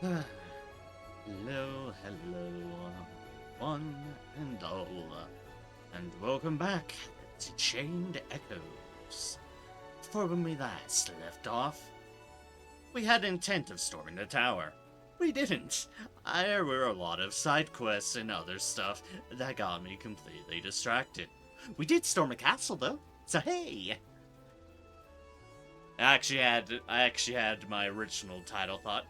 Hello, hello, one and all, and welcome back to Chained Echoes. For when we last left off, we had intent of storming the tower. We didn't. There were a lot of side quests and other stuff that got me completely distracted. We did storm a castle though, so hey! I actually had my original title thought.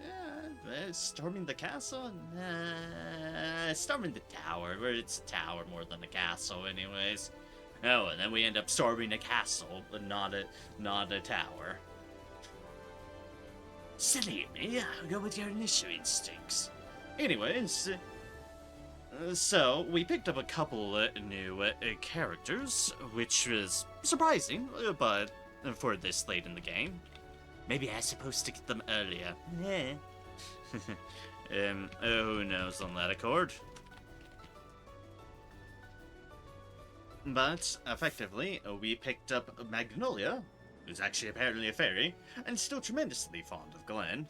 Storming the castle? Nah, storming the tower. Where it's a tower more than a castle, anyways. Oh, and then we end up storming a castle, but not a tower. Silly me. Go with your initial instincts. Anyways, so we picked up a couple new characters, which was surprising, but for this late in the game. Maybe I was supposed to get them earlier. Yeah. Who knows on that accord? But, effectively, we picked up Magnolia, who's actually apparently a fairy, and still tremendously fond of Glenn,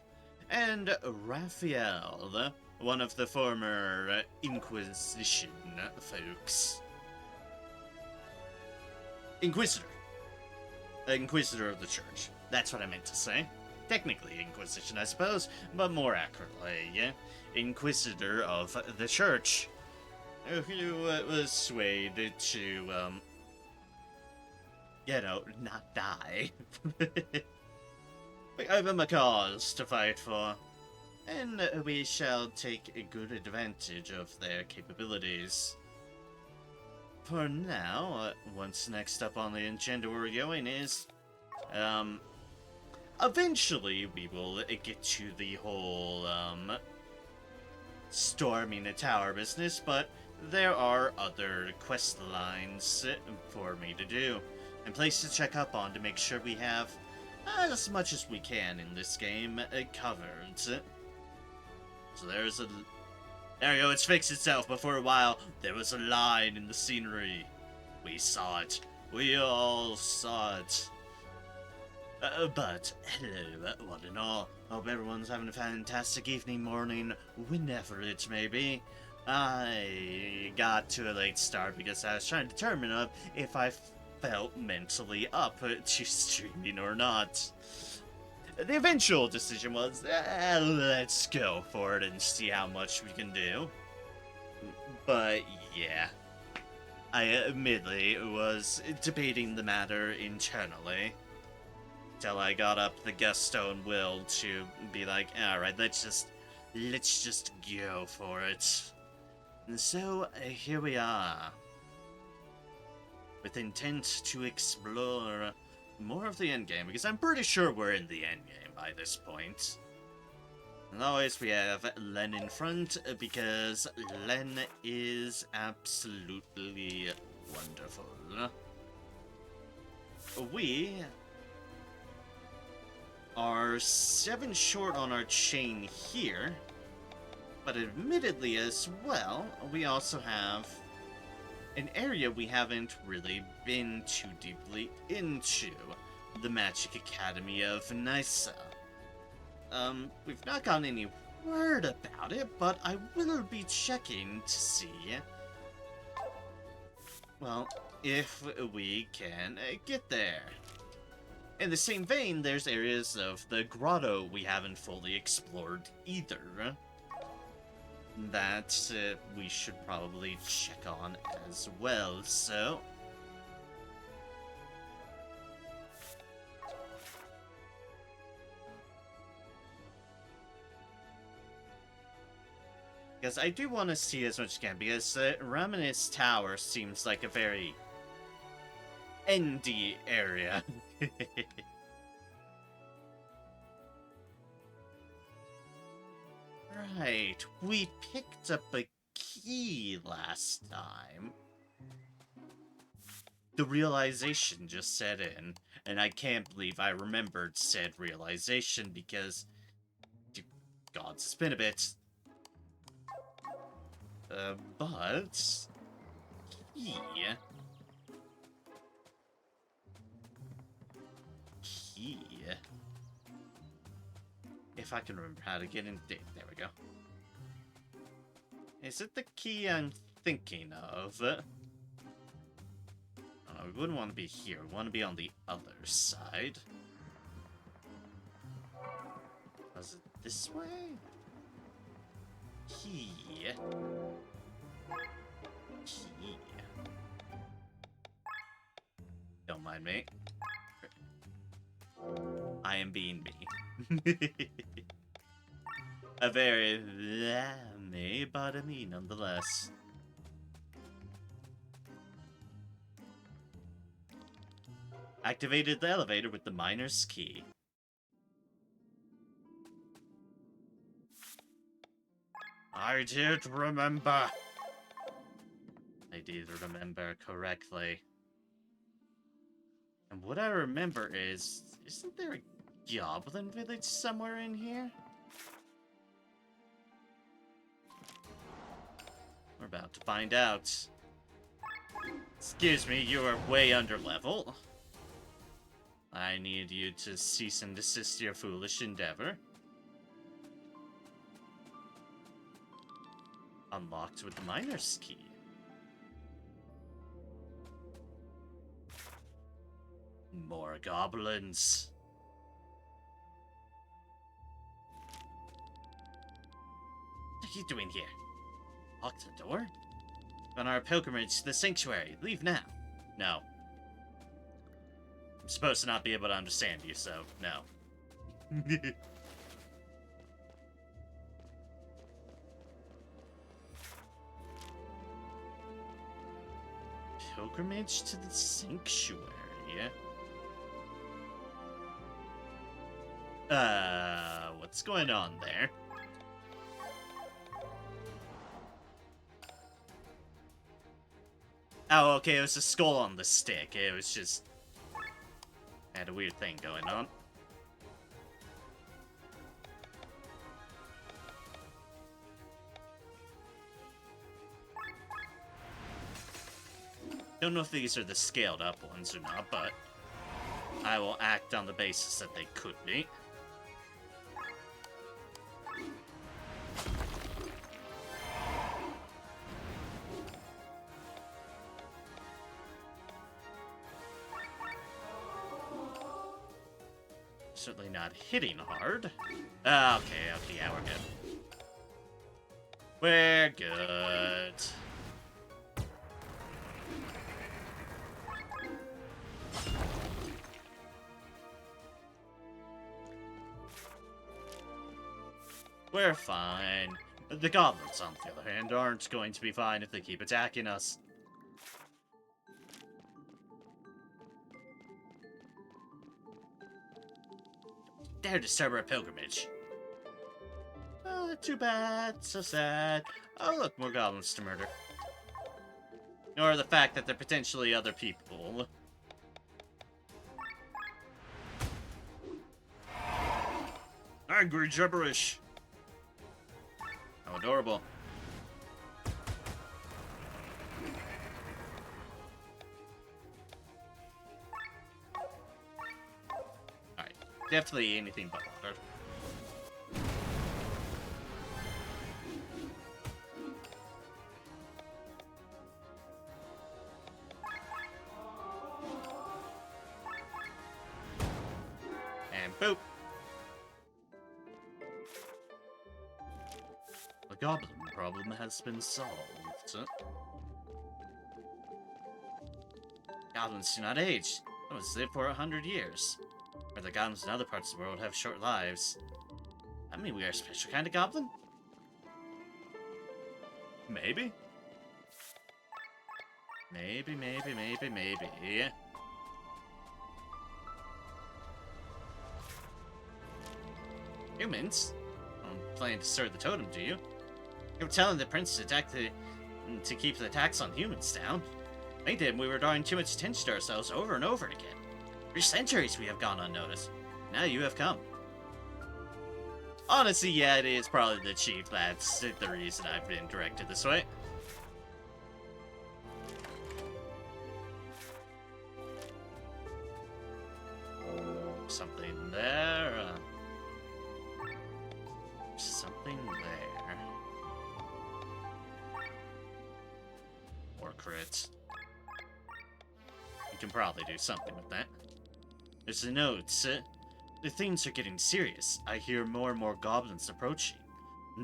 and Raphael, one of the former Inquisition folks. Inquisitor of the Church. That's what I meant to say. Technically Inquisition, I suppose, but more accurately, Inquisitor of the Church, who was swayed to, not die. We have him a cause to fight for, and we shall take a good advantage of their capabilities. For now, what's next up on the agenda we're going is, eventually we will get to the whole, storming a tower business, but there are other quest lines for me to do, and places to check up on to make sure we have as much as we can in this game covered. So there's a... There you go, it's fixed itself, but for a while, there was a line in the scenery. We saw it. We all saw it. But, hello, one and all. Hope everyone's having a fantastic evening, morning, whenever it may be. I got to a late start because I was trying to determine if I felt mentally up to streaming or not. The eventual decision was, let's go for it and see how much we can do. But, yeah. I admittedly was debating the matter internally. Till I got up the Gustone will to be like, alright, let's just go for it. And so, here we are. With intent to explore more of the endgame, because I'm pretty sure we're in the endgame by this point. And always we have Len in front, because Len is absolutely wonderful. We are 7 short on our chain here, but admittedly as well, we also have an area we haven't really been too deeply into, the Magic Academy of Nysa. We've not gotten any word about it, but I will be checking to see, well, if we can get there. In the same vein, there's areas of the grotto we haven't fully explored either, that we should probably check on as well, so... Because I do want to see as much as I can, because Raminis Tower seems like a very endy area. Right, we picked up a key last time. The realization just set in, and I can't believe I remembered said realization because... God, it's been a bit. But... Key... Key... If if I can remember how to get in. There we go. Is it the key I'm thinking of? We wouldn't want to be here. We want to be on the other side. Was it this way? Key. Key. Don't mind me. I am being me. A very me, but a me nonetheless. Activated the elevator with the miner's key. I did remember. I did remember correctly. And what I remember is, isn't there a goblin village somewhere in here? We're about to find out. Excuse me, you are way under level. I need you to cease and desist your foolish endeavor. Unlocked with the miner's key. More goblins. What are you doing here? Lock the door? On our pilgrimage to the sanctuary. Leave now. No. I'm supposed to not be able to understand you, so no. Pilgrimage to the sanctuary. What's going on there? Oh, okay, it was a skull on the stick. It was just... had a weird thing going on. Don't know if these are the scaled up ones or not, but I will act on the basis that they could be. Certainly not hitting hard. Okay, yeah, we're good. We're good. We're fine. The goblins, on the other hand, aren't going to be fine if they keep attacking us. Dare disturb our pilgrimage. Oh, too bad. So sad. Oh, look, more goblins to murder. Nor the fact that they're potentially other people. Angry gibberish. How adorable. Alright, definitely anything but water. And boop. The goblin problem has been solved. Goblins do not age. Goblins live for 100 years. Where the goblins in other parts of the world have short lives. I mean, we are a special kind of goblin? Maybe? Maybe. Humans? Don't plan to stir the totem, do you? You were telling the prince to keep the attacks on humans down. I think we were drawing too much attention to ourselves over and over again. For centuries we have gone unnoticed. Now you have come. Honestly, yeah, it is probably the chief that's the reason I've been directed this way. Something there. something there. Or crit. You can probably do something with that. There's a note. The things are getting serious. I hear more and more goblins approaching.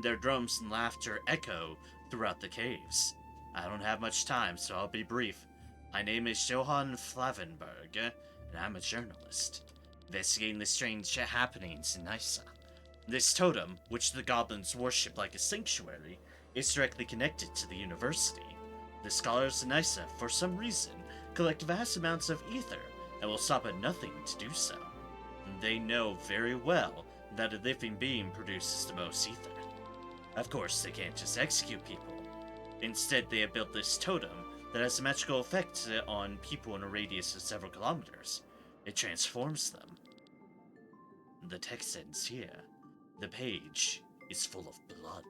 Their drums and laughter echo throughout the caves. I don't have much time, so I'll be brief. My name is Johann Flavenberg, and I'm a journalist, investigating the strange happenings in Nysa. This totem, which the goblins worship like a sanctuary, is directly connected to the university. The scholars in Nysa, for some reason, collect vast amounts of ether and will stop at nothing to do so. They know very well that a living being produces the most ether. Of course, they can't just execute people. Instead, they have built this totem that has a magical effect on people in a radius of several kilometers. It transforms them. The text ends here. The page is full of blood.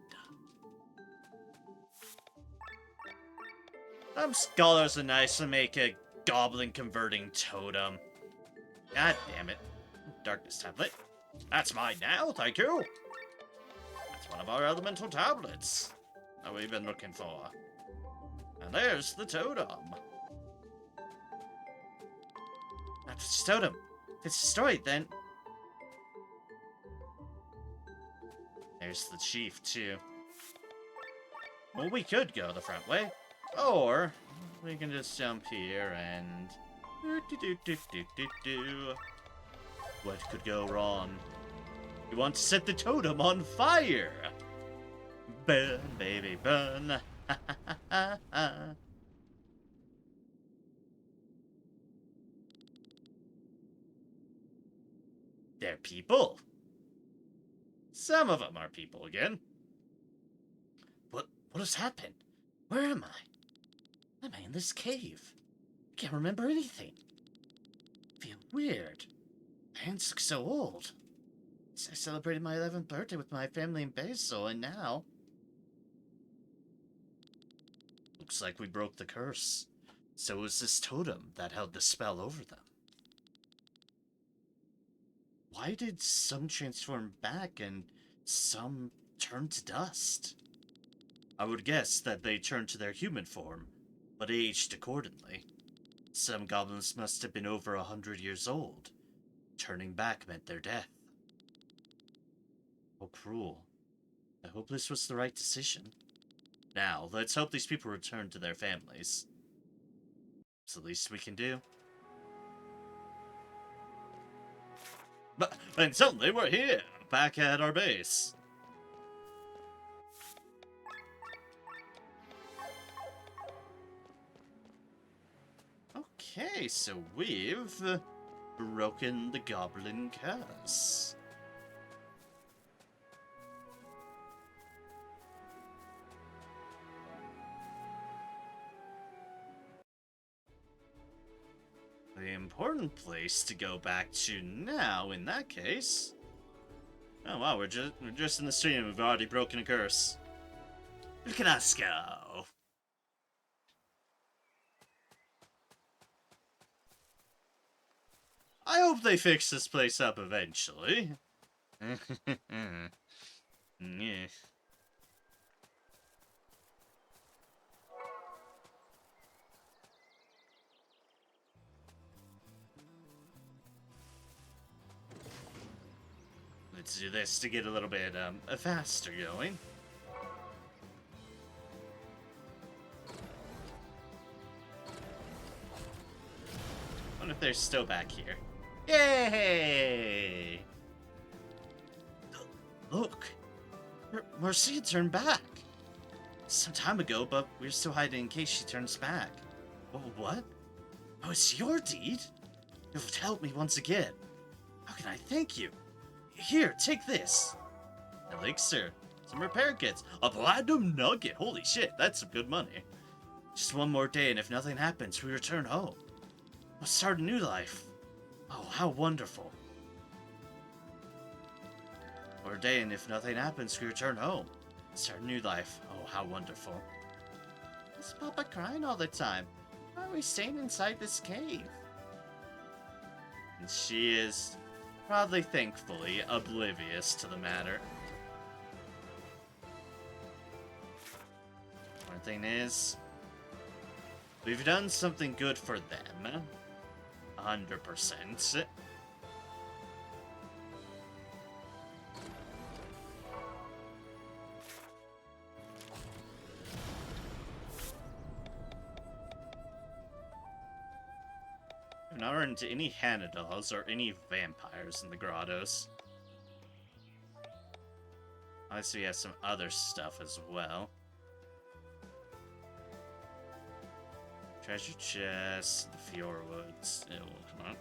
Some scholars are nice to make a goblin-converting totem. God damn it. Darkness tablet. That's mine now, thank you. That's one of our elemental tablets that we've been looking for. And there's the totem. That's the totem. If it's destroyed, then... There's the chief, too. Well, we could go the front way. Or, we can just jump here and... What could go wrong? We want to set the totem on fire! Burn, baby, burn! They're people. Some of them are people again. What has happened? Where am I? Am I in this cave? I can't remember anything. I feel weird. My hands look so old. I celebrated my 11th birthday with my family in Basil, and now... Looks like we broke the curse. So it was this totem that held the spell over them. Why did some transform back and some turn to dust? I would guess that they turned to their human form, but aged accordingly. Some goblins must have been over 100 years old. Turning back meant their death. How cruel. I hope this was the right decision. Now, let's hope these people return to their families. It's the least we can do. And suddenly we're here, back at our base. Okay, so we've broken the goblin curse. The important place to go back to now, in that case. Oh wow, we're just in the stream. We've already broken a curse. Look at us go. I hope they fix this place up eventually. Yeah. Let's do this to get a little bit faster going. I wonder if they're still back here. Yay! Look! Marcia turned back! Some time ago, but we're still hiding in case she turns back. What? Oh, it's your deed? You've helped me once again. How can I thank you? Here, take this. Elixir. Some repair kits. A platinum nugget. Holy shit, that's some good money. Just one more day, and if nothing happens, we return home. We'll start a new life. Oh, how wonderful. Or a day, and if nothing happens, we return home. Start a new life. Oh, how wonderful. Is Papa crying all the time? Why are we staying inside this cave? And she is, probably thankfully, oblivious to the matter. something is, we've done something good for them. 100%. There aren't any Hanadals or any vampires in the grottos. Obviously, we have some other stuff as well. Treasure chest, the Fjordwoods. Oh, come on.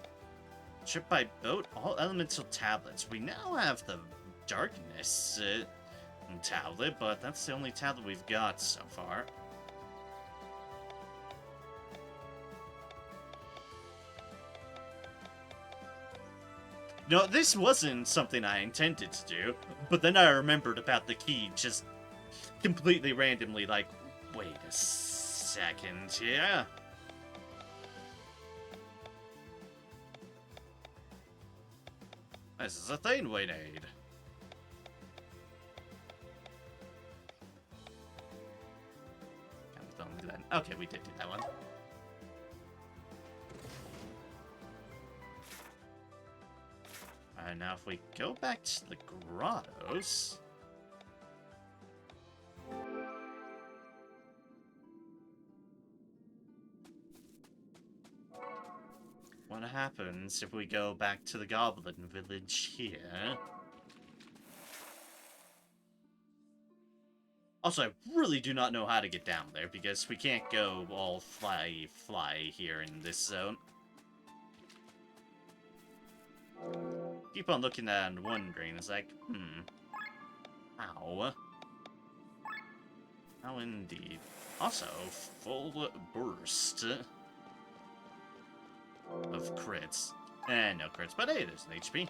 Trip by boat, all elemental tablets. We now have the darkness tablet, but that's the only tablet we've got so far. No, this wasn't something I intended to do, but then I remembered about the key just completely randomly, like, wait a second here. This is a thing we need. Okay, we did do that one. Alright, now if we go back to the grottos... What happens if we go back to the Goblin Village here? Also, I really do not know how to get down there, because we can't go all fly here in this zone. Keep on looking at it and wondering, it's like, how? How indeed. Also, full burst of crits. No crits, but hey, there's an HP.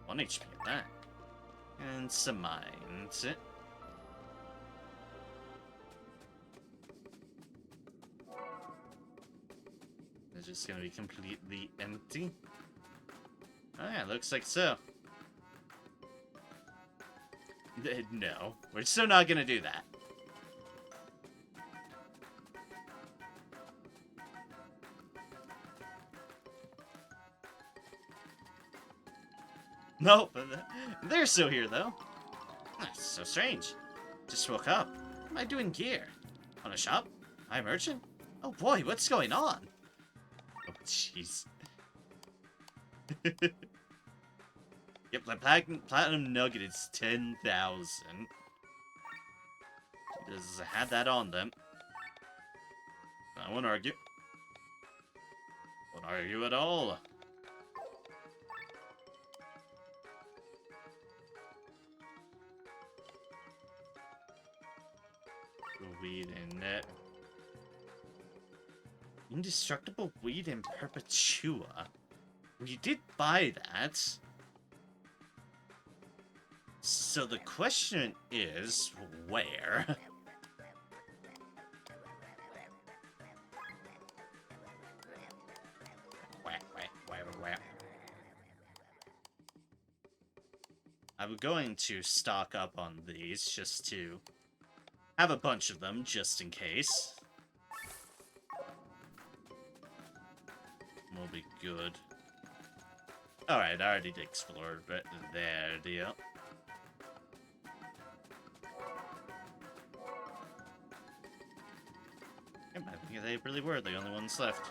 1 HP at that. And some mines. It's just gonna be completely empty. Oh yeah, looks like so. No, we're still not gonna do that. Nope, they're still here though. That's so strange. Just woke up. What am I doing here? On a shop? Am I a merchant? Oh boy, what's going on? Oh jeez. Yep, the platinum nugget is 10,000. Just had that on them. I won't argue. Won't argue at all. Weed and net. Indestructible weed in Perpetua. You did buy that. So the question is, where? Where? I'm going to stock up on these just to have a bunch of them, just in case. Will be good. Alright, I already explored, but there, deal. I think they really were the only ones left.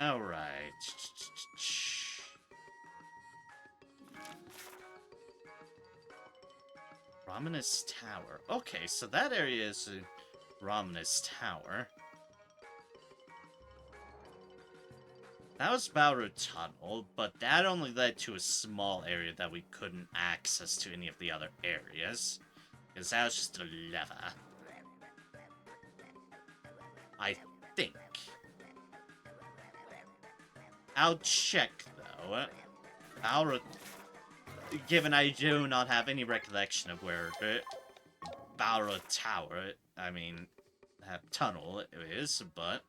Alright. Romanus Tower. Okay, so that area is Romanus Tower. That was Balro Tunnel, but that only led to a small area that we couldn't access to any of the other areas. Because that was just a lever. I think. I'll check, though. given I do not have any recollection of where Balra Tower, I mean, that tunnel is, but...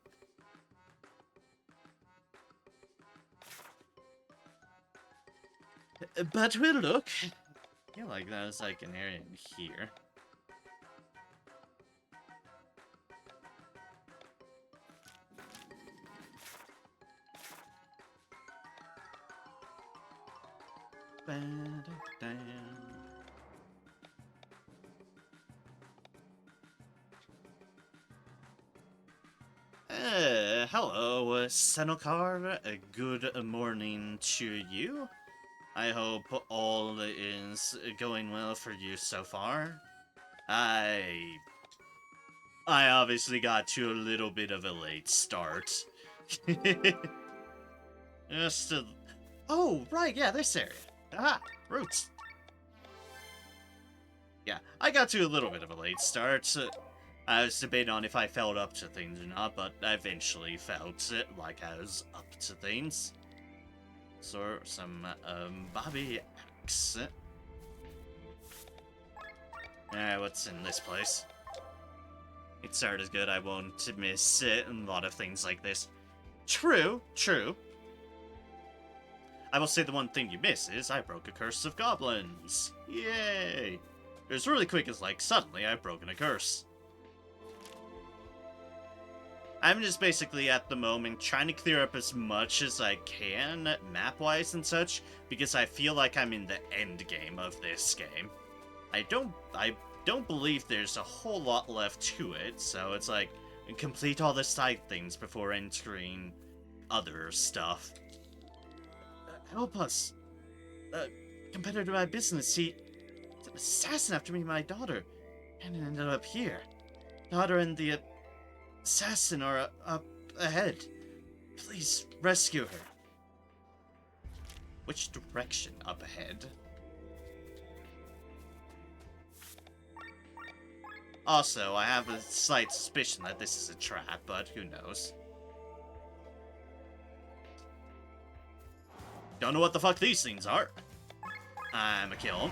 But we'll look. I feel like there's like an area in here. Hello, Senokar. Good morning to you. I hope all is going well for you so far. I obviously got to a little bit of a late start. Just a... Oh, right, yeah, this area. Aha, roots. Yeah, I got to a little bit of a late start. I was debating on if I felt up to things or not, but I eventually felt it like I was up to things. So, some, Bobby Axe. Alright, what's in this place? It started good, I won't miss it, and a lot of things like this. True, true. I will say the one thing you miss is I broke a curse of goblins. Yay! It was really quick, it's like, suddenly I've broken a curse. I'm just basically, at the moment, trying to clear up as much as I can, map-wise and such, because I feel like I'm in the end game of this game. I don't believe there's a whole lot left to it, so it's like, complete all the side things before entering other stuff. Help us. Competitor to my business, he... It's an assassin after me and my daughter, and it ended up here. Daughter and the... assassin are up ahead. Please rescue her. Which direction up ahead? Also, I have a slight suspicion that this is a trap, but who knows. Don't know what the fuck these things are. I'm a kill.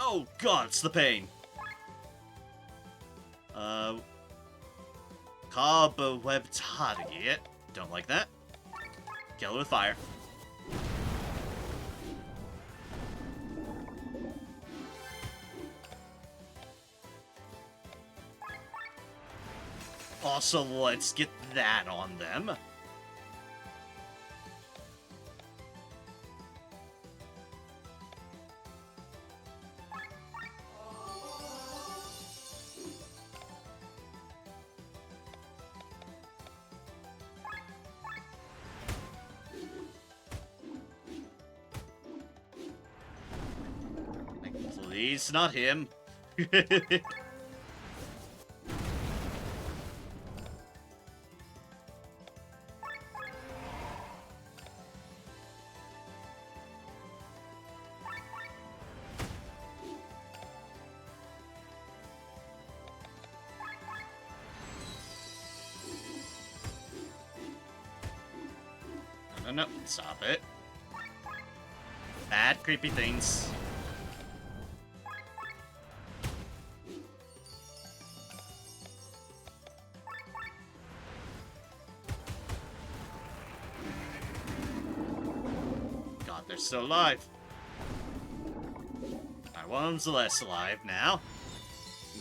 Oh god, it's the pain. Cobweb target. Don't like that. Kill it with fire. Also, let's get that on them. Please, not him. No, stop it. Bad, creepy things. God, they're still alive. Alright, one's less alive now.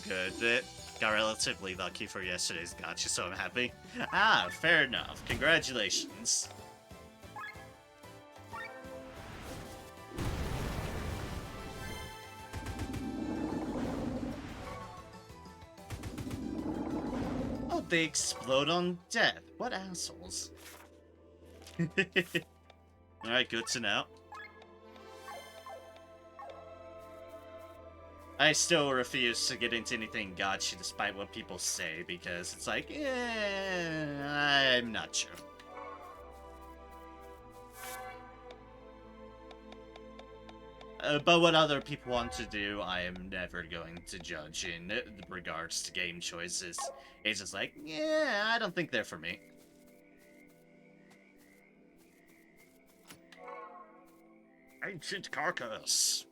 Good. Got relatively lucky for yesterday's gotcha, so I'm happy. Ah, fair enough. Congratulations. Oh, they explode on death. What assholes. Alright, good to know. I still refuse to get into anything gotcha despite what people say, because it's like, I'm not sure. But what other people want to do, I am never going to judge in regards to game choices. It's just like, yeah, I don't think they're for me. Ancient carcass.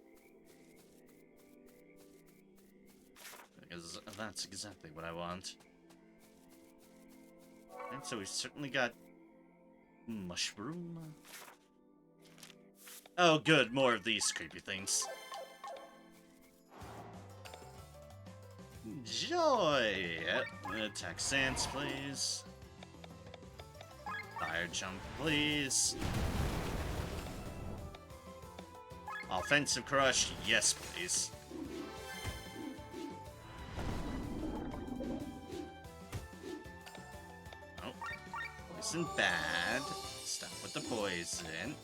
Because that's exactly what I want. And so we've certainly got mushroom. Oh, good, more of these creepy things. Joy! Attack Sans, please. Fire jump, please. Offensive crush, yes, please. Oh, poison bad. Stop with the poison.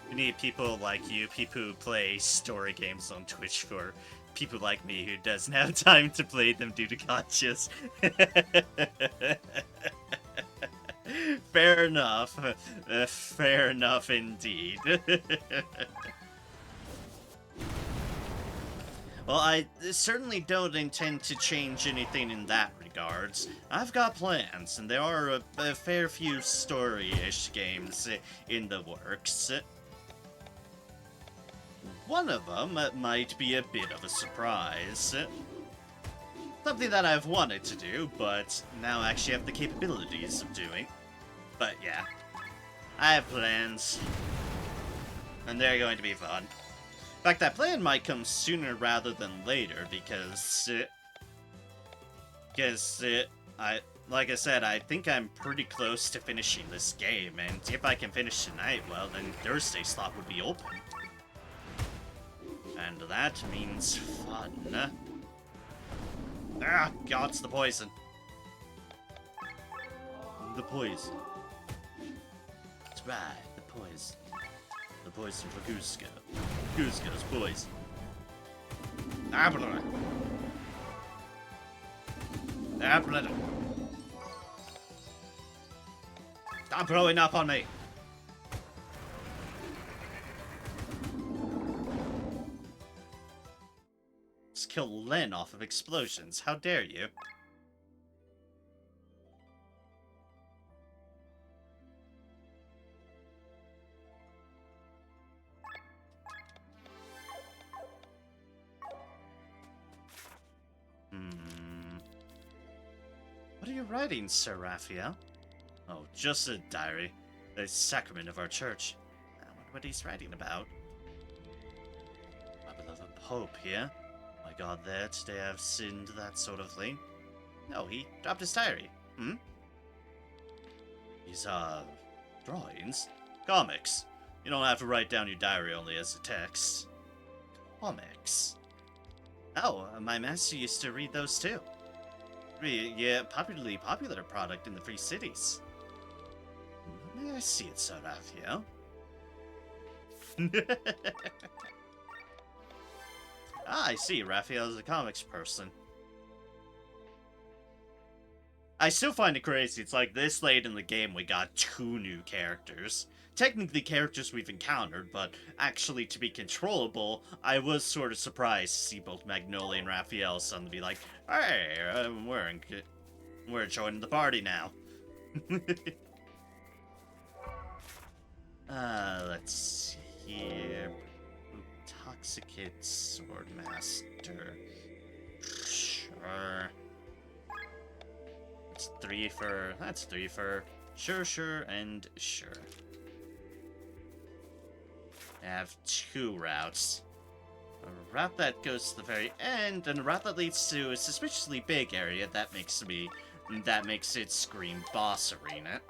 We need people like you, people who play story games on Twitch for people like me who doesn't have time to play them due to gotchas. Fair enough. Fair enough indeed. Well, I certainly don't intend to change anything in that regards. I've got plans, and there are a fair few story-ish games in the works. One of them might be a bit of a surprise. Something that I've wanted to do, but now actually have the capabilities of doing. But yeah, I have plans, and they're going to be fun. In fact, that plan might come sooner rather than later, because like I said, I think I'm pretty close to finishing this game, and if I can finish tonight, well, then Thursday slot would be open. And that means fun. Ah, God, it's the poison. The poison. That's right, the poison. The poison for Kuzco. Kuzco's poison. Apple. Apple. Stop blowing up on me. Let's kill Len off of explosions. How dare you? What are you writing, Sir Raphael? Oh, just a diary. The sacrament of our church. I wonder what he's writing about. My beloved Pope here. My God, there, today I've sinned, that sort of thing. No, he dropped his diary. These are drawings? Comics. You don't have to write down your diary only as a text. Comics. Oh, my master used to read those too. Yeah, popular product in the Free Cities. May I see it, Sir Raphael? Ah, I see. Raphael is a comics person. I still find it crazy. It's like this late in the game we got 2 new characters. Technically characters we've encountered, but actually to be controllable, I was sort of surprised to see both Magnolia and Raphael suddenly be like, hey, we're joining the party now. Let's see here. Intoxicate Swordmaster. Sure. That's 3 for sure, and sure. I have 2 routes. A route that goes to the very end, and a route that leads to a suspiciously big area that makes it scream boss arena.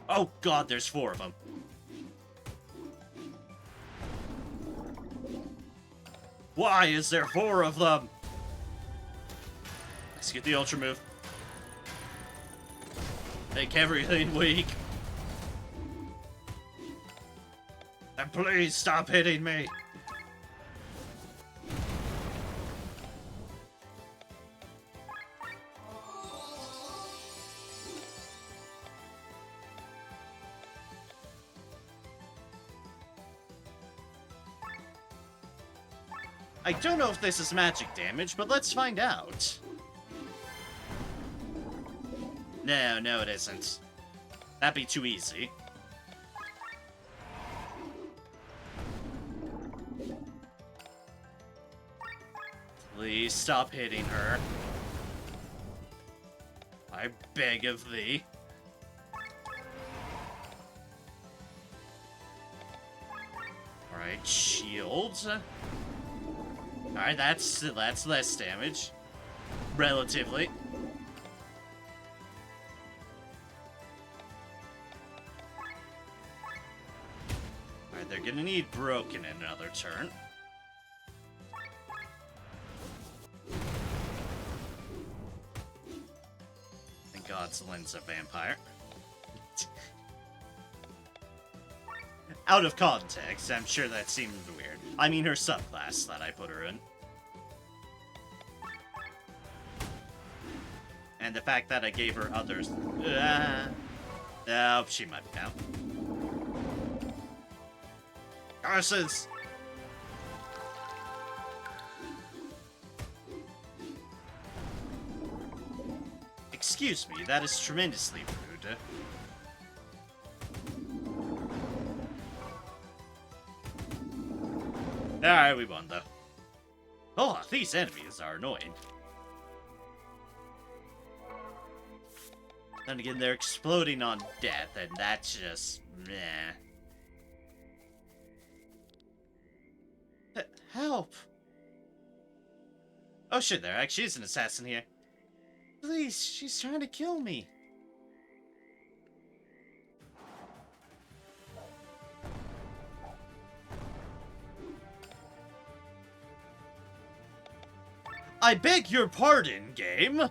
Oh God, there's 4 of them. Why is there 4 of them? Let's get the ultra move. Make everything weak. And please stop hitting me. I don't know if this is magic damage, but let's find out. No, no it isn't. That'd be too easy. Please stop hitting her. I beg of thee. Alright, shields. Alright, that's less damage. Relatively. Alright, they're gonna need broken in another turn. Thank God Zelen's a vampire. Out of context, I'm sure that seemed weird. I mean her subclass that I put her in. And the fact that I gave her others... oh, she might be down. Curses! Excuse me, that is tremendously rude. Alright, we won though. Oh, these enemies are annoying. Then again, they're exploding on death, and that's just meh. Help! Oh shit, there actually is an assassin here. Please, she's trying to kill me. I beg your pardon, game.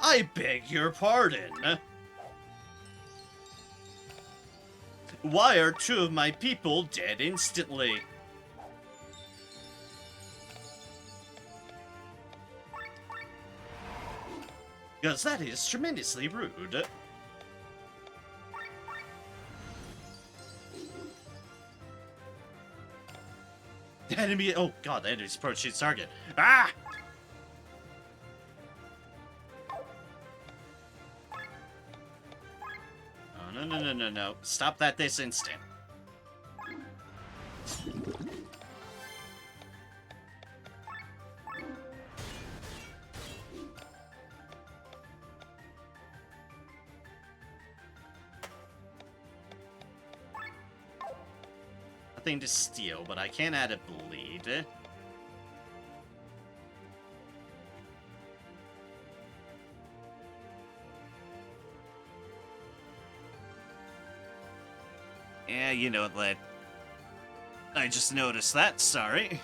I beg your pardon. Why are two of my people dead instantly? Because that is tremendously rude. The enemy. Oh god, the enemy's approaching its target. Ah! Oh, no. Stop that this instant. Nothing to steal, but I can add a bleed. Yeah, you know what, I just noticed that, sorry.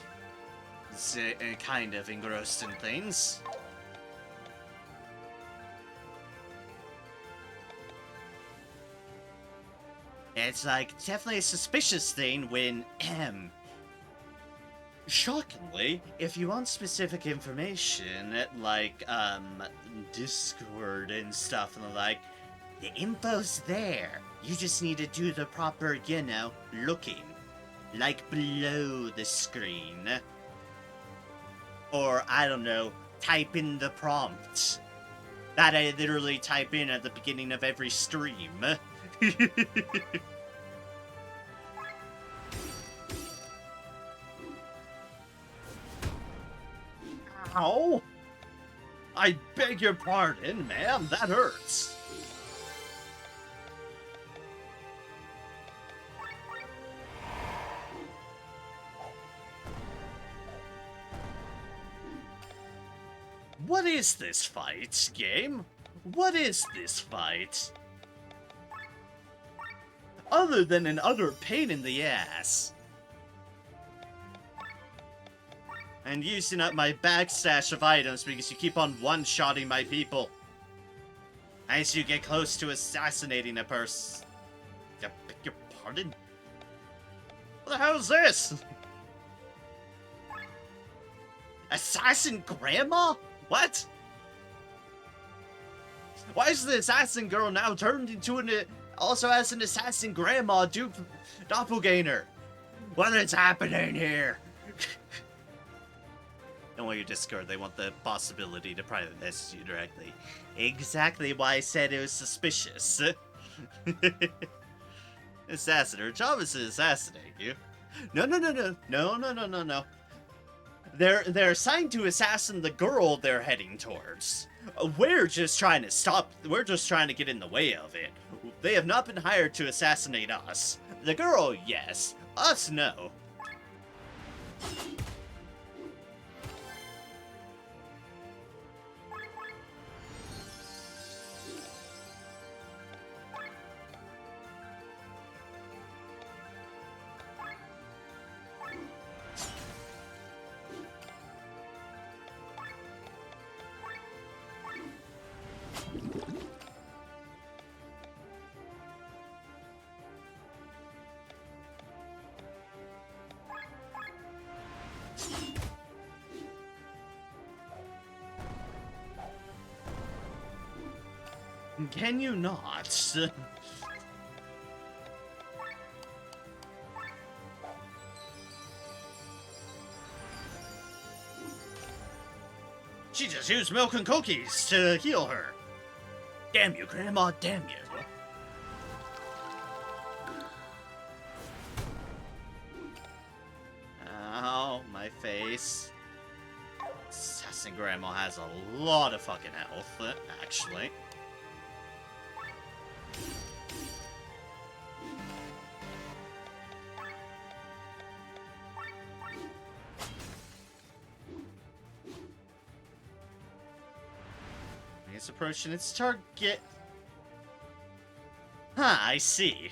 It's kind of engrossed in things. It's like definitely a suspicious thing when, shockingly, if you want specific information, like, Discord and stuff and the like, the info's there. You just need to do the proper, you know, looking. Like below the screen. Or, I don't know, type in the prompt. That I literally type in at the beginning of every stream. Ow! I beg your pardon, ma'am, that hurts. What is this fight, game? What is this fight? Other than an utter pain in the ass. And using up my backstash of items because you keep on one-shotting my people. As you get close to assassinating a person. I beg your pardon? What the hell is this? Assassin Grandma? What? Why is the assassin girl now turned into an... also as an assassin grandma doppelganger? What is happening here? don't want your Discord. They want the possibility to private message you directly. Exactly why I said it was suspicious. Assassin. Her job is to assassinate you. No, no, no, no, no, no, no, no, no. They're assigned to assassin the girl they're heading towards. We're just trying to stop. We're just trying to get in the way of it. They have not been hired to assassinate us. The girl, yes. Us, no. Can you not? She just used milk and cookies to heal her. Damn you, Grandma, damn you. Ow, my face. Assassin Grandma has a lot of fucking health, actually. It's approaching its target. Huh, I see.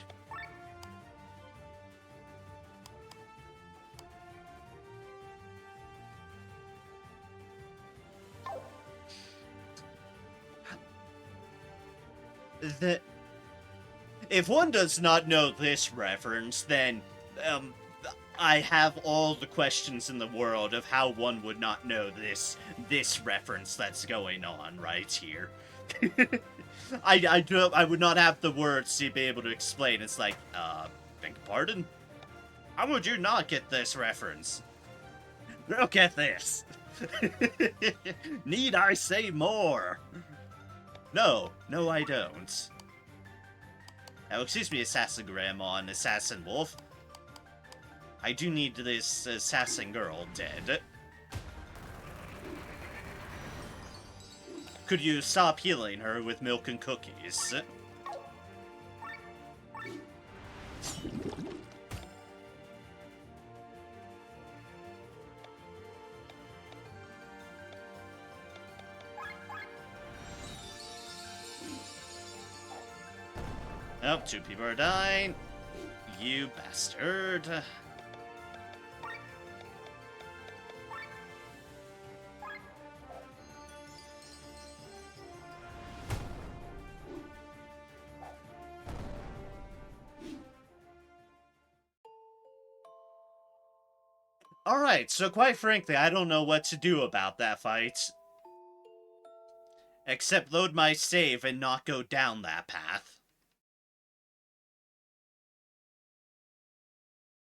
If one does not know this reference, then, I have all the questions in the world of how one would not know this reference that's going on right here. I would not have the words to be able to explain. It's like, beg your pardon? How would you not get this reference? Look at this. Need I say more? No, I don't. Now, excuse me, Assassin Grandma and Assassin Wolf. I do need this assassin girl dead. Could you stop healing her with milk and cookies? Oh, 2 people are dying. You bastard. Alright, so quite frankly, I don't know what to do about that fight. Except load my save and not go down that path.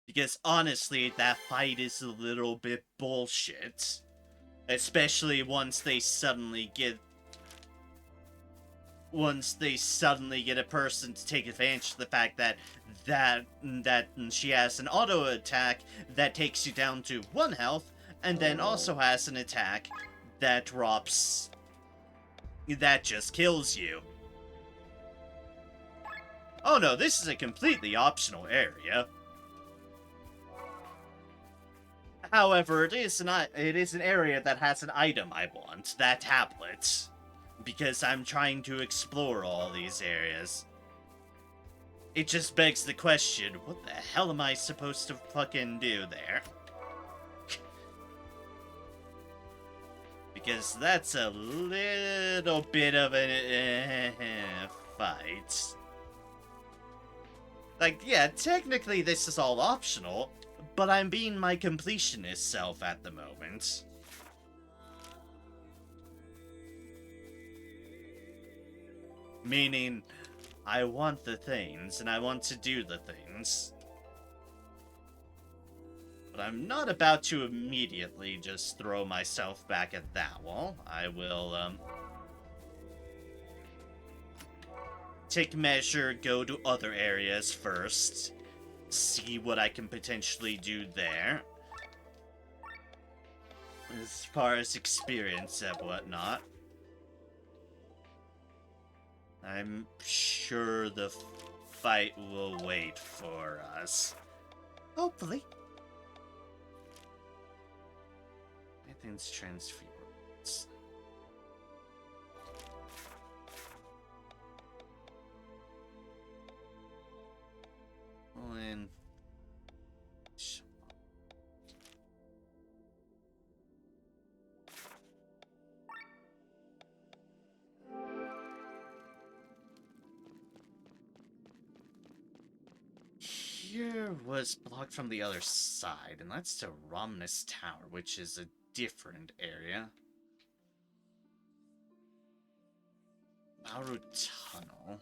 Because honestly, that fight is a little bit bullshit. Especially once they suddenly get a person to take advantage of the fact that she has an auto attack that takes you down to 1 health, and then also has an attack that just kills you. Oh no, this is a completely optional area. However, it is an area that has an item I want, that tablet. Because I'm trying to explore all these areas. It just begs the question, what the hell am I supposed to fucking do there? Because that's a little bit of a fight. Like, yeah, technically this is all optional, but I'm being my completionist self at the moment. Meaning, I want the things, and I want to do the things. But I'm not about to immediately just throw myself back at that wall. I will, take measure, go to other areas first, see what I can potentially do there. As far as experience and whatnot. I'm sure the fight will wait for us. Hopefully. Athens transference. And here was blocked from the other side, and that's to Romnus Tower, which is a different area. Maru Tunnel.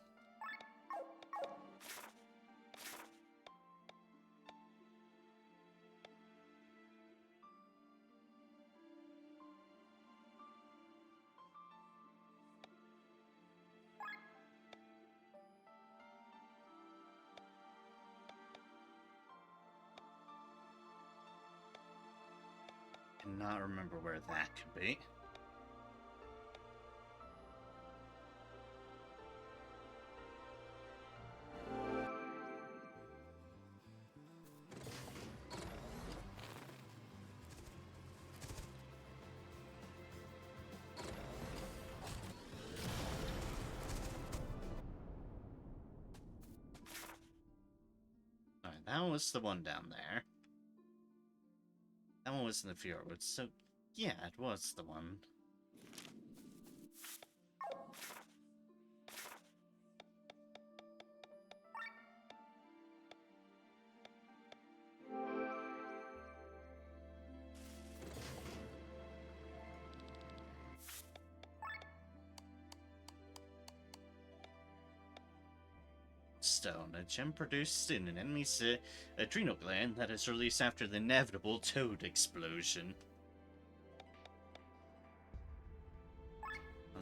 Cannot remember where that could be. Alright, that was the one down there. That one was in the fjord, so yeah, it was the one. Stone, a gem produced in an enemy's adrenal gland that is released after the inevitable toad explosion.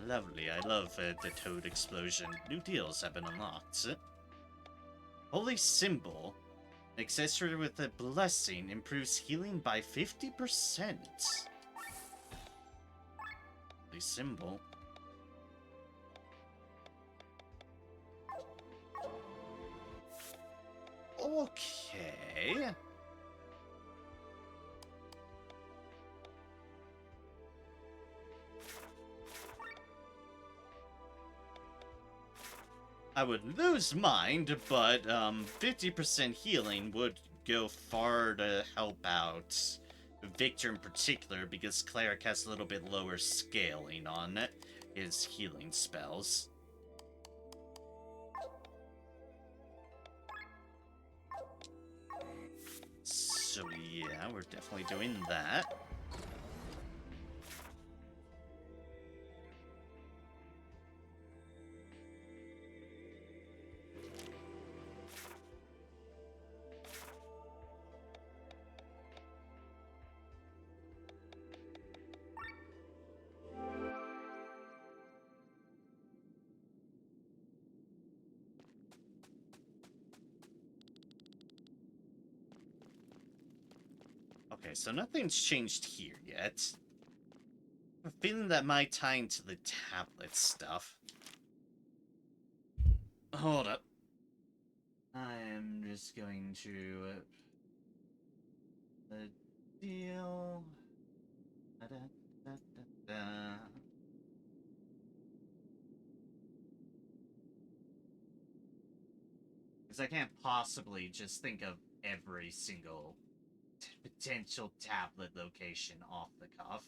Lovely, I love the toad explosion. New deals have been unlocked. Holy Symbol, an accessory with a blessing, improves healing by 50%. Holy Symbol. Okay. I would lose mind, but 50% healing would go far to help out Victor in particular, because Cleric has a little bit lower scaling on his healing spells. So yeah, we're definitely doing that. Okay, so nothing's changed here yet. I'm feeling that my tying to the tablet stuff. Hold up. I am just going to the deal. Da, da, da, da, da. Because I can't possibly just think of every single potential tablet location off the cuff.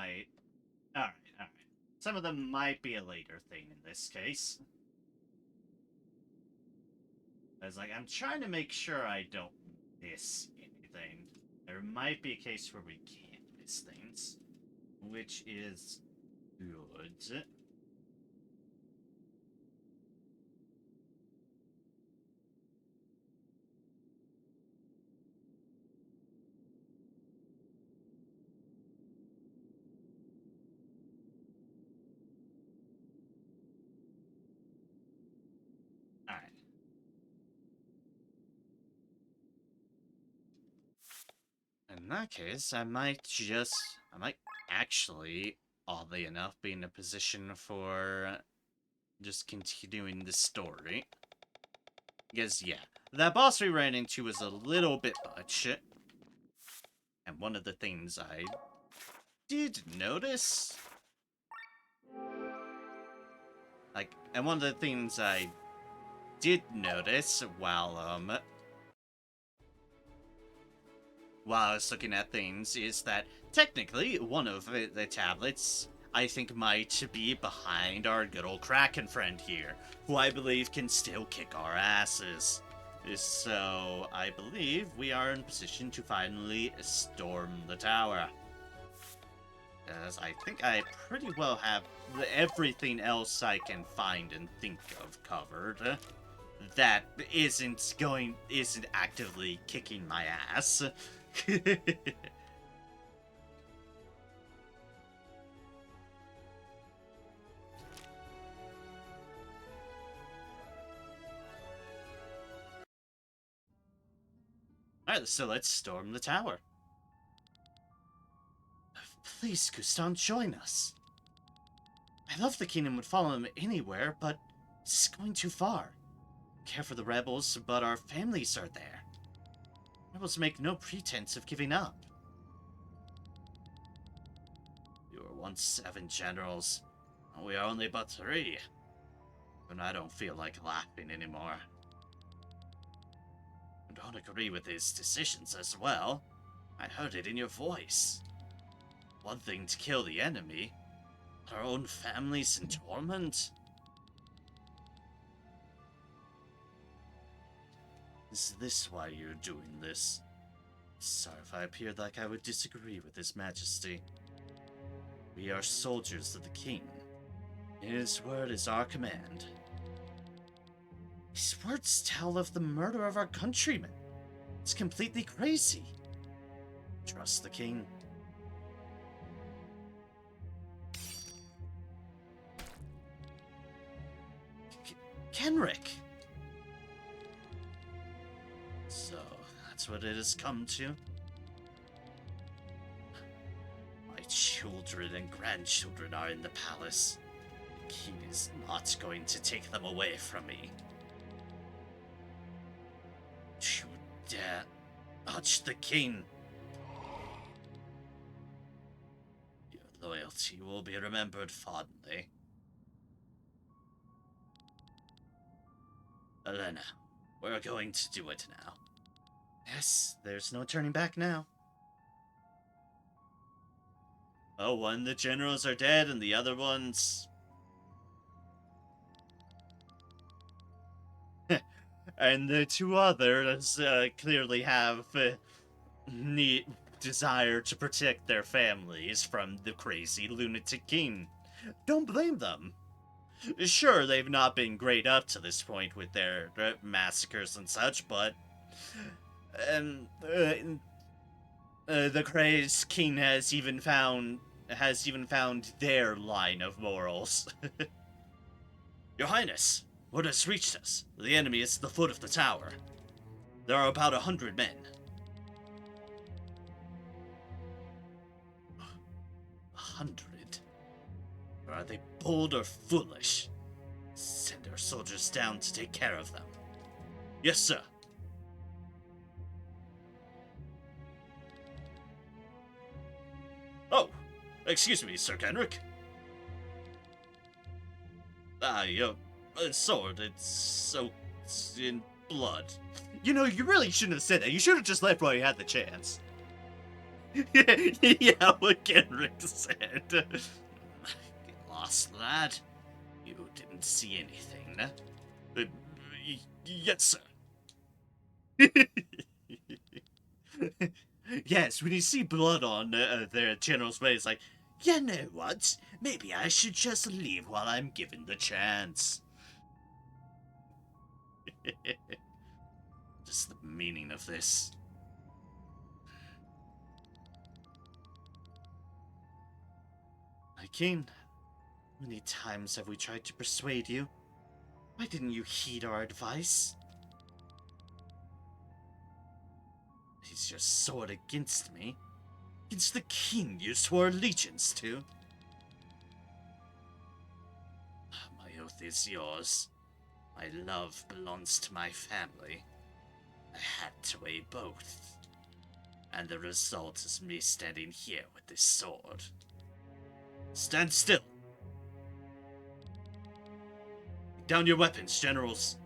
might... Alright, alright. Some of them might be a later thing in this case. It's like, I'm trying to make sure I don't miss anything. There might be a case where we can't miss things, which is good. Alright. In that case, I might actually, oddly enough, be in a position for just continuing the story. Because, yeah, that boss we ran into was a little bit much. And one of the things I did notice... and one of the things I did notice while I was looking at things is that technically one of the tablets I think might be behind our good old Kraken friend here, who I believe can still kick our asses. So I believe we are in position to finally storm the tower. As I think I pretty well have everything else I can find and think of covered. That isn't actively kicking my ass. Alright, so let's storm the tower. Please, Guston, join us. I love the kingdom would follow him anywhere, but this is going too far. Care for the rebels, but our families are there. Rebels make no pretense of giving up. We were once 7 generals. We are only but 3. And I don't feel like laughing anymore. I don't agree with his decisions as well. I heard it in your voice. One thing to kill the enemy, but our own families in torment? Is this why you're doing this? Sorry if I appeared like I would disagree with His Majesty. We are soldiers of the King. His word is our command. These words tell of the murder of our countrymen. It's completely crazy. Trust the King. Kenrick! So, that's what it has come to? My children and grandchildren are in the palace. The King is not going to take them away from me. You dare touch the King! Your loyalty will be remembered fondly. Elena, we're going to do it now. Yes, there's no turning back now. Oh, one of the generals are dead and the other ones... and the 2 others clearly have desire to protect their families from the crazy lunatic king. Don't blame them. Sure, they've not been great up to this point with their massacres and such, but the crazed king has even found their line of morals. Your Highness, word has reached us. The enemy is at the foot of the tower. There are about 100 men. 100? Are they bold or foolish? Send our soldiers down to take care of them. Yes, sir. Oh, excuse me, Sir Kenrick. Your sword, it's soaked in blood. You know, you really shouldn't have said that. You should have just left while you had the chance. Yeah, what Kenrick said. Get lost, lad. You didn't see anything, huh? Yes, sir. Yes, when you see blood on their general's way, it's like, you know what? Maybe I should just leave while I'm given the chance. What's the meaning of this? My king, how many times have we tried to persuade you? Why didn't you heed our advice? Is your sword against me? Against the king you swore allegiance to? My oath is yours. My love belongs to my family. I had to weigh both. And the result is me standing here with this sword. Stand still! Down your weapons, generals.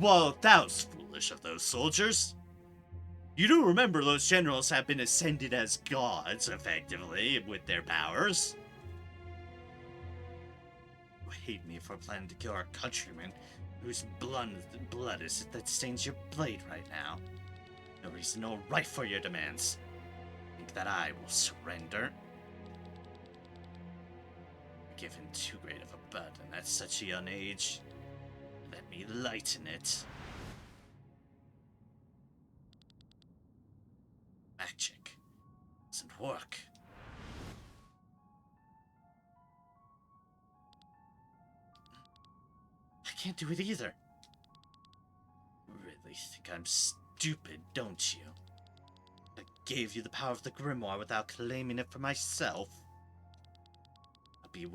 Well, that was foolish of those soldiers. You do remember those generals have been ascended as gods, effectively, with their powers. You hate me for planning to kill our countrymen, whose blood is it that stains your blade right now. No reason, no right for your demands. Think that I will surrender? You're given too great of a burden at such a young age. Let me lighten it. Magic doesn't work. I can't do it either. You really think I'm stupid, don't you? I gave you the power of the Grimoire without claiming it for myself. I'd be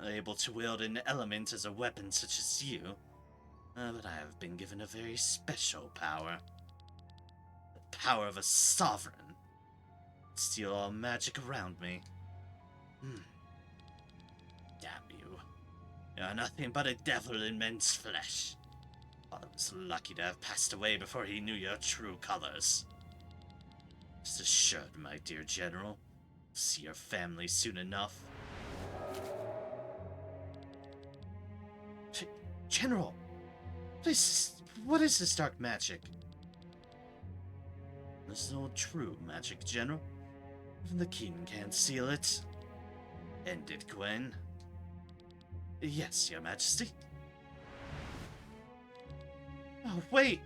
able to wield an element as a weapon such as you. But I have been given a very special power. The power of a sovereign. Steal all magic around me. Damn you. You're nothing but a devil in men's flesh. Father was lucky to have passed away before he knew your true colors. Rest assured, my dear general, see your family soon enough. General! What is this dark magic? There's no true magic, General. Even the king can't seal it. End it, Gwen. Yes, your majesty. Oh, wait!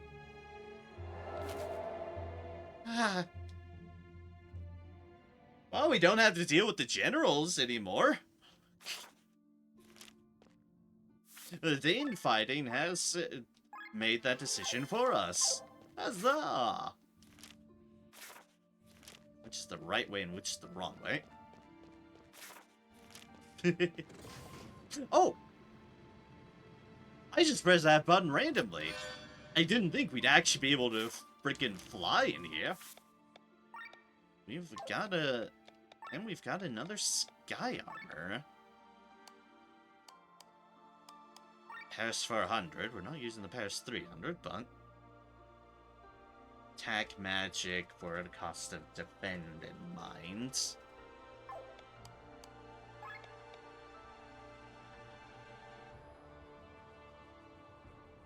Well, we don't have to deal with the generals anymore. The infighting has made that decision for us. Huzzah! Which is the right way and which is the wrong way. Oh! I just pressed that button randomly. I didn't think we'd actually be able to freaking fly in here. We've got a... And we've got another sky armor. Paris 400. We're not using the Paris 300, but... Attack magic for the cost of defend in mind.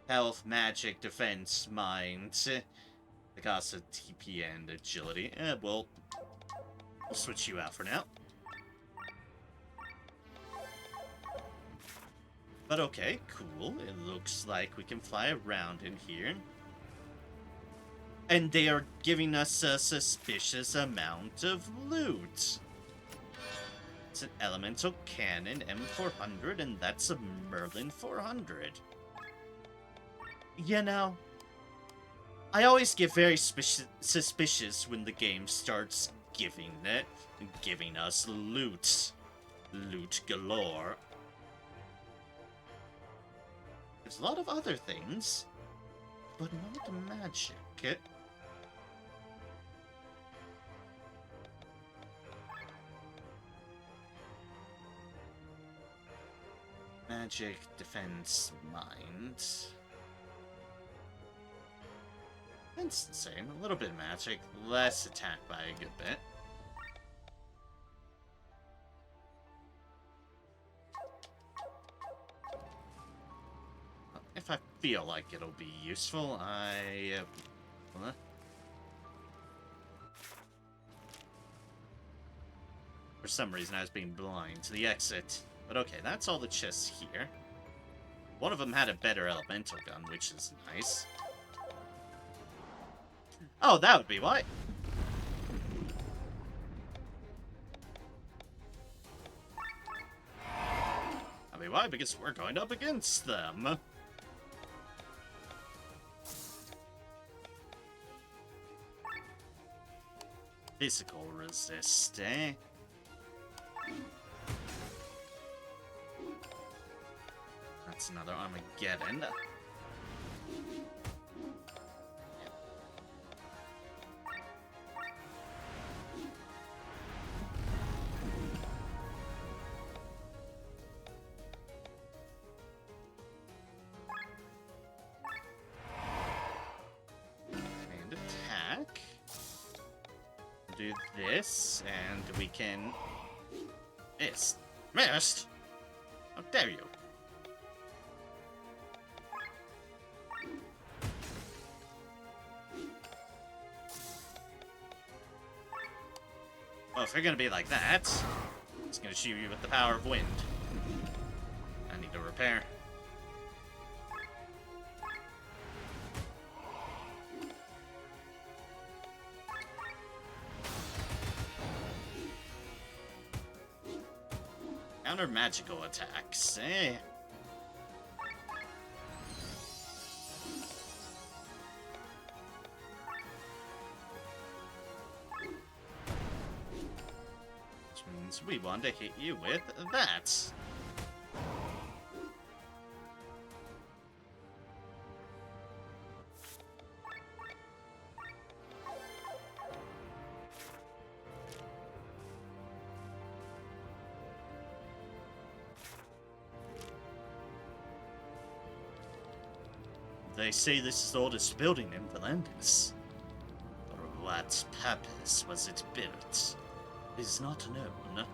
Health, magic, defense, mind. The cost of TP and agility. We'll switch you out for now. But okay, cool. It looks like we can fly around in here. And they are giving us a suspicious amount of loot. It's an elemental cannon, M400, and that's a Merlin 400. You know, I always get very suspicious when the game starts giving us loot. Loot galore. There's a lot of other things, but not magic. magic, defense, mind. It's the same. A little bit of magic, less attack by a good bit. If I feel like it'll be useful, For some reason, I was being blind to the exit. But okay, that's all the chests here. One of them had a better elemental gun, which is nice. Oh, that would be why. I mean, why? Because we're going up against them. Physical resist, eh? That's another Armageddon. And attack. Do this, and we can... Missed? How dare you? Well, if you're gonna be like that, it's gonna shoot you with the power of wind. I need to repair. Counter magical attacks, eh? Which means we want to hit you with that. They say this is the oldest building in Valandis. For what purpose was it built is not known.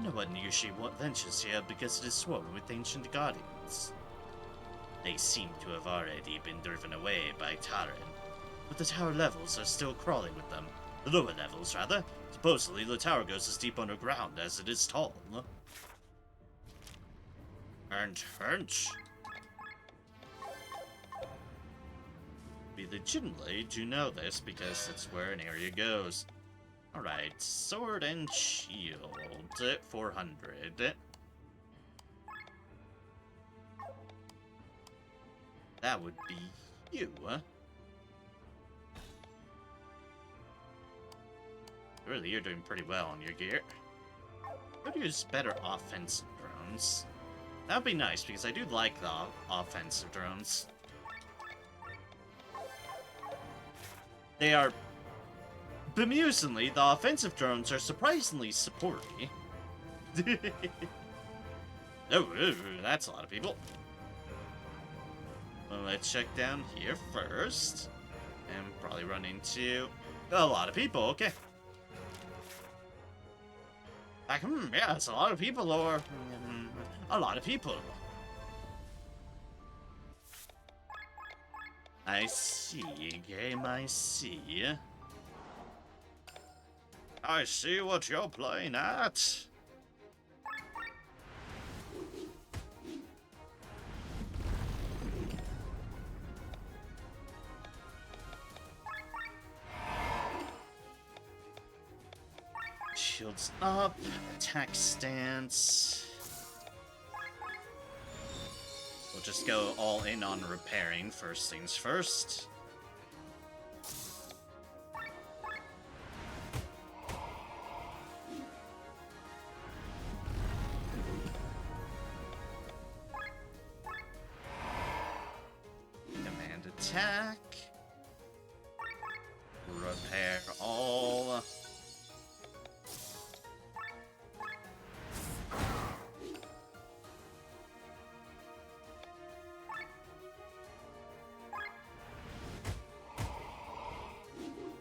No one usually ventures here because it is swarming with ancient guardians. They seem to have already been driven away by Taran, but the tower levels are still crawling with them. The lower levels, rather. Supposedly, the tower goes as deep underground as it is tall. And hence... we legitimately do know this because it's where an area goes. Alright, sword and shield, 400. That would be you. Really, you're doing pretty well on your gear. Could use better offensive drones. That would be nice because I do like the offensive drones. They are... bemusingly, the offensive drones are surprisingly supporty. Oh, that's a lot of people. Well, let's check down here first. And probably run into a lot of people, okay. Like, yeah, it's a lot of people, or... a lot of people. I see, game, I see. I see what you're playing at. Shields up, attack stance. We'll just go all in on repairing first things first. Command attack. Repair all.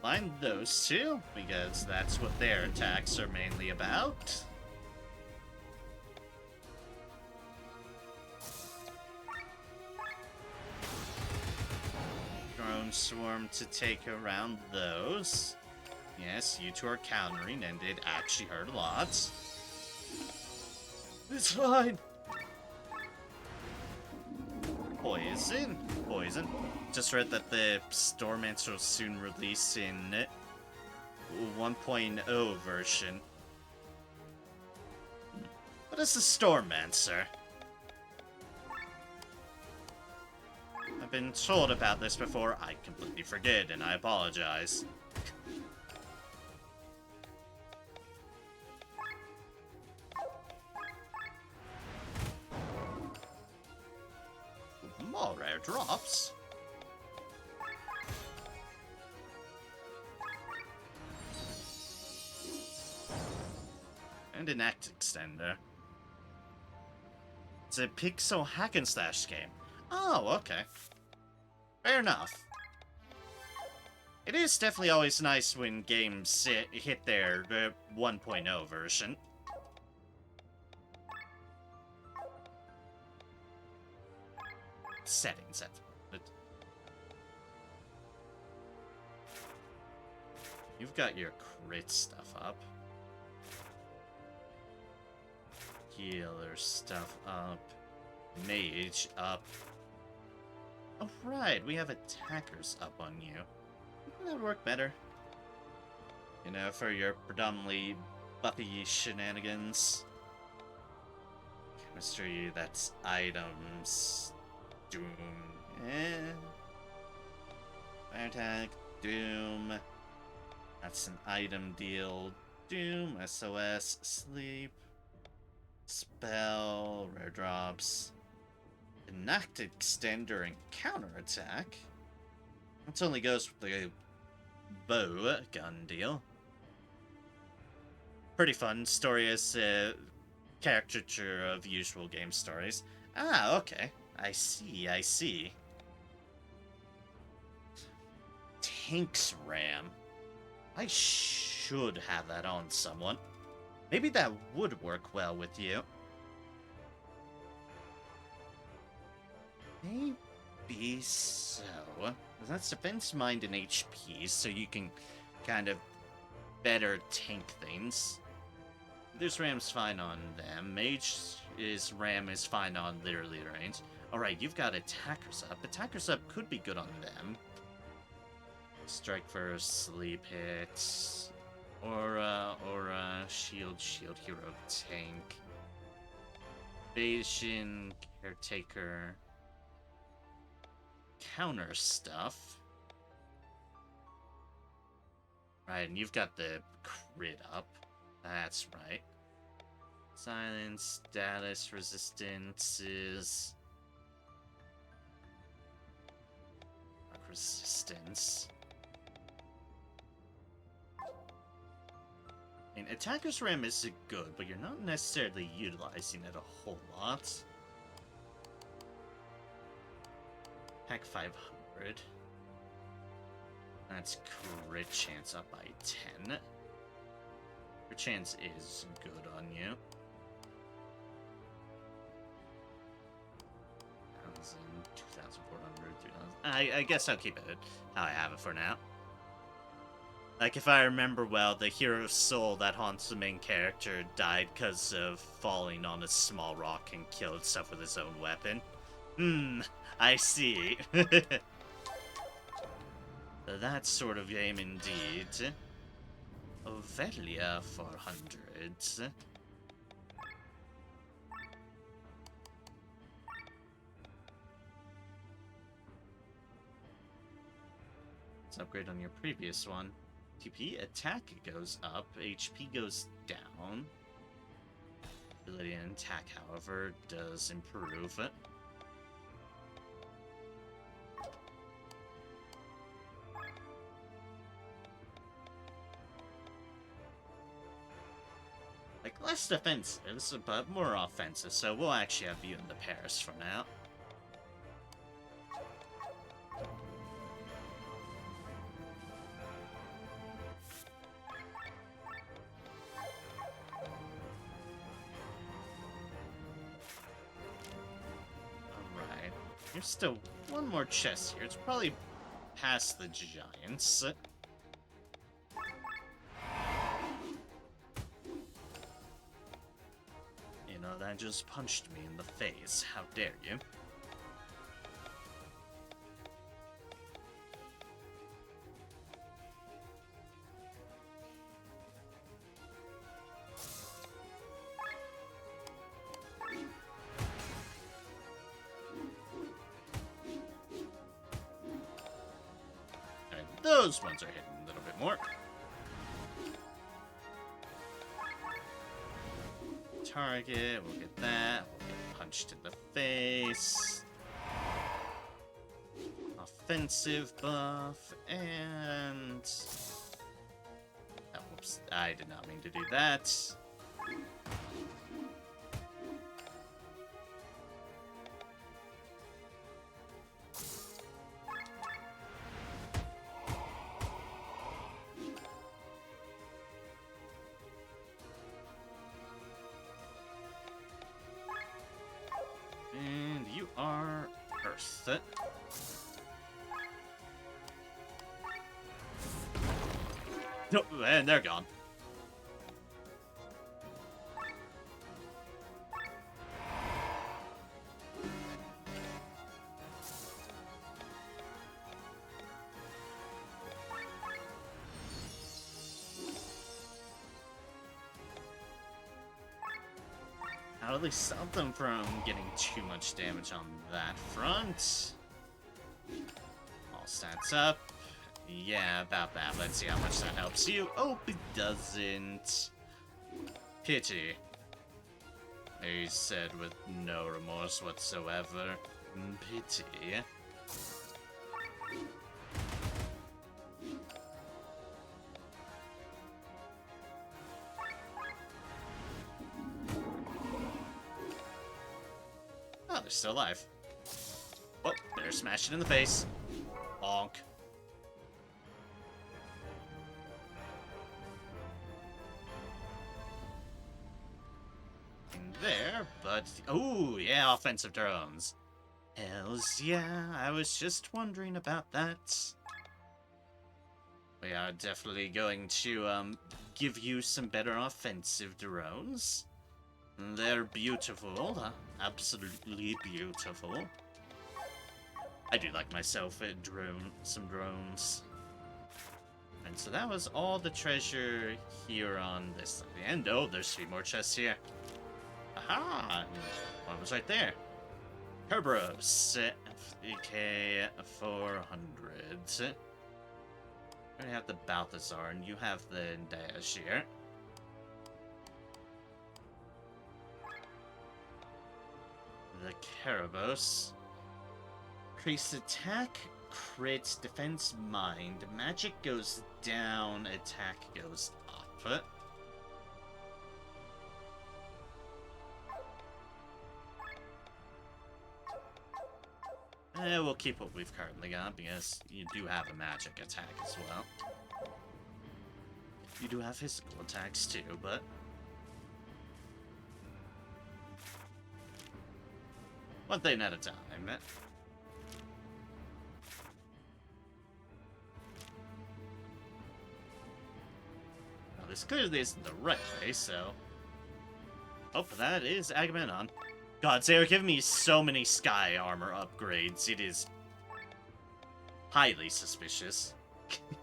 Line those two, because that's what their attacks are mainly about. Drone Swarm to take around those. Yes, you two are countering, and it actually hurt a lot. It's fine. Poison. Poison. Just read that the Stormancer will soon release in 1.0 version. What is the Stormancer? I've been told about this before. I completely forget, and I apologize. More rare drops. And an act extender. It's a pixel hack and slash game. Oh, okay. Fair enough. It is definitely always nice when games hit their 1.0 version. Settings, that's it. You've got your crit stuff up. Healer stuff up. Mage up. Oh, right, we have attackers up on you. That would work better. You know, for your predominantly buffy shenanigans. Chemistry, that's items. Doom. Fire attack. Doom. That's an item deal. Doom. SOS. Sleep. Spell. Rare drops. Enact extender and counterattack. That only goes with the bow gun deal. Pretty fun story as a caricature of usual game stories. Ah, okay. I see, I see. Tanks Ram. I should have that on someone. Maybe that would work well with you. Maybe so. That's defense, mind, and HP, so you can kind of better tank things. This Ram's fine on them. Ram is fine on literally range. Alright, you've got attackers up. Attackers up could be good on them. Strike first, sleep hit. Aura, shield, hero, tank. Evasion, caretaker. Counter stuff. Right, and you've got the crit up. That's right. Silence, status, resistances. Resistance. And Attacker's Ram is good, but you're not necessarily utilizing it a whole lot. Pack 500. That's crit chance up by 10. Crit chance is good on you. 1,000, 2,400, 3,000. I guess I'll keep it how I have it for now. Like, if I remember well, the hero's soul that haunts the main character died because of falling on a small rock and killed itself with his own weapon. I see. That sort of game indeed. Ovelia 400. Let's upgrade on your previous one. TP attack goes up, HP goes down. Ability and attack, however, does improve. Like, less defensive, but more offensive, so we'll actually have you in the Paris for now. There's still one more chest here. It's probably past the giants. You know, that just punched me in the face. How dare you? Those ones are hitting a little bit more. Target, we'll get that. We'll get punched in the face. Offensive buff, and... Oh, whoops, I did not mean to do that. And you are Earth. Nope, and they're gone. I'll at least stop them from getting too much damage on that front. All stats up. Yeah, about that. Let's see how much that helps you. Oh, it doesn't. Pity. He said with no remorse whatsoever. Pity. Oh, they're still alive. Oh, they're smashing in the face. Bonk. In there, but... Oh, yeah, offensive drones. Hells yeah, I was just wondering about that. We are definitely going to, give you some better offensive drones. They're beautiful. Absolutely beautiful. I do like myself some drones. And so that was all the treasure here on this end. Oh, there's 3 more chests here. Aha! One was right there. Kerberos. FK 400. I have the Balthazar, and you have the Dash here. The Kerberos. Increase attack, crit, defense, mind. Magic goes down, attack goes up. We'll keep what we've currently got, because you do have a magic attack as well. You do have physical attacks too, but... one thing at a time. Now, this clearly isn't the right place, so... oh, that is Agamemnon. God, they're giving me so many sky armor upgrades. It is highly suspicious.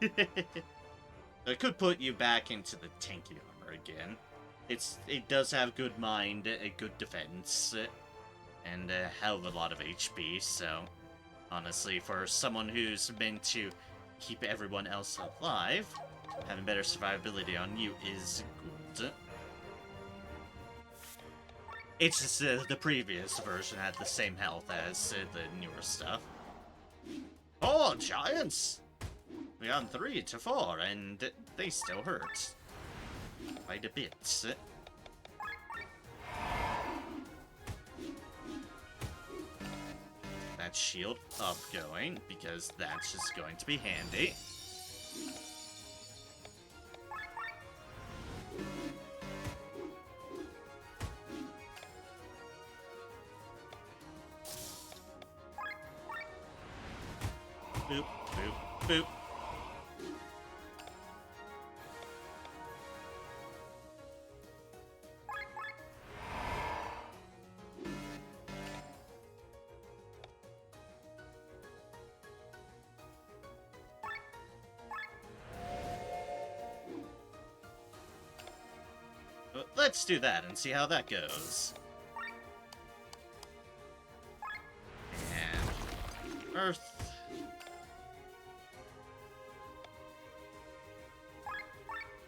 I could put you back into the tanky armor again. It does have good mind, a good defense, and a hell of a lot of HP, so honestly, for someone who's meant to keep everyone else alive, having better survivability on you is good. It's just the previous version had the same health as the newer stuff. Oh, giants! We gone 3 to 4, and they still hurt. Quite a bit. That shield up going, because that's just going to be handy. Boop, boop, boop. Let's do that and see how that goes. And Earth.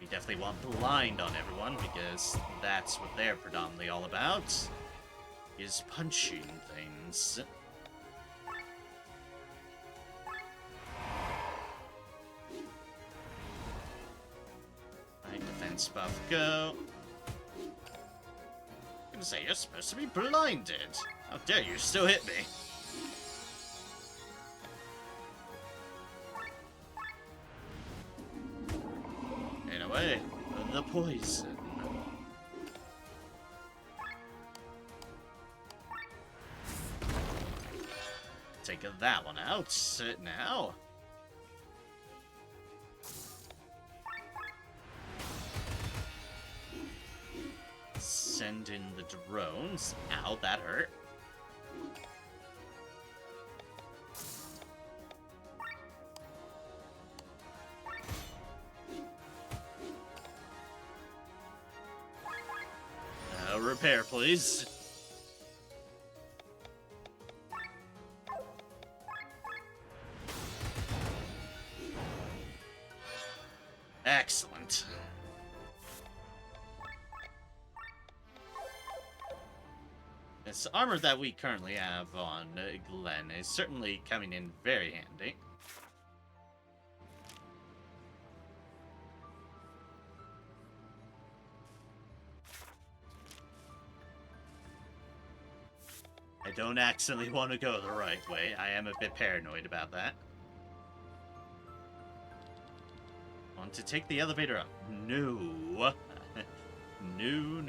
We definitely want blind on everyone because that's what they're predominantly all about, is punching things. Right, defense buff, go. I'm gonna say you're supposed to be blinded. How dare you still hit me? In a way, the poison. Take that one out now. Send in the drones. Ow, that hurt. Repair, please. Excellent. This armor that we currently have on Glenn is certainly coming in very handy. I don't accidentally want to go the right way. I am a bit paranoid about that. Want to take the elevator up? No. No.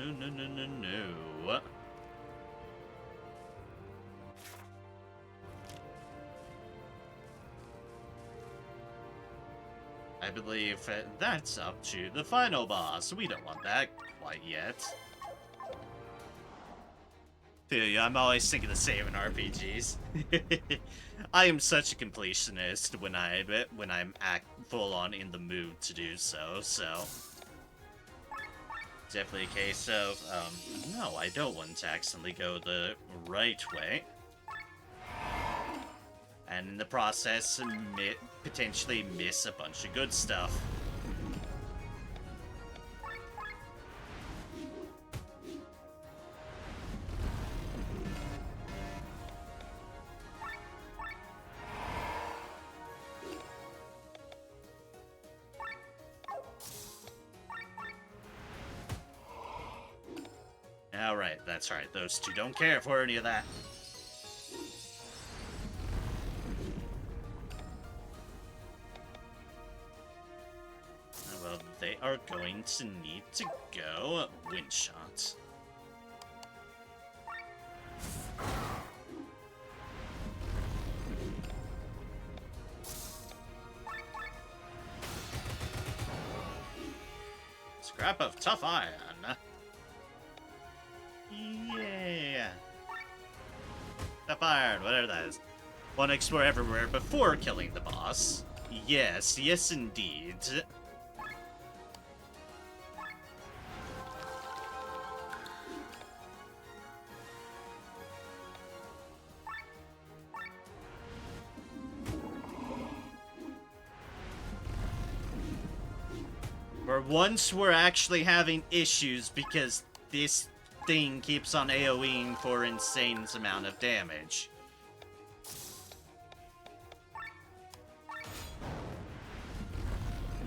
I believe that's up to the final boss. We don't want that quite yet. Feel you, I'm always thinking the same in RPGs. I am such a completionist when I'm full on in the mood to do so, definitely a case of, no, I don't want to accidentally go the right way. And in the process, potentially miss a bunch of good stuff. Alright, that's right. Those two don't care for any of that. Well, they are going to need to go wind shot. Scrap of tough iron. Yeah. Tough iron, whatever that is. Want to explore everywhere before killing the boss. Yes, yes indeed. For once, we're actually having issues because this thing keeps on AoEing for insane amount of damage.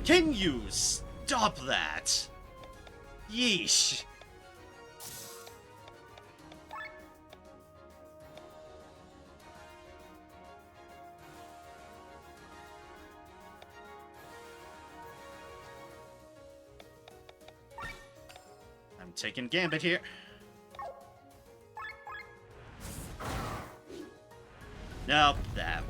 Can you stop that? Yeesh. I'm taking Gambit here. Nope, that.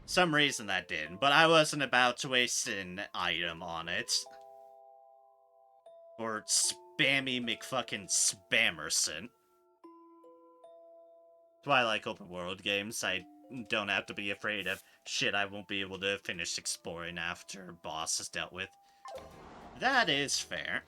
Some reason that didn't, but I wasn't about to waste an item on it. Or spammy McFucking Spammerson. That's why I like open world games. I don't have to be afraid of shit I won't be able to finish exploring after boss is dealt with. That is fair.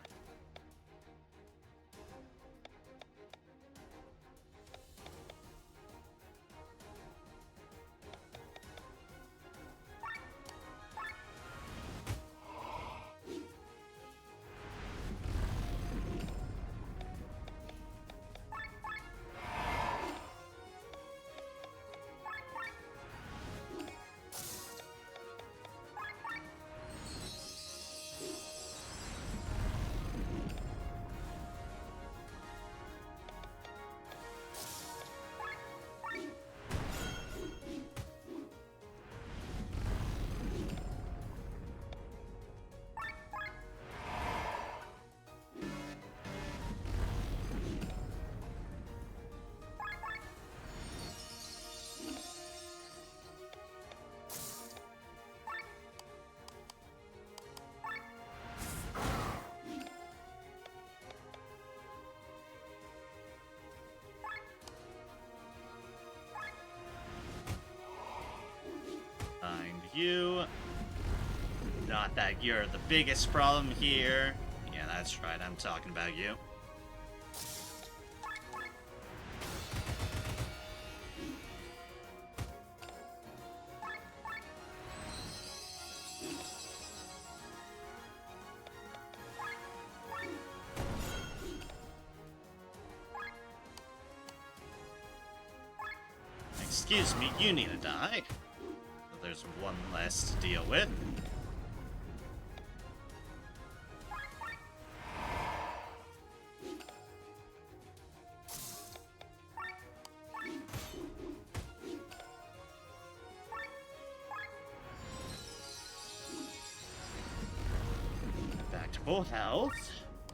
Find you. Not that you're the biggest problem here. Yeah, that's right, I'm talking about you. Excuse me, you need to die. There's one less to deal with. Back to full health.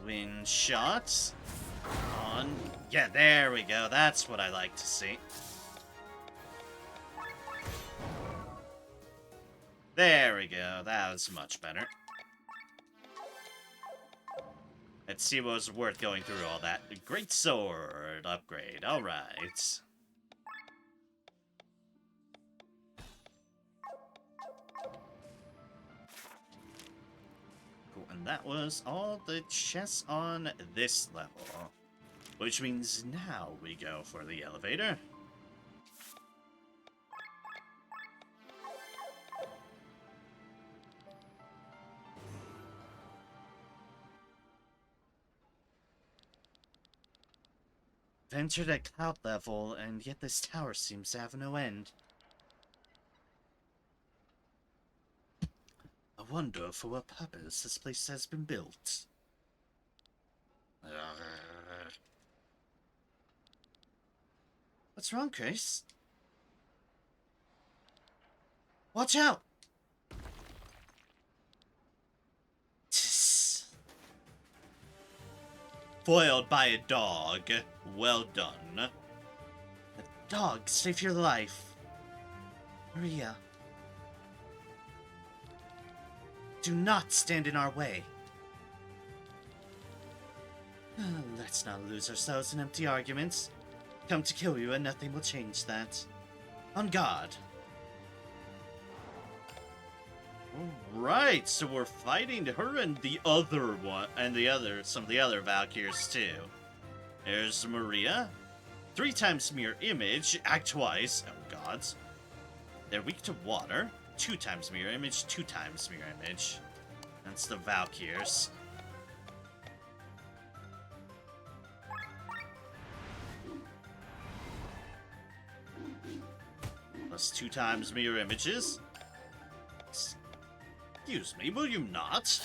Wind shots. On. Yeah, there we go. That's what I like to see. There we go. That was much better. Let's see what was worth going through all that. Great sword upgrade. Alright. Cool. And that was all the chests on this level. Which means now we go for the elevator. Ventured at cloud level, and yet this tower seems to have no end. I wonder for what purpose this place has been built. What's wrong, Chris? Watch out! Foiled by a dog. Well done. The dog saved your life. Maria. Do not stand in our way. Let's not lose ourselves in empty arguments. Come to kill you and nothing will change that. On guard. Right, so we're fighting her and the other one, and some of the other Valkyries too. There's Maria. 3 times mirror image, act twice. Oh gods. They're weak to water. 2 times mirror image, 2 times mirror image. That's the Valkyries. Plus 2 times mirror images. Excuse me, will you not?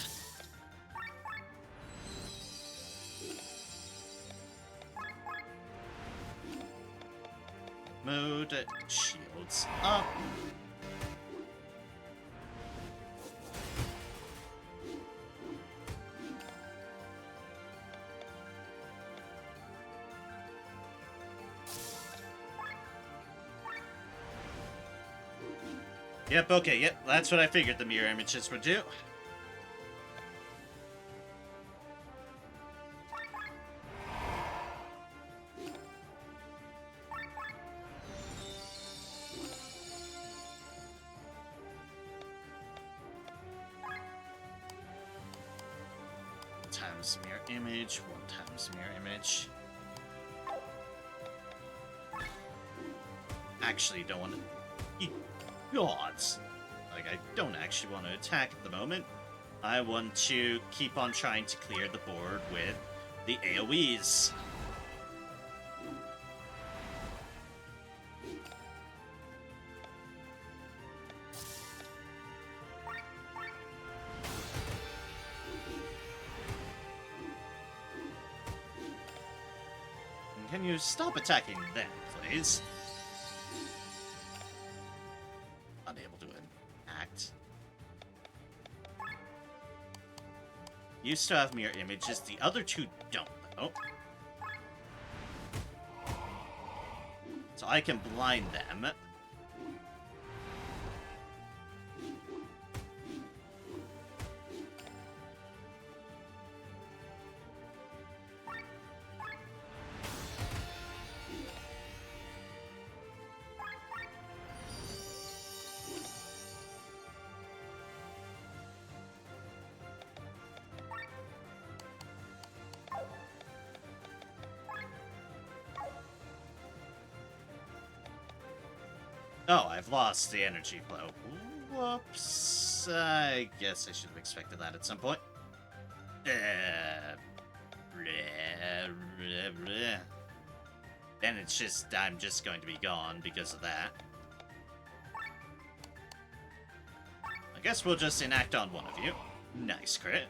Mode shields up. Yep, okay, yep, that's what I figured the mirror images would do. Times mirror image, 1 times mirror image. Actually, don't want to. Gods! Like, I don't actually want to attack at the moment. I want to keep on trying to clear the board with the AoEs. Can you stop attacking them, please? Unable to act. You still have mirror images, the other two don't, though. So I can blind them. Oh, I've lost the energy flow. Whoops. I guess I should have expected that at some point. Then it's just, I'm just going to be gone because of that. I guess we'll just enact on one of you. Nice crit.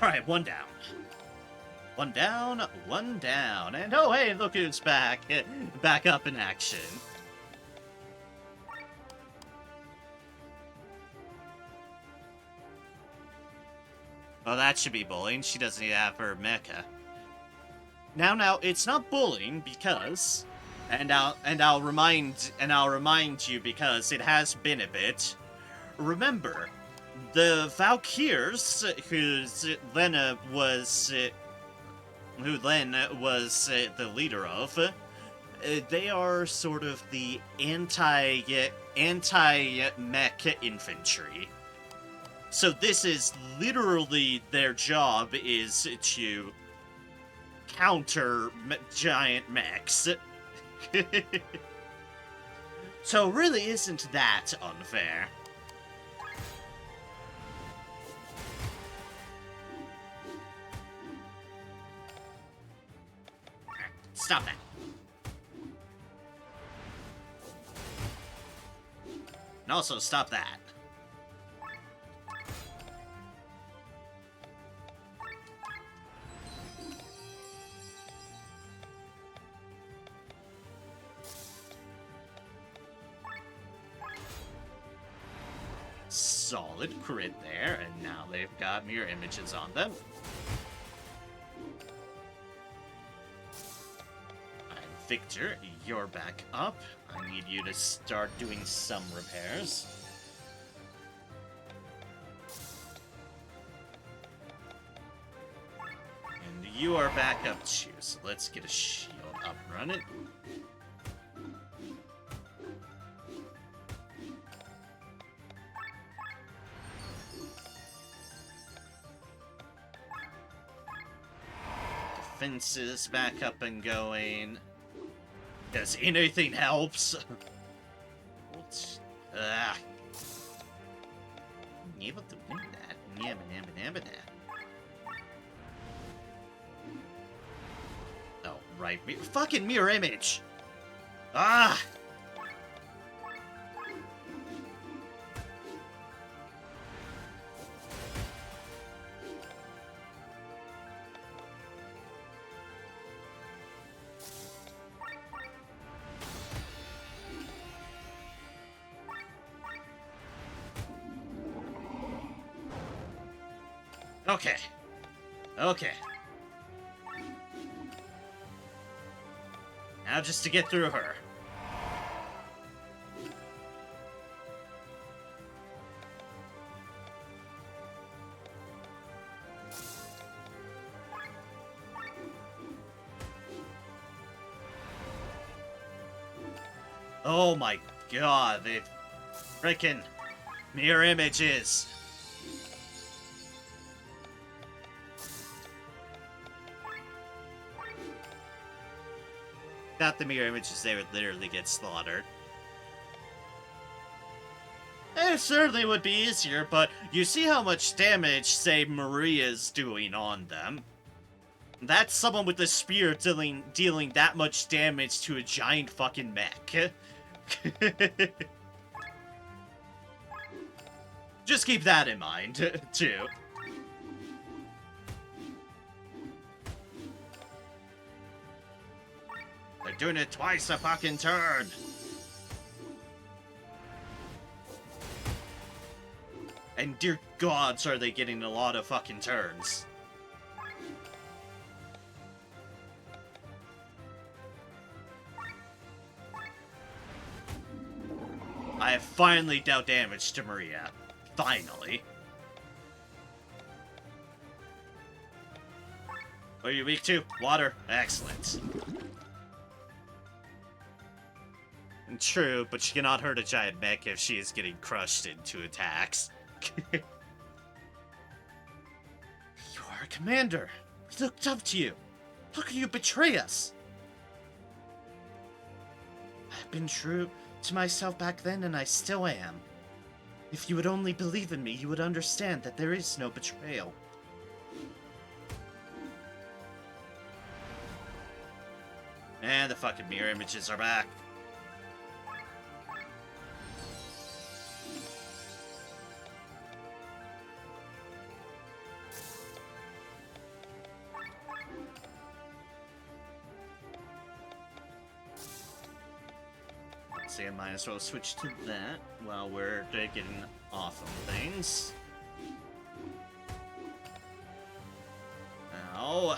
Alright, 1 down. 1 down, 1 down. And oh hey, look who's back. Back up in action. Well, that should be bullying. She doesn't even have her mecha. Now, it's not bullying because, and I'll remind you because it has been a bit. Remember, the Valkyrs, who Len was the leader of, they are sort of the anti-mech infantry. So this is literally their job is to counter giant mechs. So it really isn't that unfair. Stop that. And also stop that. Solid crit there, and now they've got mirror images on them. And Victor, you're back up. I need you to start doing some repairs. And you are back up too, so let's get a shield up running. Defenses back up and going. Because anything helps. Able to win that. Yabba. Oh, right. Fucking mirror image! Ah! Okay. Okay. Now just to get through her. Oh my god, the frickin' mirror images. Not the mirror images, they would literally get slaughtered. It certainly would be easier, but you see how much damage, say, Maria's doing on them. That's someone with a spear dealing that much damage to a giant fucking mech. Just keep that in mind, too. They're doing it twice a fucking turn. And dear gods, are they getting a lot of fucking turns. I have finally dealt damage to Maria. Finally. What are you weak to? Water. Excellent. True, but she cannot hurt a giant mech if she is getting crushed into attacks. You are a commander. We looked up to you. How could you betray us? I've been true to myself back then, and I still am. If you would only believe in me, you would understand that there is no betrayal. And the fucking mirror images are back. So I might as well switch to that while we're getting off of things. Now...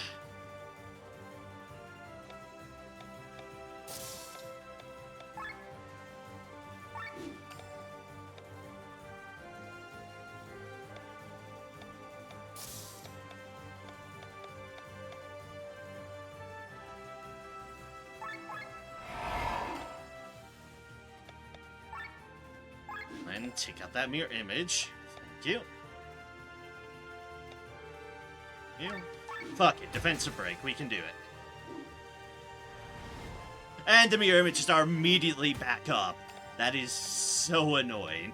and take out that mirror image. Thank you. Fuck it, defensive break, we can do it. And the mirror images are immediately back up. That is so annoying.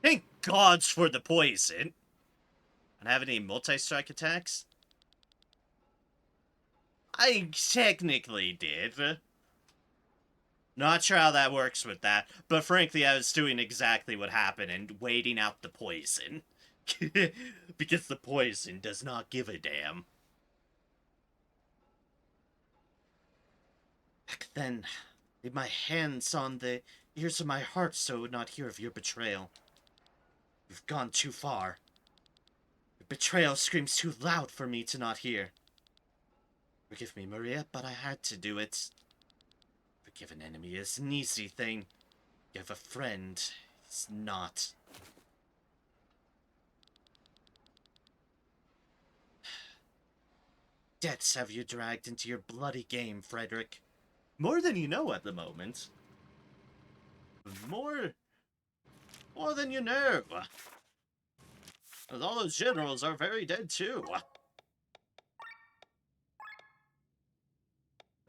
Thank gods for the poison. And have any multi-strike attacks? I technically did. Not sure how that works with that, but frankly I was doing exactly what happened and waiting out the poison. Because the poison does not give a damn. Back then, I laid my hands on the ears of my heart so I would not hear of your betrayal. You've gone too far. Your betrayal screams too loud for me to not hear. Forgive me, Maria, but I had to do it. Forgive an enemy is an easy thing. You have a friend. It's not. Debts have you dragged into your bloody game, Frederick. More than you know at the moment. More than you know. And all those generals are very dead too.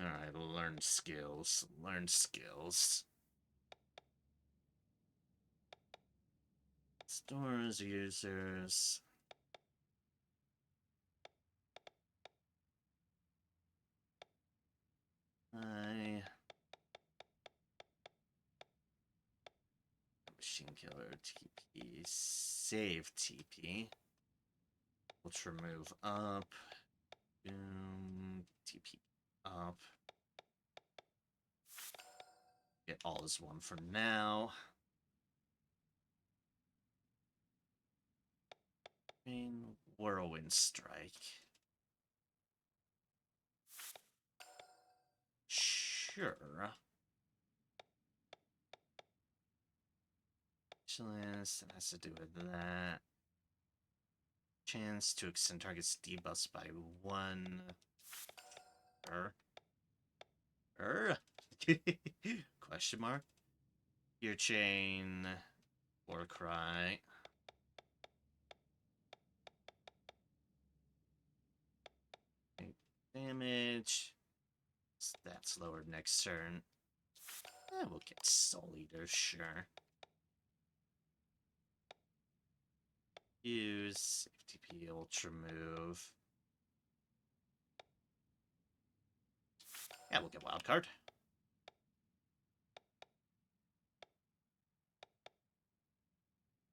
Alright, learn skills. Learn skills. Stores users. killer TP. Save TP. Ultra move up. Boom. TP up. Get all as one for now. Whirlwind Strike. Sure. Vigilance, that has to do with that. Chance to extend target's debuffs by 1. Question mark? Gear Chain. Warcry. Damage. That's lowered next turn. We'll get Soul Eater, sure. Use Safety P, Ultra Move. Yeah, we'll get Wild Card.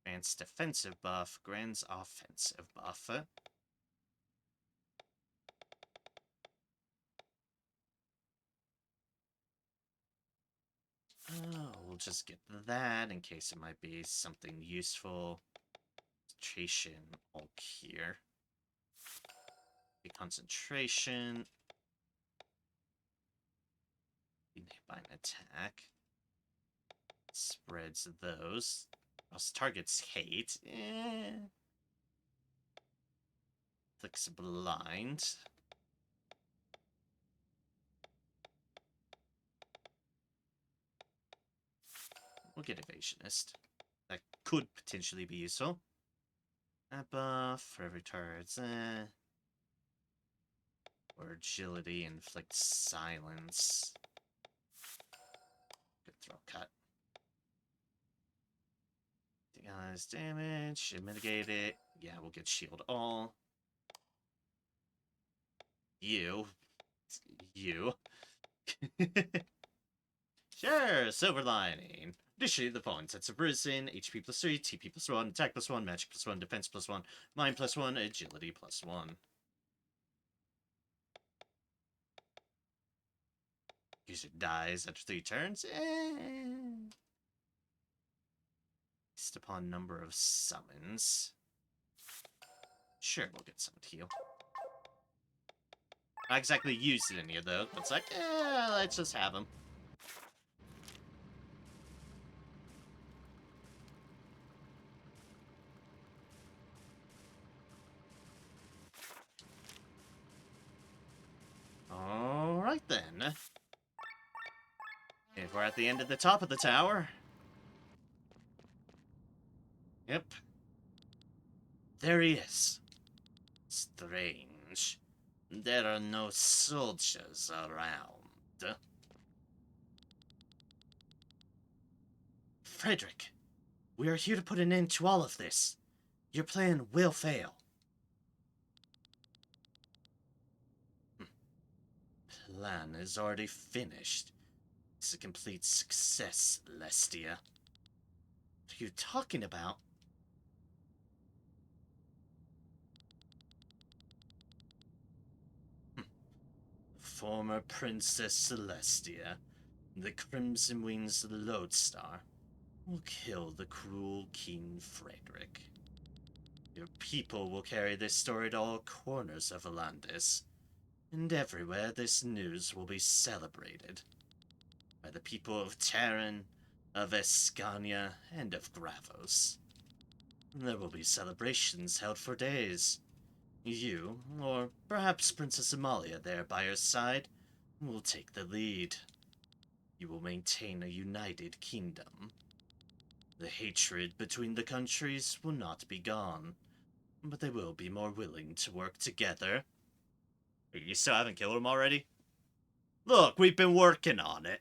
Grants defensive buff, grants offensive buff. We'll just get that in case it might be something useful. Concentration, Hulk here. Concentration. By an attack. Spreads those. Else targets hate. Flicks blind. We'll get Evasionist. That could potentially be useful. That buff for every target. Or agility, inflict silence. Good throw cut. Allies damage, should mitigate it. Yeah, we'll get shield all. You. Sure, silver lining. Additionally, the points sets have risen. HP plus 3, TP plus 1, attack plus 1, magic plus 1, defense plus 1, mind plus 1, agility plus 1. User dies after 3 turns. Based upon number of summons. Sure, we'll get summoned heal. Not exactly used in any of those, but it's like, let's just have them. Alright then. If we're at the end of the top of the tower. Yep. There he is. Strange. There are no soldiers around. Frederick, we are here to put an end to all of this. Your plan will fail. Plan is already finished. It's a complete success, Lestia. What are you talking about? Former Princess Celestia, the Crimson Wings Lodestar, will kill the cruel King Frederick. Your people will carry this story to all corners of Volantis, and everywhere this news will be celebrated. By the people of Terran, of Escania, and of Gravos. There will be celebrations held for days. You, or perhaps Princess Amalia there by your side, will take the lead. You will maintain a united kingdom. The hatred between the countries will not be gone, but they will be more willing to work together. You still haven't killed him already? Look, we've been working on it.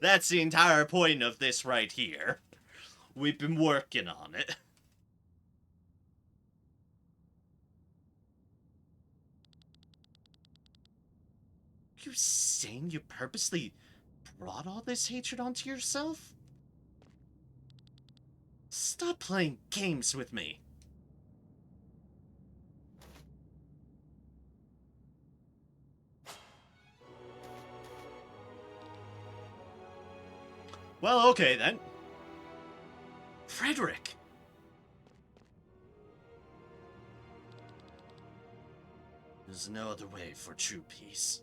That's the entire point of this right here. We've been working on it. You saying you purposely brought all this hatred onto yourself? Stop playing games with me. Well, okay then. Frederick! There's no other way for true peace.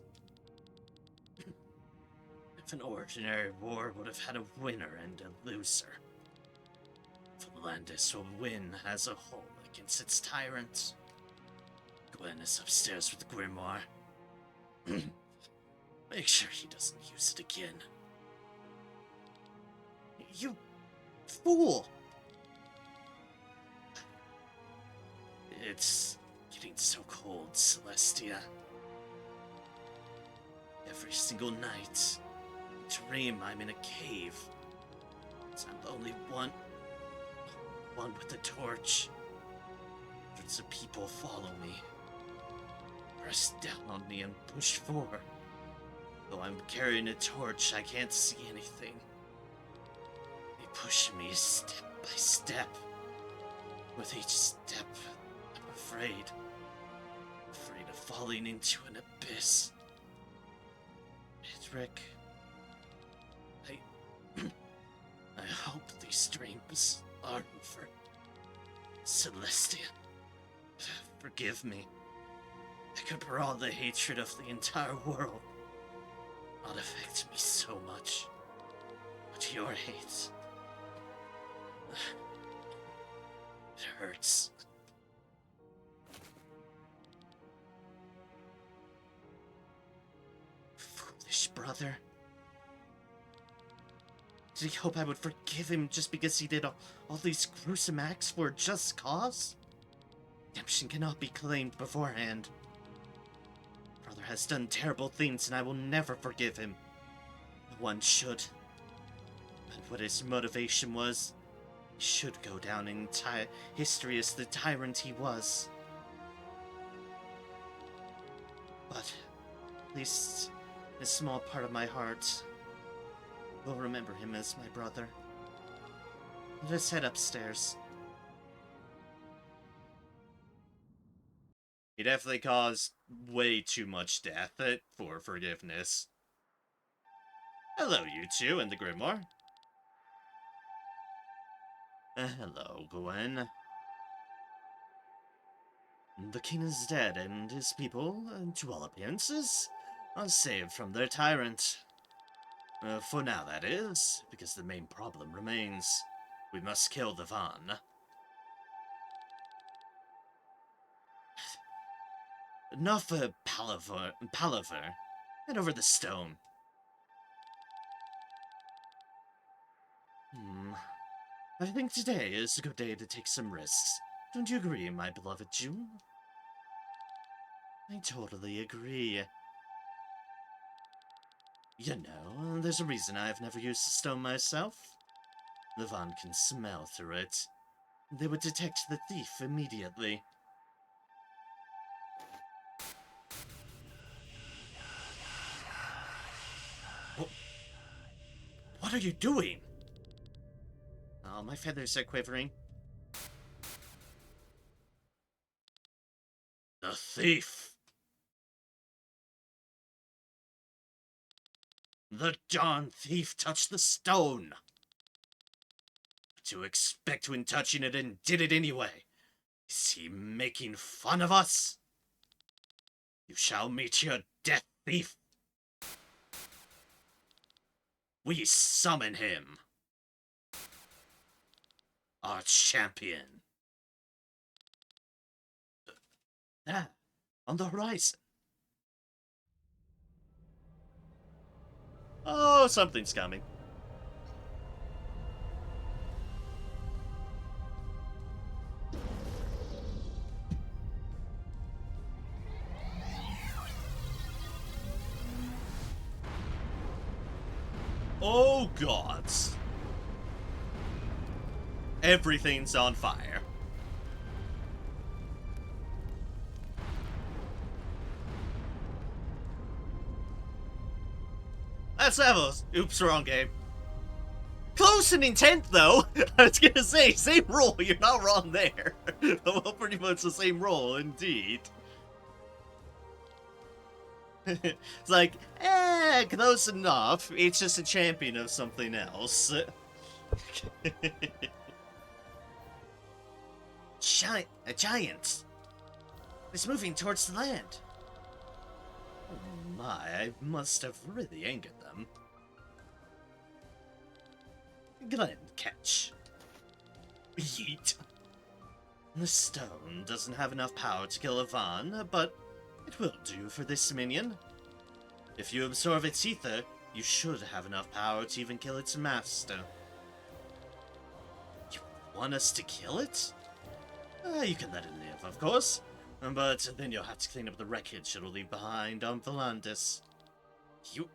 If an ordinary war would have had a winner and a loser, Volandis will win as a whole against its tyrant. Gwen is upstairs with the grimoire. Make sure he doesn't use it again. You fool! It's getting so cold, Celestia. Every single night, I dream I'm in a cave. I'm the only one with a torch. Hundreds of people follow me, press down on me and push forward. Though I'm carrying a torch, I can't see anything. They push me step by step. With each step, I'm afraid of falling into an abyss. Frederick, I hope these dreams are over. Celestia, forgive me. I could brawl the hatred of the entire world. Not affect me so much. But your hate, it hurts. Foolish brother. Did he hope I would forgive him just because he did all these gruesome acts for a just cause? Redemption cannot be claimed beforehand. Brother has done terrible things and I will never forgive him. No one should. But what his motivation was, he should go down in history as the tyrant he was. But at least a small part of my heart will remember him as my brother. Let us head upstairs. He definitely caused way too much death for forgiveness. Hello, you two, and the Grimoire. Hello, Gwen. The king is dead, and his people, to all appearances, are saved from their tyrant. For now, that is, because the main problem remains. We must kill the Vaan. Enough palaver. Head over the stone. I think today is a good day to take some risks. Don't you agree, my beloved June? I totally agree. You know, there's a reason I've never used a stone myself. The Vaan can smell through it. They would detect the thief immediately. What are you doing? Oh, my feathers are quivering. The thief! The darn thief touched the stone! To expect when touching it and did it anyway. Is he making fun of us? You shall meet your death, thief! We summon him! Our champion! There, on the horizon. Oh, something's coming. Oh, gods. Everything's on fire. That's Evos. Oops, wrong game. Close in intent, though. I was gonna say, same rule. You're not wrong there. Well, pretty much the same role, indeed. It's like, close enough. It's just a champion of something else. A giant. It's moving towards the land. Oh my, I must have really angered them. Glen, catch. Yeet. The stone doesn't have enough power to kill Ivan, but it will do for this minion. If you absorb its ether, you should have enough power to even kill its master. You want us to kill it? You can let it live, of course. But then you'll have to clean up the wreckage it'll leave behind on Volantis. You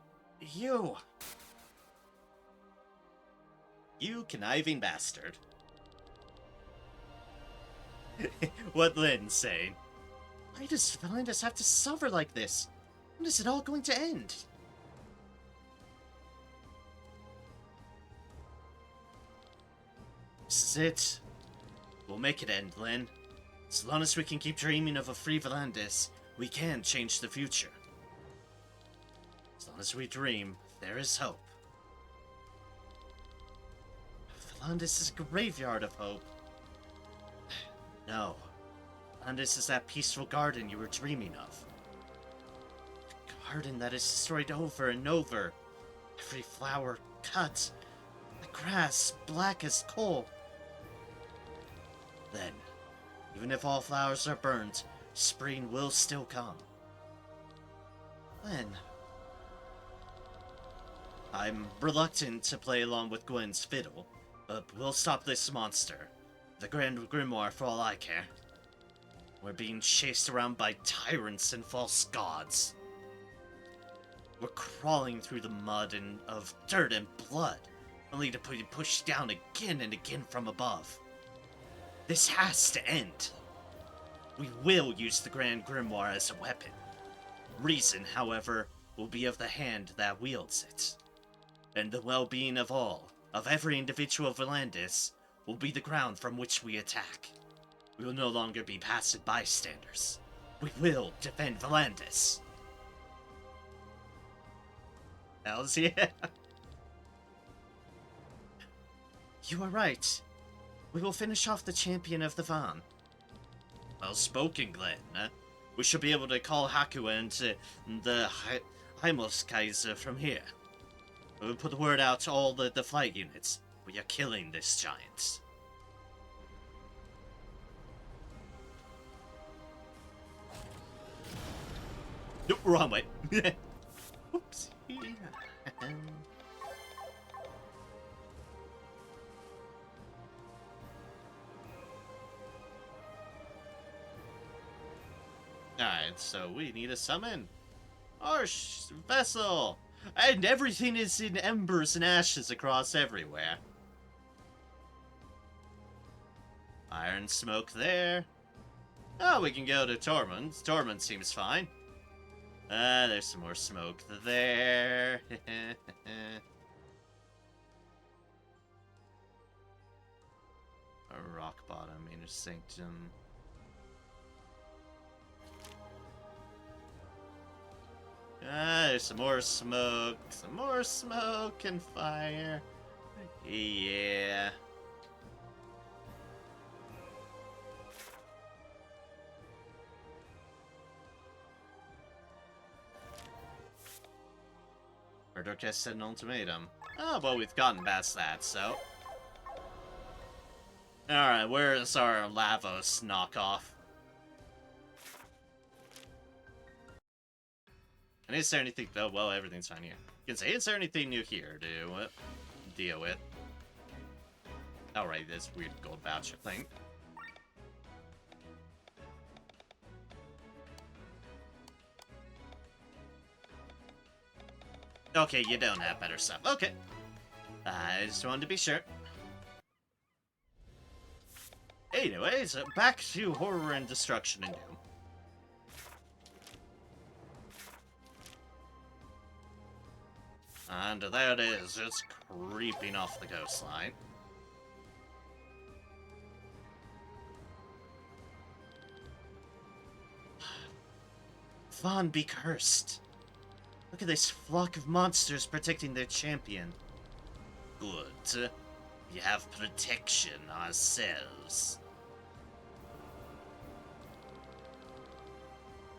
conniving bastard. What Lynn's saying. Why does Volantis have to suffer like this? When is it all going to end? This is it. We'll make it end, Lynn. As long as we can keep dreaming of a free Volantis, we can change the future. As long as we dream, there is hope. Volantis is a graveyard of hope. No. Volantis is that peaceful garden you were dreaming of. A garden that is destroyed over and over. Every flower cut. The grass black as coal. Then, even if all flowers are burnt, spring will still come. Then, I'm reluctant to play along with Gwen's fiddle, but we'll stop this monster. The Grand Grimoire for all I care. We're being chased around by tyrants and false gods. We're crawling through the mud of dirt and blood, only to be pushed down again and again from above. This has to end. We will use the Grand Grimoire as a weapon. Reason, however, will be of the hand that wields it. And the well-being of all, of every individual Volantis, will be the ground from which we attack. We will no longer be passive bystanders. We will defend Volantis. Hells yeah. You are right. We will finish off the champion of the Van. Well spoken, Glenn. We should be able to call Haku and the Heimlichkaiser from here. We will put the word out to all the flight units. We are killing this giant. Nope, wrong way. Oops. Alright, so we need a summon our vessel, and everything is in embers and ashes across everywhere. Iron smoke there. Oh, we can go to Tormund. Tormund seems fine. There's some more smoke there. A rock bottom, inner sanctum. There's some more smoke and fire. Yeah. Murdoch has set an ultimatum. Oh, well, we've gotten past that, so. Alright, where's our Lavos knockoff? And is there anything... Oh, well, everything's fine here. You can say, is there anything new here to deal with? Alright, this weird gold voucher thing. Okay, you don't have better stuff. Okay. I just wanted to be sure. Anyways, back to horror and destruction and doom. And there it is, just creeping off the coastline. Vaughn be cursed. Look at this flock of monsters protecting their champion. Good. We have protection ourselves.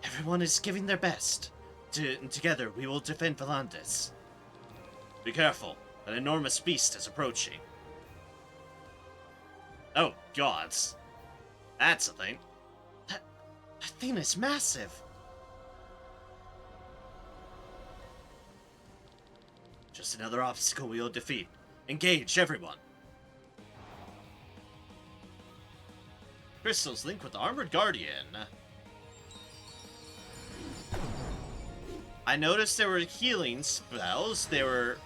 Everyone is giving their best. Together, we will defend Volantis. Be careful. An enormous beast is approaching. Oh, gods. That's a thing. That thing is massive. Just another obstacle we'll defeat. Engage, everyone. Crystals link with the Armored Guardian. I noticed there were healing spells, there were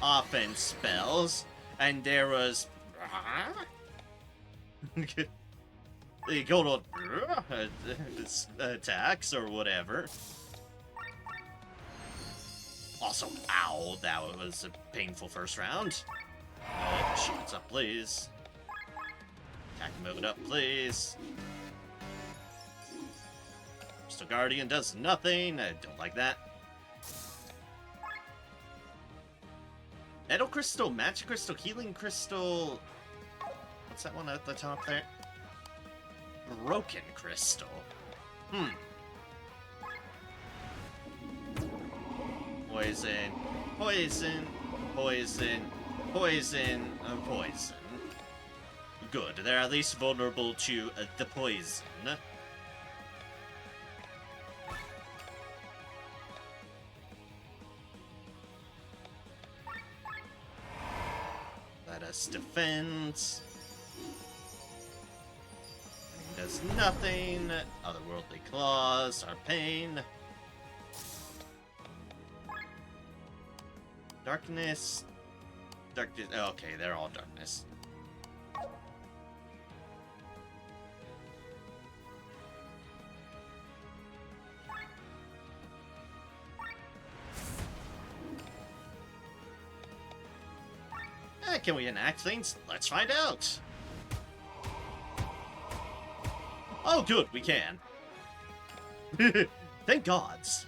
offense spells, and there was the good attacks or whatever. Also, ow, that was a painful first round. Shields up, please. Attack and move it up, please. Crystal Guardian does nothing. I don't like that. Metal Crystal, Magic Crystal, Healing Crystal... What's that one at the top there? Broken Crystal. Poison, poison, poison, poison, poison. Good, they're at least vulnerable to the poison. Let us defend. Does nothing. Otherworldly claws are pain. Darkness. Darkness. Okay, they're all darkness. Can we enact things? Let's find out. Oh, good, we can. Thank gods.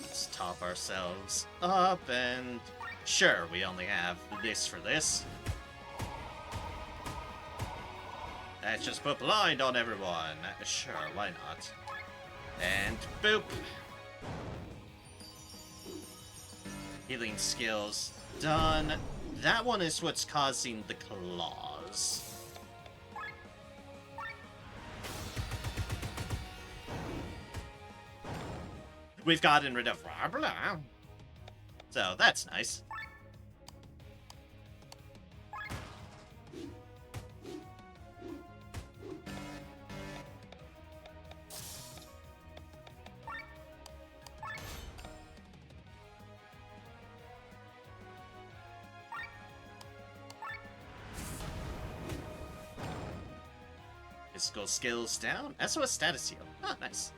Let's top ourselves up and... Sure, we only have this for this. Let's just put blind on everyone. Sure, why not? And boop. Healing skills done. That one is what's causing the claws. We've gotten rid of Rabla. So that's nice. Physical skills down. SOS status heal. Oh, nice.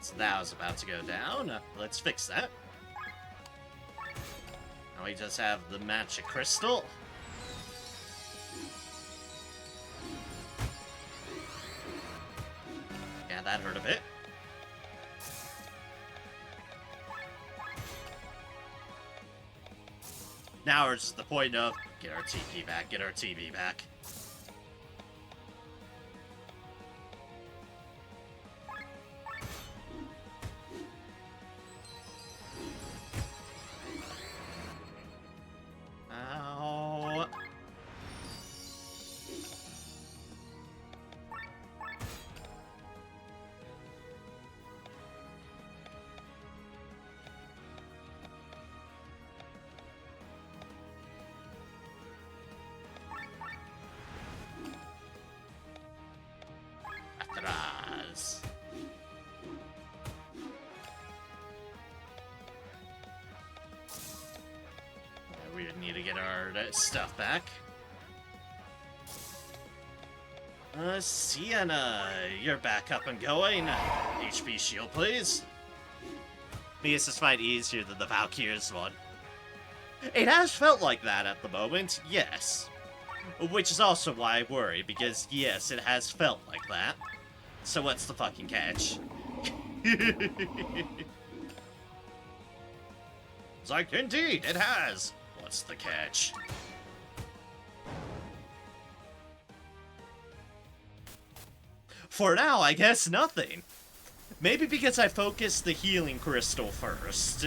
So that was about to go down. Let's fix that. Now we just have the Magic Crystal. Yeah, that hurt a bit. Now it's the point of, get our TP back, get our TP back. Ow. Atrás. We would need to get our stuff back. Sienna, you're back up and going. HP shield, please. This is quite easier than the Valkyr's one. It has felt like that at the moment, yes. Which is also why I worry, because yes, it has felt like that. So what's the fucking catch? It's like, indeed, it has. What's the catch? For now, I guess nothing. Maybe because I focused the healing crystal first.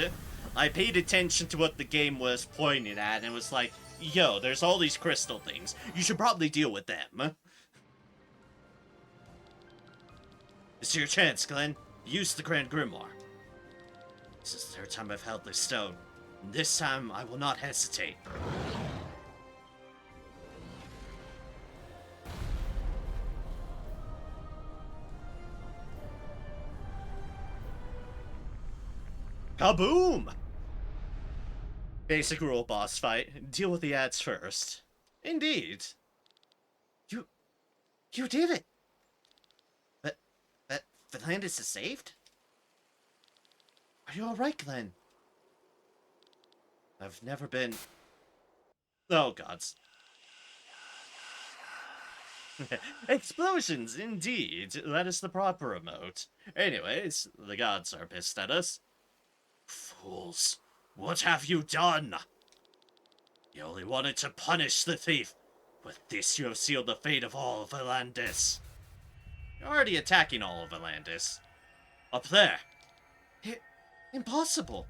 I paid attention to what the game was pointing at and was like, yo, there's all these crystal things. You should probably deal with them. It's your chance, Glenn. Use the Grand Grimoire. This is the third time I've held this stone. And this time, I will not hesitate. Kaboom! Basic rule boss fight. Deal with the ads first. Indeed. You did it! But Valandis is saved? Are you alright, Glenn? I've never been... Oh, gods. Explosions, indeed. That is the proper emote. Anyways, the gods are pissed at us. Fools, what have you done? You only wanted to punish the thief. With this, you have sealed the fate of all of Valandis. You're already attacking all of Valandis. Up there. Impossible.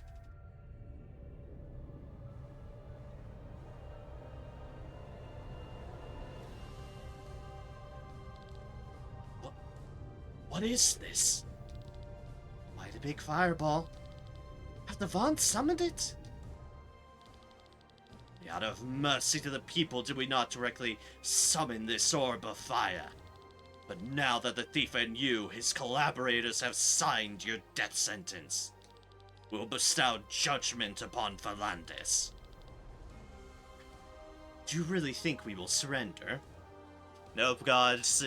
What is this? Why the big fireball? Have the Vaughns summoned it? Out of mercy to the people did we not directly summon this orb of fire. But now that the thief and you, his collaborators, have signed your death sentence, we'll bestow judgment upon Valandis. Do you really think we will surrender? Nope, gods.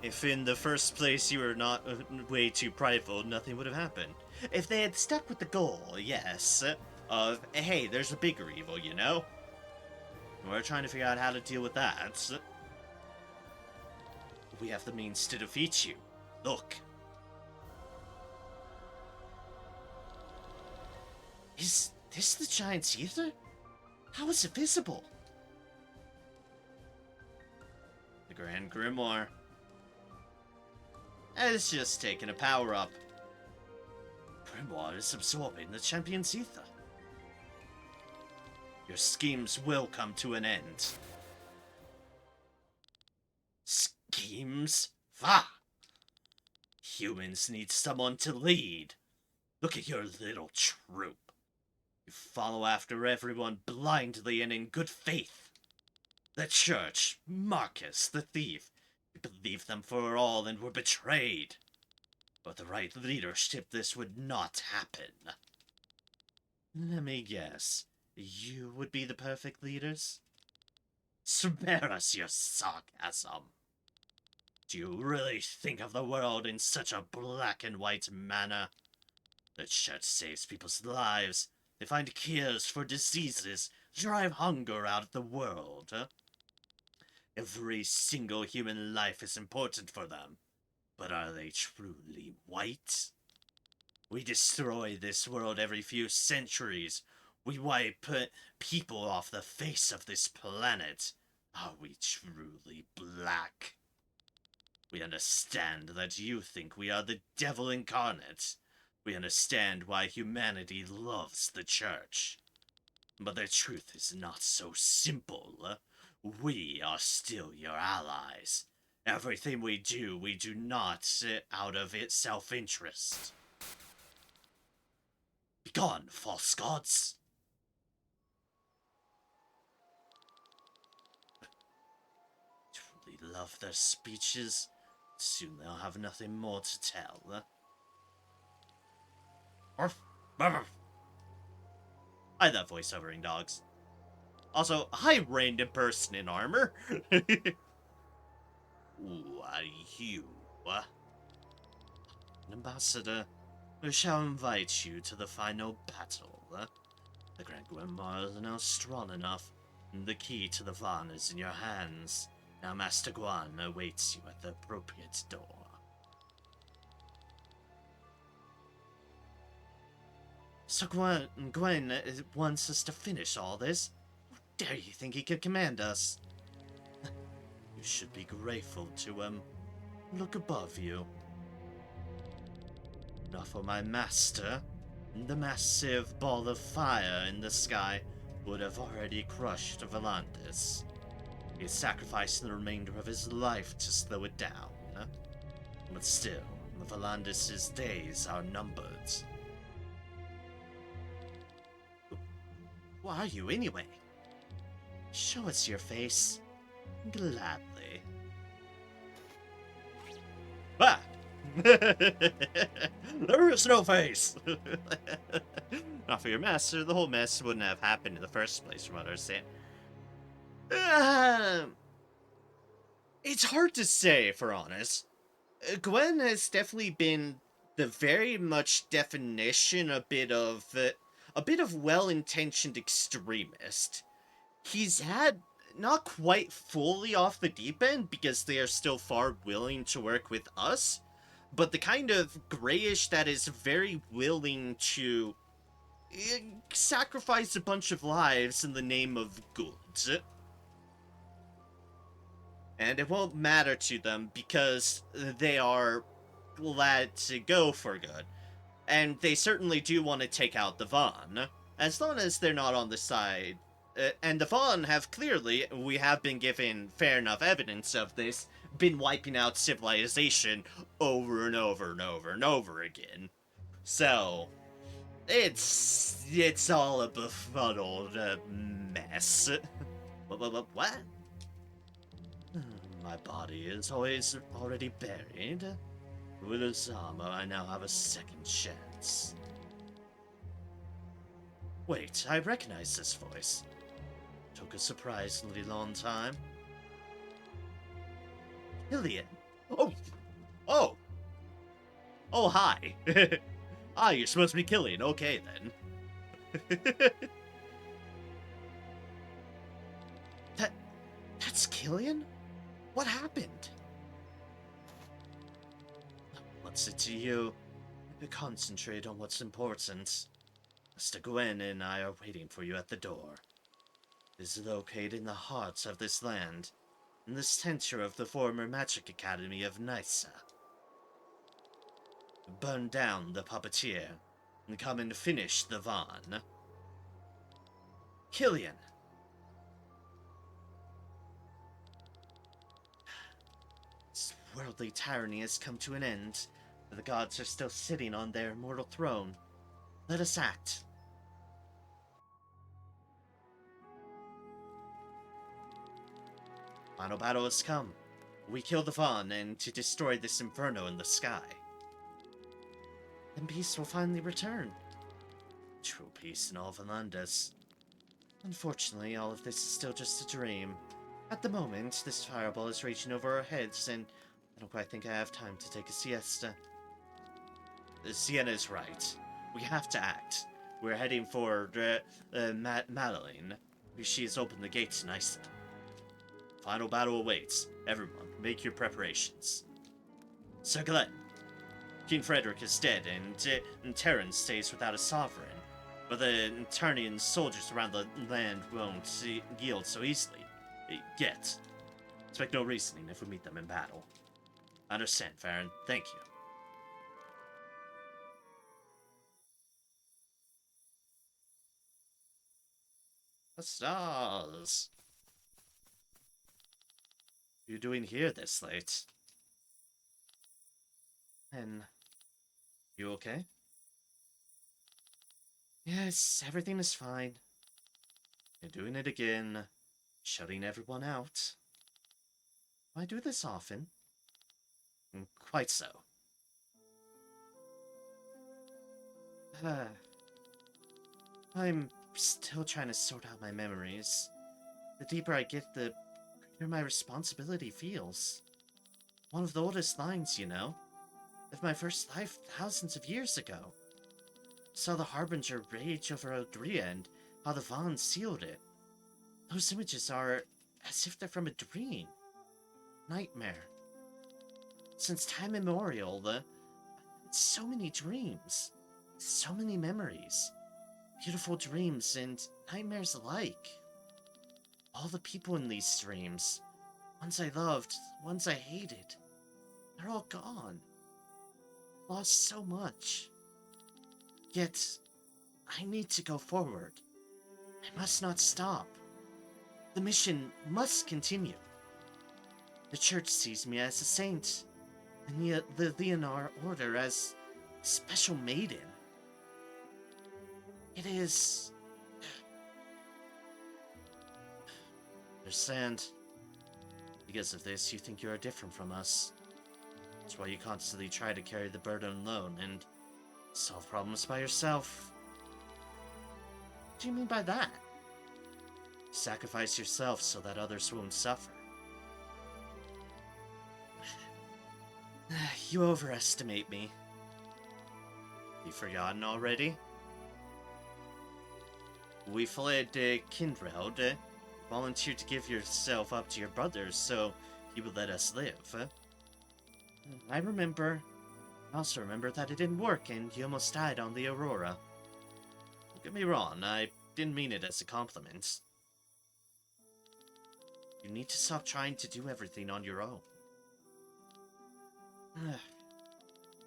If in the first place you were not way too prideful, nothing would have happened. If they had stuck with the goal, yes, of, hey, there's a bigger evil, you know? We're trying to figure out how to deal with that. We have the means to defeat you. Look. Is this the Giant's Ether? How is it visible? The Grand Grimoire. It's just taking a power-up. Grimoire is absorbing the Champion's Ether. Your schemes will come to an end. Schemes? Va! Humans need someone to lead. Look at your little troop. You follow after everyone blindly and in good faith. The church, Marcus, the thief, you believed them for all and were betrayed. With the right leadership, this would not happen. Let me guess. You would be the perfect leaders? Spare us your sarcasm. Do you really think of the world in such a black and white manner? The church saves people's lives. They find cures for diseases, drive hunger out of the world. Every single human life is important for them. But are they truly white? We destroy this world every few centuries. We wipe people off the face of this planet. Are we truly black? We understand that you think we are the devil incarnate. We understand why humanity loves the church. But the truth is not so simple. We are still your allies. Everything we do not out of its self-interest. Begone, false gods! Truly love their speeches. Soon they'll have nothing more to tell. I love voiceovering dogs. Also, hi random person in armor. Why, you? Ambassador, we shall invite you to the final battle. The Grand Grimoire is now strong enough, and the key to the Vaughn is in your hands. Now Master Guan awaits you at the appropriate door. So Gwen wants us to finish all this? How dare you think he could command us? You should be grateful to him. Look above you. Not for my master, the massive ball of fire in the sky would have already crushed Volantis. He sacrificed the remainder of his life to slow it down. But still, Volantis' days are numbered. Who are you, anyway? Show us your face. Gladly. Ah! There is no face! Not for your master, the whole mess wouldn't have happened in the first place, from what I understand. It's hard to say, for honest. Gwen has definitely been the very much definition a bit of well-intentioned extremist. He's had not quite fully off the deep end because they are still far willing to work with us, but the kind of grayish that is very willing to sacrifice a bunch of lives in the name of good. And it won't matter to them because they are glad to go for good. And they certainly do want to take out the Vaughn, as long as they're not on the side. And the Vaughn have clearly, we have been given fair enough evidence of this, been wiping out civilization over and over and over and over again. So, it's all a befuddled mess. What? My body is already buried. With this armor, I now have a second chance. Wait, I recognize this voice. Took a surprisingly long time. Killian! Oh! Oh, hi! You're supposed to be Killian. Okay, then. That's Killian? What happened? What's it to you? Concentrate on what's important. Mr. Gwen and I are waiting for you at the door. It is located in the heart of this land, in the center of the former Magic Academy of Nysa. Burn down the puppeteer, and come and finish the Vaughn. Killian! This worldly tyranny has come to an end. The gods are still sitting on their immortal throne. Let us act. Final battle has come. We kill the Vaughn and to destroy this inferno in the sky. Then peace will finally return. True peace in all Volantis. Unfortunately, all of this is still just a dream. At the moment, this fireball is raging over our heads, and I don't quite think I have time to take a siesta. Sienna is right. We have to act. We're heading for Madeline. She has opened the gates nicely. Final battle awaits. Everyone, make your preparations. Sir Glenn, King Frederick is dead, and Terran stays without a sovereign. But the Eternian soldiers around the land won't yield so easily. Yet. Expect no reasoning if we meet them in battle. I understand, Farron. Thank you. The stars. What are you doing here this late? And you okay? Yes, everything is fine. You're doing it again, shutting everyone out. I do this often. Quite so. I'm still trying to sort out my memories. The deeper I get, the greater my responsibility feels. one of the oldest lines, you know. Of my first life thousands of years ago. Saw the Harbinger rage over Odria and how the Vaughn sealed it. Those images are as if they're from a dream. Nightmare. Since time immemorial, so many dreams. So many memories. Beautiful dreams and nightmares alike. All the people in these dreams. Ones I loved, ones I hated. They're all gone. Lost so much. Yet, I need to go forward. I must not stop. The mission must continue. The church sees me as a saint, and the Leonar Order as a special maiden. It is... Understand. Because of this, you think you are different from us. That's why you constantly try to carry the burden alone and solve problems by yourself. What do you mean by that? Sacrifice yourself so that others won't suffer. You overestimate me. You forgotten already? We fled Kindreld, volunteered to give yourself up to your brothers so you would let us live. I remember. I also remember that it didn't work and you almost died on the Aurora. Don't get me wrong, I didn't mean it as a compliment. You need to stop trying to do everything on your own.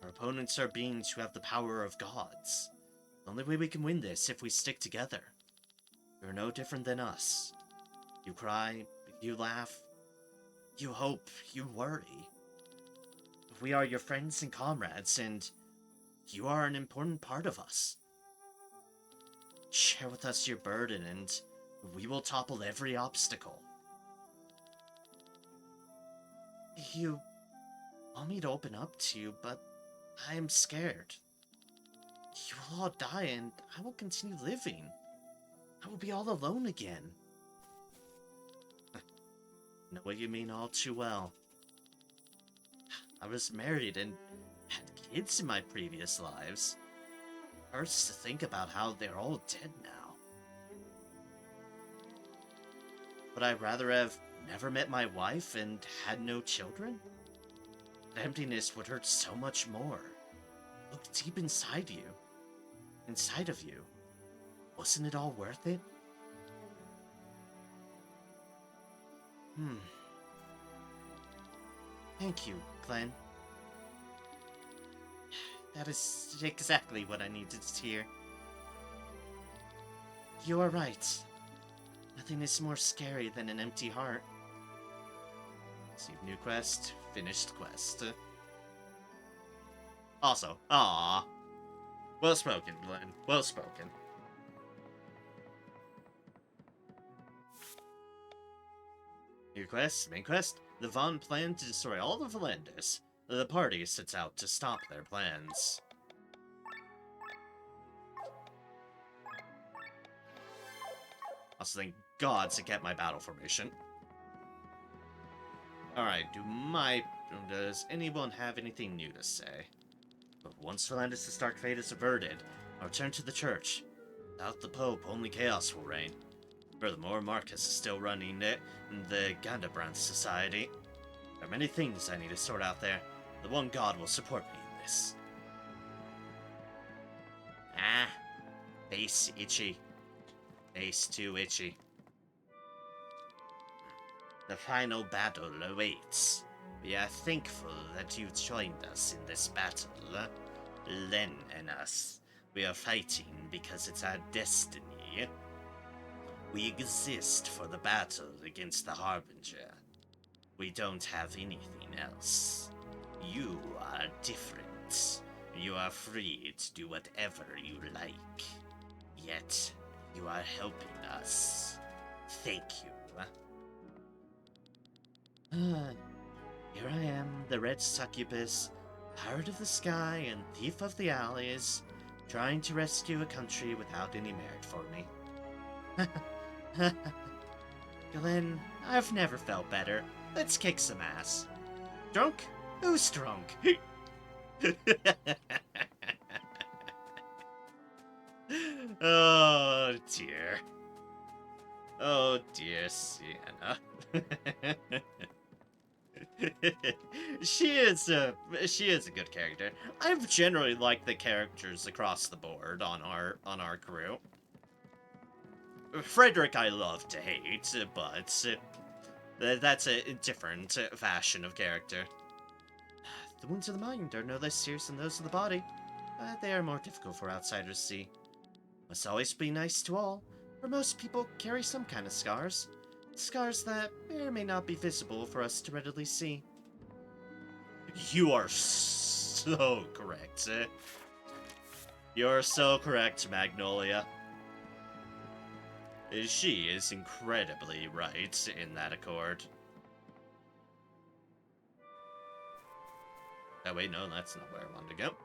Our opponents are beings who have the power of gods. The only way we can win this if we stick together. You're no different than us. You cry, you laugh, you hope, you worry. We are your friends and comrades, and you are an important part of us. Share with us your burden, and we will topple every obstacle. You want me to open up to you, but I am scared. You will all die, and I will continue living. I will be all alone again. Know what you mean all too well. I was married and had kids in my previous lives. It hurts to think about how they're all dead now. Would I rather have never met my wife and had no children? The emptiness would hurt so much more. Look deep inside you. Inside of you. Wasn't it all worth it? Thank you, Glenn. That is exactly what I needed to hear. You are right. Nothing is more scary than an empty heart. Receive new quest, finished quest. Also, aww. Well spoken, Glenn. Well spoken. New quest, main quest. The Vaughn plan to destroy all the Valendis. The party sets out to stop their plans. Also, thank God to get my battle formation. Alright, does anyone have anything new to say? But once Valendis' dark fate is averted, I'll return to the church. Without the Pope, only chaos will reign. Furthermore, Marcus is still running it, and the Gandabrand Society. There are many things I need to sort out there. The one God will support me in this. Ah, face itchy. Face too itchy. The final battle awaits. We are thankful that you joined us in this battle. Len and us. We are fighting because it's our destiny. We exist for the battle against the Harbinger. We don't have anything else. You are different. You are free to do whatever you like. Yet, you are helping us. Thank you. Here I am, the Red Succubus, pirate of the sky and thief of the alleys, trying to rescue a country without any merit for me. Glenn, I've never felt better. Let's kick some ass. Drunk? Who's drunk? Oh dear. Oh dear, Sienna. she is a good character. I've generally liked the characters across the board on our crew. Frederick I love to hate, but that's a different fashion of character. The wounds of the mind are no less serious than those of the body, but they are more difficult for outsiders to see. Must always be nice to all, for most people carry some kind of scars. Scars that may or may not be visible for us to readily see. You are so correct. You're so correct, Magnolia. She is incredibly right in that accord. Oh wait, no, that's not where I wanted to go.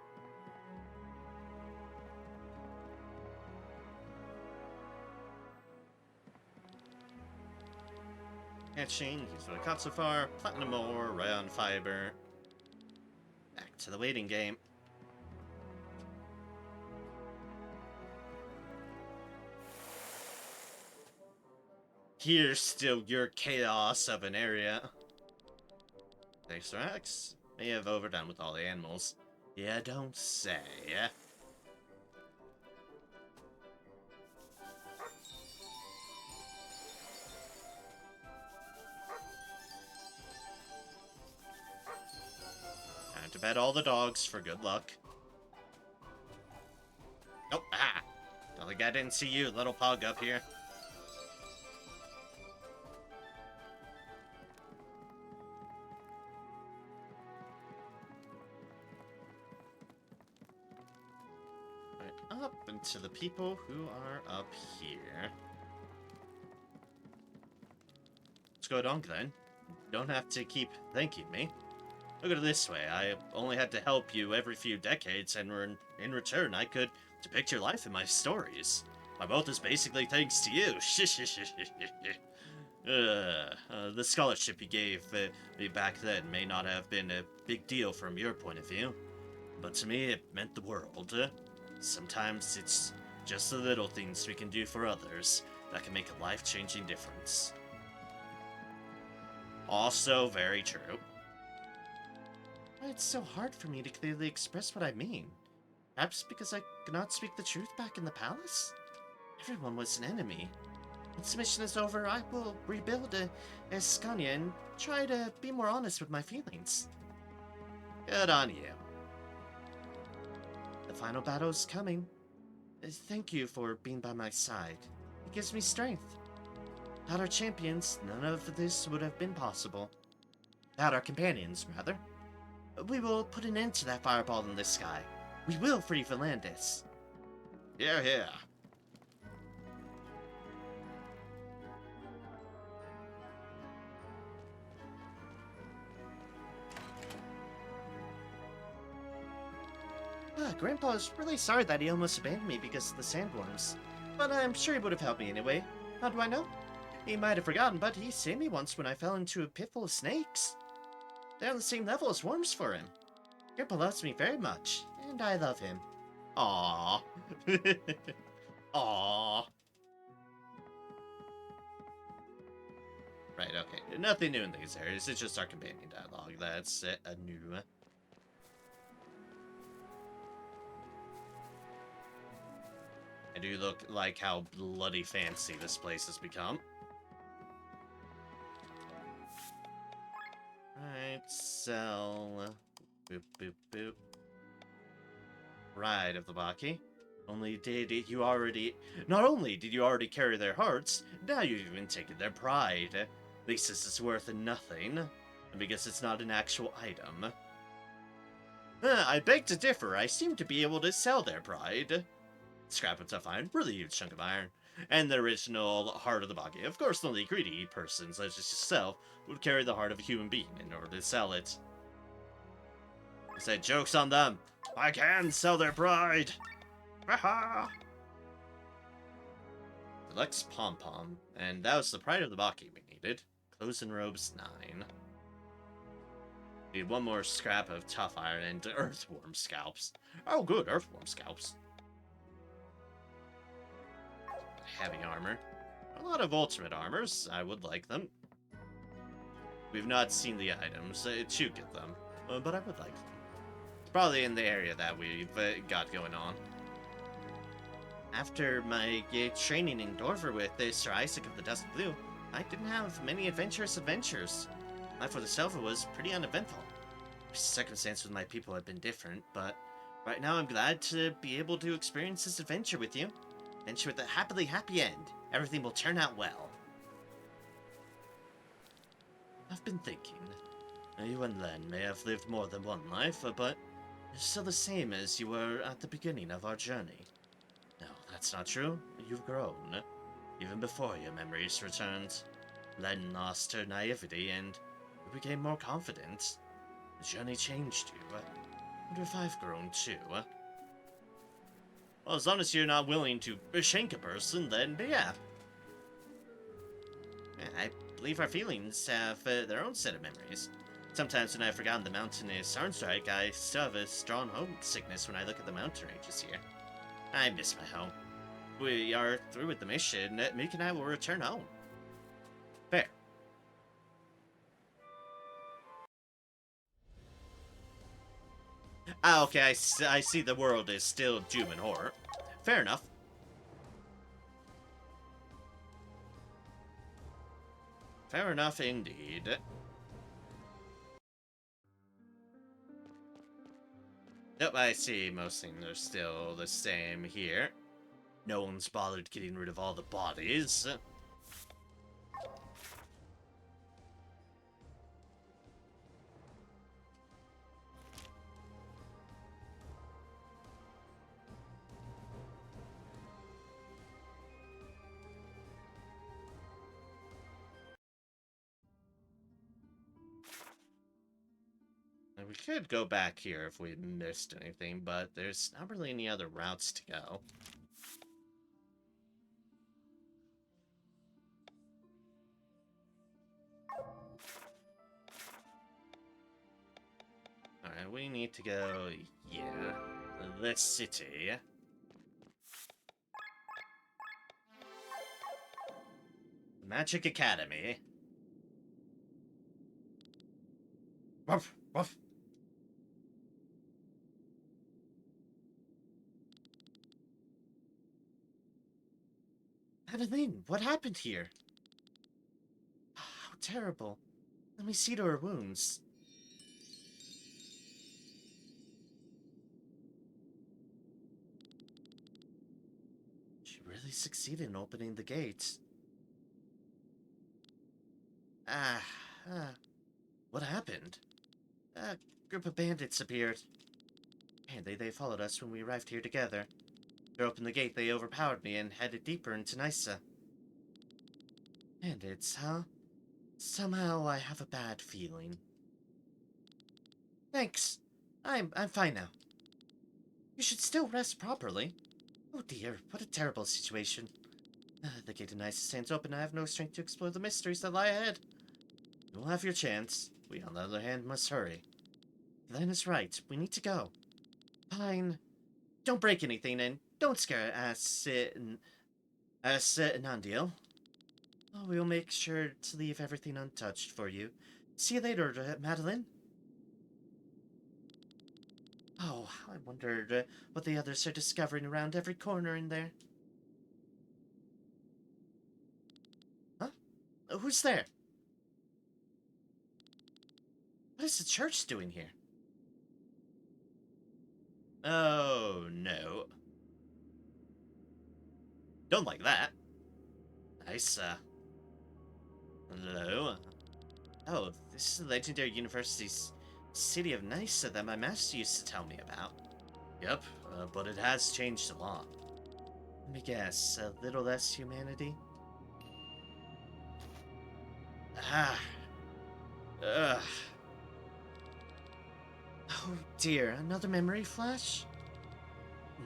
Etching, use what I caught so far, platinum ore, rayon fiber. Back to the waiting game. Here's still your chaos of an area. Thanks, Rex. May have overdone with all the animals. Yeah, don't say. Time to bet all the dogs for good luck. Oh, ah! Don't think I didn't see you, little pug up here. Right, up and to the people who are up here. Let's go Donk then. You don't have to keep thanking me. Look at it this way, I only had to help you every few decades, and in return I could depict your life in my stories. My wealth is basically thanks to you. The scholarship you gave me back then may not have been a big deal from your point of view, but to me it meant the world. Sometimes it's just the little things we can do for others that can make a life-changing difference. Also very true. It's so hard for me to clearly express what I mean. Perhaps because I could not speak the truth back in the palace? Everyone was an enemy. Once the mission is over, I will rebuild Escania and try to be more honest with my feelings. Good on you. The final battle is coming. Thank you for being by my side. It gives me strength. Without our champions, none of this would have been possible. Without our companions, rather. We will put an end to that fireball in the sky. We will free Volantis. Yeah, yeah. Grandpa is really sorry that he almost abandoned me because of the sandworms. But I'm sure he would have helped me anyway. How do I know? He might have forgotten, but he saved me once when I fell into a pit full of snakes. They're on the same level as worms for him. Grandpa loves me very much, and I love him. Aww. Aww. Right, okay. Nothing new in these areas. It's just our companion dialogue. That's a new. I do look like how bloody fancy this place has become. Alright, sell. Boop, boop, boop. Pride of the Baki. Not only did you already carry their hearts, now you've even taken their pride. At least this is worth nothing, and because it's not an actual item. I beg to differ, I seem to be able to sell their pride. Scrap of tough iron, really huge chunk of iron. And the original heart of the Baki. Of course, only greedy persons such as yourself would carry the heart of a human being in order to sell it. I said, joke's on them. I can sell their pride. Haha. Deluxe pom-pom. And that was the pride of the Baki we needed. Clothes and robes 9. Need one more scrap of tough iron and earthworm scalps. Oh, good, earthworm scalps. Heavy armor. A lot of ultimate armors. I would like them. We've not seen the items. It should get them, but I would like them. It's probably in the area that we've got going on. After my training in Dorver with Sir Isaac of the Dusk Blue, I didn't have many adventurous adventures. Life with the Selva was pretty uneventful. Circumstances with my people have been different, but right now I'm glad to be able to experience this adventure with you. Adventure with a happily happy end. Everything will turn out well. I've been thinking. You and Len may have lived more than one life, but you're still the same as you were at the beginning of our journey. No, that's not true. You've grown. Even before your memories returned. Len lost her naivety and you became more confident. The journey changed you. I wonder if I've grown too. Well, as long as you're not willing to shank a person, then yeah. I believe our feelings have their own set of memories. Sometimes when I've forgotten the mountain is Sarnstrike, I still have a strong homesickness when I look at the mountain ranges here. I miss my home. We are through with the mission. Meek and I will return home. Fair. Ah, okay, I see the world is still doom and horror. Fair enough. Fair enough indeed. Yep, I see most things are still the same here. No one's bothered getting rid of all the bodies. And we could go back here if we missed anything, but there's not really any other routes to go. Alright, we need to go here. The city. Magic Academy. Ruff, ruff. Madeline, what happened here? How terrible. Let me see to her wounds. She really succeeded in opening the gates. Ah, what happened? A group of bandits appeared. And they followed us when we arrived here together. To open the gate, they overpowered me and headed deeper into Nysa. Bandits, huh? Somehow I have a bad feeling. Thanks. I'm fine now. You should still rest properly. Oh dear, what a terrible situation. The gate to Nysa stands open. I have no strength to explore the mysteries that lie ahead. You'll have your chance. We, on the other hand, must hurry. Len is right. We need to go. Fine. Don't break anything, and don't scare Nandiel. Oh, we'll make sure to leave everything untouched for you. See you later, Madeline. Oh, I wondered what the others are discovering around every corner in there. Huh? Who's there? What is the church doing here? Oh, no. Don't like that. Nice, hello? Oh, this is the legendary university's city of Nysa that my master used to tell me about. Yep, but it has changed a lot. Let me guess, a little less humanity? Ah. Ugh. Oh dear, another memory flash?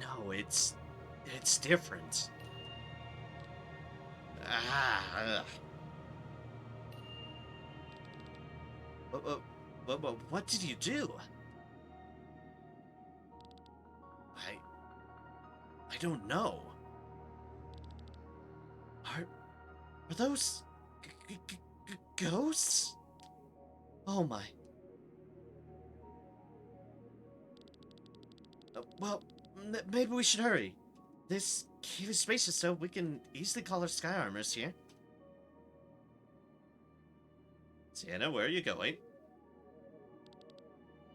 No, it's different. Ah. Ugh. What did you do? I... I don't know. Are those... ghosts? Oh my... well, maybe we should hurry. This cave is spacious, so we can easily call our sky armors here. Sienna, where are you going?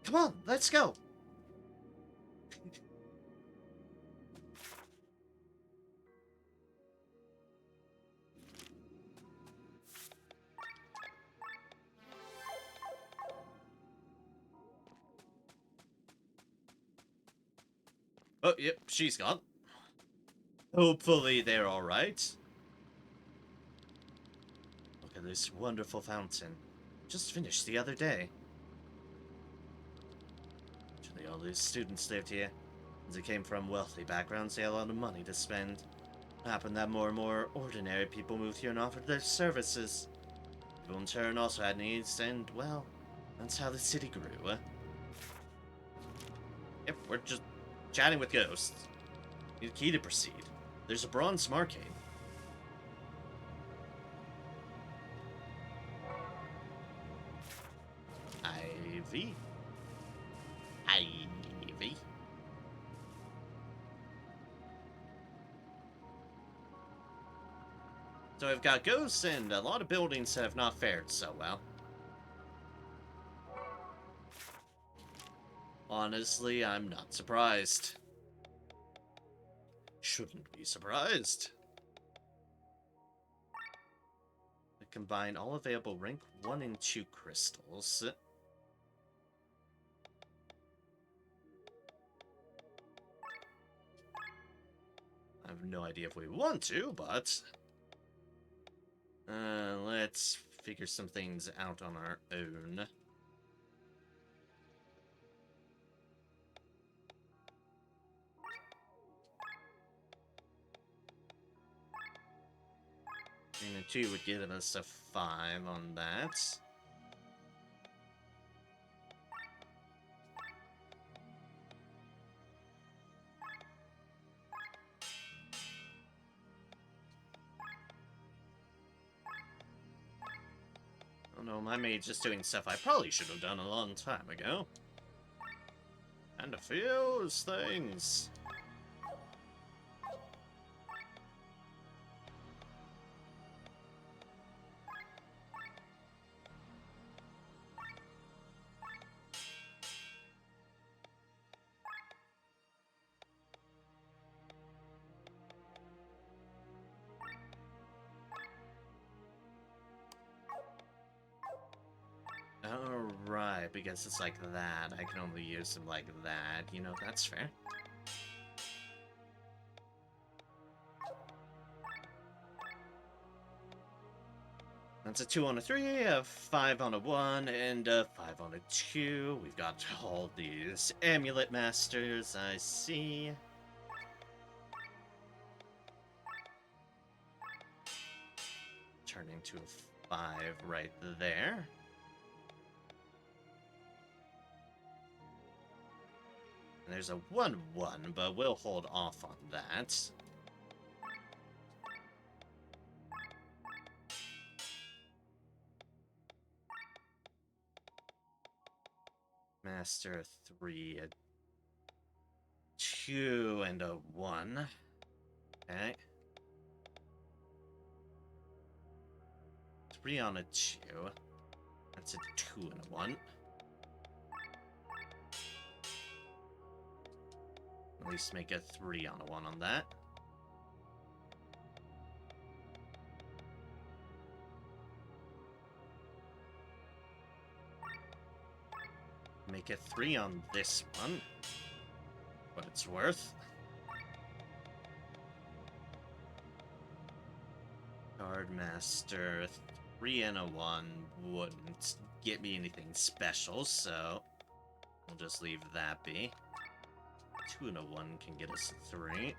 Come on, let's go! Oh, yep, she's gone. Hopefully they're alright. Look at this wonderful fountain. Just finished the other day. Actually, all these students lived here. As they came from wealthy backgrounds, they had a lot of money to spend. It happened that more and more ordinary people moved here and offered their services. People in turn also had needs, and, well, that's how the city grew. Yep, we're just chatting with ghosts. Need a key to proceed. There's a bronze marking. Ivy. Ivy. So I've got ghosts and a lot of buildings that have not fared so well. Honestly, I'm not surprised. Shouldn't be surprised. I combine all available rank 1 and 2 crystals. I have no idea if we want to, but... let's figure some things out on our own. And a 2 would give us a 5 on that. Oh no, my maid's just doing stuff I probably should have done a long time ago. And a few things. Alright, because it's like that. I can only use them like that. You know, that's fair. That's a 2 on a 3, a 5 on a 1, and a 5 on a 2. We've got all these amulet masters, I see. Turning to a 5 right there. And there's a 1-1, but we'll hold off on that. Master 3, a 2, and a 1. Okay. 3 on a 2. That's a 2 and a 1. At least make a 3 on a 1 on that. Make a 3 on this one. What it's worth. Guardmaster 3 and a 1 wouldn't get me anything special, so we'll just leave that be. 2 and a 1 can get us a 3.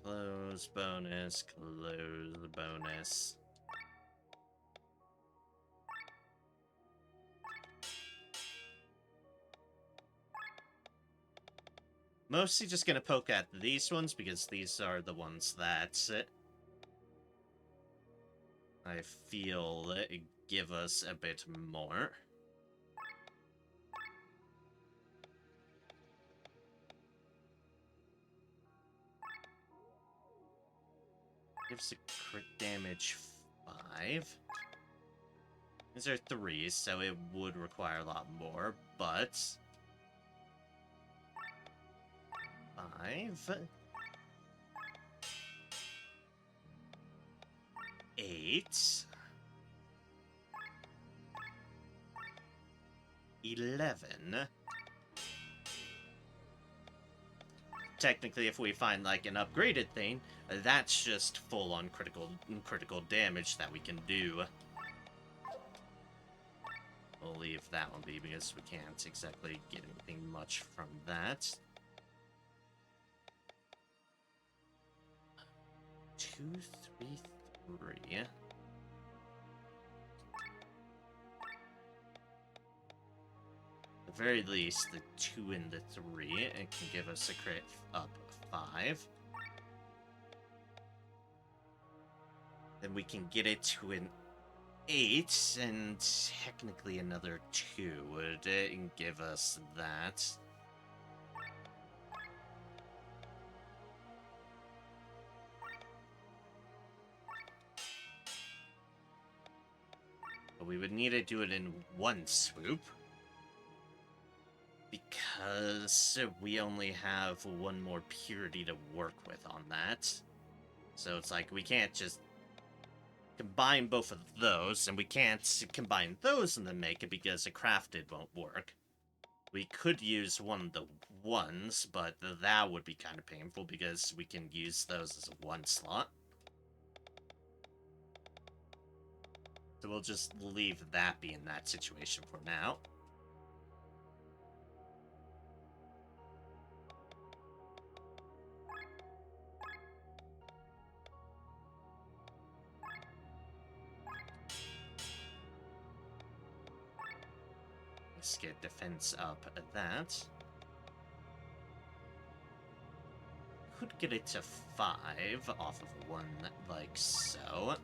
Close bonus, close bonus. Mostly just gonna poke at these ones because these are the ones that I feel give us a bit more. Gives a crit damage 5. These are 3s, so it would require a lot more, but 5, 8, 11. Technically, if we find like an upgraded thing, that's just full-on critical damage that we can do. We'll leave that one be because we can't exactly get anything much from that. 2, 3, 3. At the very least, the 2 and the 3, it can give us a crit up 5. Then we can get it to an 8, and technically another 2 would give us that. But we would need to do it in one swoop, because we only have one more purity to work with on that. So it's like we can't just combine both of those, and we can't combine those and then make it because a crafted won't work. We could use one of the ones, but that would be kind of painful because we can use those as a 1 slot. So we'll just leave that be in that situation for now. Let's get defense up at that. Could get it to 5 off of 1, like so.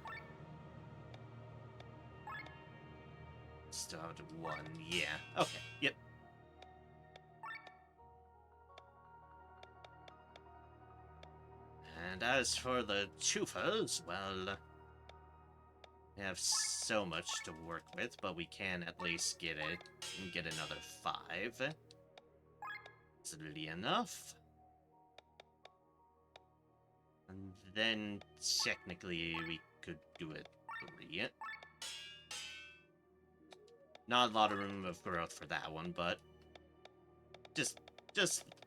Still have to 1, yeah. Okay, yep. And as for the Chufas, well, we have so much to work with, but we can at least get another 5. Easily enough. And then, technically, we could do it 3. Not a lot of room of growth for that one, but just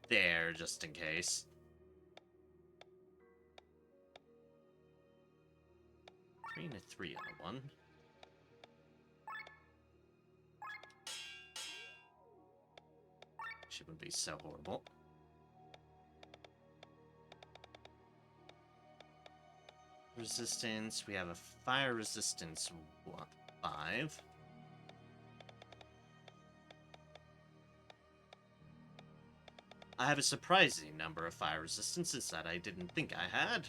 there, just in case. 3 and a 3 on the 1. Shouldn't be so horrible. Resistance, we have a fire resistance 5. I have a surprising number of fire resistances that I didn't think I had.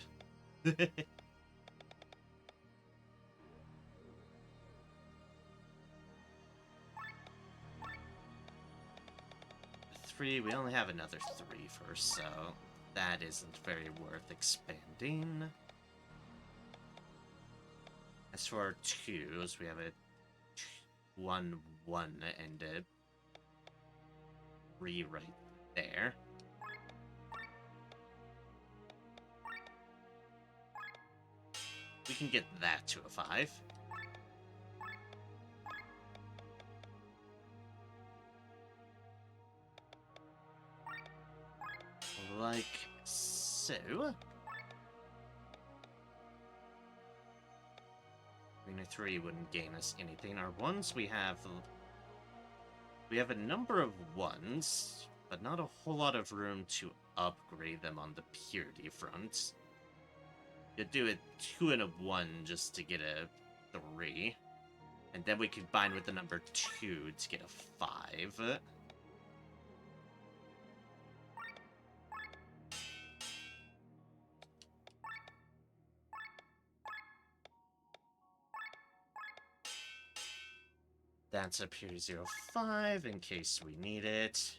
3, we only have another 3 first, so that isn't very worth expanding. As for our 2s, we have a 1, 1, and a 3 right there. We can get that to a 5. Like so. 3 wouldn't gain us anything. Our 1s, we have a number of 1s, but not a whole lot of room to upgrade them on the purity front. You do a 2 and a 1 just to get a 3. And then we combine with the number 2 to get a 5. That's a Purity 05 in case we need it.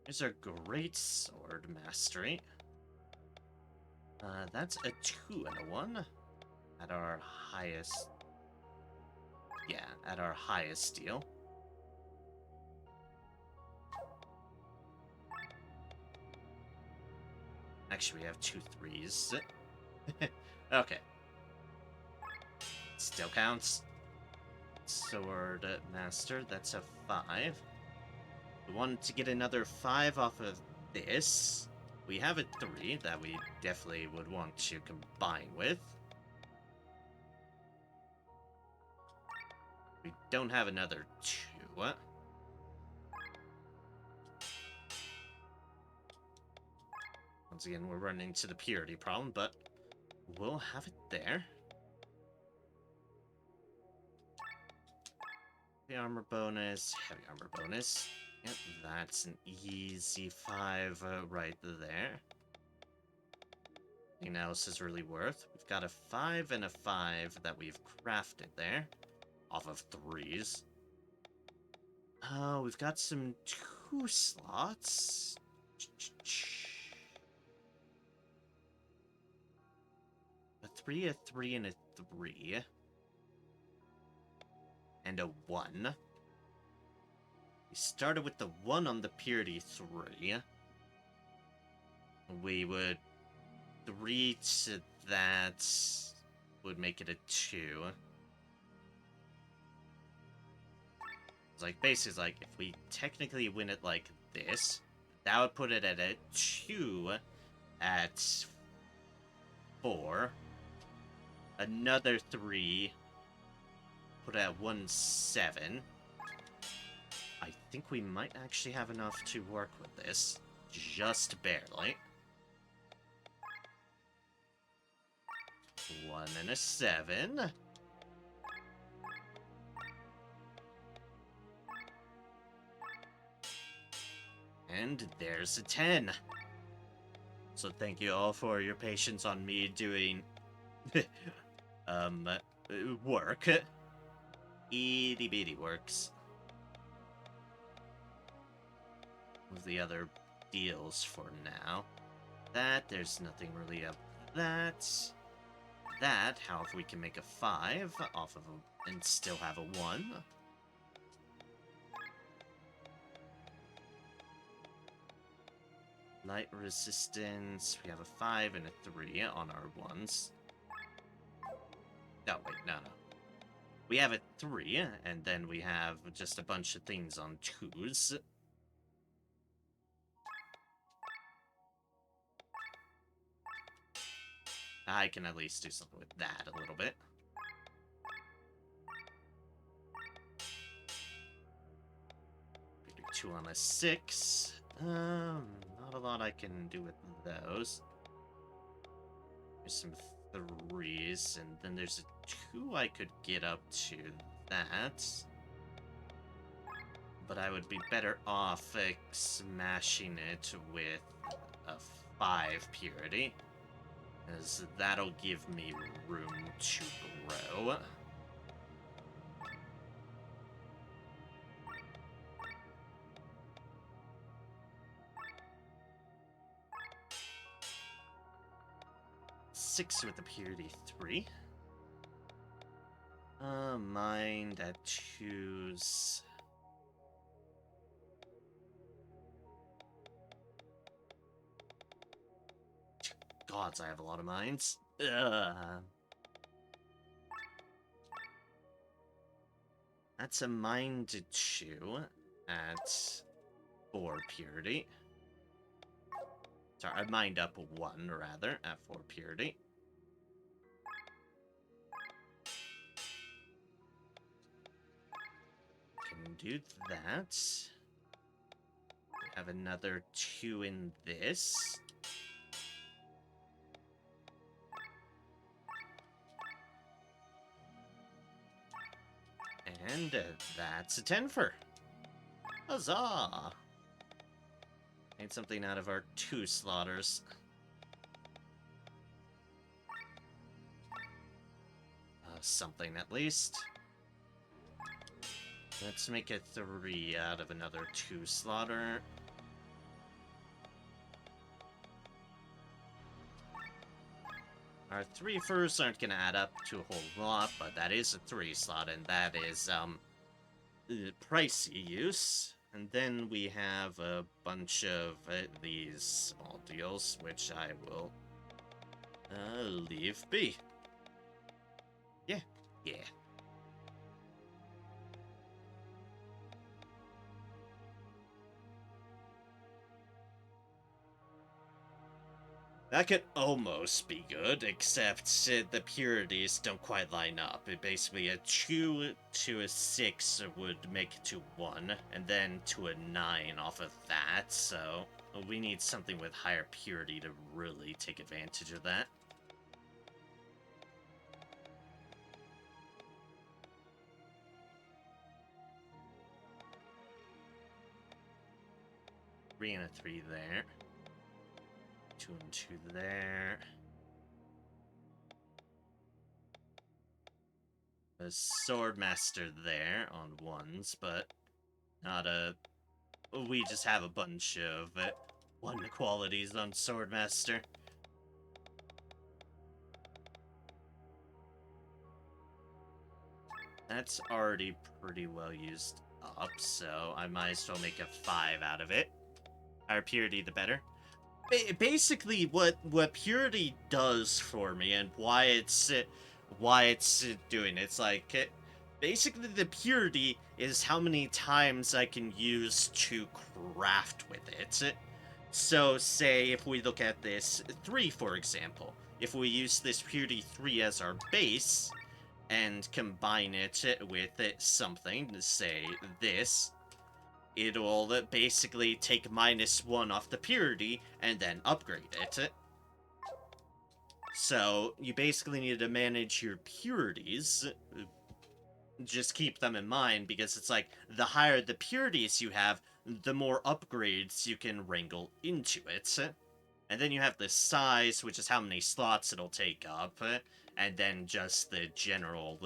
Here's our Great Sword Mastery. That's a 2 and a 1 at our highest. Yeah, at our highest deal. Actually, we have 2 3s. Okay. Still counts. Sword Master, that's a 5. We wanted to get another 5 off of this. We have a 3 that we definitely would want to combine with. We don't have another 2. Once again, we're running into the purity problem, but we'll have it there. Heavy armor bonus, heavy armor bonus. Yep, that's an easy 5 right there. Nothing else is really worth. We've got a 5 and a 5 that we've crafted there. Off of 3s. We've got some 2 slots. A 3, a 3, and a 3. And a 1. We started with the 1 on the Purity 3. We would 3 to that would make it a 2. It's like, basically, like, if we technically win it like this, that would put it at a 2 at 4. Another 3, put it at 1, 7. I think we might actually have enough to work with this. Just barely. 1 and a 7. And there's a 10. So thank you all for your patience on me doing work. Itty bitty works. With the other deals for now. There's nothing really up that. However, we can make a 5 off of and still have a 1. Light resistance, we have a 5 and a 3 on our 1s. Oh, wait, no. We have a 3, and then we have just a bunch of things on 2s. I can at least do something with that a little bit. We do 2 on a 6. Not a lot I can do with those. There's some 3s, and then there's a 2 I could get up to that. But I would be better off smashing it with a 5 purity. As that'll give me room to grow. Six with a purity 3. Mind at 2s. Gods, I have a lot of minds. That's a mind to 2 at 4 purity. Sorry, I mind up 1, rather, at 4 purity. Can do that. Have another 2 in this. And that's a 10 for. Huzzah! Made something out of our 2 slaughters. Something at least. Let's make it 3 out of another 2 slaughter. Our 3 furs aren't gonna add up to a whole lot, but that is a 3 slot, and that is, pricey use. And then we have a bunch of these small deals, which I will leave be. Yeah. That could almost be good, except the purities don't quite line up. Basically, a 2 to a 6 would make it to 1, and then to a 9 off of that, so we need something with higher purity to really take advantage of that. Three and a 3 there. 2 and 2 there. A Swordmaster there on 1s, but not a... We just have a bunch of 1 qualities on Swordmaster. That's already pretty well used up, so I might as well make a 5 out of it. Higher purity, the better. Basically, what purity does for me and why it's doing it's like basically the purity is how many times I can use to craft with it. So say if we look at this 3, for example, if we use this purity 3 as our base and combine it with something, say this, it'll basically take -1 off the purity and then upgrade it. So you basically need to manage your purities. Just keep them in mind, because it's like the higher the purities you have, the more upgrades you can wrangle into it. And then you have the size, which is how many slots it'll take up, and then just the general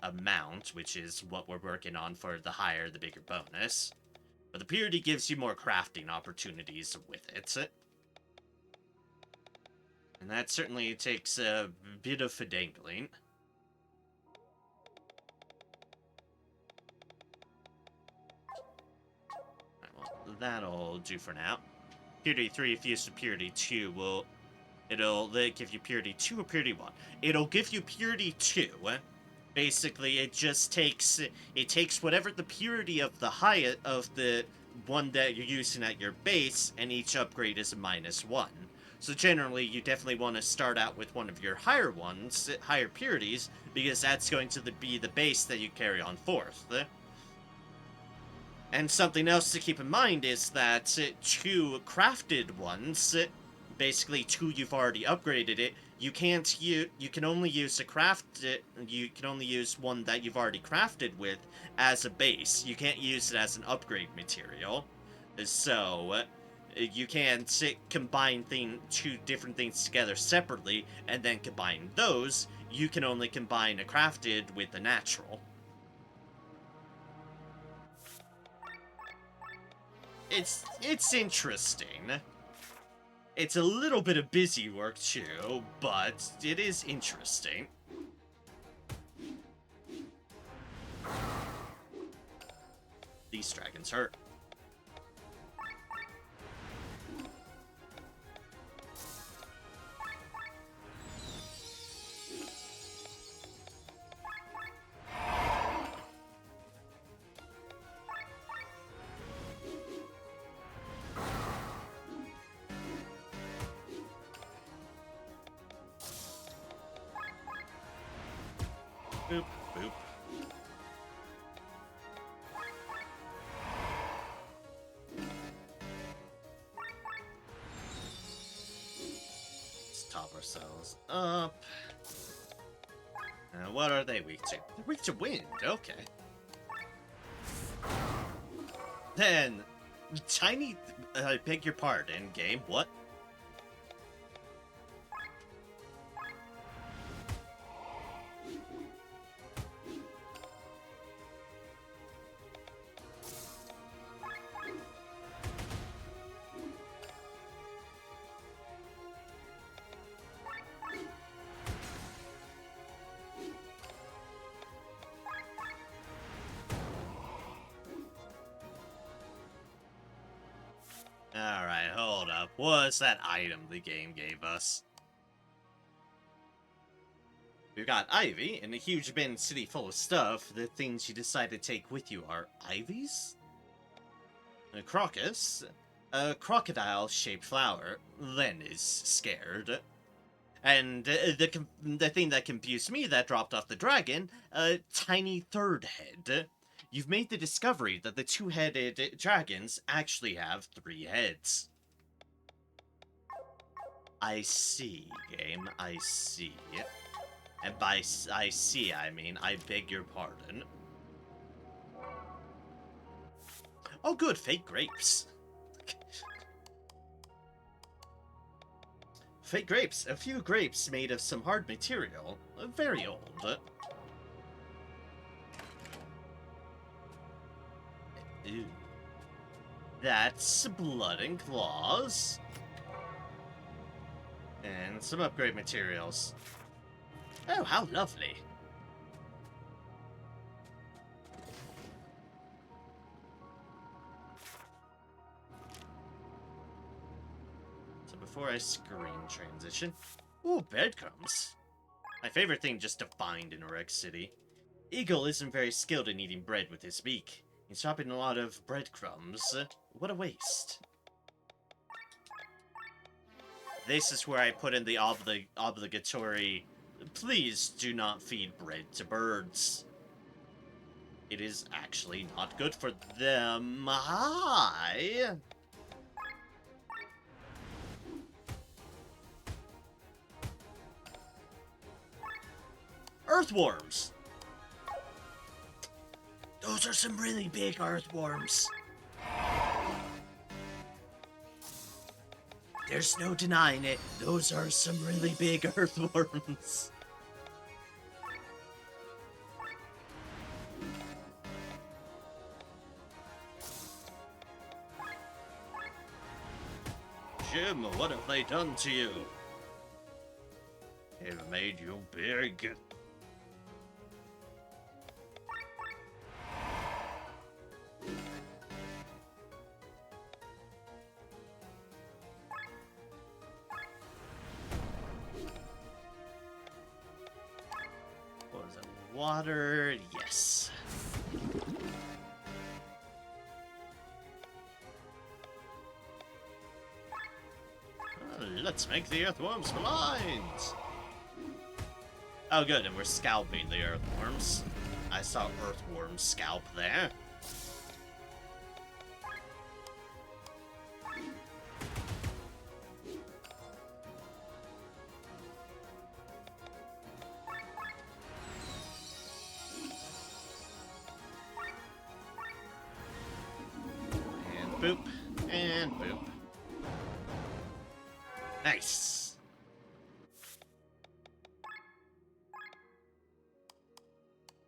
amount, which is what we're working on for the higher the bigger bonus. But the purity gives you more crafting opportunities with it. And that certainly takes a bit of finagling. Alright, well, that'll do for now. Purity 3 fused to Purity 2 it'll give you Purity 2 or Purity 1. It'll give you Purity 2. Basically, it takes whatever the purity of the one that you're using at your base, and each upgrade is a -1. So generally, you definitely want to start out with one of your higher purities, because that's going to be the base that you carry on forth. And something else to keep in mind is that 2 crafted ones, basically 2 you've already upgraded it, you can only use you can only use one that you've already crafted with as a base. You can't use it as an upgrade material. So you can't combine 2 different things together separately and then combine those. You can only combine a crafted with a natural. It's interesting. It's a little bit of busy work too, but it is interesting. These dragons hurt. Boop, boop. Let's top ourselves up. What are they weak to? They're weak to wind, okay. Then, tiny... I beg your pardon, game. What? Alright, hold up. What's that item the game gave us? We've got Ivy in a huge abandoned city full of stuff. The things you decide to take with you are Ivies? A crocus? A crocodile-shaped flower. Len is scared. And the thing that confused me that dropped off the dragon, a tiny third head. You've made the discovery that the two-headed dragons actually have 3 heads. I see, game. I see. And by I see, I mean, I beg your pardon. Oh good, fake grapes. Fake grapes. A few grapes made of some hard material. Very old. Ew. That's blood and claws. And some upgrade materials. Oh, how lovely. So before I screen transition... Ooh, breadcrumbs. My favorite thing just to find in a Rex City. Eagle isn't very skilled in eating bread with his beak. He's dropping a lot of breadcrumbs. What a waste. This is where I put in the obligatory... Please do not feed bread to birds. It is actually not good for them. Hi! Earthworms! Those are some really big earthworms. There's no denying it. Those are some really big earthworms. Jim, what have they done to you? They've made you big. What is it? Water? Yes. Let's make the earthworms blind! Oh good, and we're scalping the earthworms. I saw earthworm scalp there. And boop, and boop. Nice!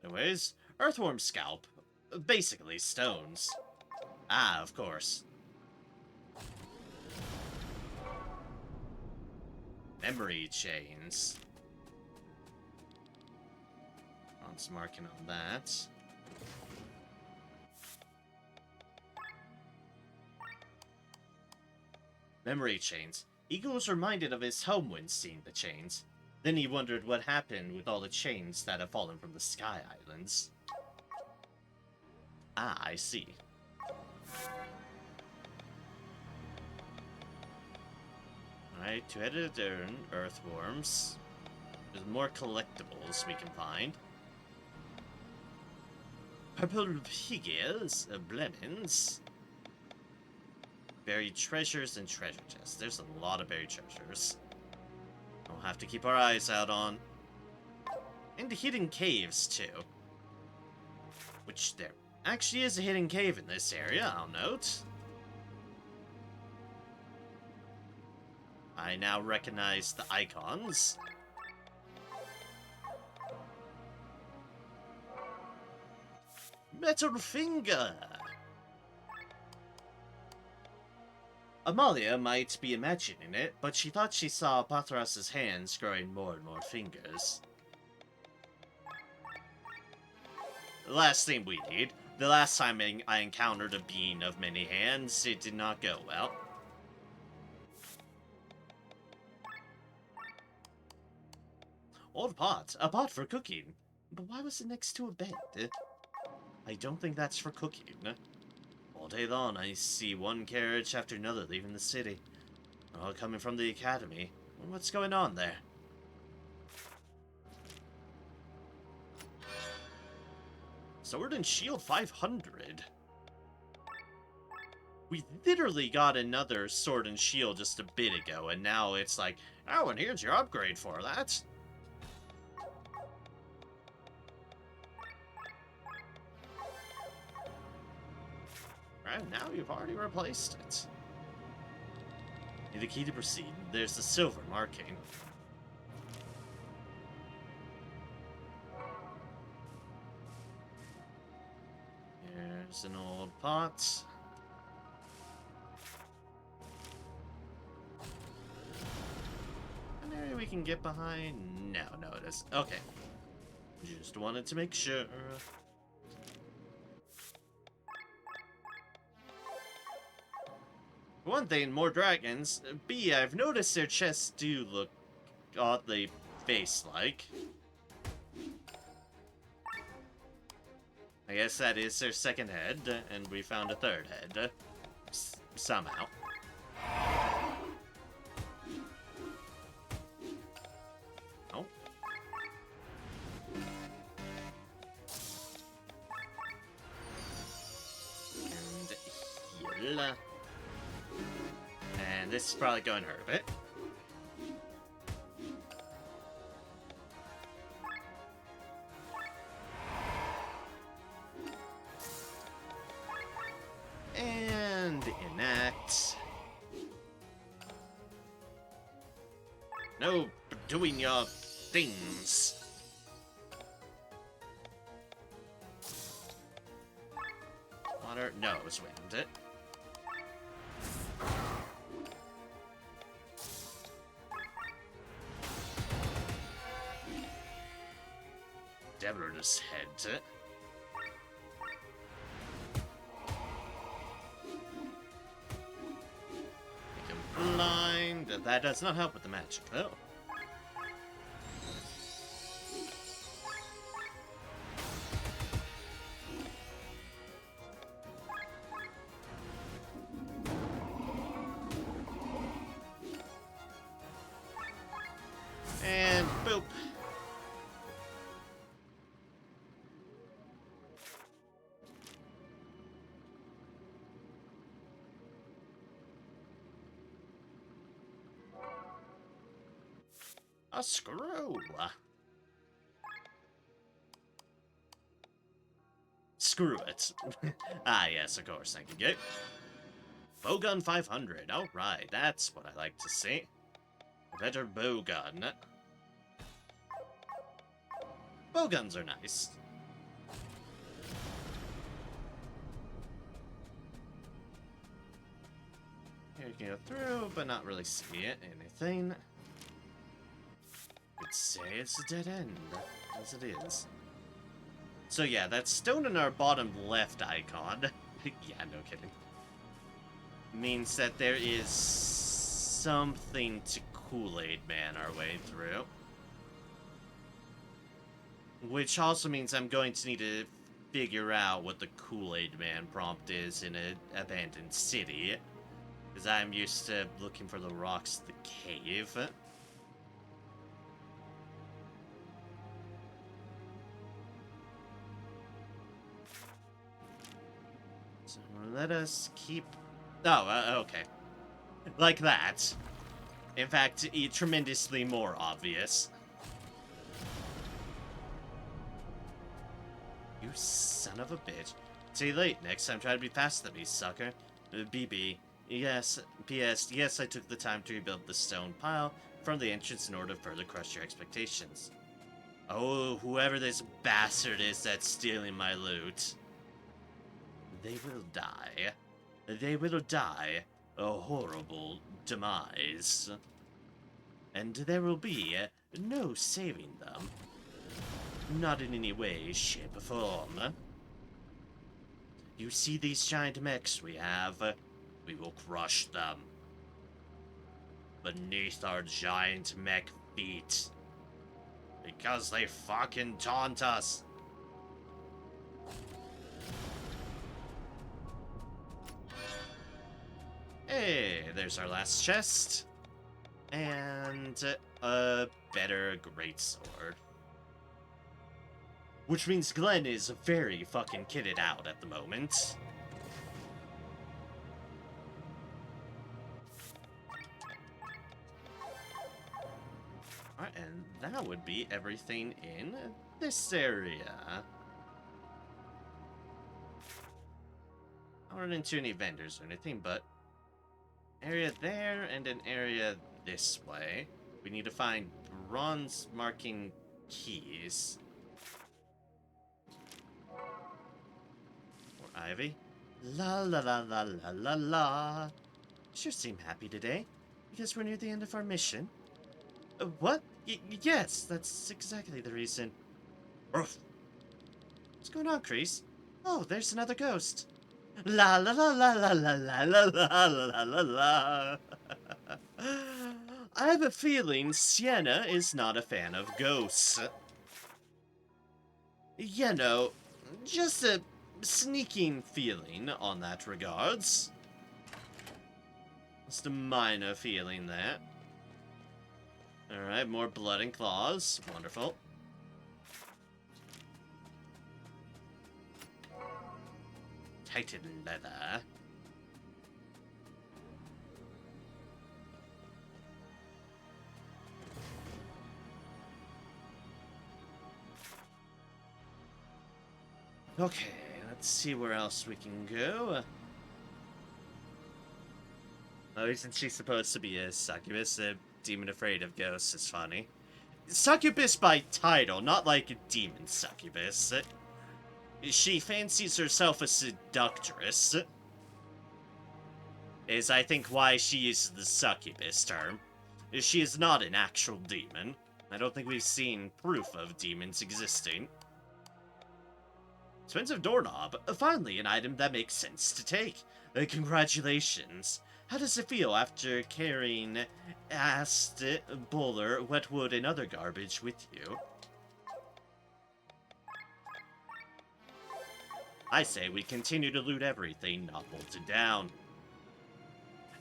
Anyways, earthworm scalp. Basically stones. Ah, of course. Memory chains. Ron's marking on that. Memory chains. Eagle was reminded of his home when seeing the chains. Then he wondered what happened with all the chains that have fallen from the Sky Islands. Ah, I see. Alright, two-headed earthworms. There's more collectibles we can find. Purple piggies, blemons. Buried treasures and treasure chests. There's a lot of buried treasures. We'll have to keep our eyes out on. And hidden caves, too. Which, they're Actually is a hidden cave in this area, I'll note. I now recognize the icons. Metal finger! Amalia might be imagining it, but she thought she saw Pathras's hands growing more and more fingers. The last thing we need. The last time I encountered a being of many hands, it did not go well. Old pot. A pot for cooking. But why was it next to a bed? I don't think that's for cooking. All day long, I see one carriage after another leaving the city. All coming from the academy. What's going on there? Sword and Shield 500. We literally got another Sword and Shield just a bit ago, and now it's like, oh, and here's your upgrade for that. Right, now you've already replaced it. Need a key to proceed. There's the silver marking. Here's an old pot. An area we can get behind? No, it isn't. Okay. Just wanted to make sure. One thing, more dragons. B, I've noticed their chests do look oddly face-like. I guess that is their second head, and we found a third head. Somehow. Oh. And heal. And this is probably going to hurt a bit. And enact. No doing your things. Water? No, it was wind. Deborah's head. Make him blind. That does not help with the magic, though. And boop. A screw. Screw it. Ah, yes, of course, thank you. Bowgun 500. Alright, that's what I like to see. A better bowgun. Bowguns are nice. Here you can go through, but not really see it. Anything. Could say it's a dead end, as it is. So yeah, that stone in our bottom left icon, yeah, no kidding, means that there is something to Kool-Aid Man our way through. Which also means I'm going to need to figure out what the Kool-Aid Man prompt is in an abandoned city. Because I'm used to looking for the rocks of the cave. So let us keep... Oh, okay. Like that. In fact, tremendously more obvious. You son of a bitch. Too late. Next time try to be faster than me, sucker. BB. Yes. P.S. Yes, I took the time to rebuild the stone pile from the entrance in order to further crush your expectations. Oh, whoever this bastard is that's stealing my loot. They will die. They will die a horrible demise. And there will be no saving them. Not in any way, shape, or form. You see these giant mechs we have? We will crush them. Beneath our giant mech feet. Because they fucking taunt us. Hey, there's our last chest. And a better greatsword. Which means Glenn is very fucking kitted out at the moment. Alright, and that would be everything in this area. I don't run into any vendors or anything, but area there and an area this way. We need to find bronze marking keys. Or Ivy. La la la la la la la. Sure seem happy today. Because we're near the end of our mission. What? Yes, that's exactly the reason. Ruff. What's going on, Kreese? Oh, there's another ghost. La la la la la la la la la la la la. I have a feeling Sienna is not a fan of ghosts. You know, just a sneaking feeling on that regards. Just a minor feeling there. Alright, more blood and claws. Wonderful. Titan leather. Okay, let's see where else we can go. Oh, isn't she supposed to be a succubus? A demon afraid of ghosts is funny. Succubus by title, not like a demon succubus. She fancies herself a seductress. Is, I think, why she uses the succubus term. She is not an actual demon. I don't think we've seen proof of demons existing. Expensive doorknob. Finally, an item that makes sense to take. Congratulations. How does it feel after carrying ast, boulder, wet wood, and other garbage with you? I say we continue to loot everything not bolted down.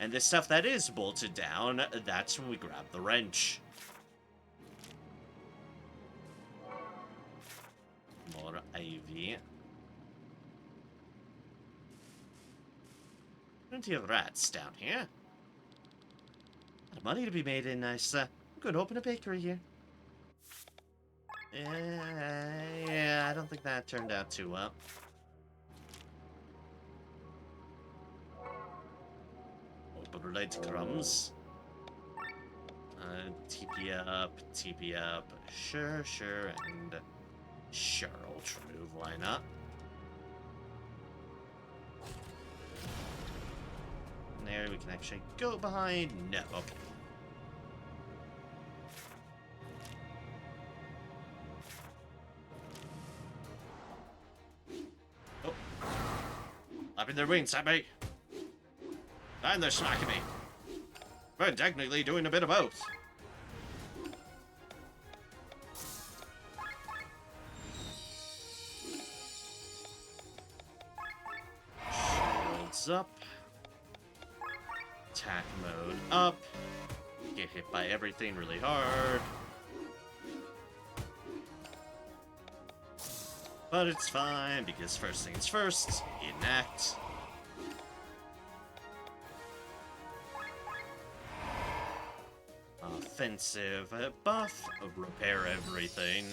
And the stuff that is bolted down, that's when we grab the wrench. More ivy. Plenty of rats down here. A lot of money to be made in nice. I'm going to open a bakery here. Yeah, I don't think that turned out too well. Open related crumbs. TP up. Sure, and sure, ultra move, why not? There, we can actually go behind. No, okay. Oh. Flapping their wings at me. And they're smacking me. We're technically doing a bit of both. Shields up. Attack mode up. Get hit by everything really hard. But it's fine, because first things first, enact. Offensive buff, repair everything.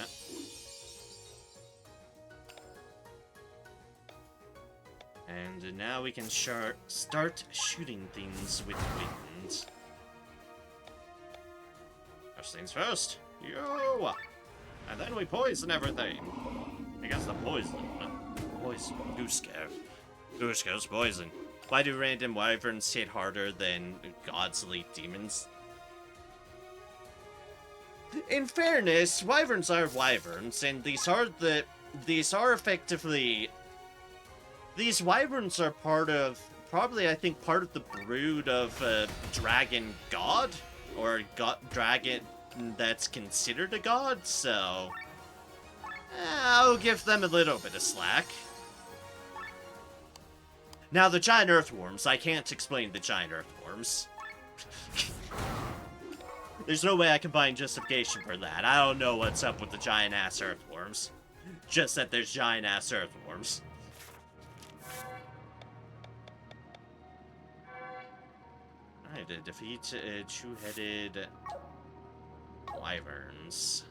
And now we can start shooting things with wind. First things first. Yo! And then we poison everything. I guess the poison. Poison. Goose scare. Goose scare's poison. Why do random wyverns hit harder than God's elite demons? In fairness, wyverns are wyverns, and these are effectively... These wyverns are probably, I think, part of the brood of dragon god? Or dragon that's considered a god, so... I'll give them a little bit of slack. Now, the giant earthworms, I can't explain the giant earthworms. There's no way I can find justification for that. I don't know what's up with the giant-ass earthworms. Just that there's giant-ass earthworms. Alright, defeat two-headed wyverns.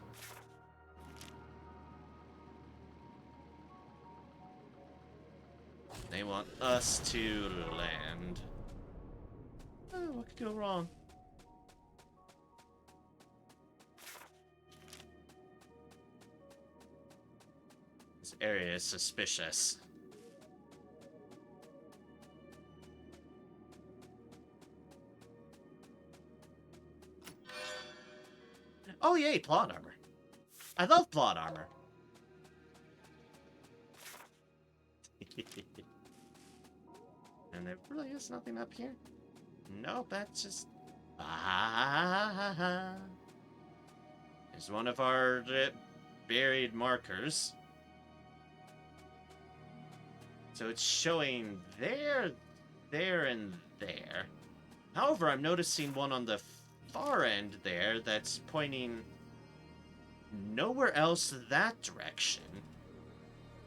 They want us to land. Oh, what could go wrong? This area is suspicious. Oh yay, plot armor. I love plot armor. And there really is nothing up here. Nope, that's just... There's one of our buried markers. So it's showing there, there, and there. However, I'm noticing one on the far end there that's pointing nowhere else that direction.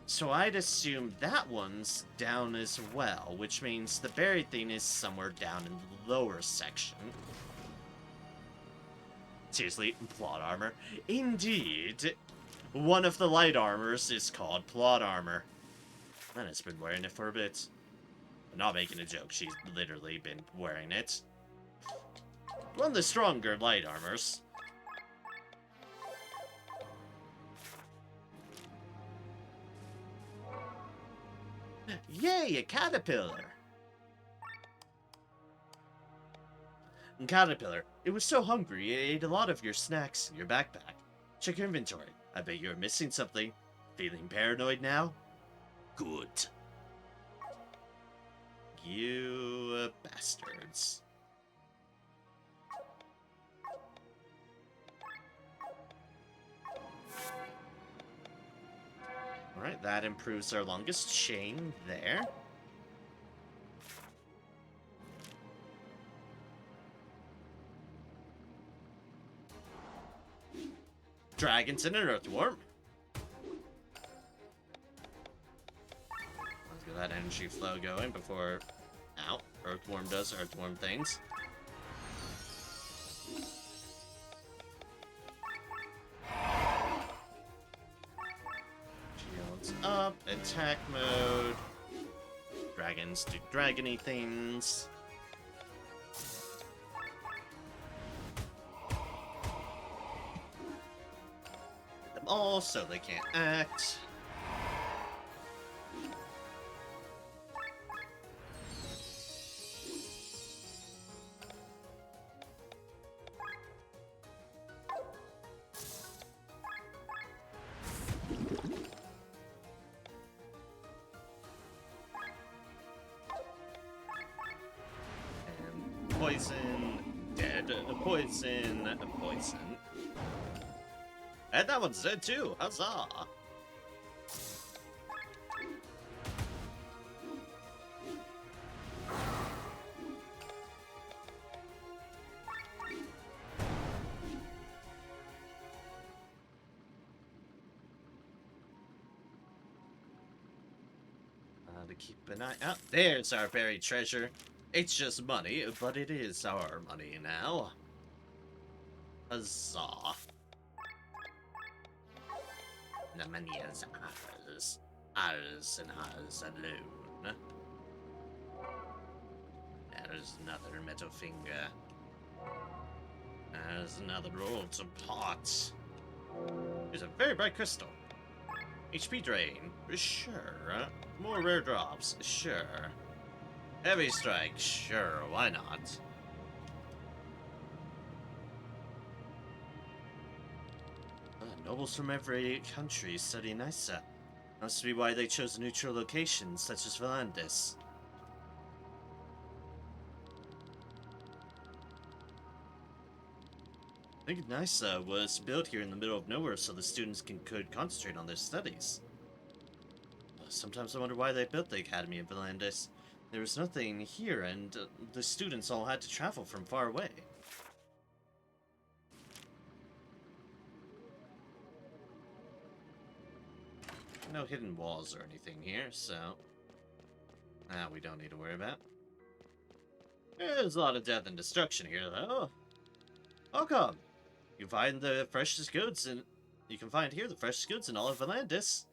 So I'd assume that one's down as well, which means the buried thing is somewhere down in the lower section. Seriously, plot armor? Indeed! One of the light armors is called plot armor. Lena's been wearing it for a bit. I'm not making a joke, she's literally been wearing it. One of the stronger light armors. Yay, a caterpillar! Caterpillar, it was so hungry, it ate a lot of your snacks in your backpack. Check your inventory. I bet you're missing something. Feeling paranoid now? Good. You bastards. Alright, that improves our longest chain there. Dragons and an earthworm. Let's get that energy flow going before... Ow. Earthworm does earthworm things. Shields up. Attack mode. Dragons do dragony things. Them all so they can't act. Poison, dead, poison, poison. And that one's dead too, huzzah! To keep an eye out. There's our buried treasure. It's just money, but it is our money now. Huzzah. The money is ours. Ours and ours alone. There's another metal finger. There's another roll to pot. There's a very bright crystal. HP drain, sure. More rare drops, sure. Heavy strike, sure, why not? Nobles from every country study Nysa. Must be why they chose a neutral location such as Valandis. I think Nysa was built here in the middle of nowhere so the students could concentrate on their studies. Sometimes I wonder why they built the Academy in Valandis. There was nothing here, and the students all had to travel from far away. No hidden walls or anything here, so... we don't need to worry about. There's a lot of death and destruction here, though. How come? You find the freshest goods, and you can find here the freshest goods in all of Valandis.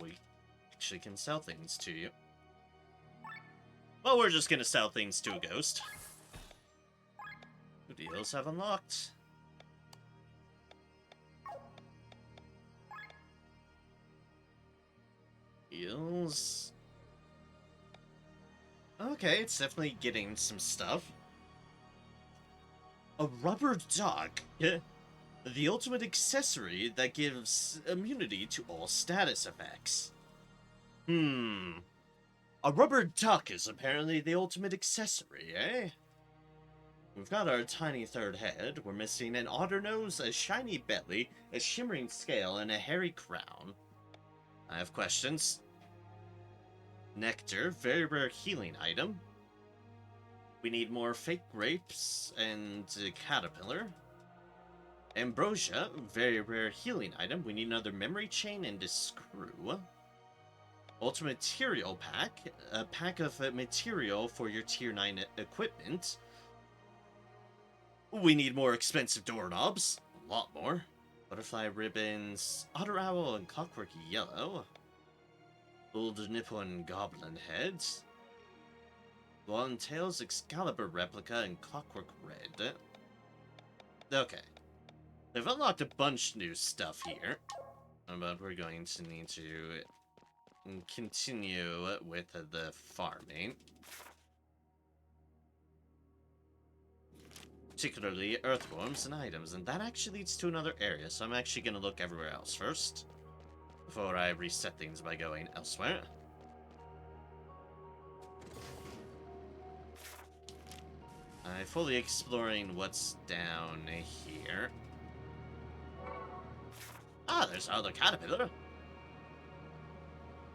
We actually can sell things to you. Well, we're just gonna sell things to a ghost. New deals have unlocked. Deals. Okay, it's definitely getting some stuff. A rubber duck. The ultimate accessory that gives immunity to all status effects. A rubber duck is apparently the ultimate accessory, eh? We've got our tiny third head, we're missing an otter nose, a shiny belly, a shimmering scale, and a hairy crown. I have questions. Nectar, very rare healing item. We need more fake grapes and a caterpillar. Ambrosia, very rare healing item. We need another memory chain and a screw. Ultimate material pack, a pack of material for your tier 9 equipment. We need more expensive doorknobs, a lot more. Butterfly ribbons, otter owl and clockwork yellow. Old Nippon goblin heads. Long tails, Excalibur replica, and clockwork red. Okay. They've unlocked a bunch of new stuff here, but we're going to need to continue with the farming. Particularly earthworms and items, and that actually leads to another area, so I'm actually going to look everywhere else first, before I reset things by going elsewhere. I'm fully exploring what's down here. Ah, there's another caterpillar.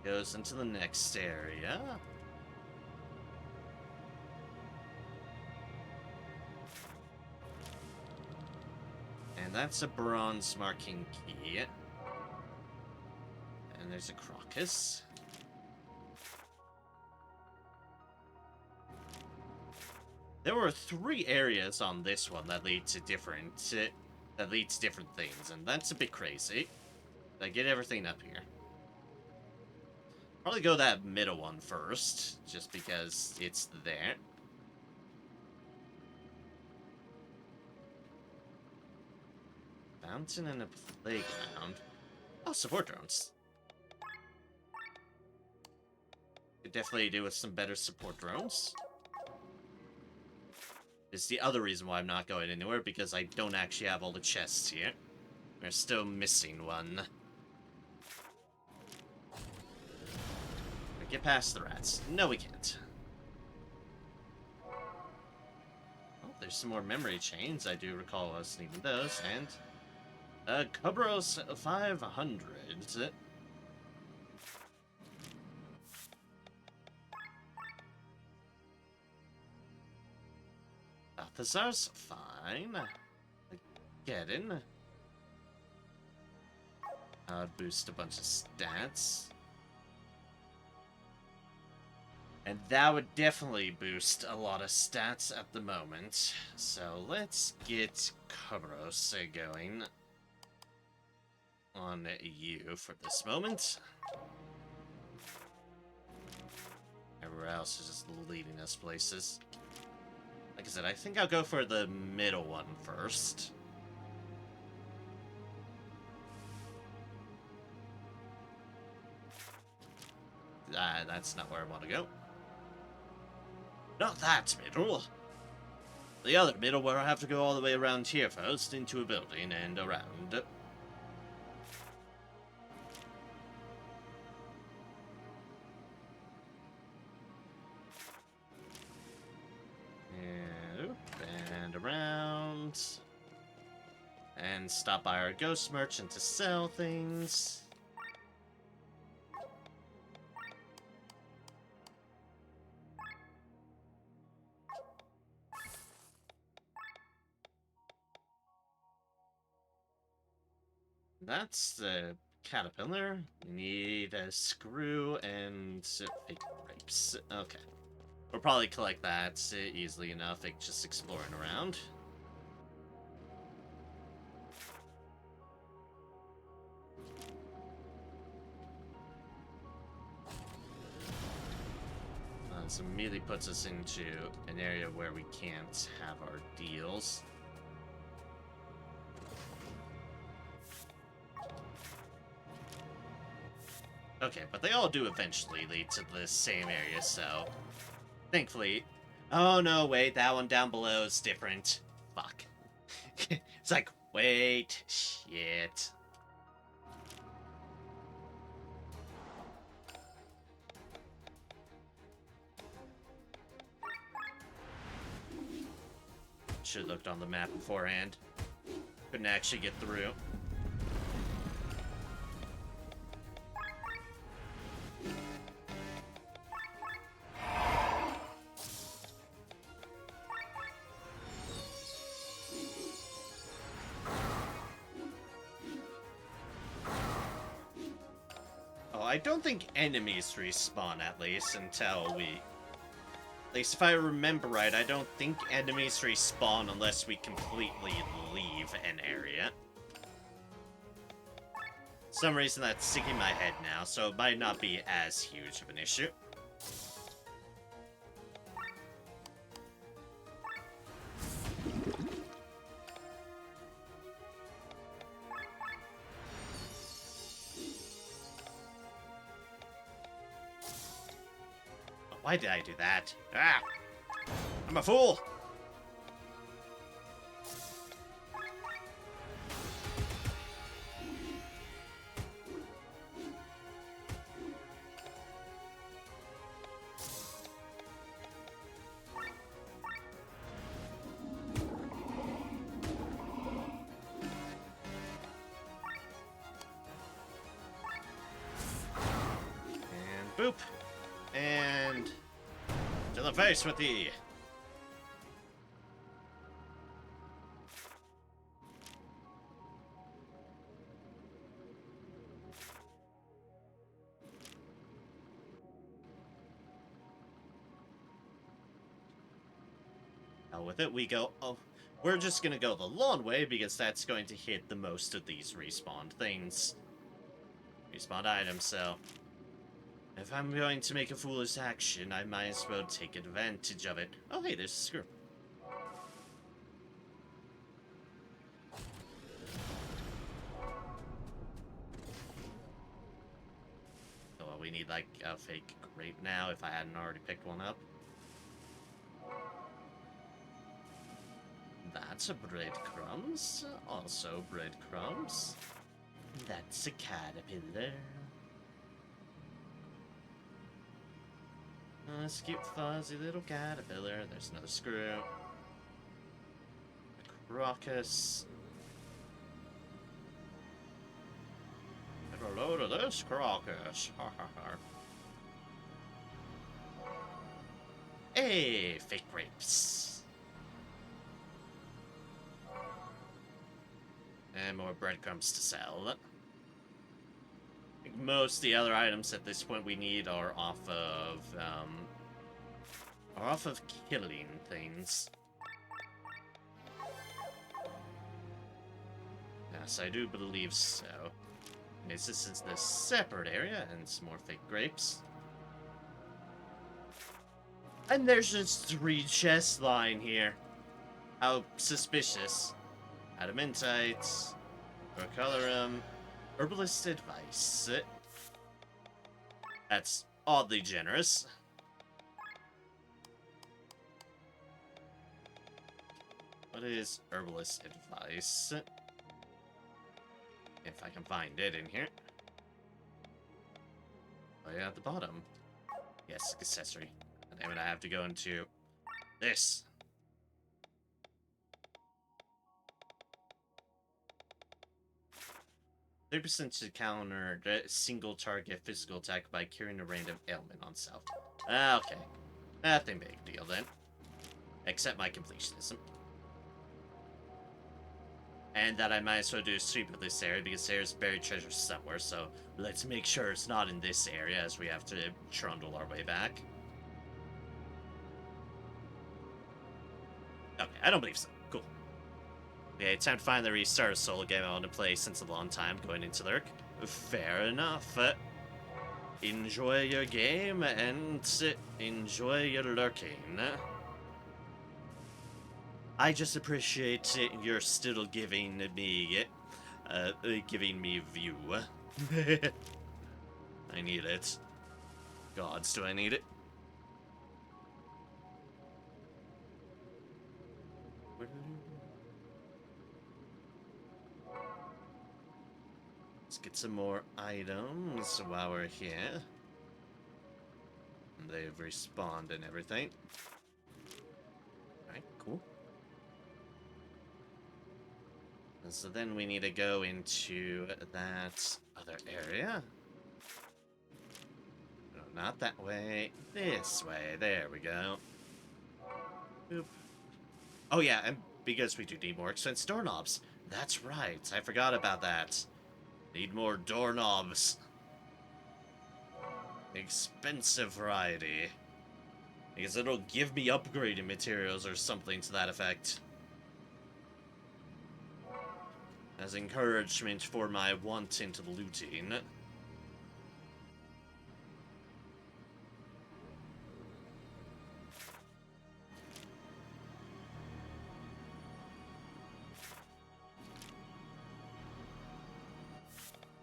Goes into the next area. And that's a bronze marking key. And there's a crocus. There were 3 areas on this one that lead to different things, and that's a bit crazy. I get everything up here. Probably go that middle one first, just because it's there. Fountain and a playground. Oh, support drones. Could definitely do with some better support drones. It's the other reason why I'm not going anywhere, because I don't actually have all the chests here. We're still missing one. Get past the rats. No, we can't. Oh, there's some more memory chains. I do recall us needing those, and... Cobros 500. Balthazar's fine. Get in. I'd boost a bunch of stats. And that would definitely boost a lot of stats at the moment. So let's get Cobros going. on you for this moment. Everywhere else is just leading us places. Like I said, I think I'll go for the middle one first. That's not where I want to go. Not that middle. The other middle where I have to go all the way around here first, into a building and around. And around. And stop by our ghost merchant to sell things. That's the caterpillar. We need a screw and fake grapes. Okay. We'll probably collect that easily enough, like just exploring around. This immediately puts us into an area where we can't have our deals. Okay, but they all do eventually lead to the same area, so... Thankfully... Oh no, wait, that one down below is different. Fuck. It's like, wait, shit. Should've looked on the map beforehand. Couldn't actually get through. I don't think enemies respawn, at least, until we... At least if I remember right, I don't think enemies respawn unless we completely leave an area. For some reason that's sticking in my head now, so it might not be as huge of an issue. Why did I do that? Ah! I'm a fool! And boop! And to the face with thee. Now with it, we go. Oh, we're just gonna go the long way because that's going to hit the most of these respawned things, respawned items. So. If I'm going to make a foolish action, I might as well take advantage of it. Oh, hey, there's a screw. Oh, well, we need, like, a fake grape now, if I hadn't already picked one up. That's a breadcrumbs. Also breadcrumbs. That's a caterpillar. This cute fuzzy little caterpillar. There's another screw. A crocus. Get a load of this crocus. Ha ha ha. Hey, fake grapes. And more breadcrumbs to sell. I think most of the other items at this point we need are off of killing things. Yes, I do believe so. This is the separate area, and some more fake grapes. And there's just 3 chests lying here. How suspicious. Adamantite, Orcolorum, Herbalist Advice. That's oddly generous. What is Herbalist Advice? If I can find it in here. Oh yeah, at the bottom. Yes, accessory. And then I have to go into this. %, to counter the single target physical attack by curing a random ailment on self. Okay. Nothing big deal then. Except my completionism. And that I might as well do a sweep of this area because there's buried treasure somewhere, so let's make sure it's not in this area as we have to trundle our way back. Okay, I don't believe so. Cool. Okay, time to finally restart a solo game I want to play since a long time, going into Lurk. Fair enough. Enjoy your game and enjoy your lurking. I just appreciate you're still giving me view. I need it. Gods, do I need it? Let's get some more items while we're here. They've respawned and everything. Alright, cool. And so then we need to go into that other area. No, not that way. This way. There we go. Boop. Oh yeah, and because we do need more expensive doorknobs. That's right. I forgot about that. Need more doorknobs. Expensive variety. Because it'll give me upgraded materials or something to that effect. As encouragement for my want into looting.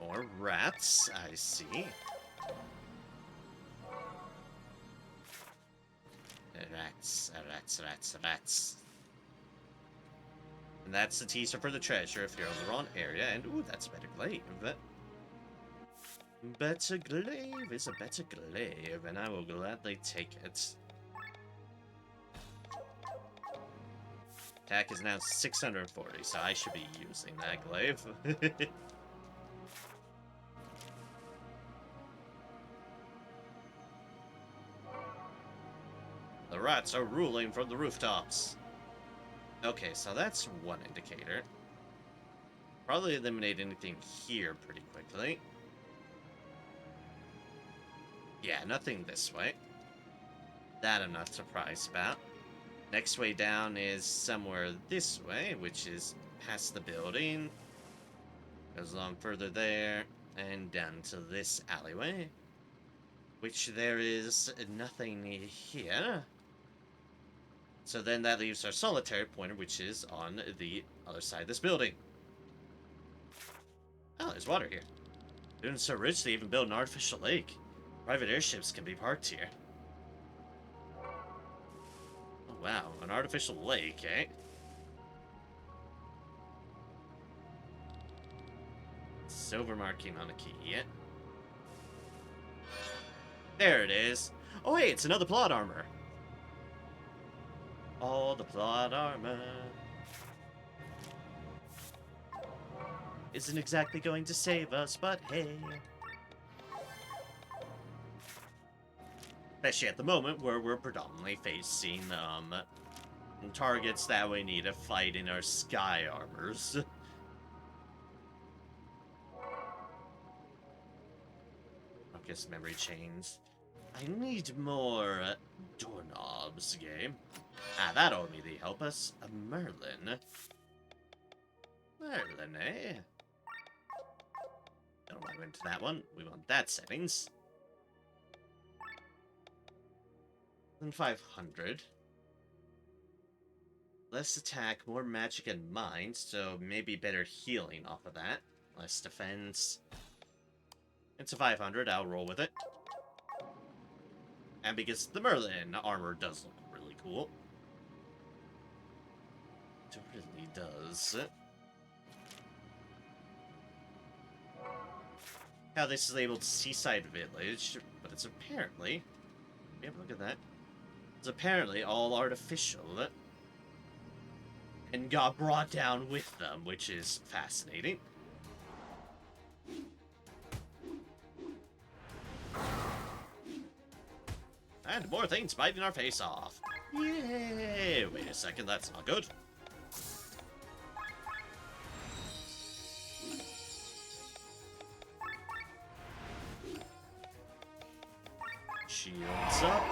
More rats, I see. Rats. And that's the teaser for the treasure if you're in the wrong area. And ooh, that's a better glaive. Better glaive is a better glaive, and I will gladly take it. Attack is now 640, so I should be using that glaive. The rats are ruling from the rooftops. Okay, so that's one indicator. Probably eliminate anything here pretty quickly. Yeah, nothing this way. That I'm not surprised about. Next way down is somewhere this way, which is past the building. Goes along further there, and down to this alleyway. Which there is nothing here. So then that leaves our solitary pointer, which is on the other side of this building. Oh, there's water here. Doing so rich they even built an artificial lake. Private airships can be parked here. Oh wow, an artificial lake, eh? Silver marking on a key. There it is. Oh hey, it's another plot armor. All the plot armor isn't exactly going to save us, but hey. Especially at the moment where we're predominantly facing targets that we need to fight in our sky armors. Focus memory chains. I need more doorknobs, game. Ah, that'll immediately help us. A Merlin. Merlin, eh? Don't I went to that one. We want that settings. Then 500. Less attack, more magic and mind, so maybe better healing off of that. Less defense. It's a 500, I'll roll with it. And because the Merlin armor does look really cool. It really does. How this is labeled Seaside Village, but it's apparently... Yeah, look at that. It's apparently all artificial. And got brought down with them, which is fascinating. And more things biting our face off. Yay! Wait a second, that's not good. Shields up.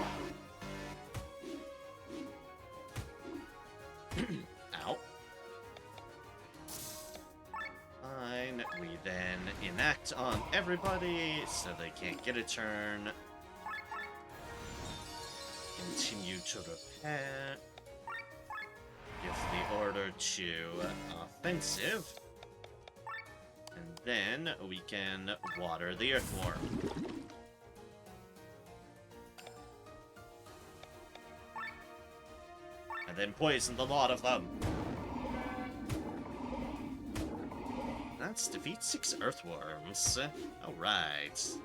Ow. Fine, we then enact on everybody so they can't get a turn. Continue to repair. Give the order to offensive. And then we can water the earthworm. And then poison the lot of them. That's defeat 6 earthworms. Alright.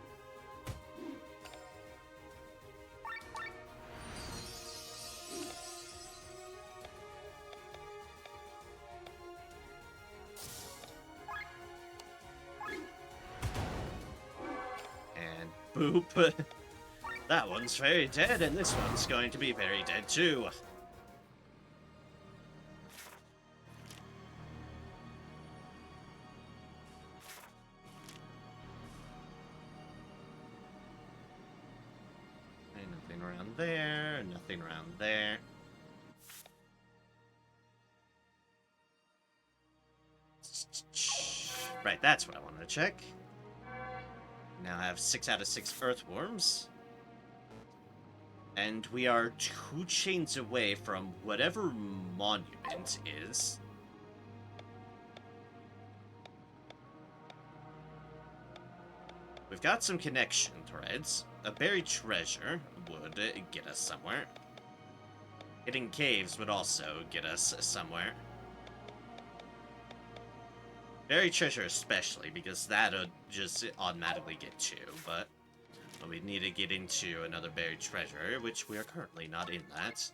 And boop. That one's very dead, and this one's going to be very dead too. There, nothing around there. Right, that's what I wanted to check. Now I have 6 out of 6 earthworms. And we are 2 chains away from whatever monument is. We've got some connection threads. A buried treasure would get us somewhere. Hidden caves would also get us somewhere. Buried treasure especially, because that'll just automatically get 2, but we need to get into another buried treasure, which we are currently not in that.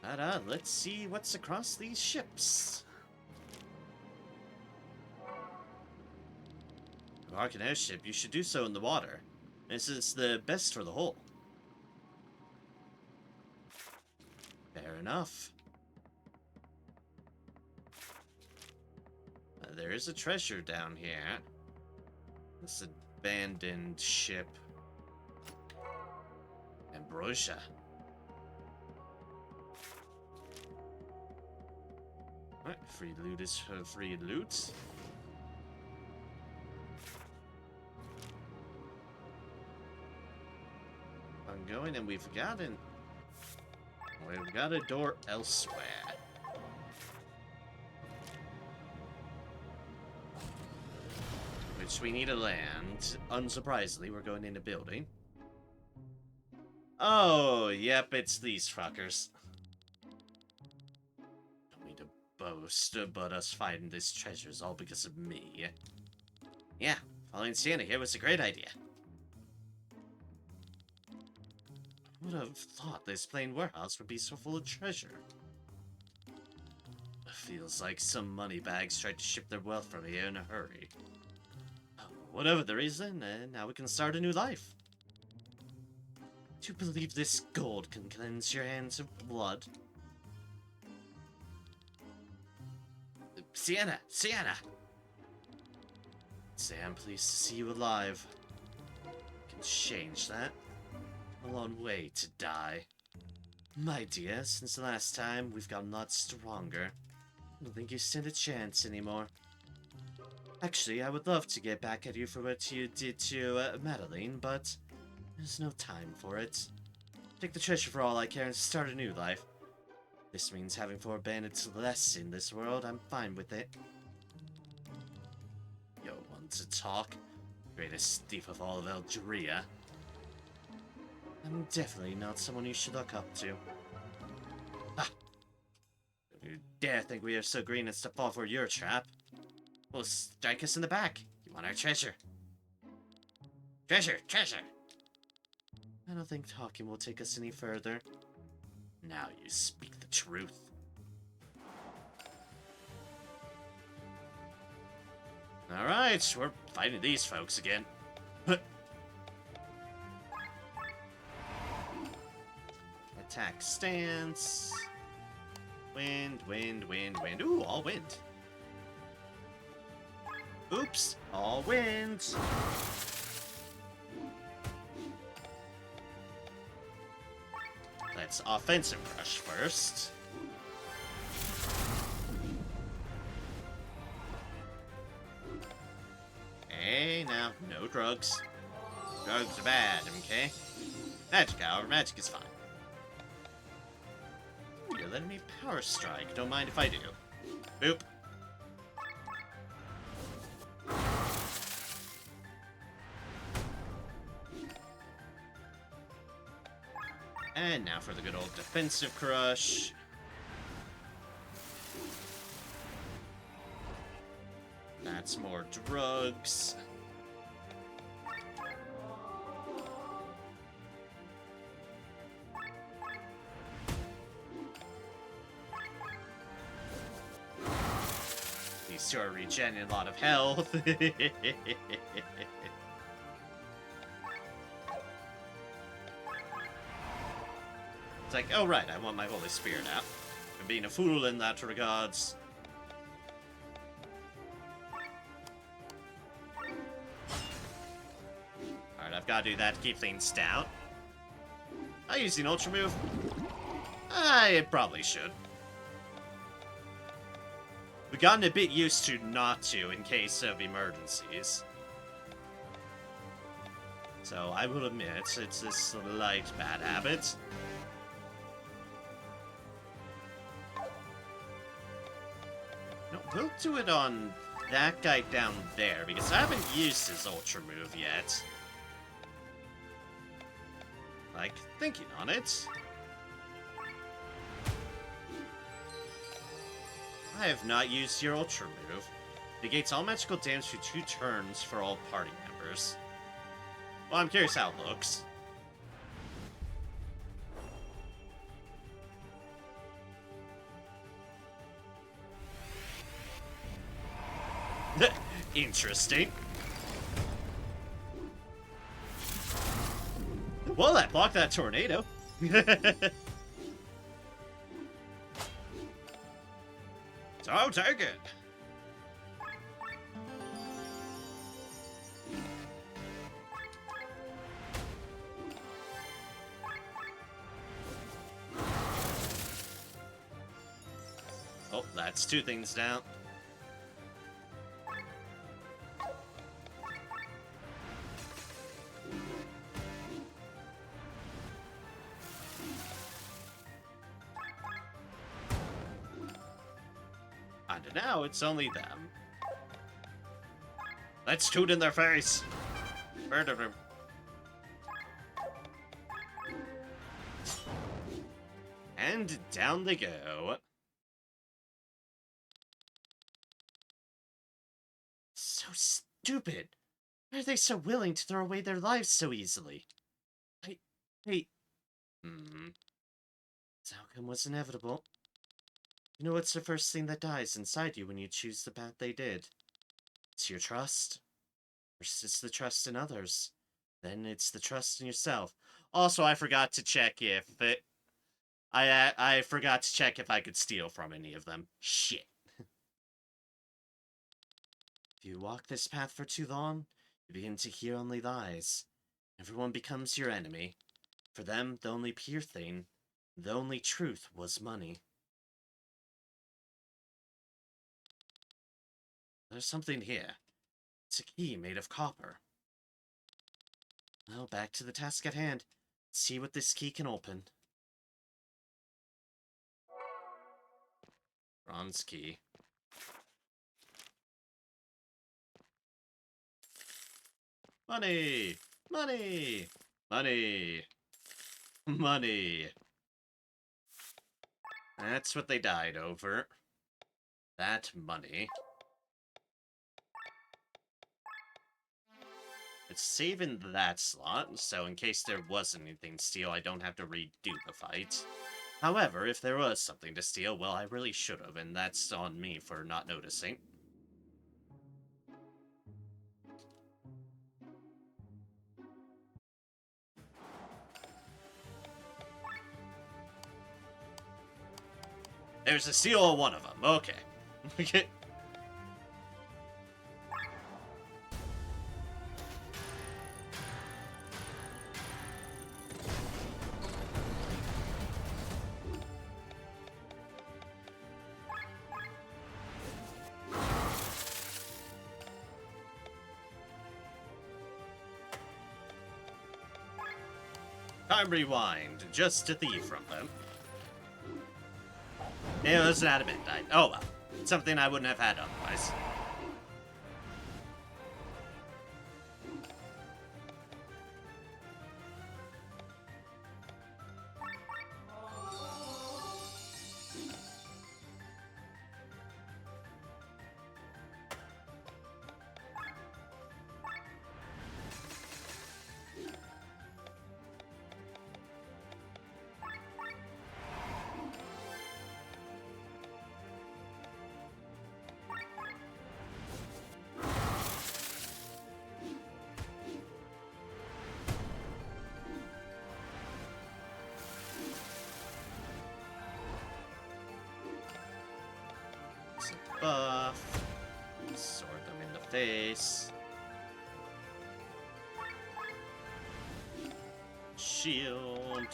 But let's see what's across these ships. Embark an airship, you should do so in the water. This is the best for the hull. Fair enough. There is a treasure down here. This abandoned ship. Ambrosia. Alright, free loot is free loot. Going, and we've got a door elsewhere. Which we need to land. Unsurprisingly, we're going in a building. Oh, yep, it's these fuckers. Don't mean to boast, but us finding this treasure is all because of me. Yeah, following Sienna here was a great idea. Would have thought this plain warehouse would be so full of treasure. Feels like some moneybags tried to ship their wealth from here in a hurry. Whatever the reason, now we can start a new life. Do you believe this gold can cleanse your hands of blood? Sienna! Sienna! Say I'm pleased to see you alive. Can change that. A long way to die. My dear, since the last time, we've gotten a lot stronger. I don't think you stand a chance anymore. Actually, I would love to get back at you for what you did to Madeline, but there's no time for it. Take the treasure for all I care and start a new life. This means having 4 bandits less in this world. I'm fine with it. Yo, want to talk? Greatest thief of all of Elgeria. I'm definitely not someone you should look up to. Ah! Don't you dare think we are so green as to fall for your trap. Well, strike us in the back. You want our treasure. Treasure! Treasure! I don't think talking will take us any further. Now you speak the truth. Alright, we're fighting these folks again. Attack stance. Wind, wind, wind, wind. Ooh, all wind. Oops, all wind. Let's offensive rush first. Hey, now, no drugs. Drugs are bad, okay? Magic, however, magic is fine. Ooh, you're letting me power strike. Don't mind if I do. Boop. And now for the good old defensive crush. That's more drugs. These two are regenerating a lot of health. It's like, oh right, I want my Holy Spirit out. I'm being a fool in that regards. Alright, I've got to do that to keep things down. I use an Ultra Move. I probably should. We've gotten a bit used to not to in case of emergencies. So I will admit, it's a slight bad habit. No, we'll do it on that guy down there, because I haven't used his Ultra Move yet. Like, thinking on it. I have not used your Ultra Move. Negates all magical damage for 2 turns for all party members. Well, I'm curious how it looks. Interesting. Well, that blocked that tornado. So take it. Oh, that's 2 things down. And now it's only them. Let's toot in their face. And down they go. So stupid. Why are they so willing to throw away their lives so easily? This outcome was inevitable. You know what's the first thing that dies inside you when you choose the path they did? It's your trust. First it's the trust in others. Then it's the trust in yourself. Also, I forgot to check if it... I forgot to check if I could steal from any of them. Shit. If you walk this path for too long, you begin to hear only lies. Everyone becomes your enemy. For them, the only pure thing, the only truth was money. there's something here. It's a key made of copper. Well, back to the task at hand. See what this key can open. Bronze key. Money! Money! Money! Money! That's what they died over. That money. It's saving that slot, so in case there was anything to steal, I don't have to redo the fight. However, if there was something to steal, well, I really should have, and that's on me for not noticing. There's a steal on one of them. Okay. Time rewind, just to thieve from them. It was an adamantine. Oh well, something I wouldn't have had otherwise. Buff. Sword them in the face. Shield.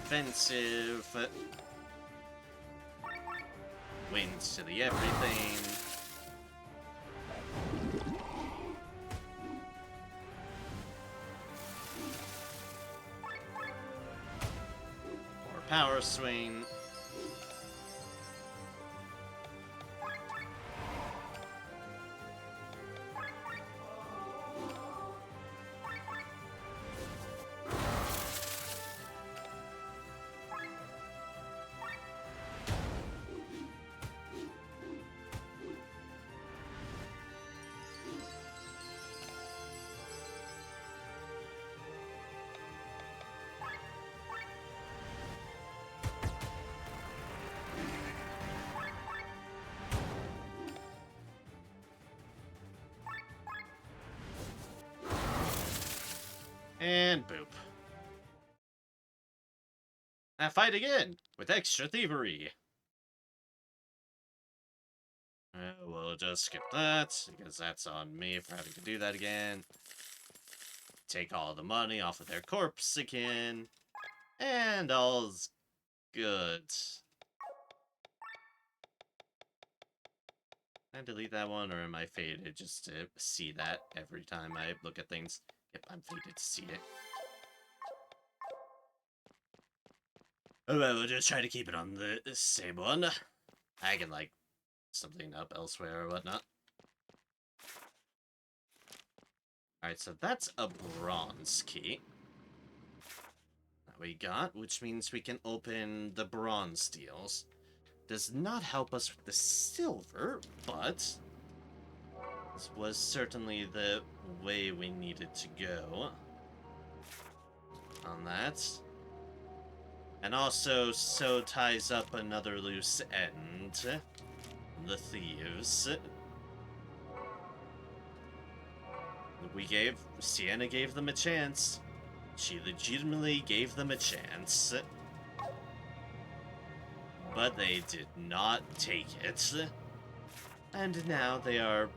Defensive. Wins to the everything. More power swing. And boop. And fight again, with extra thievery. We'll just skip that, because that's on me for having to do that again. Take all the money off of their corpse again. And all's good. Can I delete that one, or am I fated just to see that every time I look at things? Yep, I'm fated to see it. Oh, well, we'll just try to keep it on the same one. I can, like, something up elsewhere or whatnot. Alright, so that's a bronze key that we got, which means we can open the bronze deals. Does not help us with the silver, but this was certainly the way we needed to go on that. And also, so ties up another loose end. The thieves. Sienna gave them a chance. She legitimately gave them a chance. But they did not take it. And now they are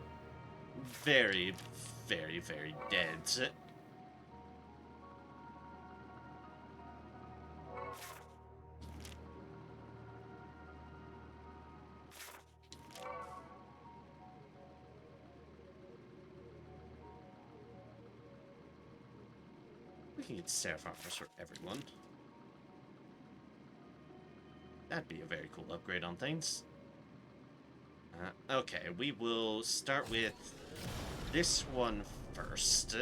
very, very, very dead. We can get Seraph armors for everyone. That'd be a very cool upgrade on things. Okay, we will start with this one first.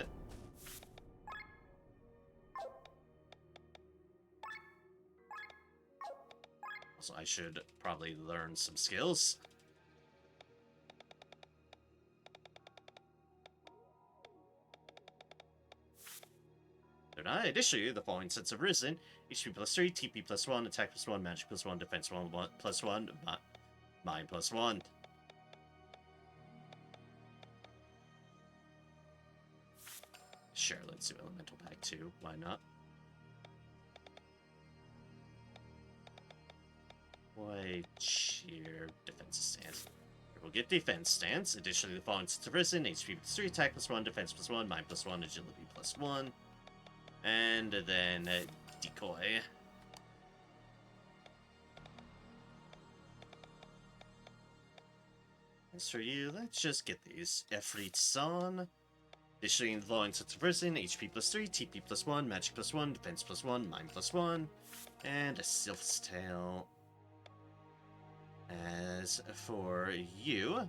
Also, I should probably learn some skills. Additionally, the following sets have risen: HP plus 3, TP plus 1, attack plus 1, magic plus 1, defense 1, plus 1, mind plus 1. Sure, let's do Elemental Pack 2. Why not? Why cheer defense stance? We'll get defense stance. Additionally, the following sets have risen: HP plus 3, attack plus 1, defense plus 1, mind plus 1, agility plus 1. And then decoy. As for you, let's just get these. Efreet's on. Additionally, the following sets of risen: HP plus 3, TP plus 1, magic plus 1, defense plus 1, mind plus 1, and a Sylph's Tail. As for you,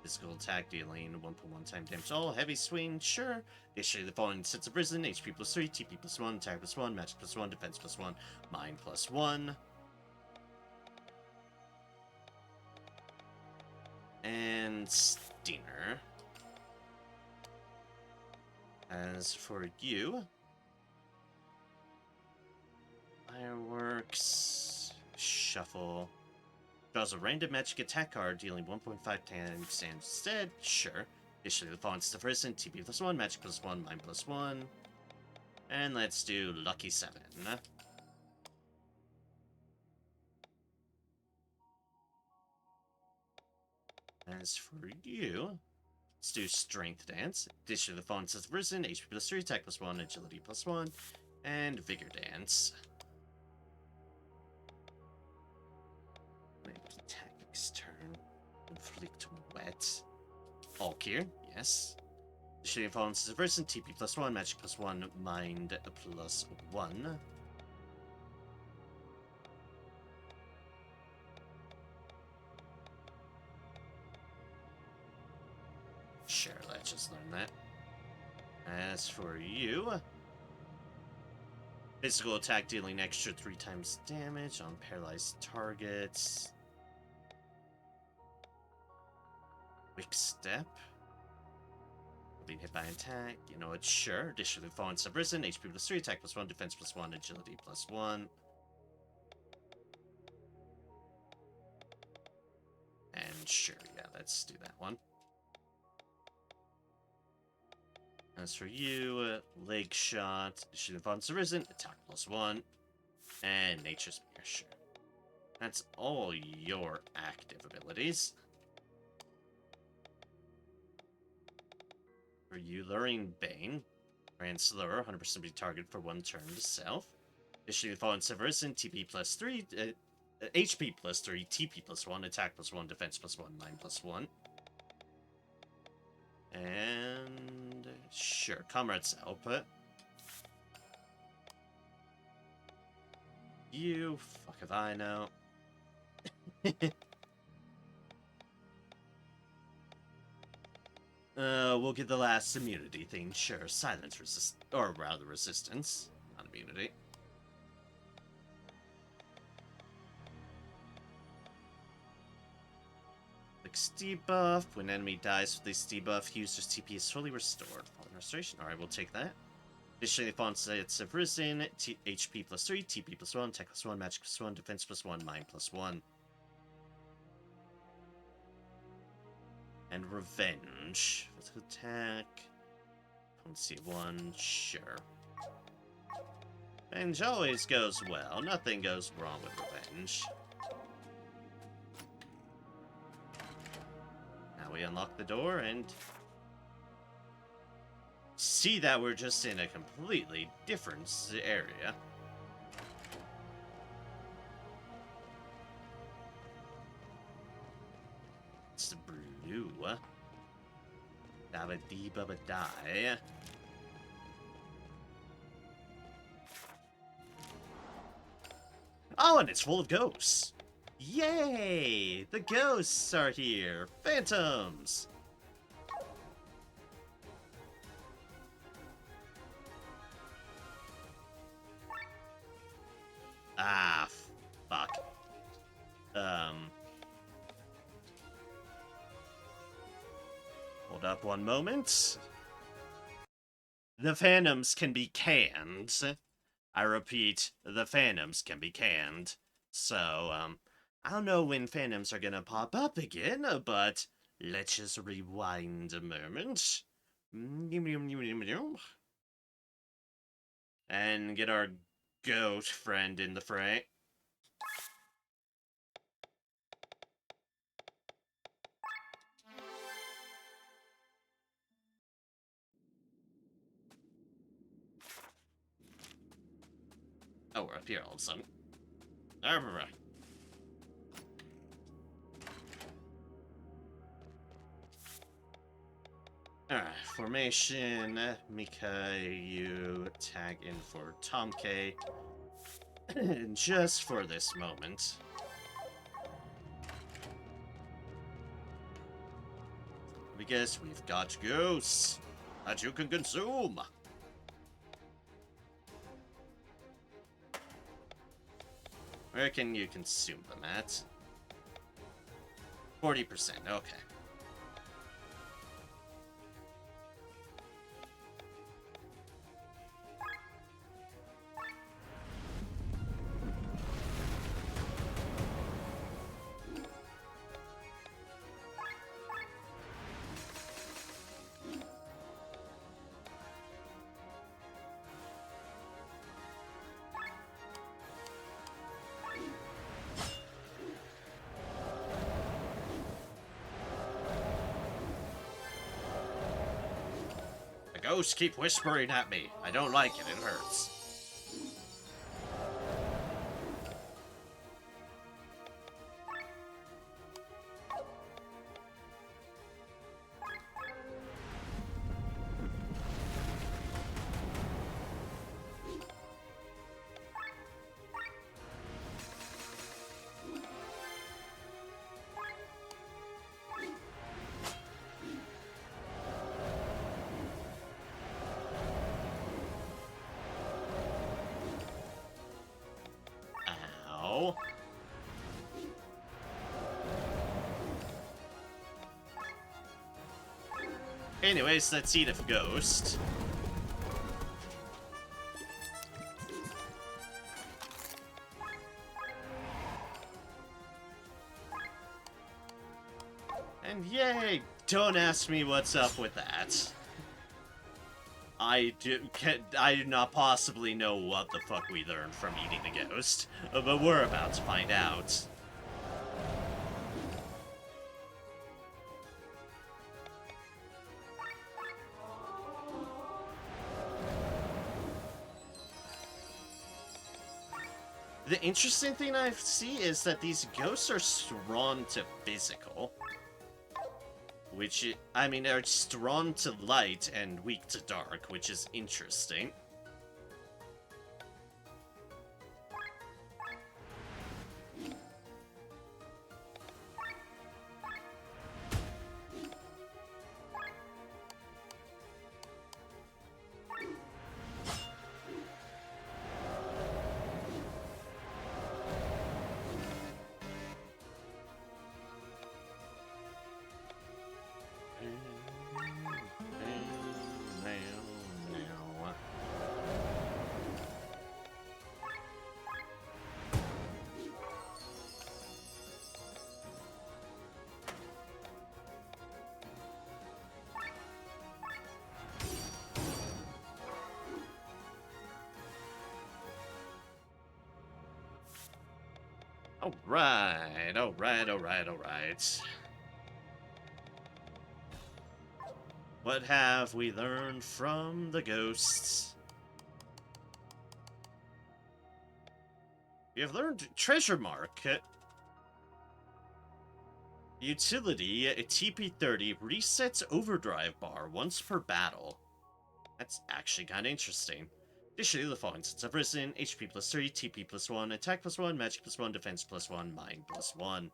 physical attack dealing 1.1 time damage all, heavy swing, sure. Additionally, the following sets of risen: HP plus 3, TP plus 1, attack plus 1, magic plus 1, defense plus 1, mind plus 1. And Steiner. As for you, Fireworks, Shuffle. Draws a random magic attack card, dealing 1.5 times damage instead, sure. Additionally, the following stuff risen: TP plus 1, magic plus 1, mind plus 1. And let's do Lucky 7. As for you, let's do Strength Dance. Additionally, the following stuff risen: HP plus 3, attack plus 1, agility plus 1, and Vigor Dance. Tactics turn. Inflict wet. All here, yes. Additionally, following is version: TP plus 1, magic plus 1, mind plus 1. Sure, let's just learn that. As for you, physical attack dealing extra 3 times damage on paralyzed targets. Quick step. Being hit by an attack. You know what? Sure. Additionally, fallen subrisen. HP plus 3, attack plus 1, defense plus 1, agility plus 1. And sure, yeah, let's do that one. As for you, leg shot. Additionally, fallen subrisen. Attack plus 1. And nature's mirror, sure. That's all your active abilities. For you, Luring Bane. Ran slower, 100% be targeted for 1 turn to self. Additionally, fallen Severison, TP plus 3, HP plus 3, TP plus 1, attack plus 1, defense plus 1, mind plus 1. And sure, Comrade's output. You, fuck if I know. We'll get the last immunity thing, sure. Silence resist, or rather resistance, not immunity. Fix debuff. When enemy dies with this debuff, user's TP is fully restored. Fallen restoration. Alright, we'll take that. Additionally, the font sets have risen. HP plus 3, TP plus 1, attack plus 1, magic plus 1, defense plus 1, mind plus 1. And revenge. Physical attack. Potency 1, sure. Revenge always goes well. Nothing goes wrong with revenge. Now we unlock the door and see that we're just in a completely different area. It's the blue. Dabba dee bubba die. Oh, and it's full of ghosts. Yay! The ghosts are here. Phantoms. Ah, fuck. Hold up one moment. The Phantoms can be canned. I repeat, the Phantoms can be canned. So, I don't know when Phantoms are gonna pop up again, but let's just rewind a moment. And get our goat friend in the fray. Oh, we're up here all of a sudden. Alright. Formation. Mika, you tag in for Tomke. Just for this moment. Because we've got ghosts that you can consume. Where can you consume them at? 40%, okay. Ghosts keep whispering at me. I don't like it. It hurts. Ow. Anyways, let's eat a ghost. And yay! Don't ask me what's up with that. I do not possibly know what the fuck we learned from eating the ghost, but we're about to find out. The interesting thing I see is that these ghosts are strong to physical. Which, I mean, they're strong to light and weak to dark, which is interesting. Alright. What have we learned from the ghosts? We have learned Treasure Mark. Utility, TP30 resets overdrive bar once per battle. That's actually kind of interesting. Additionally, the following sets have risen: HP plus 3, TP plus 1, attack plus 1, magic plus 1, defense plus 1, mind plus 1.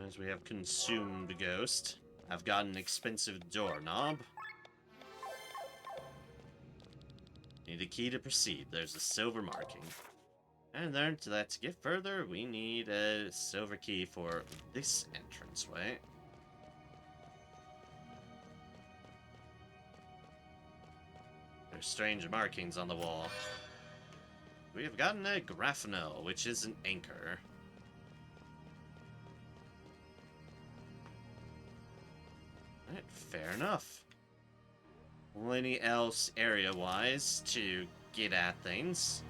As we have consumed Ghost, I've got an expensive doorknob. Need a key to proceed. There's a silver marking. And then, to get further, we need a silver key for this entranceway. There's strange markings on the wall. We have gotten a graphenel, which is an anchor. Alright, fair enough. Plenty else area-wise to get at things.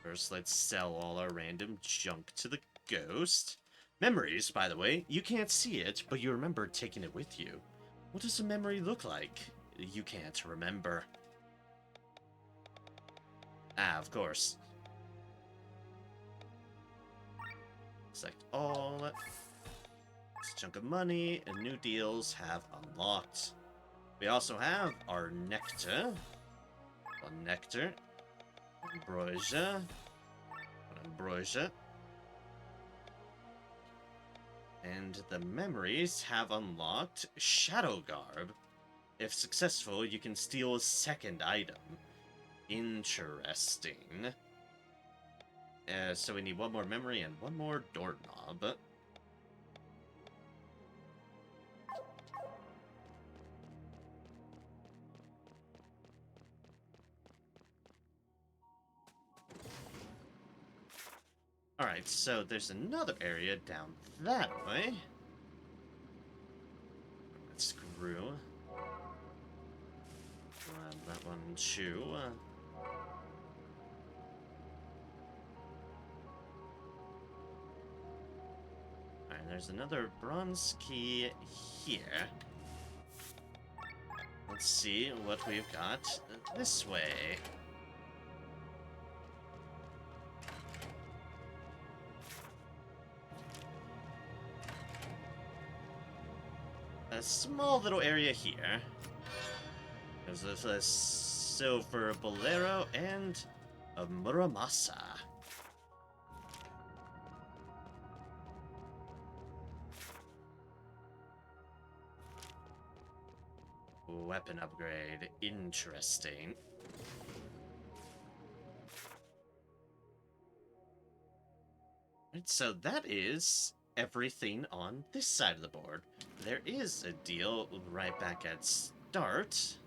First, let's sell all our random junk to the ghost. Memories, by the way, you can't see it, but you remember taking it with you. What does a memory look like? You can't remember. Ah, of course. Select all. This chunk of money and new deals have unlocked. We also have our nectar. A nectar. Ambrosia. Ambrosia. And the memories have unlocked Shadow Garb. If successful, you can steal a second item. Interesting. So we need one more memory and one more doorknob. Alright, so there's another area down that way. Screw. Grab that one too. Alright, there's another bronze key here. Let's see what we've got this way. A small little area here. There's a silver bolero and a Muramasa. Weapon upgrade. Interesting. Right, so that is everything on this side of the board. There is a deal right back at start.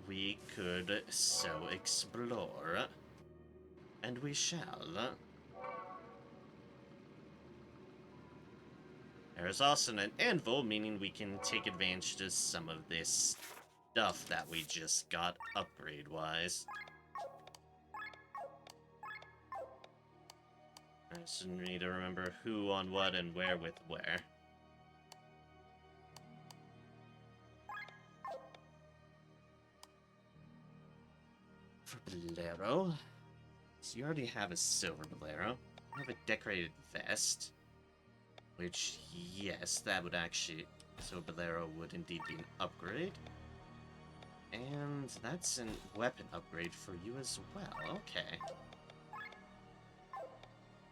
We could so explore. And we shall. There's also an anvil, meaning we can take advantage of some of this stuff that we just got upgrade-wise. I just need to remember who on what and where with where. For Bolero. So you already have a silver Bolero. You have a decorated vest. Which, yes, that would actually... So Bolero would indeed be an upgrade. And that's a weapon upgrade for you as well. Okay.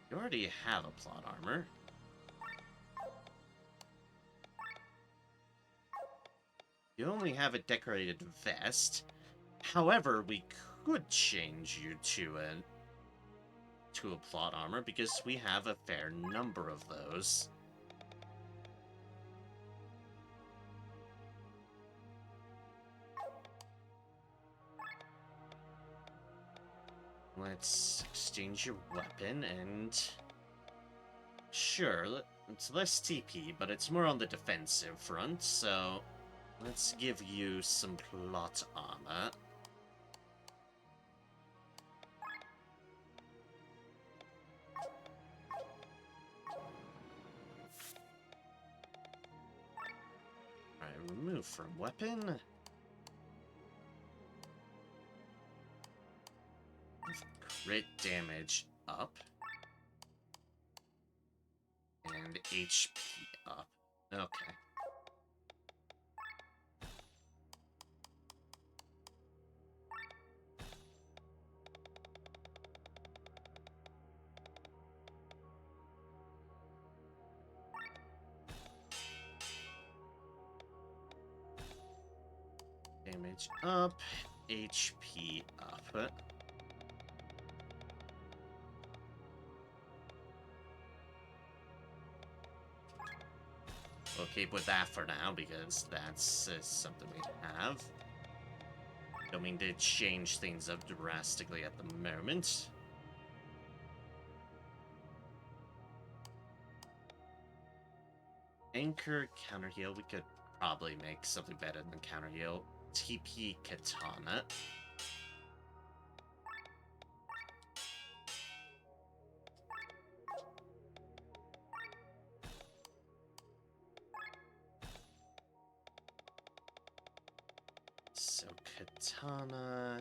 You already have a plot armor. You only have a decorated vest. However, we could change you to a plot armor because we have a fair number of those. Let's exchange your weapon and... Sure, it's less TP, but it's more on the defensive front, so... Let's give you some plot armor. from weapon. Crit damage up. And HP up. Okay. Damage up, HP up. We'll keep with that for now, because that's something we have. Don't mean to change things up drastically at the moment. Anchor, counter heal. We could probably make something better than counter heal. TP Katana. So Katana.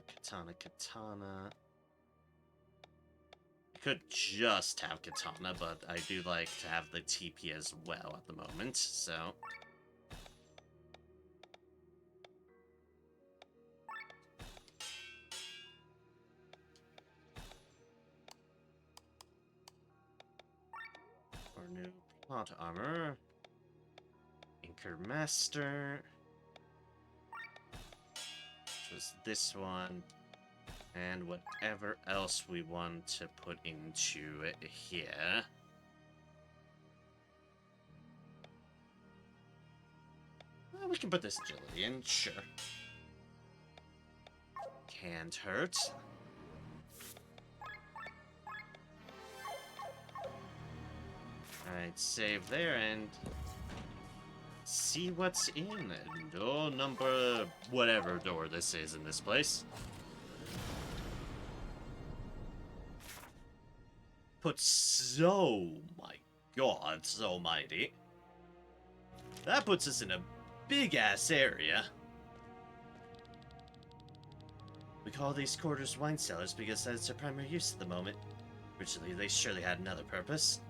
I could just have Katana, but I do like to have the TP as well at the moment, so... Or new plot armor. Anchor Master. Which was this one. And whatever else we want to put into it here. Well, we can put this agility in, sure. Can't hurt. Alright, save there and see what's in door number whatever door this is in this place. Put so, my god, so mighty. That puts us in a big-ass area. We call these quarters wine cellars because that's their primary use at the moment. Originally, they surely had another purpose.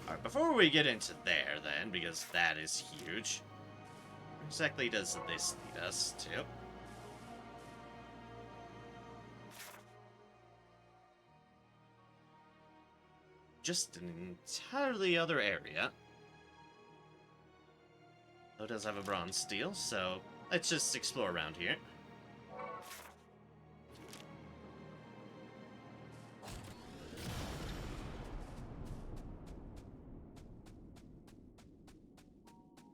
Alright, before we get into there then, because that is huge, where exactly does this lead us to? Just an entirely other area. Though it does have a bronze steel, so let's just explore around here.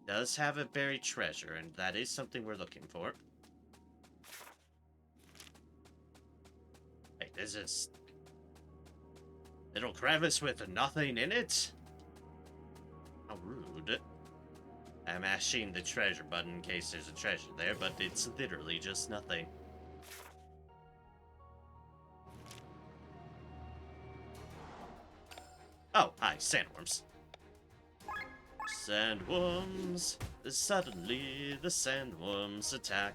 Does have a buried treasure, and that is something we're looking for. Hey, this is little crevice with nothing in it? How rude. I'm mashing the treasure button in case there's a treasure there, but it's literally just nothing. Oh, hi, sandworms. Sandworms. Suddenly, the sandworms attack.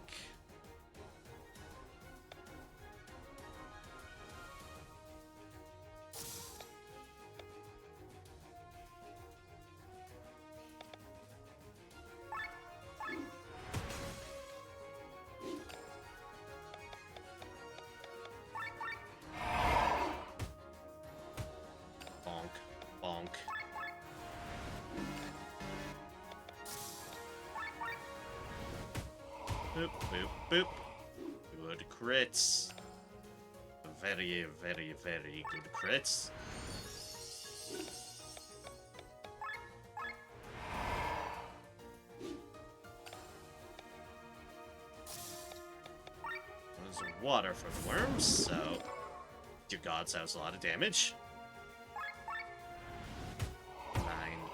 Bonk, bonk. Boop, boop, boop. Good crits. Very, very, very good crits. There's water for the worms, so... Dear gods, that was a lot of damage.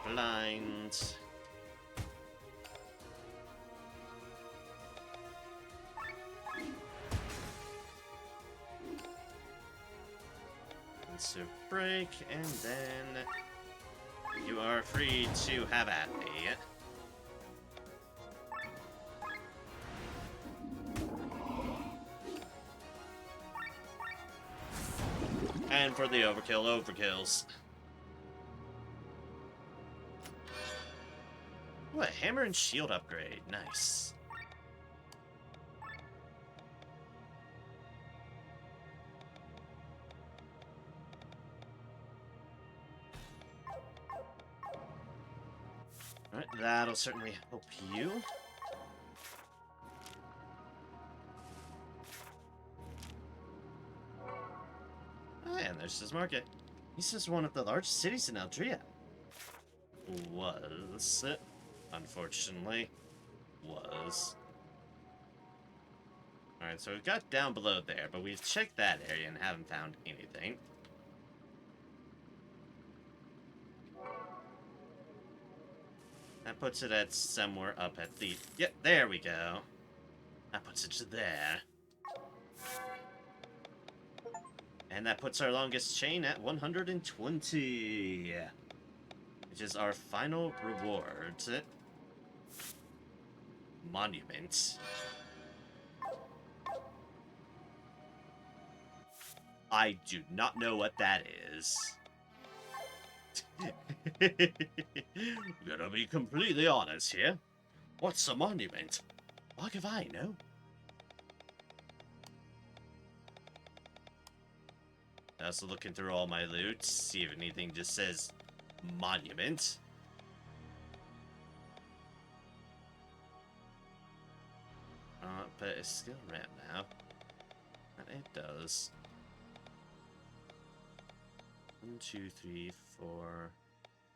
Blind. So break, and then you are free to have at me. And for the overkills. What, hammer and shield upgrade, nice. Alright, that'll certainly help you. Oh, yeah, and there's his market. This is one of the largest cities in Aldria. Was. Unfortunately. Was. Alright, so we've got down below there, but we've checked that area and haven't found anything. That puts it at somewhere up at the... Yep, there we go. That puts it to there. And that puts our longest chain at 120. Which is our final reward. Monument. I do not know what that is. Gonna be completely honest here. What's a monument? What if I know? Also looking through all my loot, see if anything just says monument. But it's still red now. And it does. 1, 2, 3, 4,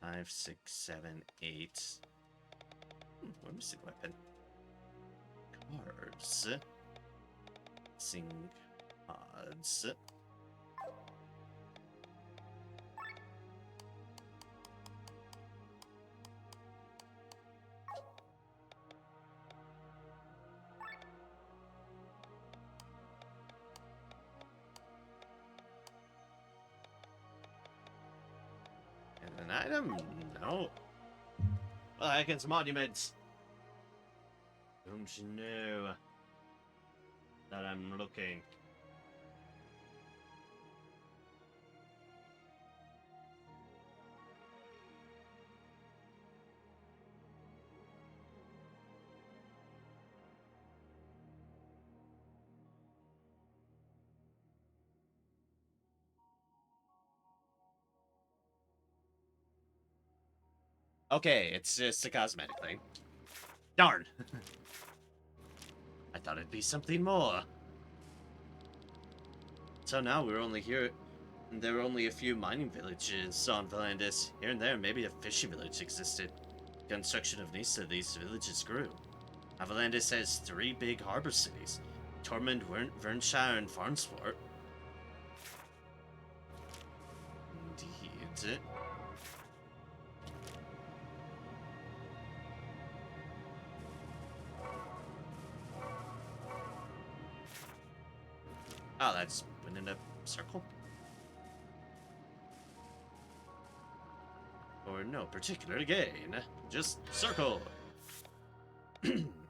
5, 6, 7, 8. We're missing weapon. Cards. Sing odds. An item? No. Well, I can monuments. Don't you know that I'm looking? Okay, it's just a cosmetic thing. Darn! I thought it'd be something more. So now we're only here. There were only a few mining villages on Valandis. Here and there, maybe a fishing village existed. Construction of Nisa, these villages grew. Avalandis has 3 big harbor cities. Tormund, Vernshire, and Farnsport. Indeed. Oh, that's went in a circle? Or no particular gain. Just circle.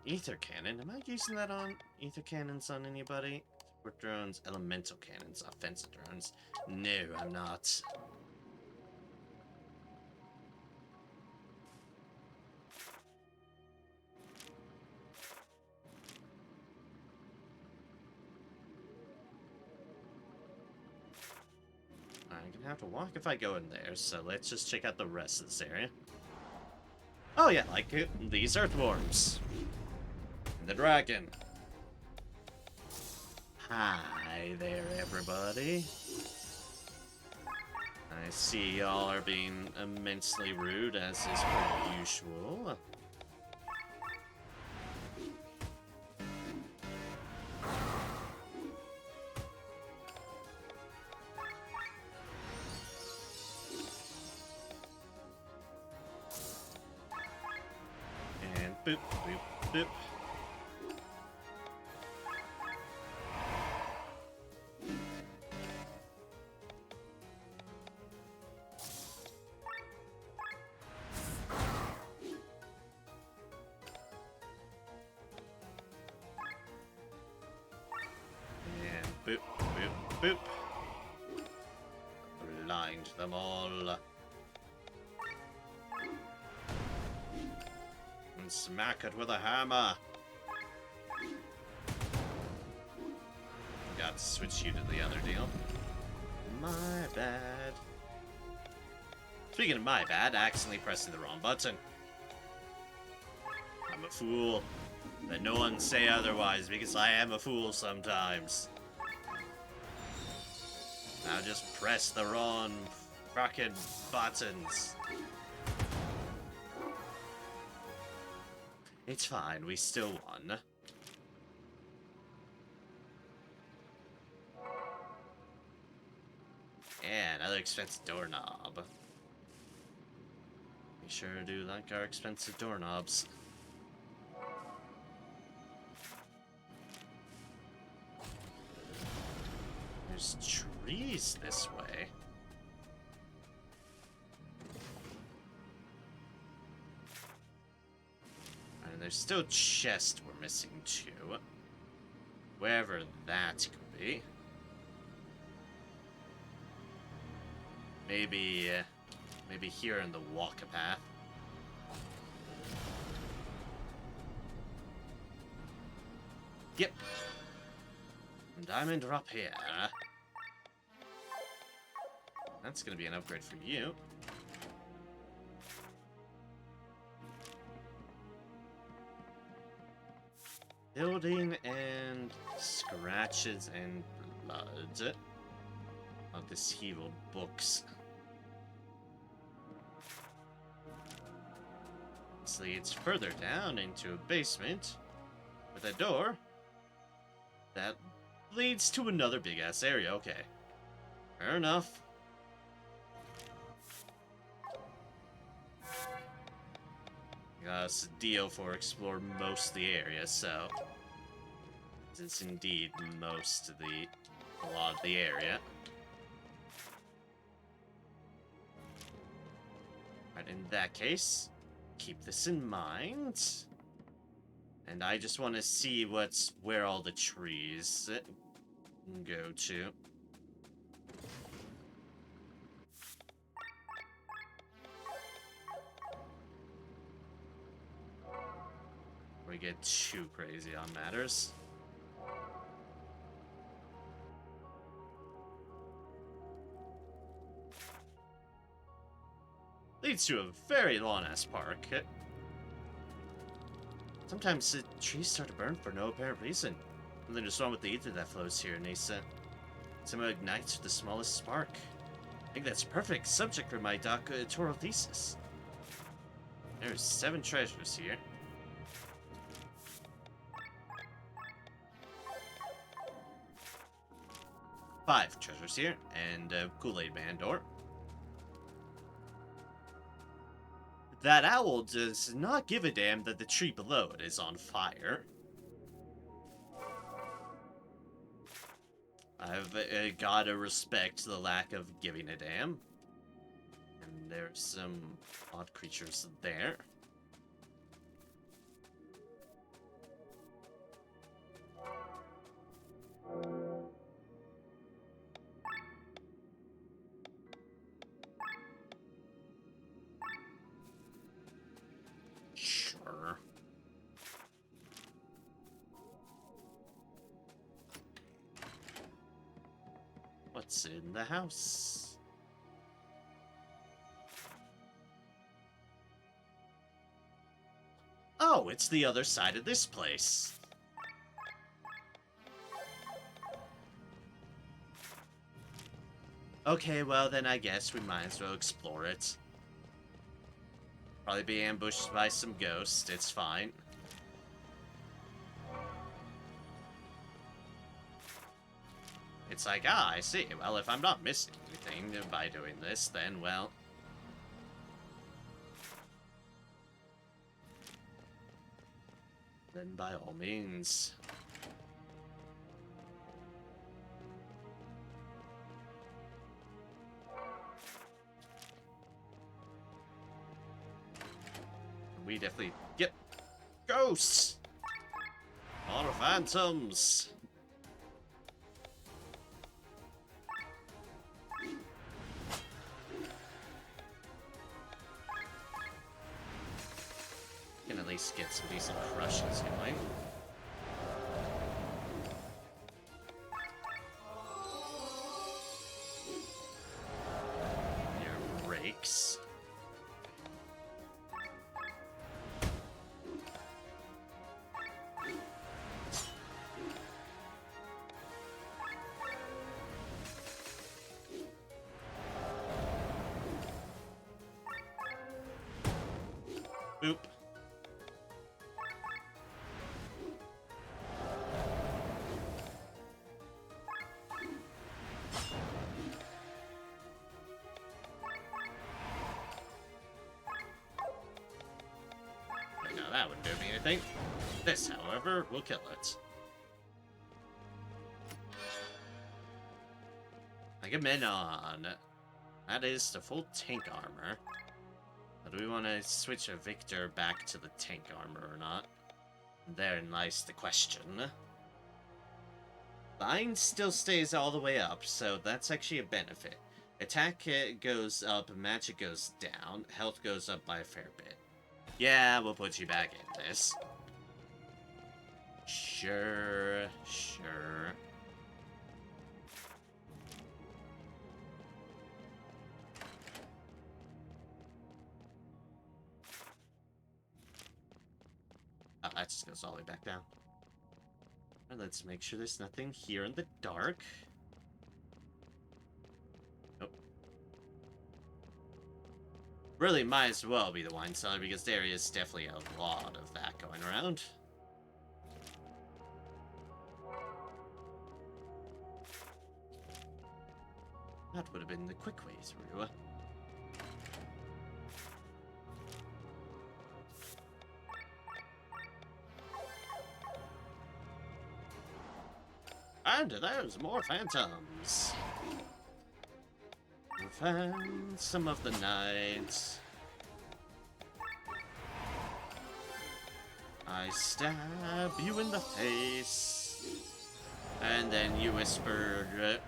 Ether cannon. Am I using that on ether cannons on anybody? Support drones, elemental cannons, offensive drones. No, I'm not. I'm gonna have to walk if I go in there, so let's just check out the rest of this area. Oh yeah, like these earthworms. And the dragon. Hi there, everybody. I see y'all are being immensely rude, as is per usual. And boop, boop, boop. Boop. Blind them all. And smack it with a hammer. Got to switch you to the other deal. My bad. Speaking of my bad, accidentally pressing the wrong button. I'm a fool. Let no one say otherwise, because I am a fool sometimes. Now just press the wrong fucking buttons. It's fine, we still won. Yeah, another expensive doorknob. We sure do like our expensive doorknobs. There's trees this way. And there's still chests we're missing too. Wherever that could be. Maybe here in the walk-a-path. Yep. Diamond up here. That's gonna be an upgrade for you. Building and scratches and blood of this evil books. This leads further down into a basement with a door that leads to another big-ass area. Okay. Fair enough. It's a deal for explore most of the area, so it's indeed a lot of the area. Right, in that case, keep this in mind. And I just want to see where all the trees go to. We get too crazy on matters. Leads to a very long-ass park. Sometimes the trees start to burn for no apparent reason. And then just wrong with the ether that flows here, Nisa. Somehow ignites with the smallest spark. I think that's a perfect subject for my doctoral thesis. There's 7 treasures here. Five treasures here, and a Kool-Aid Man door. That owl does not give a damn that the tree below it is on fire. I've gotta respect the lack of giving a damn. And there's some odd creatures there. Sure. What's in the house? Oh, it's the other side of this place. Okay, well then I guess we might as well explore it. Probably be ambushed by some ghosts, it's fine. It's like, I see. Well, if I'm not missing anything by doing this, then, well... then by all means... we definitely get ghosts! Or phantoms! least get some decent crushes going. Your rakes. Boop. Okay, now that wouldn't do me anything. This, however, will kill it. Agamemnon. That is the full tank armor. Do we want to switch a Victor back to the tank armor or not? Therein lies the question. Line still stays all the way up, so that's actually a benefit. Attack goes up, magic goes down, health goes up by a fair bit. Yeah, we'll put you back in this. Sure, sure. Oh, that just goes all the way back down. And let's make sure there's nothing here in the dark. Nope. Really might as well be the wine cellar because there is definitely a lot of that going around. That would have been the quick way through. And there's more phantoms. Phantom of the night. I stab you in the face. And then you whispered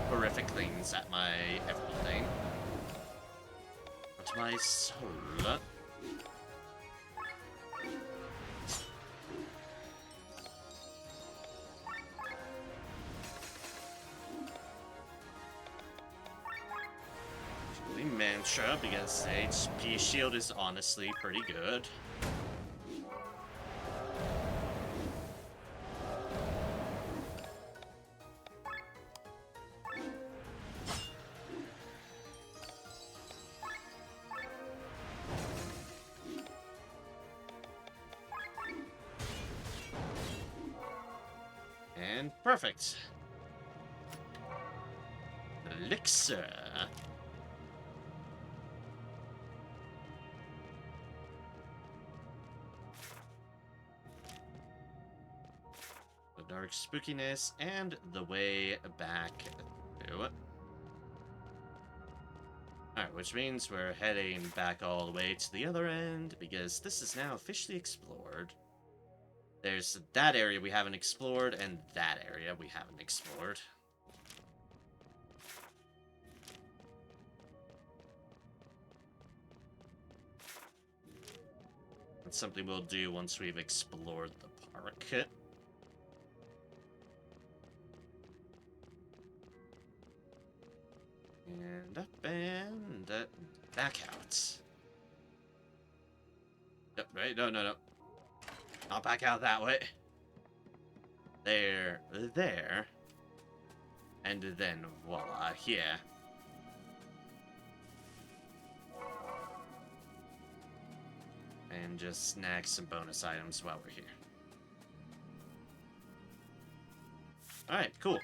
horrific things at my everything. But my soul. Mantra, because HP shield is honestly pretty good. And perfect. Elixir. Dark spookiness, and the way back to it. Alright, which means we're heading back all the way to the other end, because this is now officially explored. There's that area we haven't explored, and that area we haven't explored. That's something we'll do once we've explored the park. And up and back out. Yep, right? No. Not back out that way. There. And then voila, here. And just snag some bonus items while we're here. Alright, cool.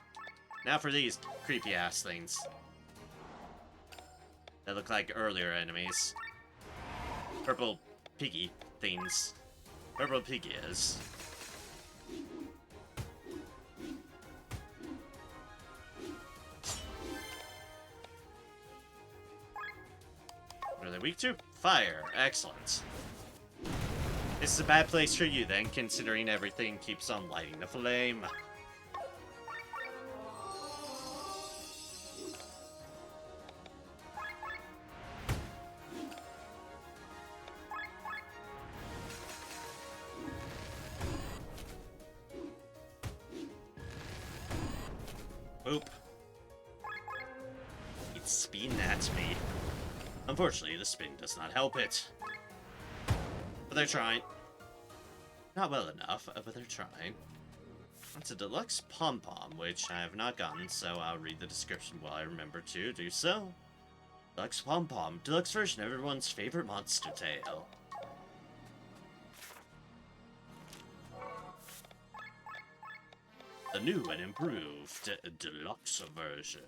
Now for these creepy ass things. That look like earlier enemies. Purple piggy things. Purple piggies. What are they weak to? Fire. Excellent. This is a bad place for you then, considering everything keeps on lighting the flame. beaten at me. Unfortunately, the spin does not help it. But they're trying. Not well enough, but they're trying. It's a deluxe pom-pom, which I have not gotten, so I'll read the description while I remember to do so. Deluxe pom-pom, deluxe version of everyone's favorite monster tale. The new and improved deluxe version.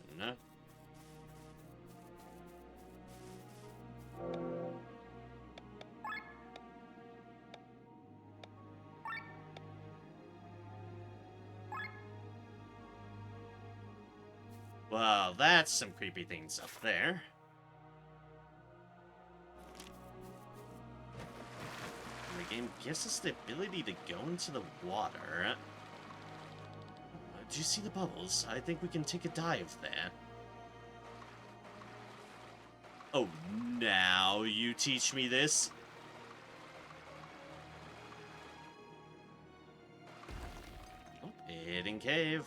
Well, that's some creepy things up there. And the game gives us the ability to go into the water. Do you see the bubbles? I think we can take a dive there. Oh, now you teach me this? Oh, hidden cave.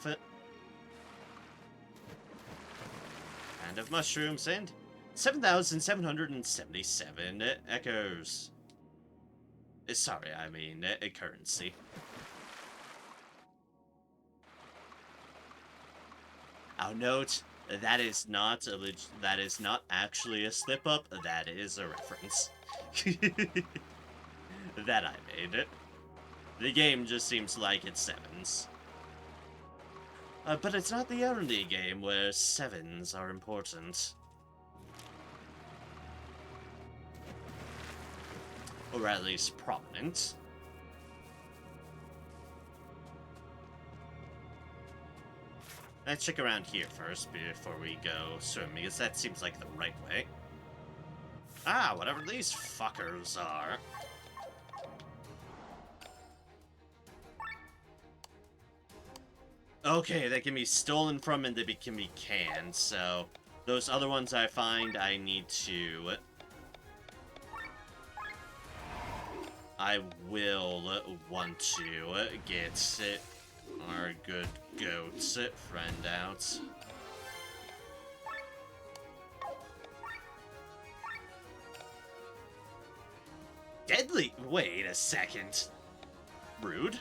And of mushrooms and 7,777 echoes. Sorry, I mean a currency. I'll note that is not actually a slip up. That is a reference. That I made it. The game just seems like it's sevens. But it's not the only game where sevens are important. Or at least prominent. Let's check around here first before we go swimming, because that seems like the right way. Ah, whatever these fuckers are. Okay, they can be stolen from and they can be canned, so those other ones I find I need to... I will want to get our good goats friend out. Deadly? Wait a second. Rude.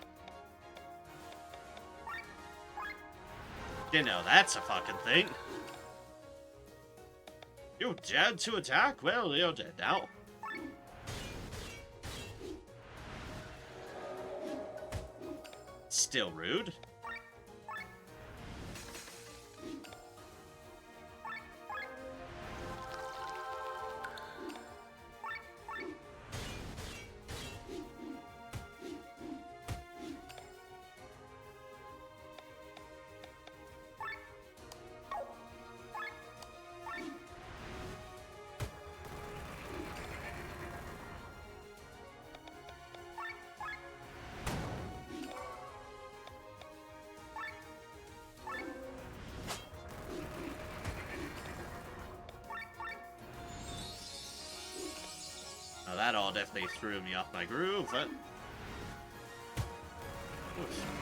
You know, that's a fucking thing. You dared to attack? Well, you're dead now. Still rude. Now that all definitely threw me off my groove.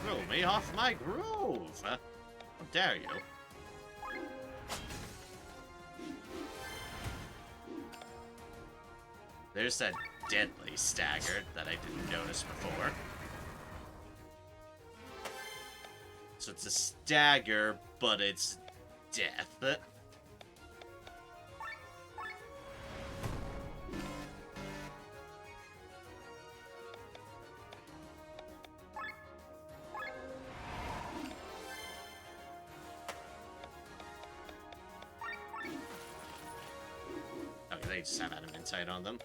Threw me off my groove! How dare you? There's that deadly stagger that I didn't notice before. So it's a stagger, but it's death. Okay, they just have adamantite on them.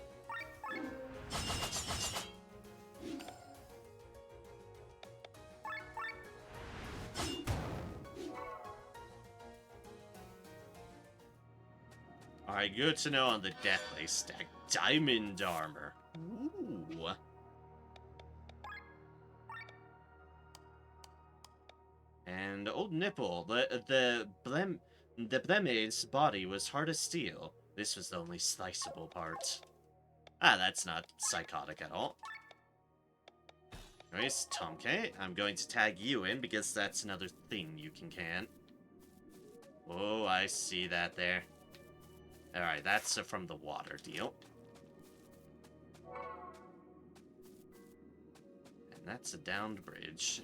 Alright, good to know on the deathly stack. Diamond armor. Ooh. And old nipple. The Blemaid's body was hard as steel. This was the only sliceable part. Ah, that's not psychotic at all. Anyways, Tomke, I'm going to tag you in because that's another thing you can. Oh, I see that there. Alright, that's from the water deal. And that's a downed bridge.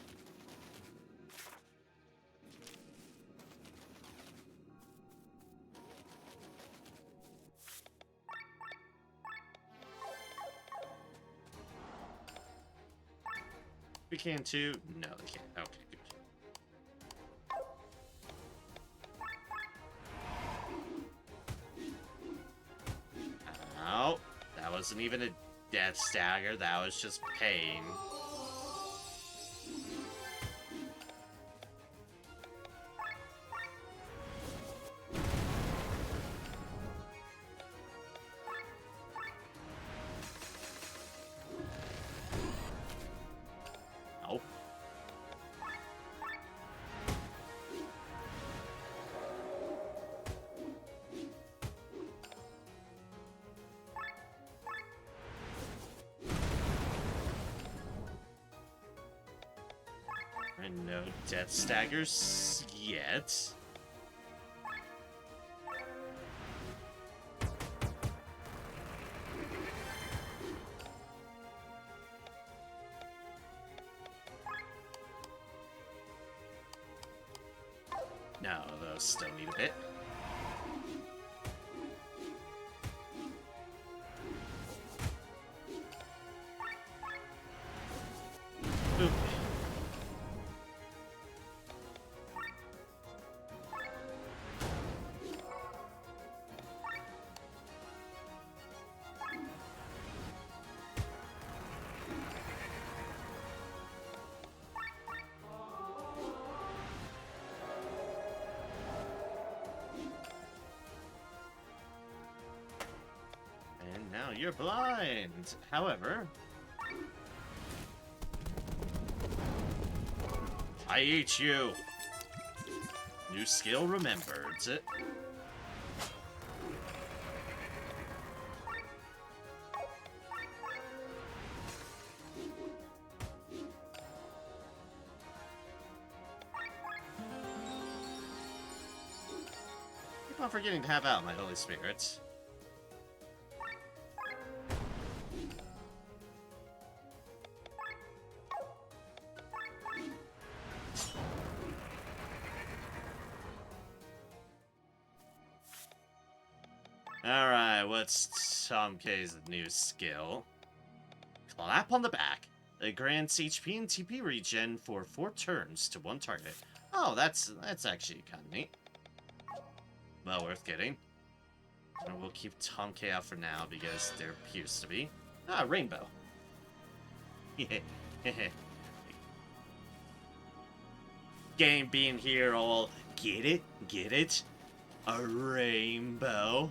We can too? No, they can't. Okay, good. Oh, that wasn't even a death stagger, that was just pain. Oh. And no death staggers yet. No, those still need a bit. Oop. And now you're blind. However, I eat you. New skill remembered. Keep on forgetting to have out my Holy Spirit. Alright, what's Tom K's new skill? Clap on the back. It grants HP and TP regen for 4 turns to one target. Oh, that's actually kind of neat. Well worth getting. And we'll keep Tom K out for now because there appears to be... Ah, rainbow. Game being here all... Get it? Get it? A rainbow.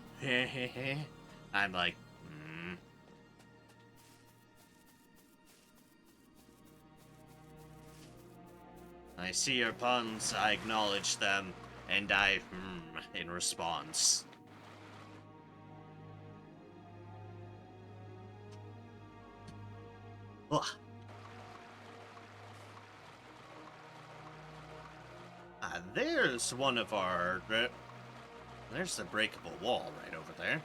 I'm like, I see your puns, I acknowledge them, and I, in response. Ugh. There's one of our... There's the breakable wall right over there.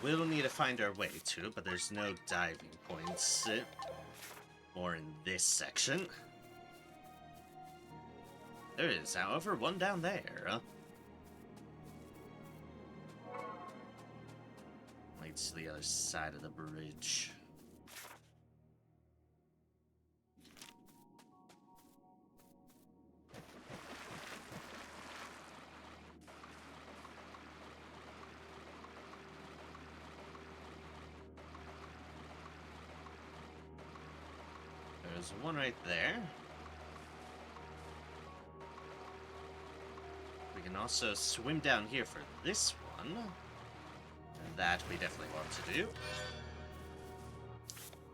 We will need to find our way to, but there's no diving points. Or in this section. There is, however, one down there. Leads to the other side of the bridge. There's one right there. We can also swim down here for this one. And that we definitely want to do.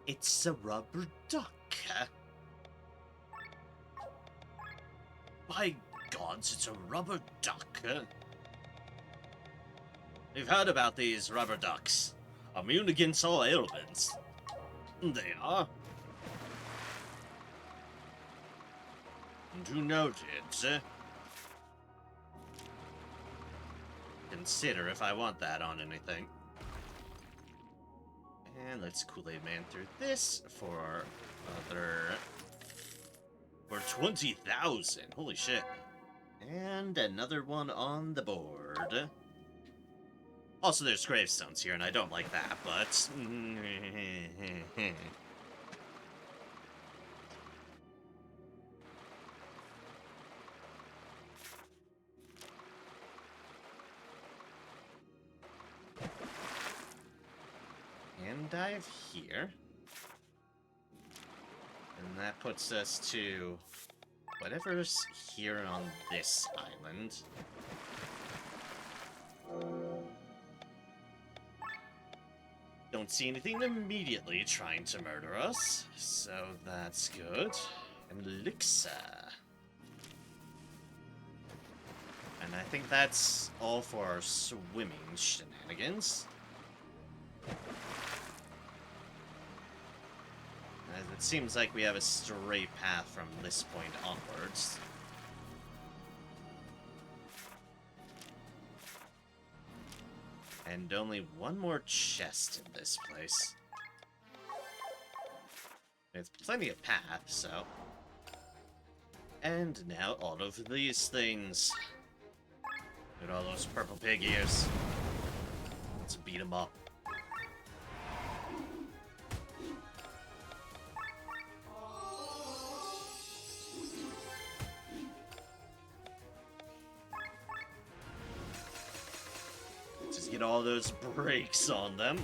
It's a rubber duck. By gods, it's a rubber duck. We've heard about these rubber ducks. Immune against all ailments. They are. Who noted? Consider if I want that on anything. And let's Kool-Aid Man through this for other... for 20,000. Holy shit. And another one on the board. Also, there's gravestones here, and I don't like that, but... and dive here. And that puts us to whatever's here on this island. Don't see anything immediately trying to murder us, so that's good. An elixir. And I think that's all for our swimming shenanigans. As it seems like we have a straight path from this point onwards. And only one more chest in this place. There's plenty of path, so... And now all of these things. Look at all those purple pig ears. Let's beat them up. Get all those brakes on them.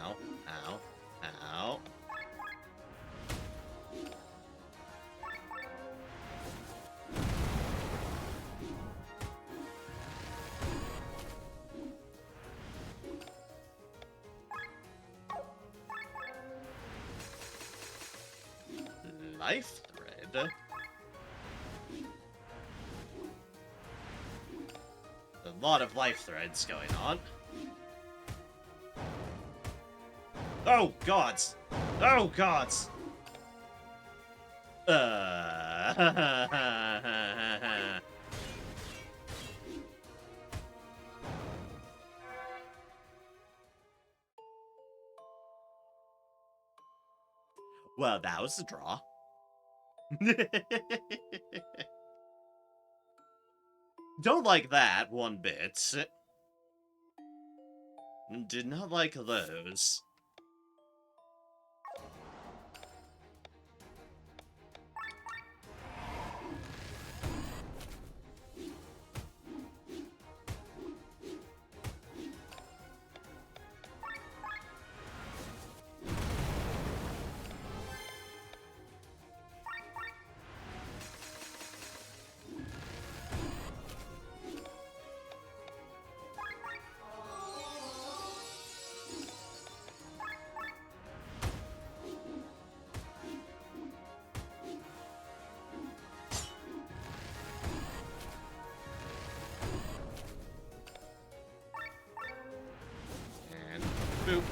Ow, ow, ow. Life thread? A lot of life threads going on. Oh gods! Oh gods! Well, that was a draw. Don't like that one bit. Did not like those. Boop.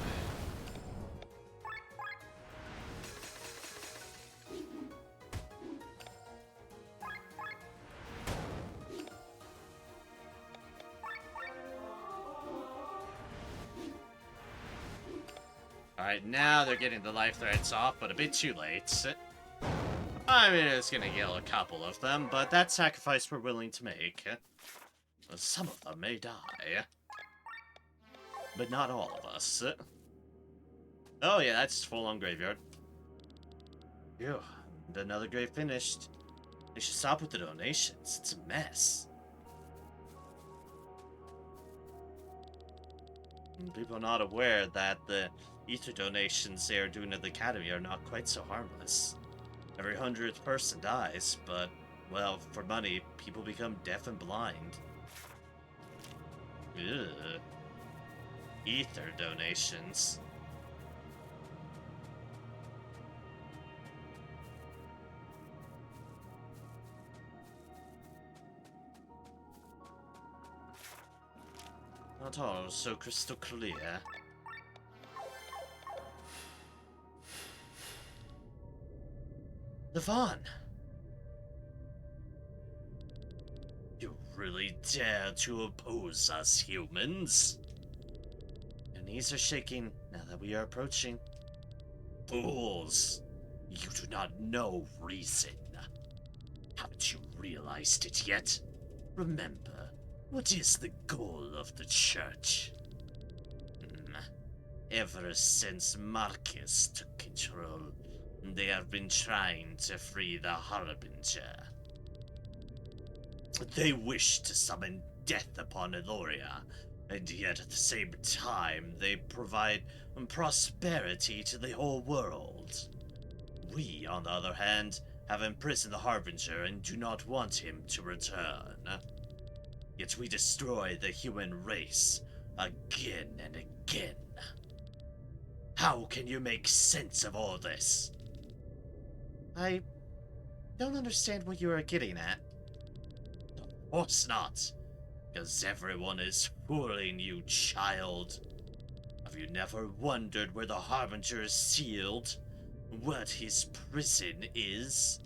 Alright, now they're getting the life threads off, but a bit too late. I mean, it's gonna kill a couple of them, but that sacrifice we're willing to make. Some of them may die. But not all of us. Oh yeah, that's full-on graveyard. Phew, and another grave finished. They should stop with the donations. It's a mess. And people are not aware that the ether donations they are doing at the Academy are not quite so harmless. Every 100th person dies, but, well, for money, people become deaf and blind. Ugh. Ether donations. Not all so crystal clear. Levon! really dare to oppose us, humans? Your knees are shaking now that we are approaching. Fools! You do not know reason. Haven't you realized it yet? Remember, what is the goal of the church? Ever since Marcus took control, they have been trying to free the Harbinger. They wish to summon death upon Eloria, and yet at the same time they provide prosperity to the whole world. We, on the other hand, have imprisoned the Harbinger and do not want him to return. Yet we destroy the human race again and again. How can you make sense of all this? I don't understand what you are getting at. Of course not, because everyone is fooling you, child. Have you never wondered where the Harbinger is sealed? What his prison is?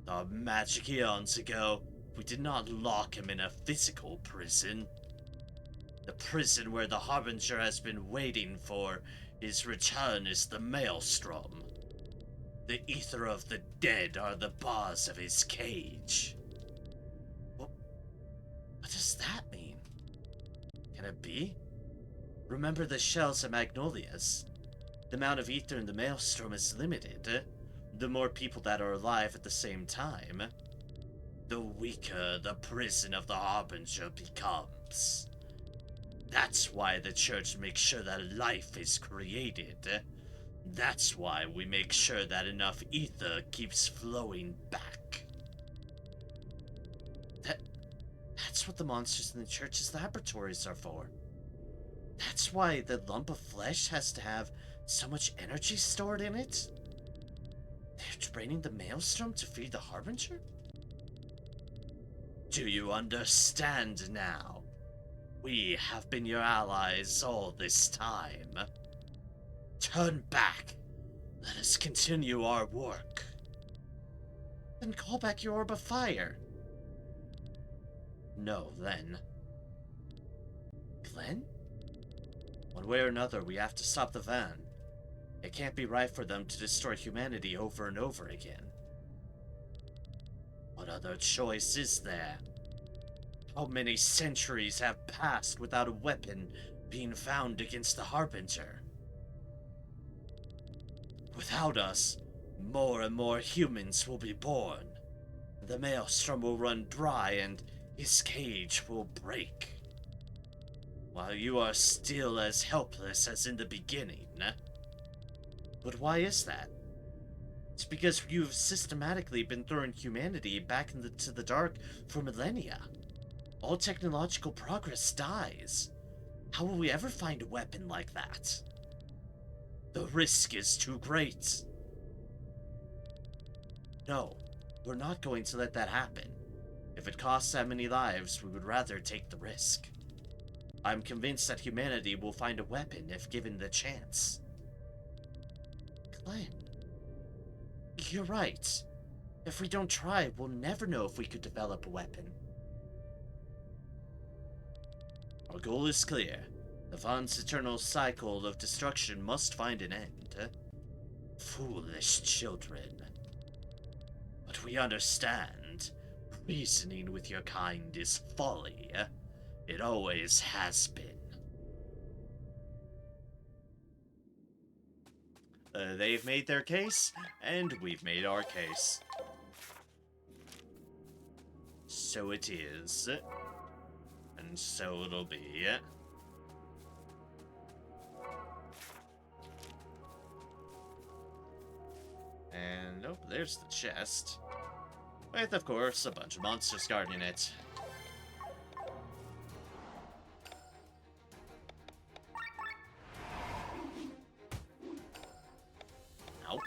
The magic eons ago, we did not lock him in a physical prison. The prison where the Harbinger has been waiting for his return is the Maelstrom. The ether of the dead are the bars of his cage. What does that mean? Can it be? Remember the shells of magnolias. The amount of ether in the Maelstrom is limited. The more people that are alive at the same time, the weaker the prison of the Harbinger becomes. That's why the church makes sure that life is created. That's why we make sure that enough ether keeps flowing back. That's what the monsters in the church's laboratories are for. That's why the lump of flesh has to have so much energy stored in it. They're draining the Maelstrom to feed the Harbinger? Do you understand now? We have been your allies all this time. Turn back. Let us continue our work. Then call back your orb of fire. No, then. Glenn? One way or another, we have to stop the van. It can't be right for them to destroy humanity over and over again. What other choice is there? How many centuries have passed without a weapon being found against the Harbinger? Without us, more and more humans will be born. The Maelstrom will run dry and his cage will break. While you are still as helpless as in the beginning. But why is that? It's because you've systematically been throwing humanity back into the dark for millennia. All technological progress dies. How will we ever find a weapon like that? The risk is too great. No, we're not going to let that happen. If it costs that many lives, we would rather take the risk. I'm convinced that humanity will find a weapon if given the chance. Glenn, you're right. If we don't try, we'll never know if we could develop a weapon. Our goal is clear. The Vaughn's eternal cycle of destruction must find an end. Foolish children. But we understand. Reasoning with your kind is folly. It always has been. They've made their case, and we've made our case. So it is. And so it'll be. And, oh, there's the chest. With, of course, a bunch of monsters guarding it. Nope.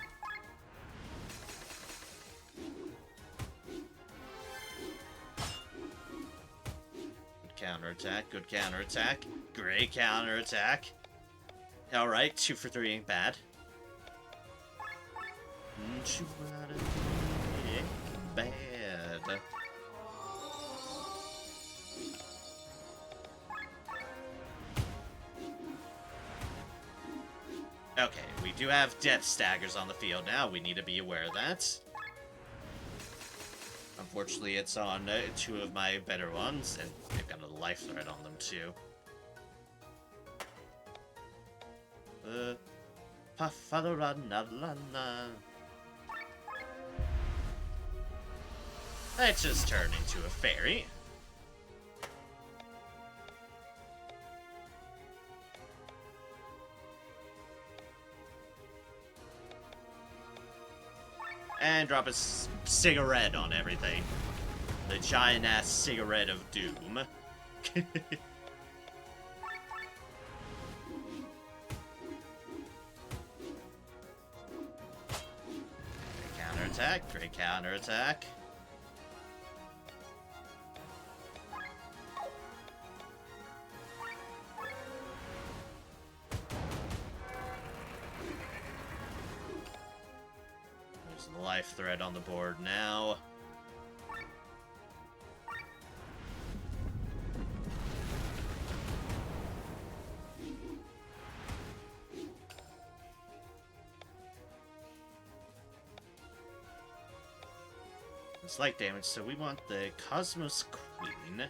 Good counterattack, good counterattack. Great counterattack. Alright, 2 for 3 ain't bad. Bad. Okay, we do have death staggers on the field now. We need to be aware of that. Unfortunately, it's on two of my better ones, and they've got a life thread on them too. Let's just turn into a fairy. And drop a cigarette on everything. The giant-ass cigarette of doom. Counterattack, great counterattack. There's the life thread on the board now. Slight damage, so we want the Cosmos Queen.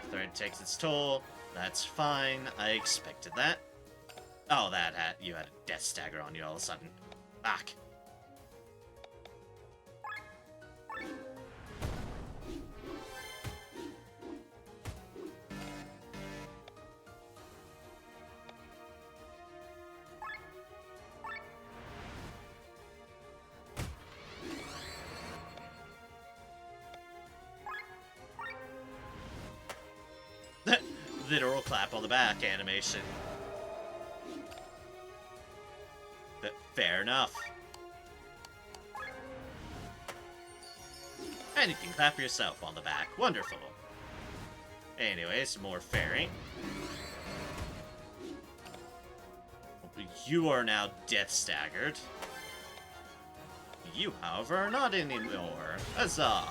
The thread takes its toll. That's fine. I expected that. Oh, you had a death stagger on you all of a sudden. Fuck. Literal clap on the back animation. But fair enough. And you can clap yourself on the back. Wonderful. Anyways, more fairy. You are now death staggered. You, however, are not anymore. Huzzah!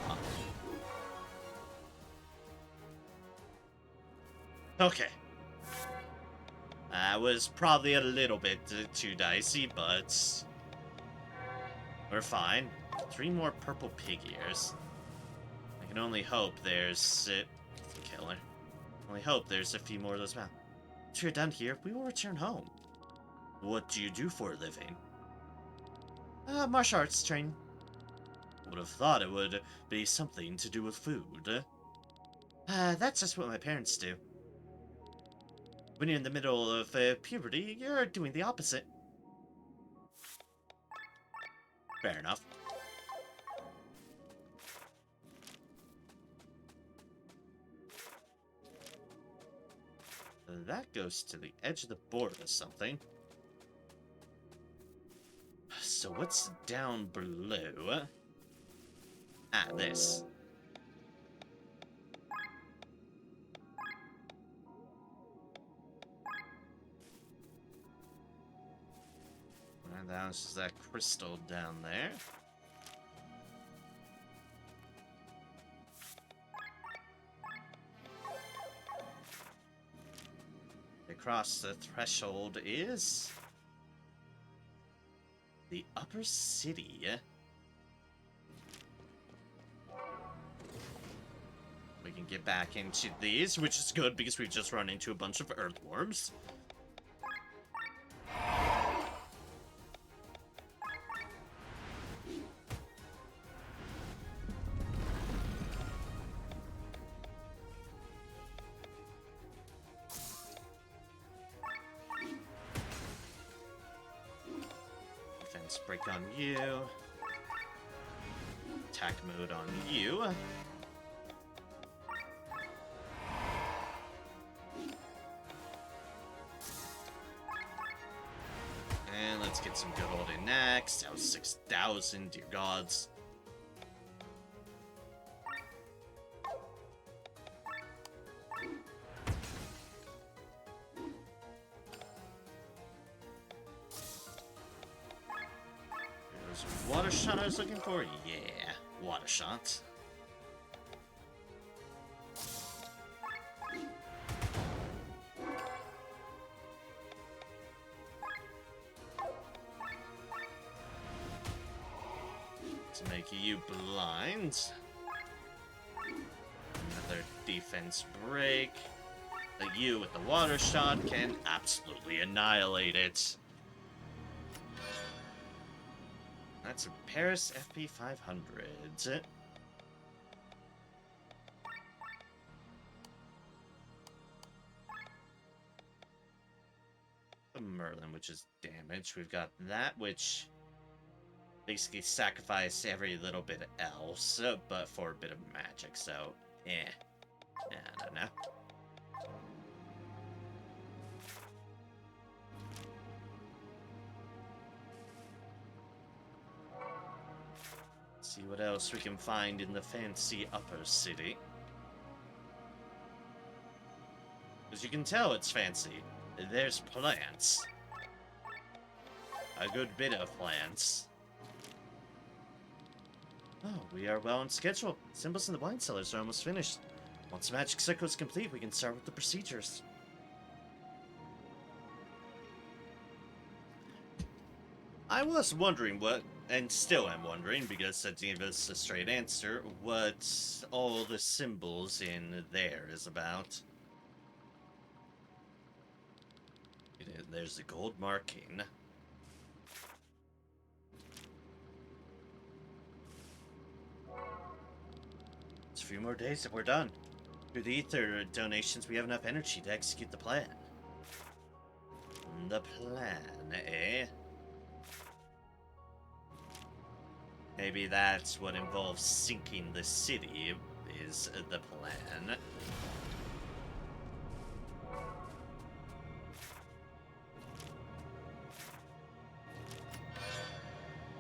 Okay. That was probably a little bit too dicey, but we're fine. 3 more purple pig ears. I can only hope there's killer. Only hope there's a few more of those found. Once we're done here, we will return home. What do you do for a living? Martial arts training. Would have thought it would be something to do with food. That's just what my parents do. When you're in the middle of puberty, you're doing the opposite. Fair enough. That goes to the edge of the board or something. So what's down below? Ah, this. And that's just that crystal down there. Across the threshold is the upper city. We can get back into these, which is good because we've just run into a bunch of earthworms. Break on you. Attack mode on you. And let's get some good old in next. That was 6,000, dear gods. Water shot I was looking for? Yeah, water shot. make you blind. Another defense break. That you with the water shot can absolutely annihilate it. That's a Paris FP 500. The Merlin, which is damage. We've got that, which basically sacrifice every little bit else, but for a bit of magic, so, I don't know. See what else we can find in the fancy upper city. As you can tell, it's fancy. There's plants. A good bit of plants. Oh, we are well on schedule. Symbols in the wine cellars are almost finished. Once the magic circle is complete, we can start with the procedures. I was wondering what, and still am wondering, because that gave us a straight answer, what all the symbols in there is about. There's the gold marking. It's a few more days and we're done. Through the ether donations, we have enough energy to execute the plan. The plan, eh? Maybe that's what involves sinking the city, is the plan.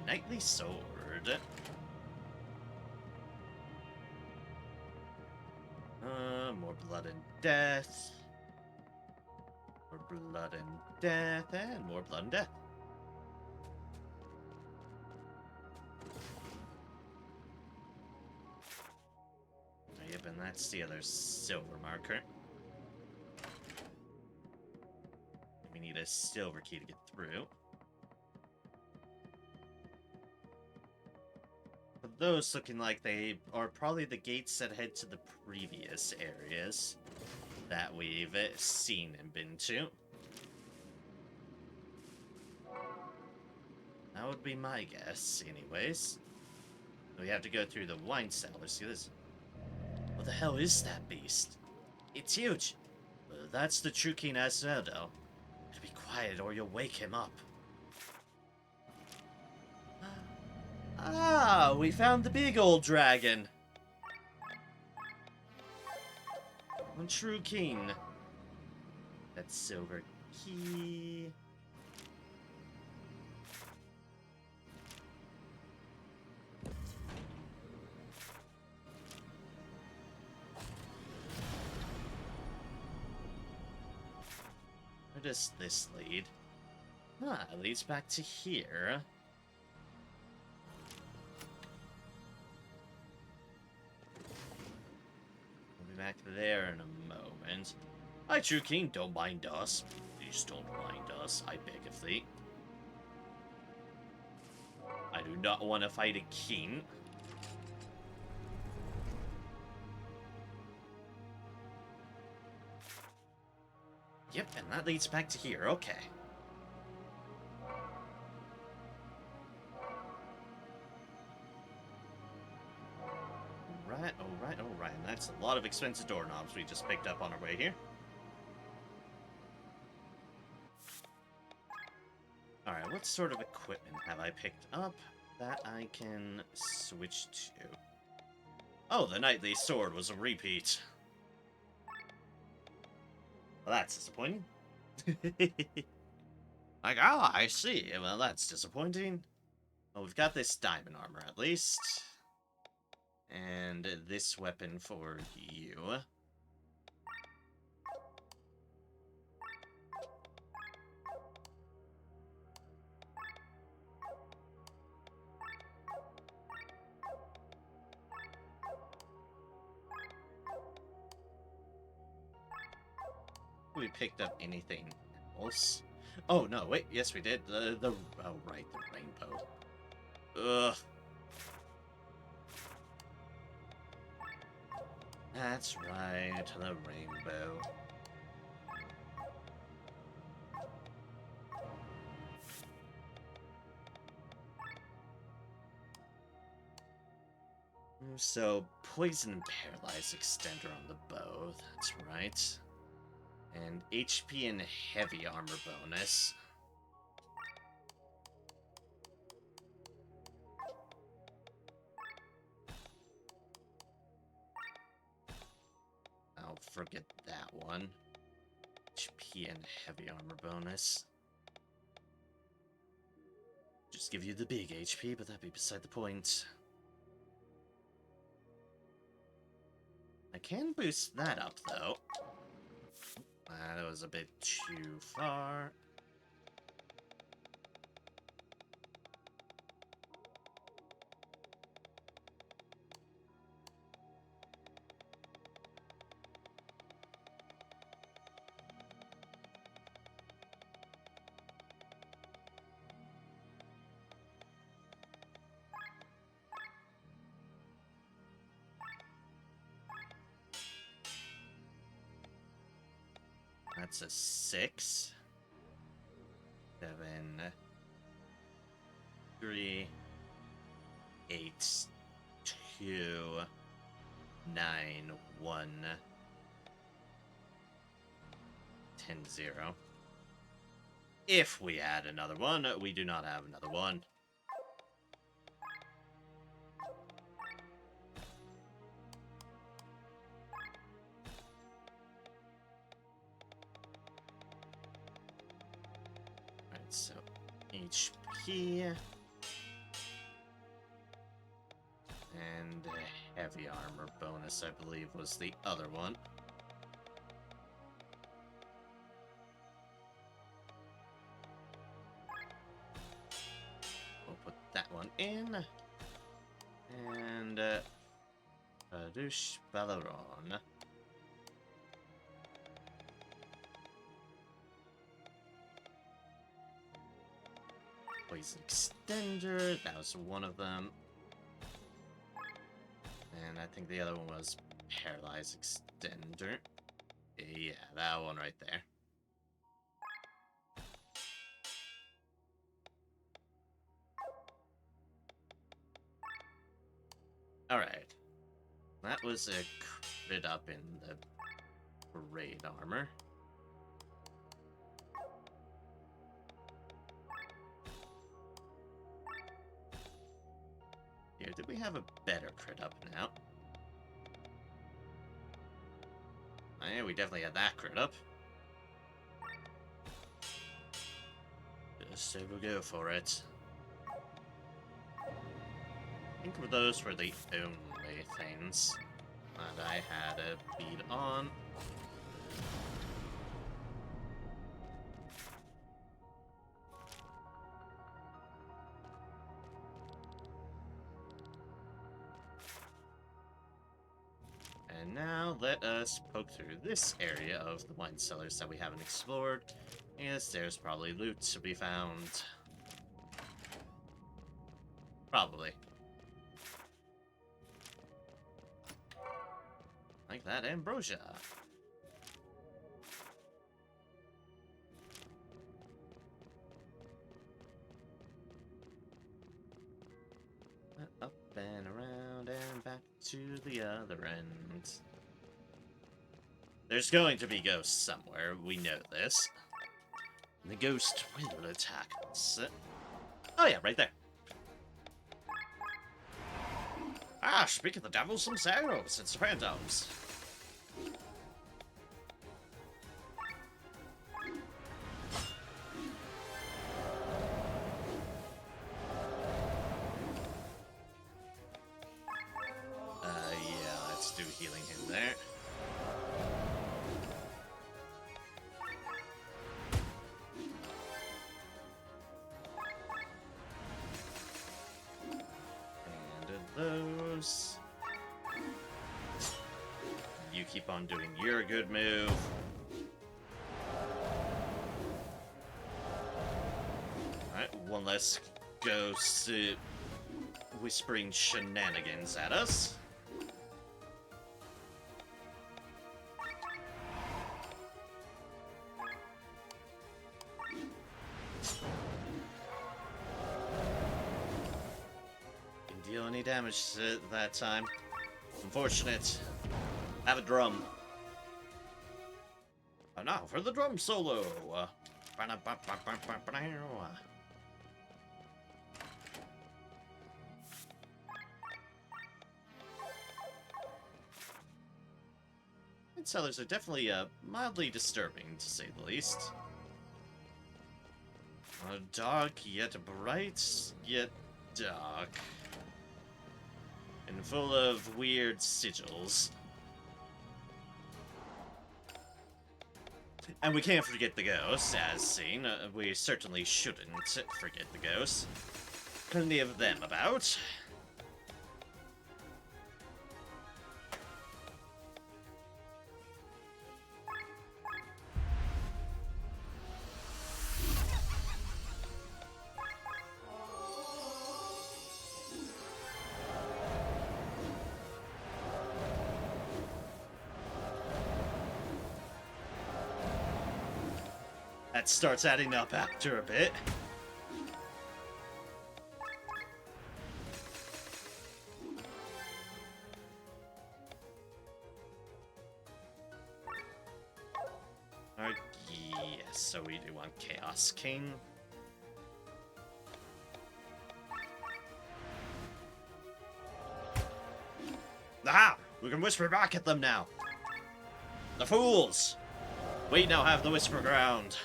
Knightly sword. More blood and death. More blood and death, and more blood and death. Yep, and that's the other silver marker. We need a silver key to get through. Those looking like they are probably the gates that head to the previous areas that we've seen and been to. That would be my guess, anyways. We have to go through the wine cellar. See this? What the hell is that beast? It's huge. That's the true King Azuredo. Be quiet or you'll wake him up. Ah, we found the big old dragon. One true king. That silver key. Where does this lead? Ah, it leads back to here. Back there in a moment. Hi, True King, don't mind us. Please don't mind us, I beg of thee. I do not want to fight a king. Yep, and that leads back to here, okay. Alright, and that's a lot of expensive doorknobs we just picked up on our way here. Alright, what sort of equipment have I picked up that I can switch to? Oh, the knightly sword was a repeat. Well, that's disappointing. Like, oh, I see. Well, that's disappointing. Well, we've got this diamond armor, at least. And this weapon for you. We picked up anything else? Oh, no, wait, yes we did. Oh, right, the rainbow. Ugh. That's right, the rainbow. So, poison paralyze extender on the bow, that's right. And HP and heavy armor bonus. I'll forget that one. HP and heavy armor bonus. Just give you the big HP, but that'd be beside the point. I can boost that up, though. That was a bit too far. That's a 6. 7. 3. 8. 2. 9. 1. 10, 0. If we add another one, we do not have another one. Alright, so HP and heavy armor bonus, I believe, was the other one. We'll put that one in. And Hadush Balaron. Poison extender, that was one of them. And I think the other one was paralyze extender. Yeah, that one right there. Alright. That was a crit up in the parade armor. Here, did we have a better crit up now? Oh, yeah, we definitely had that crit up. So we'll go for it. I think those were the only things that I had a bead on. And now let us poke through this area of the wine cellars that we haven't explored. Yes, there's probably loot to be found. Probably. Like that ambrosia. Up and around and back to the other end. There's going to be ghosts somewhere, we know this. And the ghost will attack us. Oh yeah, right there. Ah, speak of the devils themselves, it's randoms. Yeah, let's do healing him there. Those. You keep on doing your good move. Alright, one less ghost whispering shenanigans at us. any damage that time. Unfortunate. Have a drum. And now for the drum solo. Sellers are definitely mildly disturbing, to say the least. Dark, yet bright, yet dark. And full of weird sigils. And we can't forget the ghosts, as seen. We certainly shouldn't forget the ghosts. Plenty of them about. That starts adding up after a bit. Yes, so we do want Chaos King. Aha! We can whisper back at them now. The fools! We now have the Whisper Ground.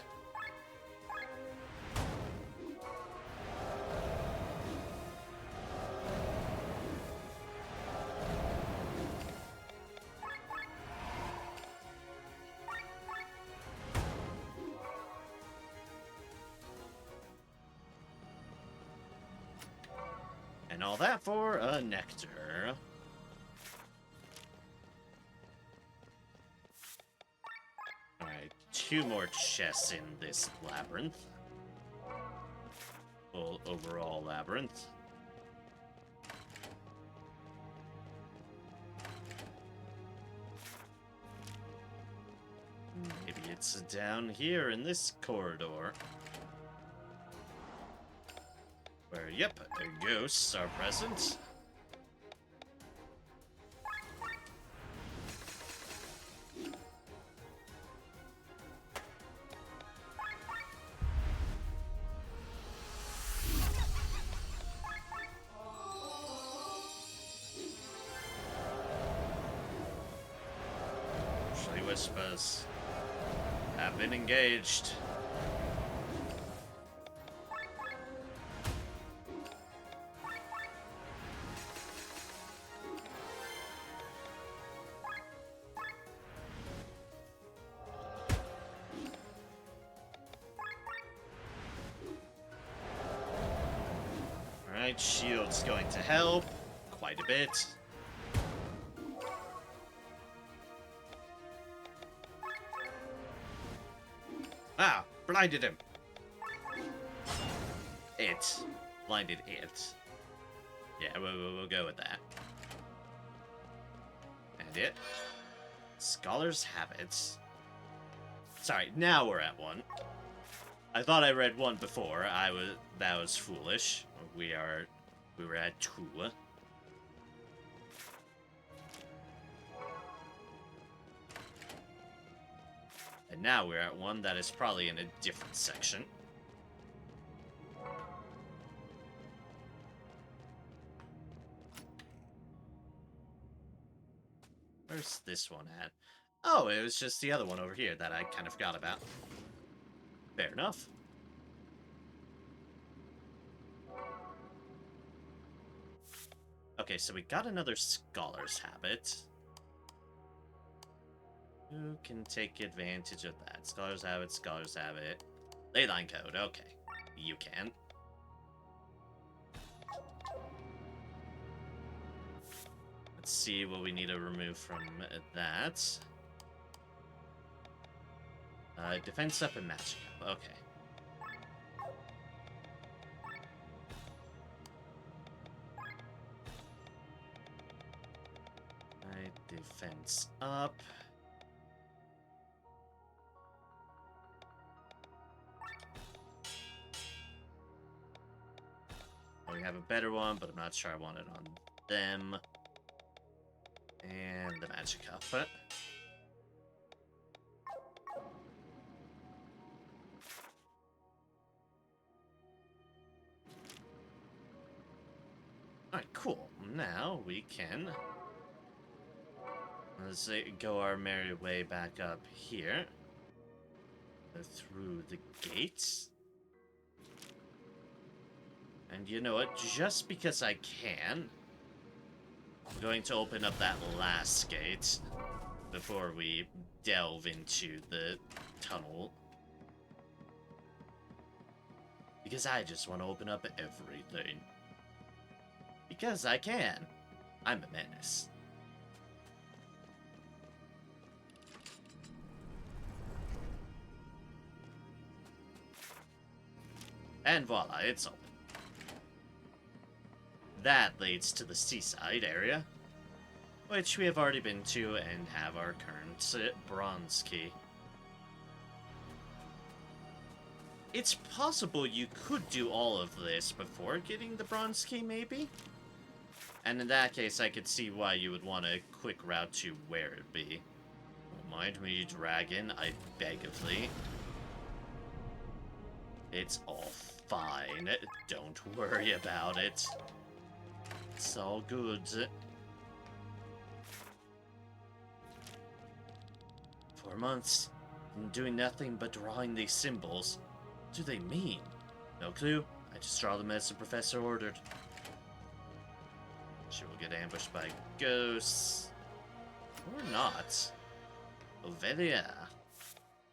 And all that for a nectar. Alright, 2 more chests in this labyrinth. Full overall labyrinth. Maybe it's down here in this corridor. Where, yep, ghosts are present. Usually whispers have been engaged. Alright, shield's going to help quite a bit. Ah, blinded him. It. Blinded it. Yeah, we'll go with that. And it. Scholar's Habits. Sorry, now we're at 1. I thought I read 1 before. That was foolish. We were at 2. And now we're at 1 that is probably in a different section. Where's this one at? Oh, it was just the other one over here that I kind of forgot about. Fair enough. Okay, so we got another Scholar's Habit. Who can take advantage of that? Scholar's Habit, Scholar's Habit. Leyline Code, okay. You can. Let's see what we need to remove from that. Defense up and magic up, okay. Alright, defense up. Oh, we have a better one, but I'm not sure I want it on them. And the magic outfit. Alright, cool. Now we can... let's go our merry way back up here. Through the gates. And you know what? Just because I can, I'm going to open up that last gate before we delve into the tunnel. Because I just want to open up everything. Because I can. I'm a menace. And voila, it's open. That leads to the seaside area, which we have already been to and have our current bronze key. It's possible you could do all of this before getting the bronze key, maybe? And in that case, I could see why you would want a quick route to where it be. Don't mind me, dragon, I beg of thee. It's all fine. Don't worry about it. It's all good. 4 months, doing nothing but drawing these symbols. What do they mean? No clue. I just draw them as the professor ordered. She will get ambushed by ghosts. Or not. Ovelia.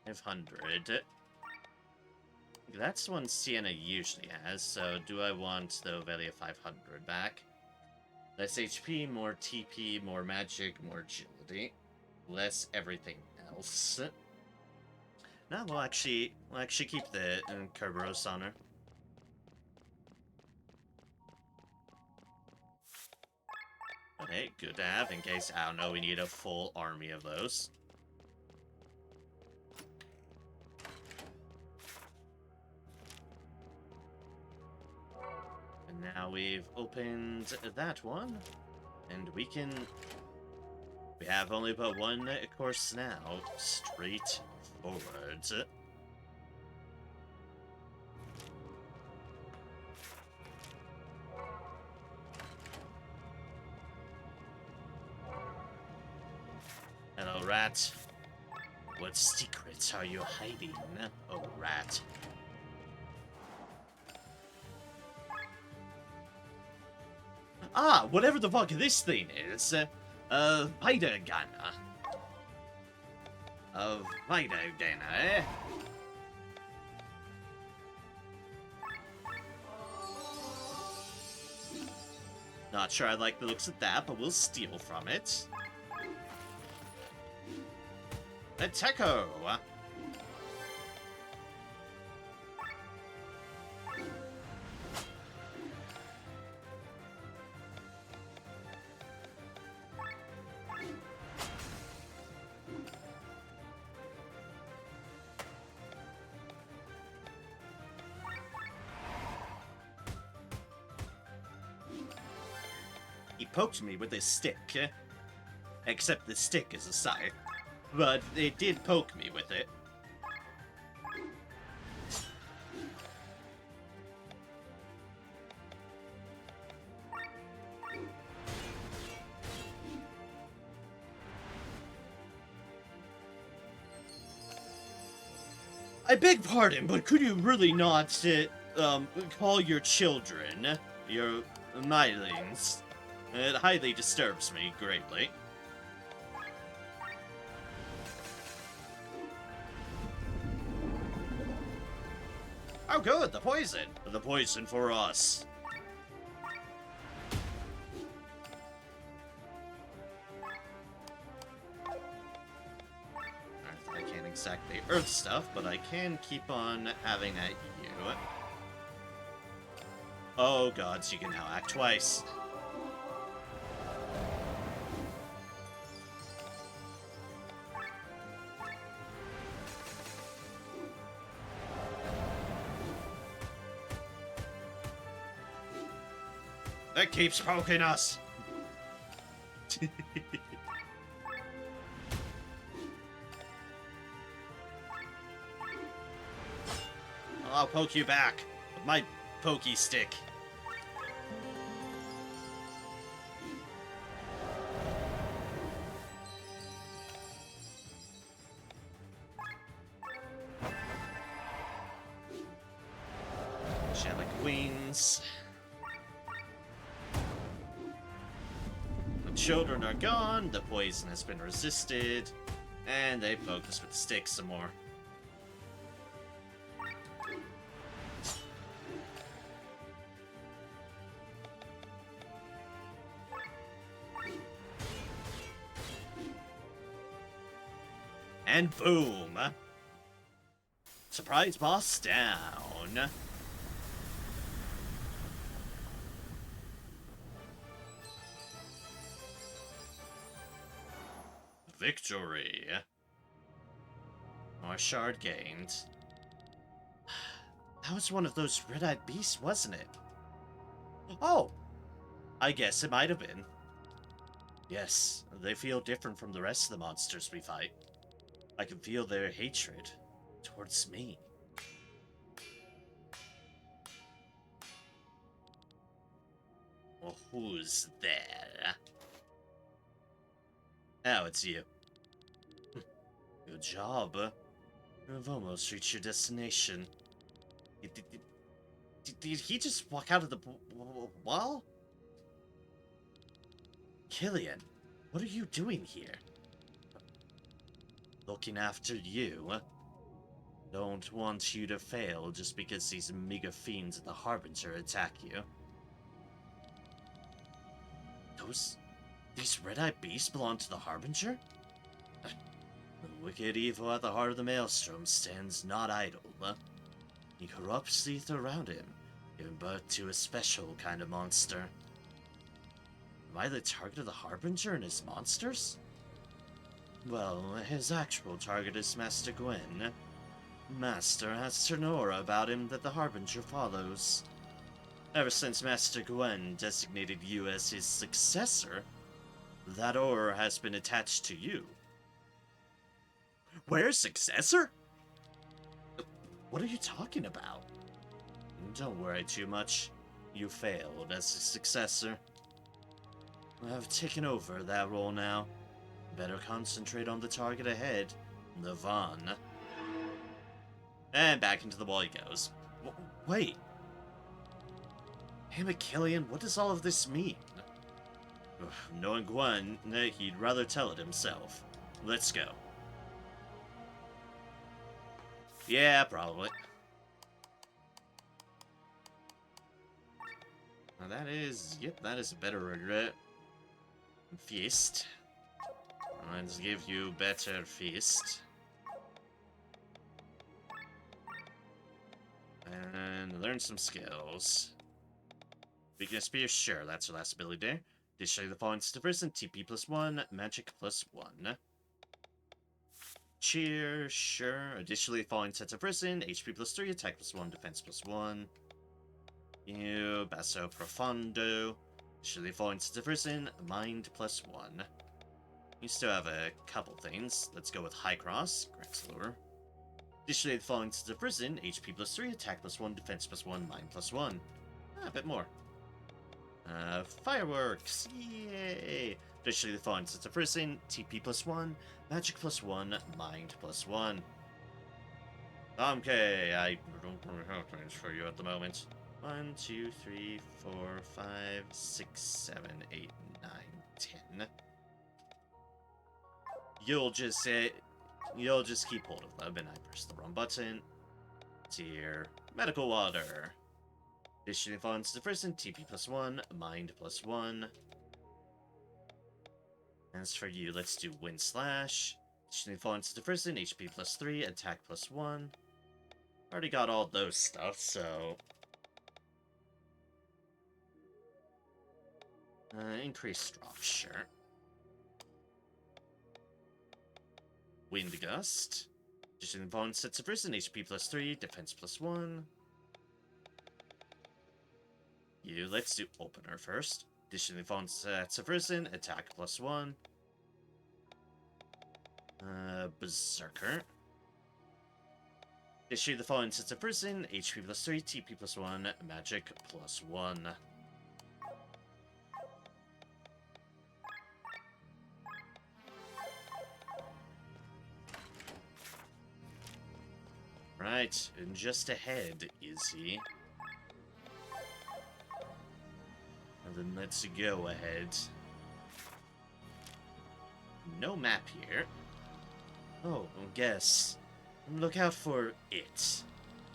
500. That's one Sienna usually has, so do I want the Ovelia 500 back? Less HP, more TP, more magic, more agility. Less everything else. No, we'll actually keep the Kerberos on her. But hey, good to have in case, I don't know, we need a full army of those. And now we've opened that one, and we have only but one course now, straight forward. Hello, rat. What secrets are you hiding, oh rat? Ah, whatever the fuck this thing is, Spider Gunner. Spider Gunner, eh? Not sure I like the looks of that, but we'll steal from it. Ateco! He poked me with his stick. Except the stick is a scythe. But it did poke me with it. I beg pardon, but could you really not, call your children, your mylings? It highly disturbs me greatly. Oh good, the poison! The poison for us. I can't exactly earth stuff, but I can keep on having at you. Oh god, so you can now act twice. That keeps poking us! I'll poke you back with my pokey stick. Angelic wings. The children are gone, the poison has been resisted, and they poke us with the stick some more. And boom! Surprise boss down. Victory. More shard gained. That was one of those red-eyed beasts, wasn't it? Oh! I guess it might have been. Yes, they feel different from the rest of the monsters we fight. I can feel their hatred towards me. Well, who's there? Oh, it's you. Good job. You've almost reached your destination. Did he just walk out of the wall? Killian, what are you doing here? Looking after you. Don't want you to fail just because these meager fiends at the Harbinger attack you. These red-eyed beasts belong to the Harbinger? The wicked evil at the heart of the Maelstrom stands not idle. He corrupts the ether around him, giving birth to a special kind of monster. Am I the target of the Harbinger and his monsters? Well, his actual target is Master Gwen. Master has an aura about him that the Harbinger follows. Ever since Master Gwen designated you as his successor, that aura has been attached to you. Where's successor? What are you talking about? Don't worry too much. You failed as a successor. I've taken over that role now. Better concentrate on the target ahead, Navon. And back into the wall he goes. Wait. Damn it, Killian, what does all of this mean? Knowing Gwen, he'd rather tell it himself. Let's go. Yeah, probably. Now that is a better feast. Let's give you better feast. And learn some skills. Weakness Spear, sure, that's your last ability there. Additionally, the following stiffers and TP +1, magic +1. Cheer, sure. Additionally, the following sets of person, HP +3, attack +1, defense +1. You, Basso Profondo. Additionally, the following sets of person, mind +1. You still have a couple things. Let's go with High Cross, grants lower. Additionally, the following sets of person, HP +3, attack +1, defense +1, mind +1. A bit more. Fireworks! Yay! Additionally, the following sets of person, TP +1, magic +1, mind +1. Okay, I don't really have things for you at the moment. 1, 2, 3, 4, 5, 6, 7, 8, 9, 10. You'll just keep hold of them, and I press the wrong button. Dear medical water. Additionally, funds the person, TP +1, mind +1. As for you, let's do Wind Slash. Additionally, funds the person, HP +3, attack +1. Already got all those stuff, so. Increased drop, sure. Wind Gust. Additionally, funds sets of person, HP +3, defense +1. you. Let's do opener first. Additionally, phone sets a person, attack +1. Berserker. Issue the following sets a person, HP +3, TP +1, magic +1. Right, and just ahead is he. And then let's go ahead. No map here. Oh, guess. Look out for it.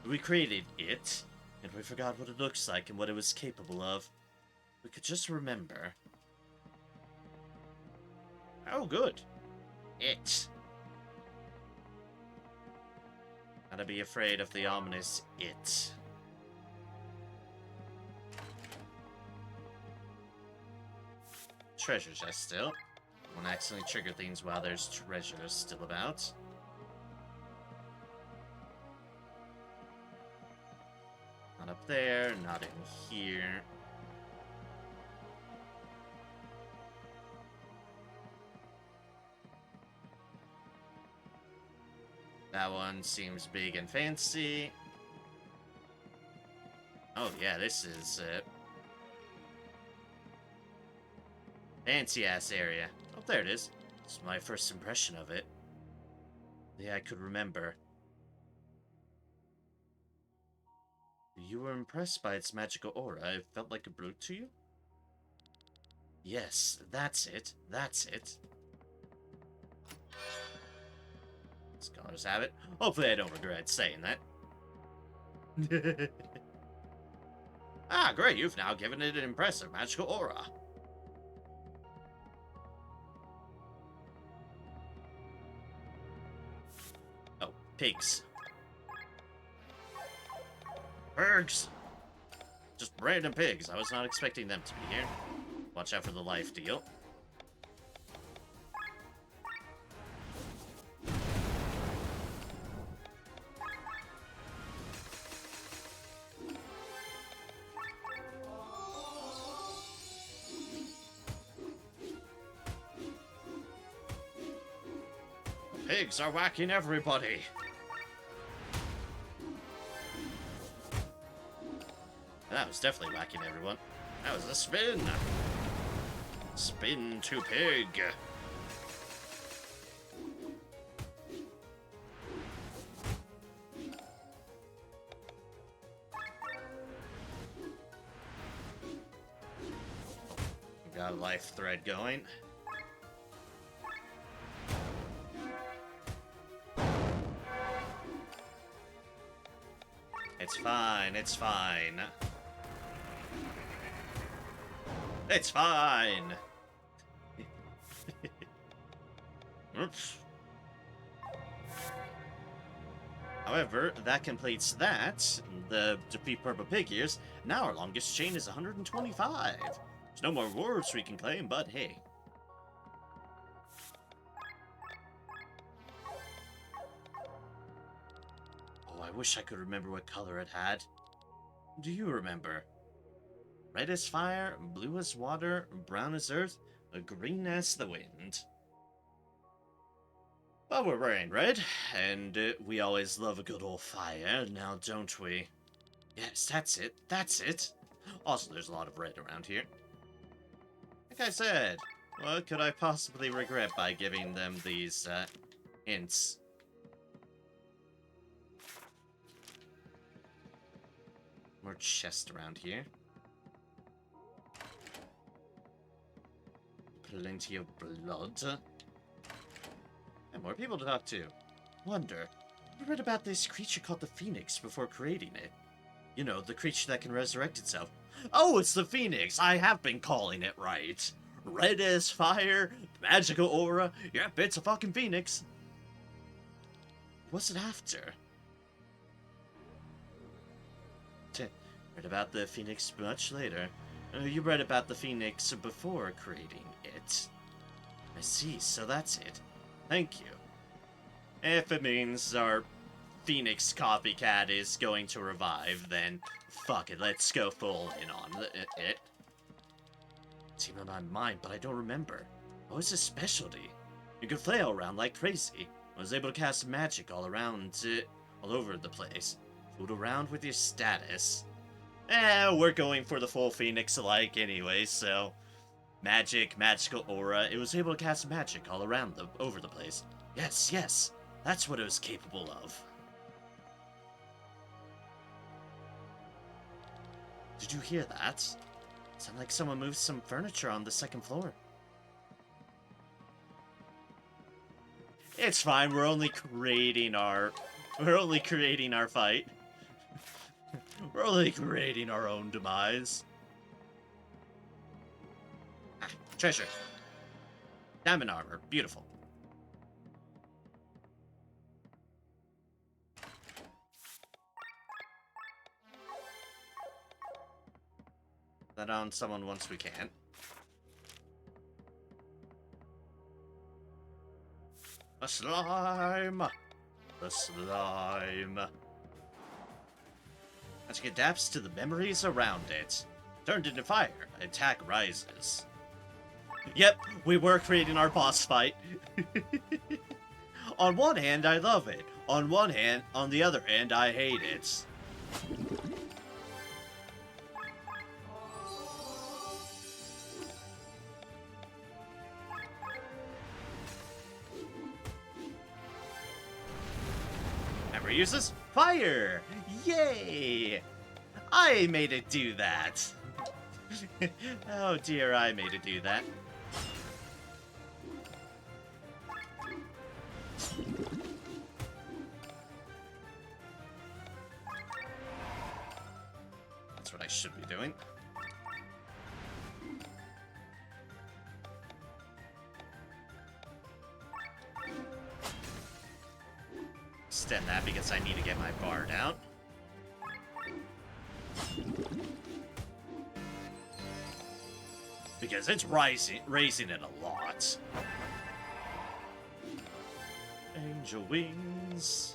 We created it, and we forgot what it looks like and what it was capable of. We could just remember. Oh, good. It. Gotta be afraid of the ominous it. Treasure chest still. Won't accidentally trigger things while there's treasure still about. Not up there, not in here. That one seems big and fancy. Oh yeah, this is fancy-ass area. Oh, there it is. It's my first impression of it. Yeah, I could remember. You were impressed by its magical aura. It felt like a brute to you? Yes, that's it. That's it. Scholars have it. Hopefully I don't regret saying that. Ah, great. You've now given it an impressive magical aura. Oh, pigs. Pigs! Just random pigs. I was not expecting them to be here. Watch out for the life deal. Pigs are whacking everybody. That was definitely whacking everyone. That was a spin. Spin to pig. Got a life thread going. It's fine, it's fine. It's fine! Oops. However, that completes that. The defeat purple pig ears. Now our longest chain is 125. There's no more rewards we can claim, but hey. Oh, I wish I could remember what color it had. Do you remember? Red as fire, blue as water, brown as earth, green as the wind. Well, we're wearing red, and we always love a good old fire, now don't we? Yes, that's it, that's it. Also, there's a lot of red around here. Like I said, what could I possibly regret by giving them these hints? More chests around here. Plenty of blood. And more people to talk to. Wonder, I read about this creature called the Phoenix before creating it. You know, the creature that can resurrect itself. Oh, it's the Phoenix! I have been calling it right. Red as fire, magical aura. Yep, it's a fucking Phoenix. What's it after? Read about the Phoenix much later. You read about the Phoenix before creating it. I see, so that's it. Thank you. If it means our Phoenix copycat is going to revive, then fuck it, let's go full in on it. It's even on my mind, but I don't remember. What was his specialty? You could flail around like crazy. I was able to cast magic all over the place. Fool around with your status. We're going for the full Phoenix-alike anyway, so... magical aura. It was able to cast magic all around over the place. Yes, that's what it was capable of. Did you hear that? Sounded like someone moved some furniture on the second floor. It's fine, we're only creating our fight. We're only creating our own demise. Ah, treasure. Diamond armor, beautiful. That on someone once we can. The slime! The slime! Magic adapts to the memories around it. Turned into fire, attack rises. Yep, we were creating our boss fight. On one hand, I love it. On the other hand, I hate it. Uses fire! Yay! I made it do that! Oh dear, I made it do that. That's what I should be doing. Extend that because I need to get my bar down. Because it's raising it a lot. Angel wings.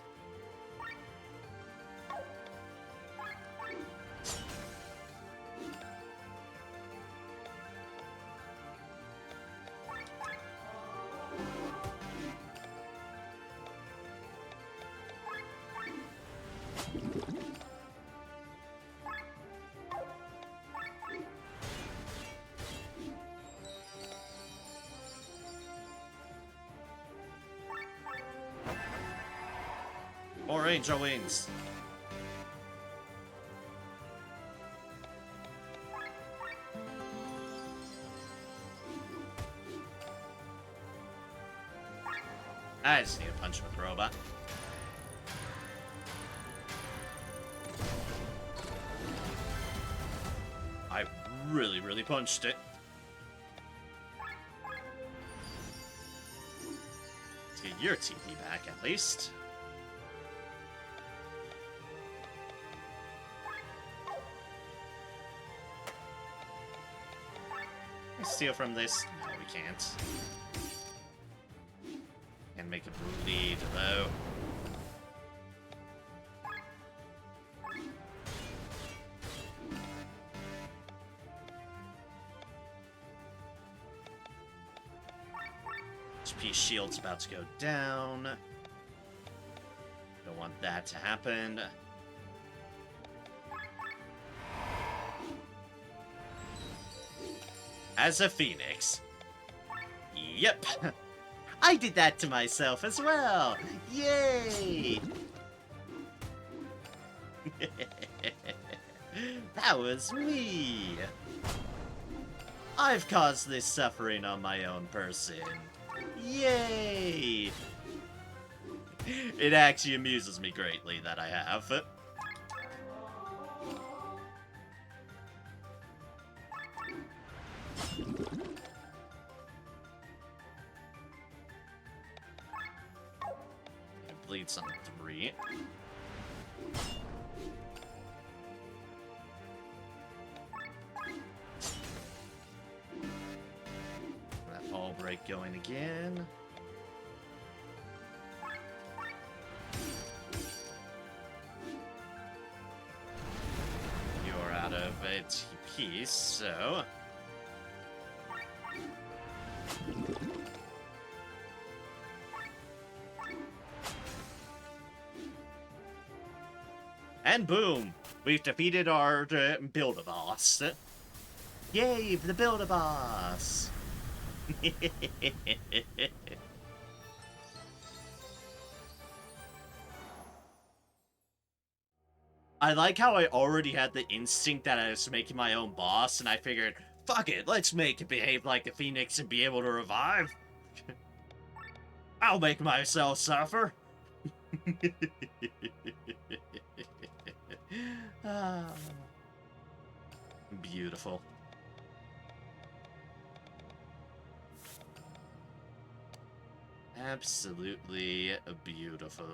More angel wings. I just need to punch him with the robot. I really punched it. Let's get your TP back at least. Steal from this? No, we can't. And make it bleed, though. HP shield's about to go down. Don't want that to happen. As a phoenix. Yep. I did that to myself as well. Yay! That was me. I've caused this suffering on my own person. Yay! It actually amuses me greatly that I have. Bleeds on 3. That ball break going again. TP, so... And boom! We've defeated our Build-A-Boss. Yay, the Build-A-Boss! I like how I already had the instinct that I was making my own boss, and I figured, fuck it, let's make it behave like a phoenix and be able to revive. I'll make myself suffer. Ah, beautiful. Absolutely beautiful.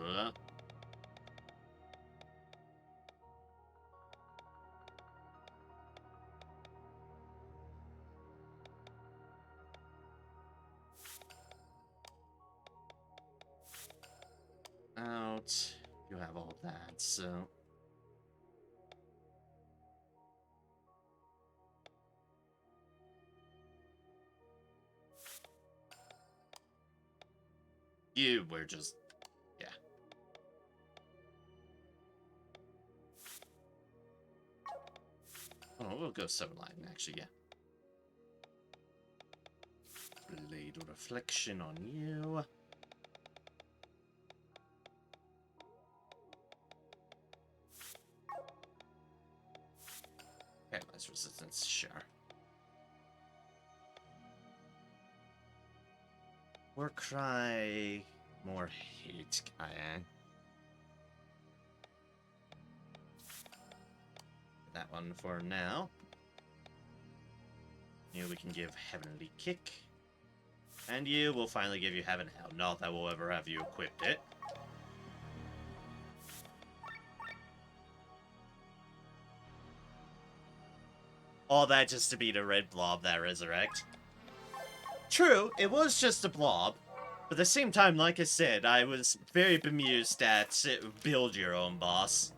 Out. You have all that, so... You were just... yeah. Oh, we'll go Sublight, actually, yeah. Blade Reflection on you. Paralyzed resistance, sure. Warcry, more hate, Kaya. That one for now. You we can give Heavenly Kick. And you will finally give you Heaven Hell. Not that we'll ever have you equipped it. All that just to beat a red blob that resurrect. True, it was just a blob. But at the same time, like I said, I was very bemused at build your own boss.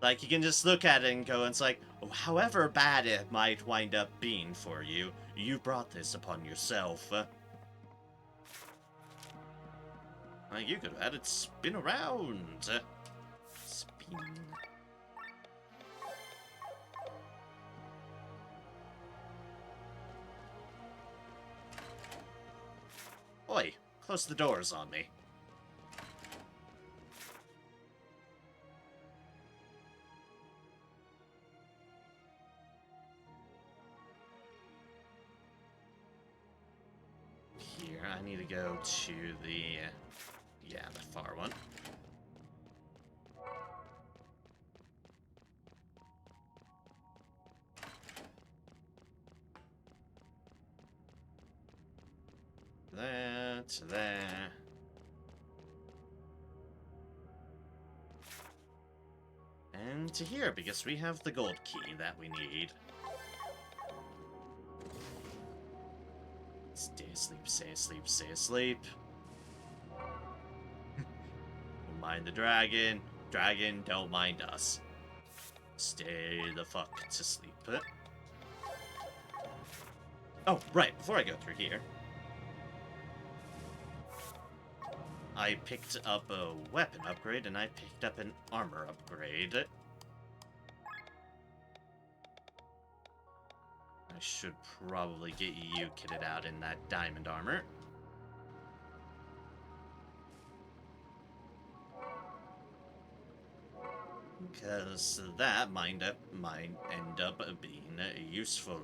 Like, you can just look at it and go, and it's like, oh, however bad it might wind up being for you, you brought this upon yourself. You could have had it spin around. Spin. Oi, close the doors on me. Here, I need to go to the... yeah, the far one. That, there. And to here, because we have the gold key that we need. Stay asleep, stay asleep, stay asleep. Don't mind the dragon. Dragon, don't mind us. Stay the fuck to sleep. Oh, right, before I go through here. I picked up a weapon upgrade, and I picked up an armor upgrade. I should probably get you kitted out in that diamond armor. Because that might end up being useful.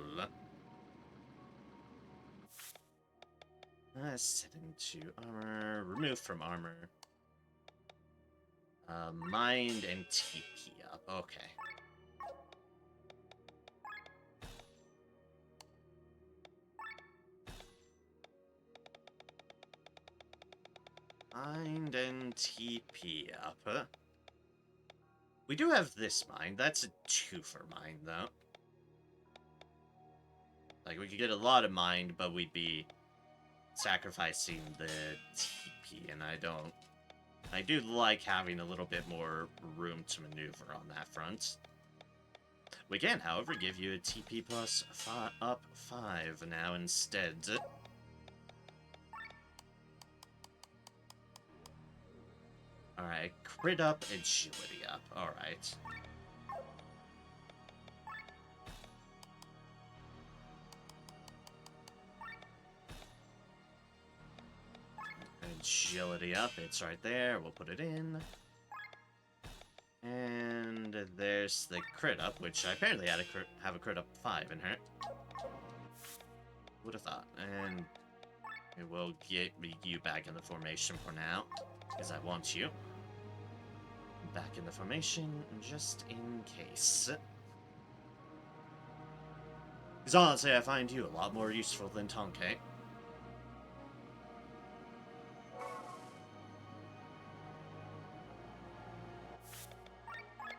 Set into armor, remove from armor. Mind and TP up, okay. Mind and TP up. We do have this mind. That's a 2 for mind, though. Like, we could get a lot of mind, but we'd be sacrificing the TP, and I don't I do like having a little bit more room to maneuver on that front. We can, however, give you a TP plus up 5 now instead. Alright, crit up, agility up. Alright. Agility up, it's right there. We'll put it in. And there's the crit up, which I apparently have a crit up 5 in her. Would have thought. And it will get you back in the formation for now, because I want you back in the formation just in case. Because honestly, I find you a lot more useful than Tonke.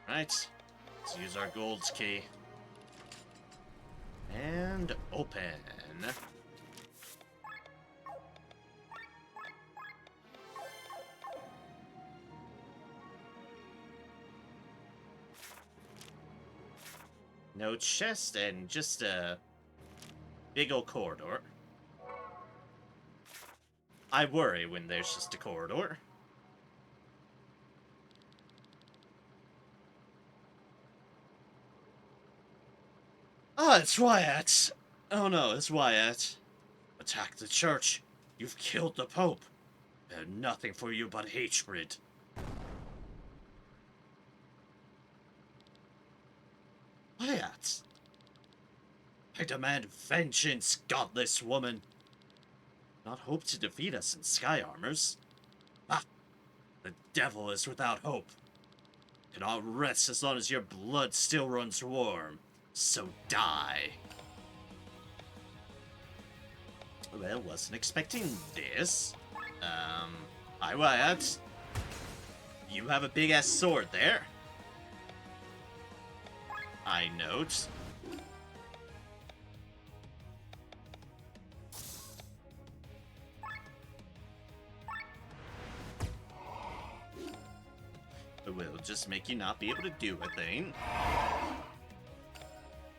Right, let's use our gold key. And open. No chest and just a big ol' corridor. I worry when there's just a corridor. Ah, it's Wyatt! Oh no, it's Wyatt. Attack the church. You've killed the Pope. I had nothing for you but hatred. Wyatt! I demand vengeance, godless woman. Not hope to defeat us in sky armors. Ah! The devil is without hope. Cannot rest as long as your blood still runs warm. So die. Well, wasn't expecting this. Hi Wyatt. You have a big-ass sword there. I note. It will just make you not be able to do a thing.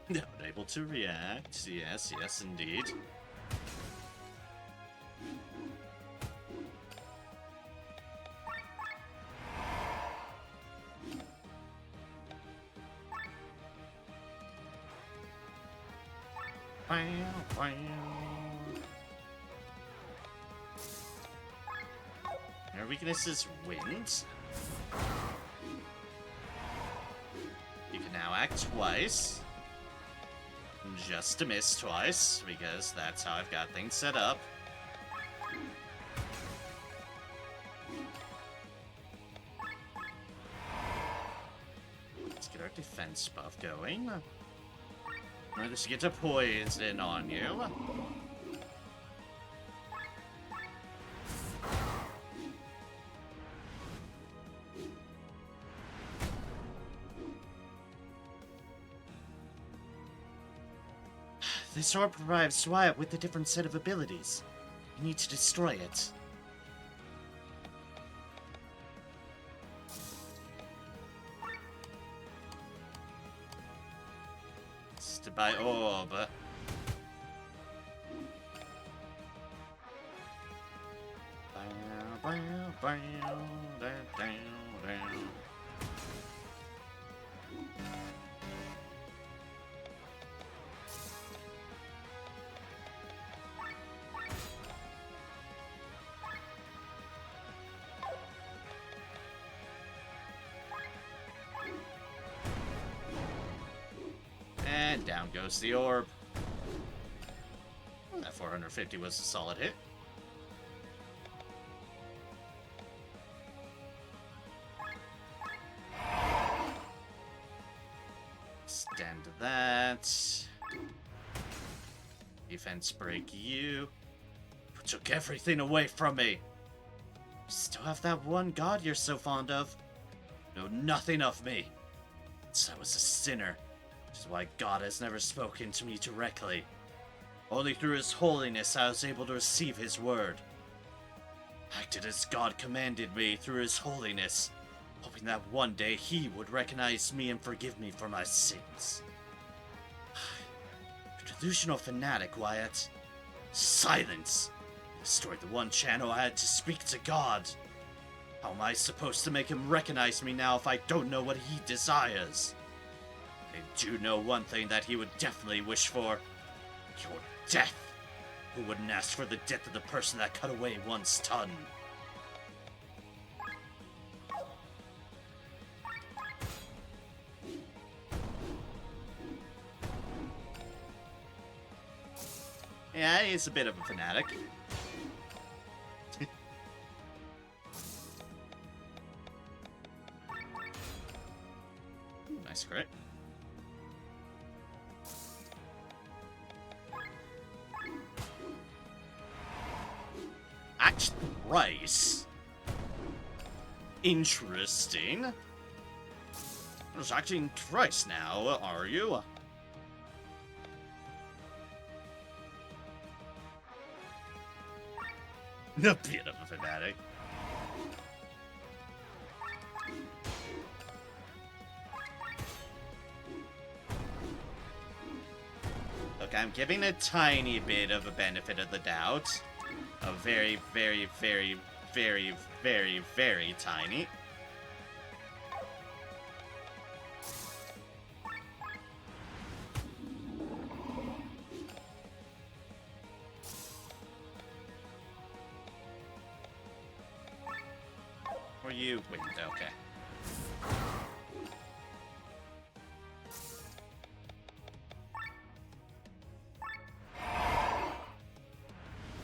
Not able to react. Yes, yes, indeed. Our weakness is wind. You can now act twice. Just to miss twice, because that's how I've got things set up. Let's get our defense buff going. Let's get a poison on you. This orb provides Wyatt with a different set of abilities. You need to destroy it. It's to buy orb. And down goes the orb. Well, that 450 was a solid hit. Stand to that. Defense break you. Took everything away from me. Still have that one god you're so fond of. Know nothing of me. So I was a sinner. Which is why God has never spoken to me directly. Only through His holiness I was able to receive His word. acted as God commanded me through His holiness, hoping that one day He would recognize me and forgive me for my sins. A delusional fanatic, Wyatt. Silence! You destroyed the one channel I had to speak to God. How am I supposed to make Him recognize me now if I don't know what He desires? I do know one thing that He would definitely wish for. Your death. Who wouldn't ask for the death of the person that cut away one's tongue? Yeah, he's a bit of a fanatic. Nice crit. Act thrice. Interesting. Just acting thrice now, are you? A bit of a fanatic. Look, I'm giving a tiny bit of a benefit of the doubt. A very, very, very, very, very, very tiny. Or you wouldn't, okay.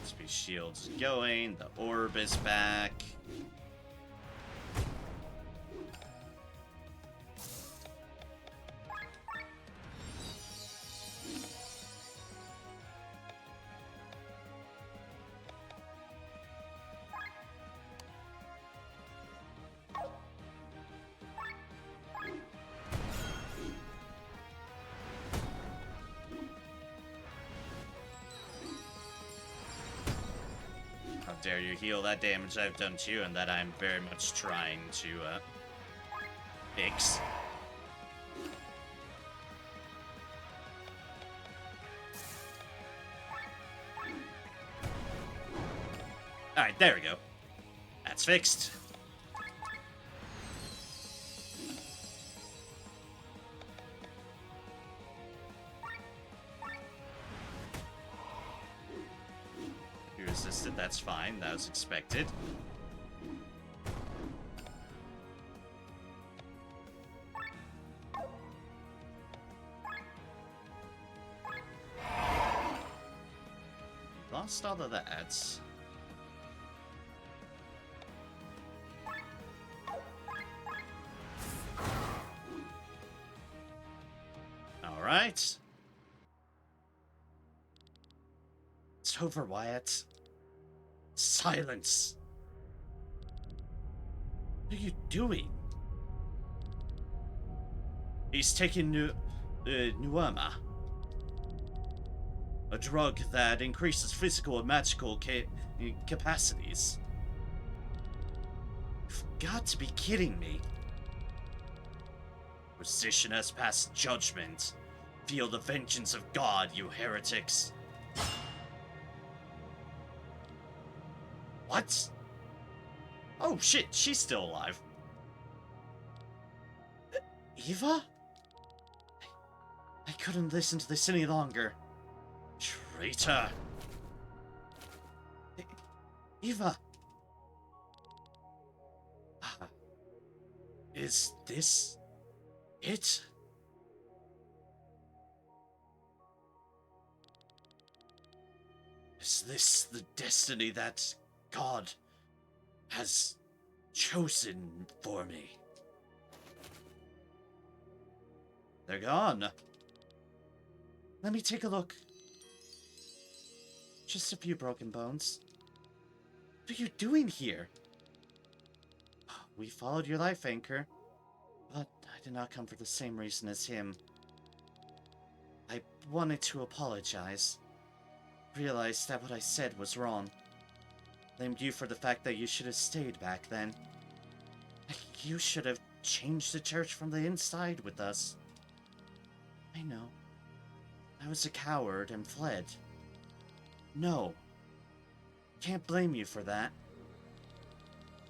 Speed shield's going, the orb is back. How dare you heal that damage I've done to you and that I'm very much trying to, fix. Alright, there we go. That's fixed. You resisted, that's fine. That was expected. Lost all of that. Alright. It's over, Wyatt. Silence. What are you doing? He's taking Nuama. A drug that increases physical and magical capacities. You've got to be kidding me. Precision has passed judgment. Feel the vengeance of God, you heretics. What? Oh shit, she's still alive. Eva? I couldn't listen to this any longer. Traitor. Eva. Is this it? Is this the destiny that God has chosen for me? They're gone. Let me take a look. Just a few broken bones. What are you doing here? We followed your life anchor, but I did not come for the same reason as him. I wanted to apologize. Realized that what I said was wrong. blamed you for the fact that you should have stayed back then. You should have changed the church from the inside with us. I know. I was a coward and fled. No. Can't blame you for that.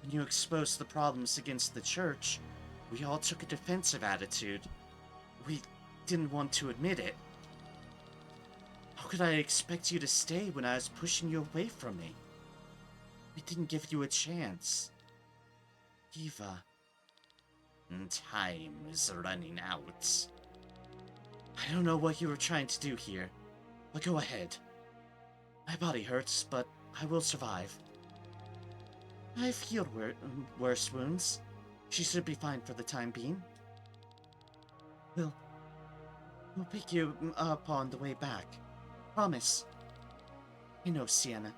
When you exposed the problems against the church, we all took a defensive attitude. We didn't want to admit it. How could I expect you to stay when I was pushing you away from me? We didn't give you a chance. Eva. Time is running out. I don't know what you were trying to do here, but go ahead. My body hurts, but I will survive. I've healed worse wounds. She should be fine for the time being. We'll pick you up on the way back. Promise. I know, Sienna.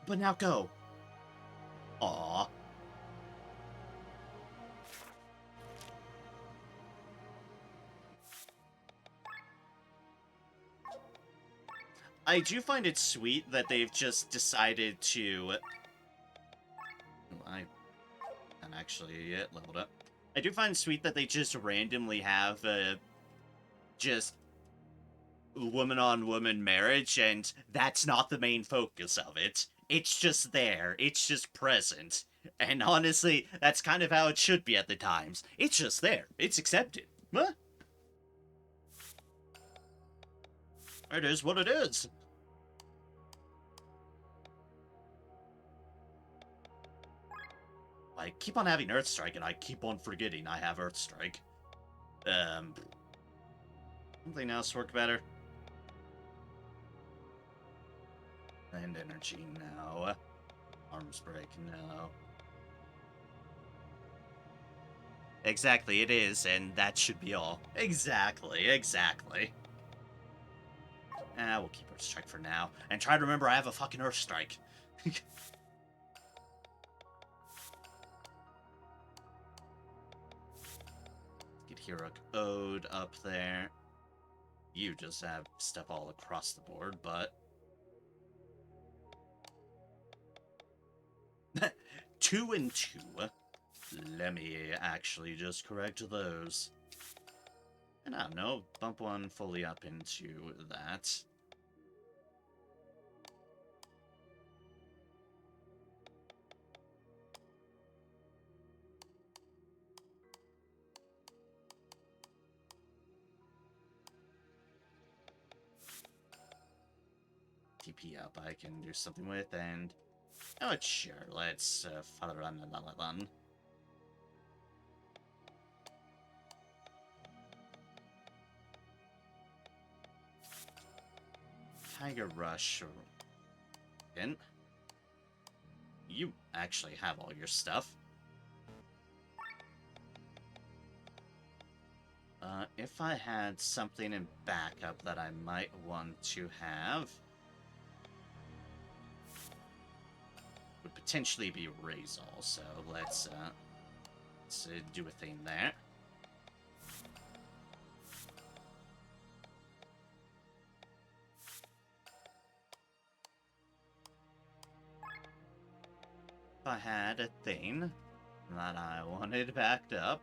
But now go. Aww. I do find it sweet that they've just decided to... I'm actually leveled up. I do find it sweet that they just randomly have just woman-on-woman marriage, and that's not the main focus of it. It's just there. It's just present. And honestly, that's kind of how it should be at the times. It's just there. It's accepted. Huh? It is what it is. I keep on having Earthstrike, and I keep on forgetting I have Earthstrike. Something else work better? Land energy, no. Arms break, no. Exactly, it is, and that should be all. Exactly. We'll keep Earthstrike for now. And try to remember I have a fucking Earthstrike. Get Heroic Ode up there. You just have stuff all across the board, but... 2 and 2. Let me actually just correct those. And I don't know, bump one fully up into that. TP up I can do something with, and... Oh, sure, let's run. Tiger Rush. And you actually have all your stuff. If I had something in backup that I might want to have, would potentially be Razal, so let's do a thing there. If I had a thing that I wanted backed up,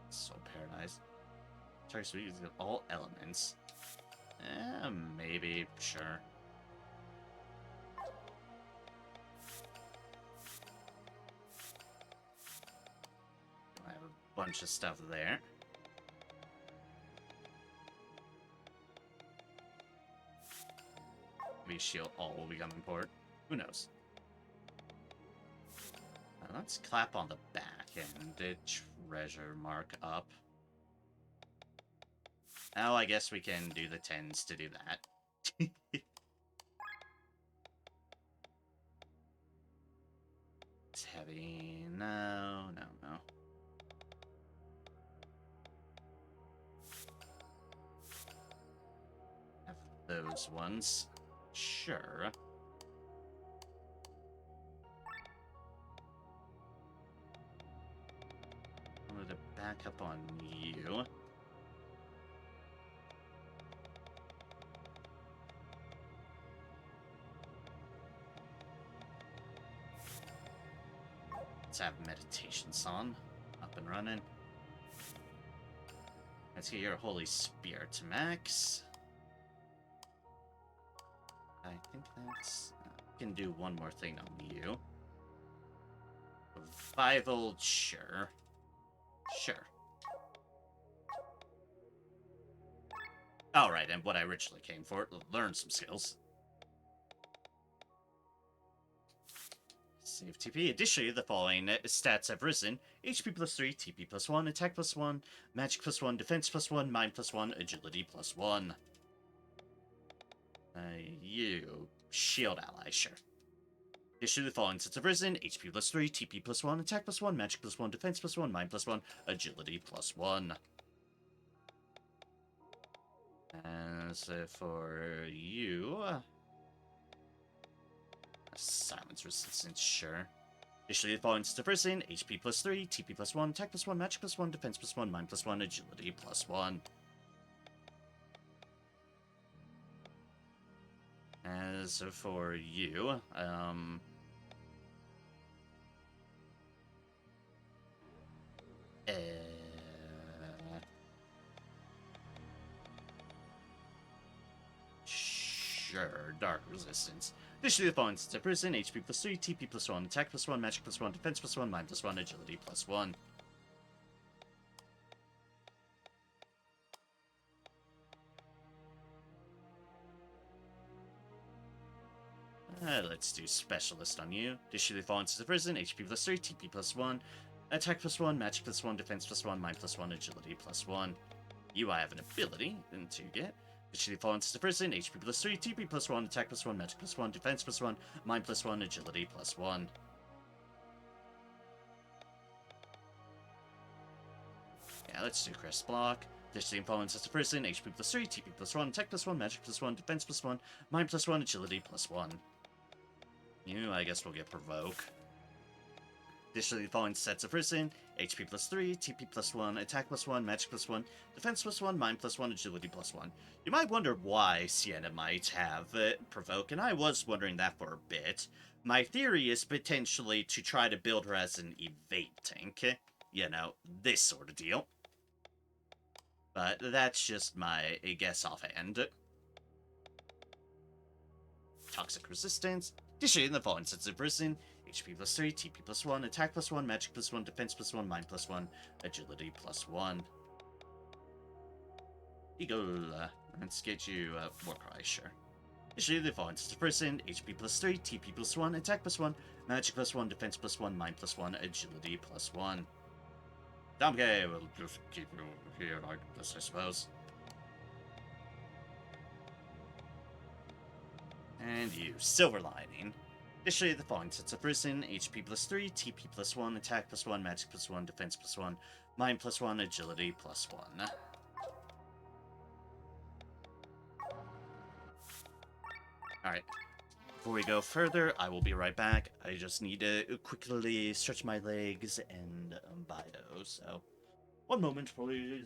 Soul Paradise. Target Sweet is all elements. Maybe, sure. I have a bunch of stuff there. Maybe Shield all will become important. Who knows? Let's clap on the back and treasure mark up. Oh, I guess we can do the 10s to do that. It's heavy. No. Have those ones. Sure. back up on you. Let's have meditations on. Up and running. Let's get your Holy Spirit to max. I think that's... can do one more thing on you. Revival, sure. Sure. Alright, and what I originally came for, learn some skills. Save TP. Additionally, the following stats have risen. HP plus 3, TP plus 1, attack plus 1, magic plus 1, defense plus 1, mind plus 1, agility plus 1. You. Shield ally, sure. Additionally, the following stats have risen. HP plus 3, TP plus 1, attack plus 1, magic plus 1, defense plus 1, mind plus 1, agility plus 1. As for you... silence resistance, sure. Additionally, the following stats have risen. HP plus 3, TP plus 1, attack plus 1, magic plus 1, defense plus 1, mind plus 1, agility plus 1. As for you, sure, dark resistance. Additionally, the following stats have risen. HP plus 3, TP plus 1, attack plus 1, magic plus 1, defense plus 1, mind plus 1, agility plus 1. Let's do Specialist on you. Additionally, the following stats have risen. HP plus 3, TP plus 1, attack plus 1, magic plus 1, defense plus 1, mind plus 1, agility plus 1. You, I have an ability to get. Additionally, the following stats have risen. HP plus 3, TP plus 1, attack plus 1, magic plus 1, defense plus 1, mind plus 1, agility plus 1. Yeah, let's do Crest Block. Additionally, the following stats have risen. HP plus 3, TP plus 1, attack plus 1, magic plus 1, defense plus 1, mind plus 1, agility plus 1. You, I guess we'll get Provoke. Additionally, the following sets have risen. HP plus 3, TP plus 1, attack plus 1, magic plus 1, defense plus 1, mind plus 1, agility plus 1. You might wonder why Sienna might have Provoke, and I was wondering that for a bit. My theory is potentially to try to build her as an evade tank. You know, this sort of deal. But that's just my guess offhand. Toxic Resistance. Additionally, the following sets have risen. HP plus 3, TP plus 1, attack plus 1, magic plus 1, defense plus 1, mind plus 1, agility plus 1. Eagle, let's get you Warcry, sure. Additionally, the following sets have risen. HP plus 3, TP plus 1, attack plus 1, magic plus 1, defense plus 1, mind plus 1, agility plus 1. Okay, we'll just keep you here like this, I suppose. And you, Silver Lining. Additionally, the following sets have risen. HP plus 3, TP plus 1, attack plus 1, magic plus 1, defense plus 1, mind plus 1, agility plus 1. Alright. Before we go further, I will be right back. I just need to quickly stretch my legs and buy those, so... one moment, please.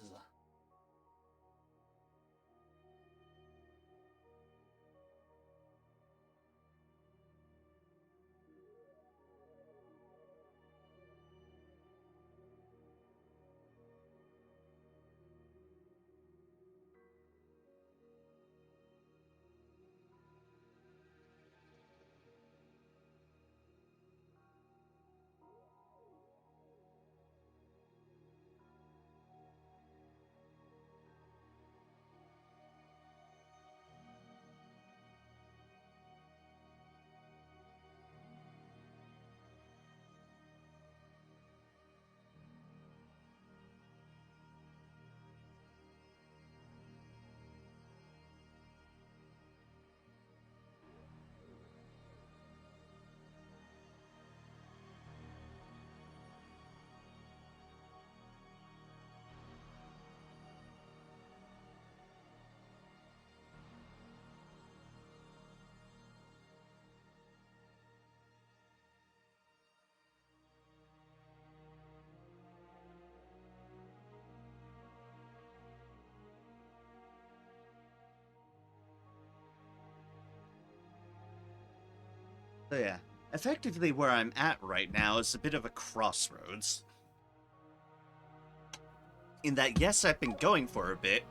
So yeah, effectively where I'm at right now is a bit of a crossroads. In that, yes, I've been going for a bit,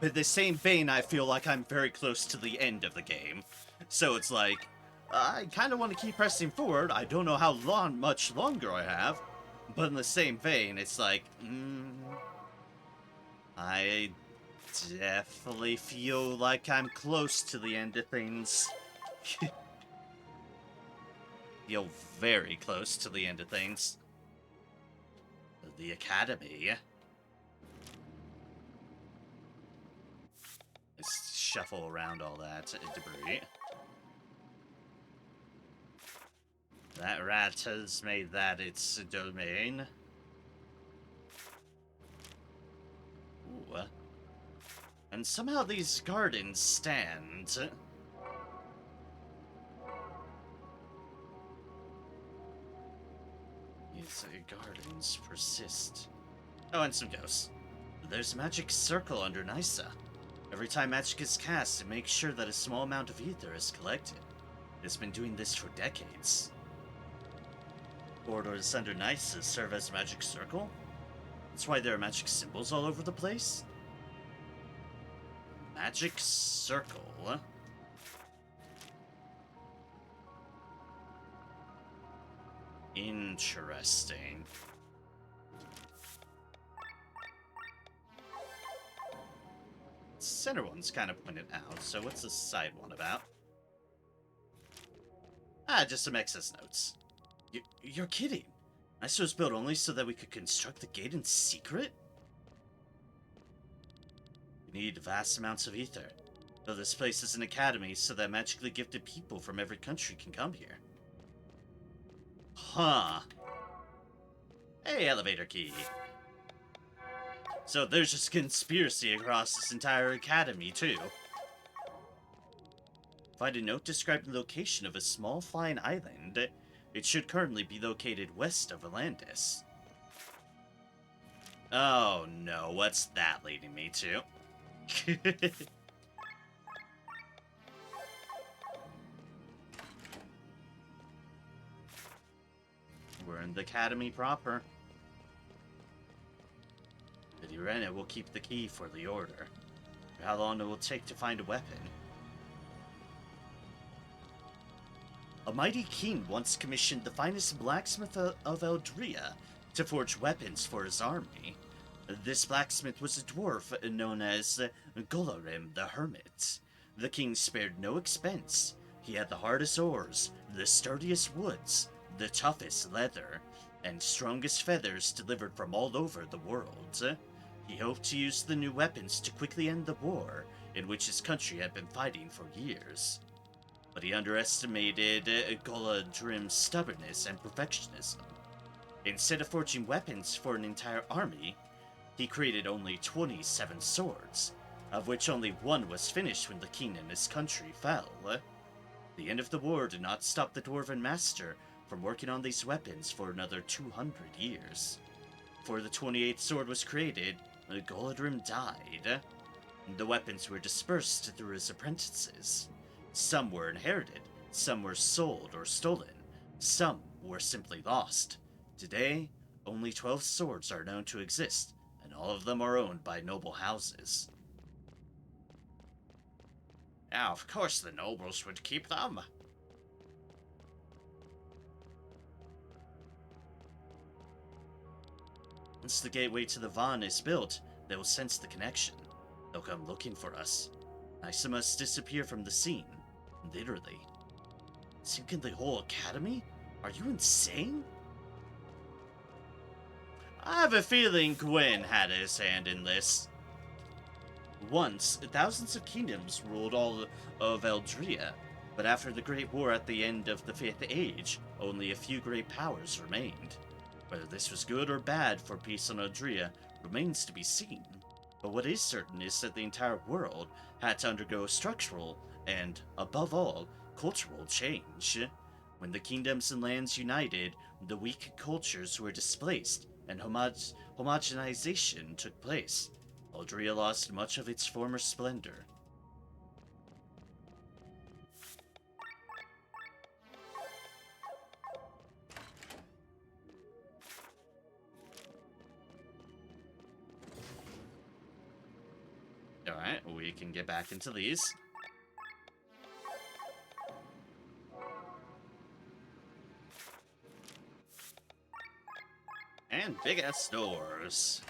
but in the same vein, I feel like I'm very close to the end of the game. So it's like, I kind of want to keep pressing forward. I don't know how much longer I have, but in the same vein, it's like, I definitely feel like I'm close to the end of things. Feel very close to the end of things. The academy. Let's shuffle around all that debris. That rat has made that its domain. Ooh. And somehow these gardens stand. These gardens persist. Oh, and some ghosts. There's a magic circle under Nysa. Every time magic is cast, it makes sure that a small amount of ether is collected. It's been doing this for decades. Corridors under Nysa serve as a magic circle. That's why there are magic symbols all over the place. Magic circle. Interesting. Center one's kind of pointed out, so what's the side one about? Ah, just some excess notes. You're kidding. Nysa was built only so that we could construct the gate in secret? We need vast amounts of ether. Though this place is an academy so that magically gifted people from every country can come here. Huh. Hey, elevator key. So there's just a conspiracy across this entire academy, too. Find a note describing the location of a small flying island. It should currently be located west of Atlantis. Oh no, what's that leading me to? We're in the academy proper. Lady Rena will keep the key for the order. For how long it will take to find a weapon. A mighty king once commissioned the finest blacksmith of Eldria to forge weapons for his army. This blacksmith was a dwarf known as Golorim the Hermit. The king spared no expense. He had the hardest ores, the sturdiest woods, the toughest leather, and strongest feathers delivered from all over the world. He hoped to use the new weapons to quickly end the war in which his country had been fighting for years. But he underestimated Goladrim's stubbornness and perfectionism. Instead of forging weapons for an entire army, he created only 27 swords, of which only one was finished when the king and his country fell. The end of the war did not stop the Dwarven Master from working on these weapons for another 200 years. Before the 28th sword was created, Goladrim died. The weapons were dispersed through his apprentices. Some were inherited, some were sold or stolen, some were simply lost. Today, only 12 swords are known to exist, and all of them are owned by noble houses. Now, of course the nobles would keep them. Once the gateway to the Vaughn is built, they will sense the connection. They'll come looking for us. Nysa must disappear from the scene. Literally. Sinking the whole academy? Are you insane? I have a feeling Gwyn had his hand in this. Once, thousands of kingdoms ruled all of Eldria, but after the Great War at the end of the Fifth Age, only a few great powers remained. Whether this was good or bad for peace on Eldria remains to be seen. But what is certain is that the entire world had to undergo structural and, above all, cultural change. When the kingdoms and lands united, the weak cultures were displaced, and homogenization took place. Eldria lost much of its former splendor. Alright, we can get back into these. And big-ass doors.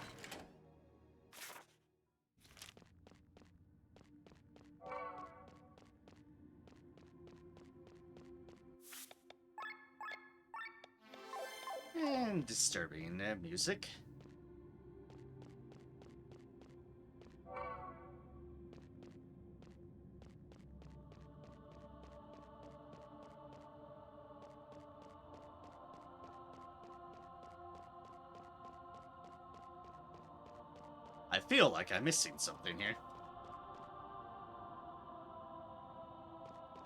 And disturbing music. I feel like I'm missing something here.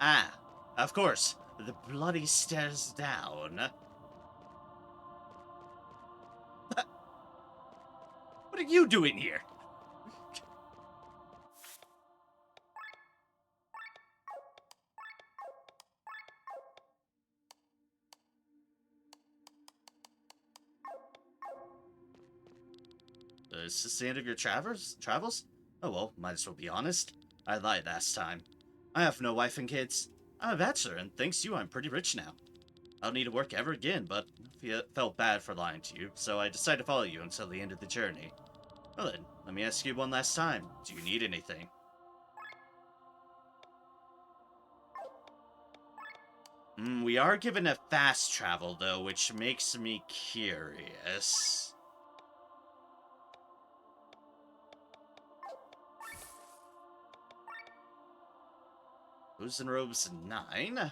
Ah, of course, the bloody stairs down. What are you doing here? Is this the end of your travels? Oh well, might as well be honest. I lied last time. I have no wife and kids. I'm a bachelor, and thanks to you, I'm pretty rich now. I don't need to work ever again, but I felt bad for lying to you, so I decided to follow you until the end of the journey. Well then, let me ask you one last time. Do you need anything? We are given a fast travel, though, which makes me curious. Who's in robes 9?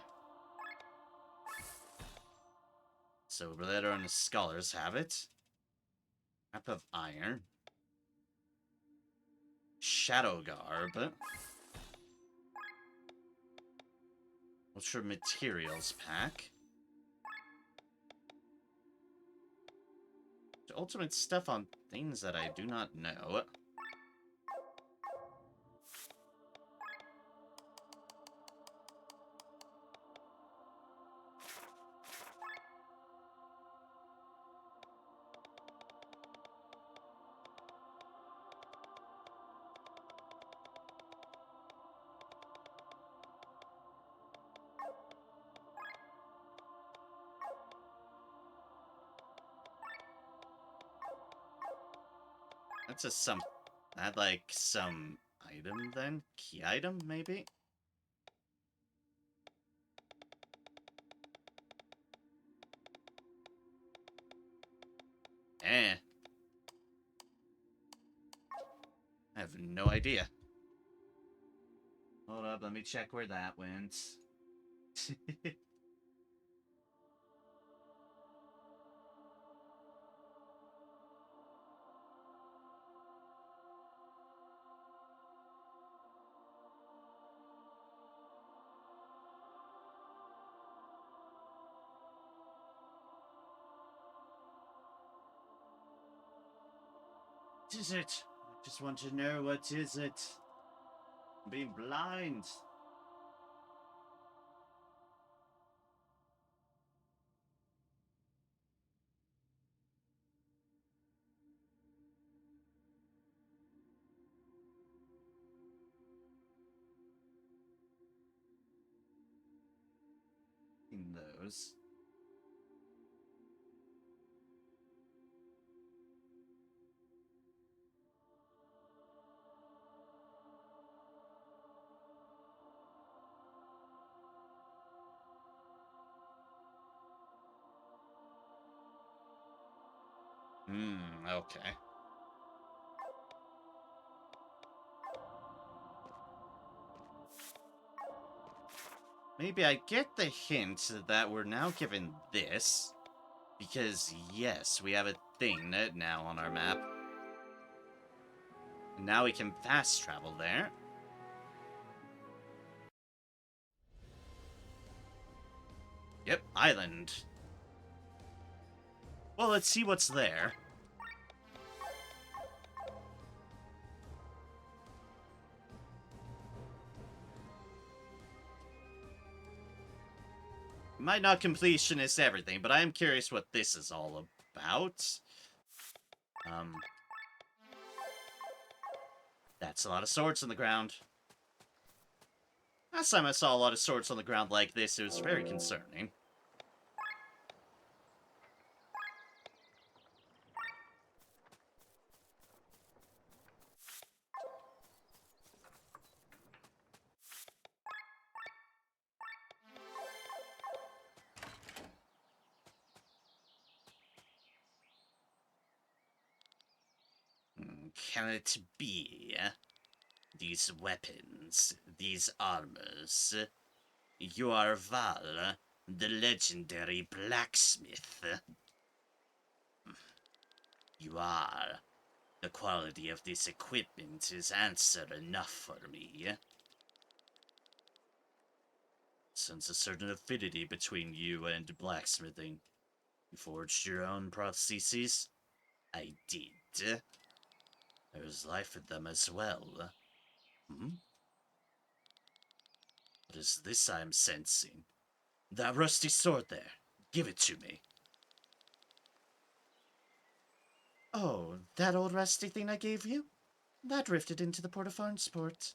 So later on, the scholars have it. Map of iron. Shadow garb. Ultra materials pack. Ultimate stuff on things that I do not know. That's just some... I'd like some item then? Key item, maybe? Eh. I have no idea. Hold up, let me check where that went. What is it? I just want to know what is it. I'm being blind. In those. Okay. Maybe I get the hint that we're now given this. Because, yes, we have a thing now on our map. And now we can fast travel there. Yep, island. Well, let's see what's there. Might not completionist everything, but I am curious what this is all about. That's a lot of swords on the ground. Last time I saw a lot of swords on the ground like this, it was very concerning. Can it be? These weapons, these armors. You are Val, the legendary blacksmith. You are. The quality of this equipment is answer enough for me. Sense a certain affinity between you and blacksmithing. You forged your own prostheses? I did. There's life in them as well. Hmm? What is this I'm sensing? That rusty sword there. Give it to me. Oh, that old rusty thing I gave you? That drifted into the Port of Farnsport.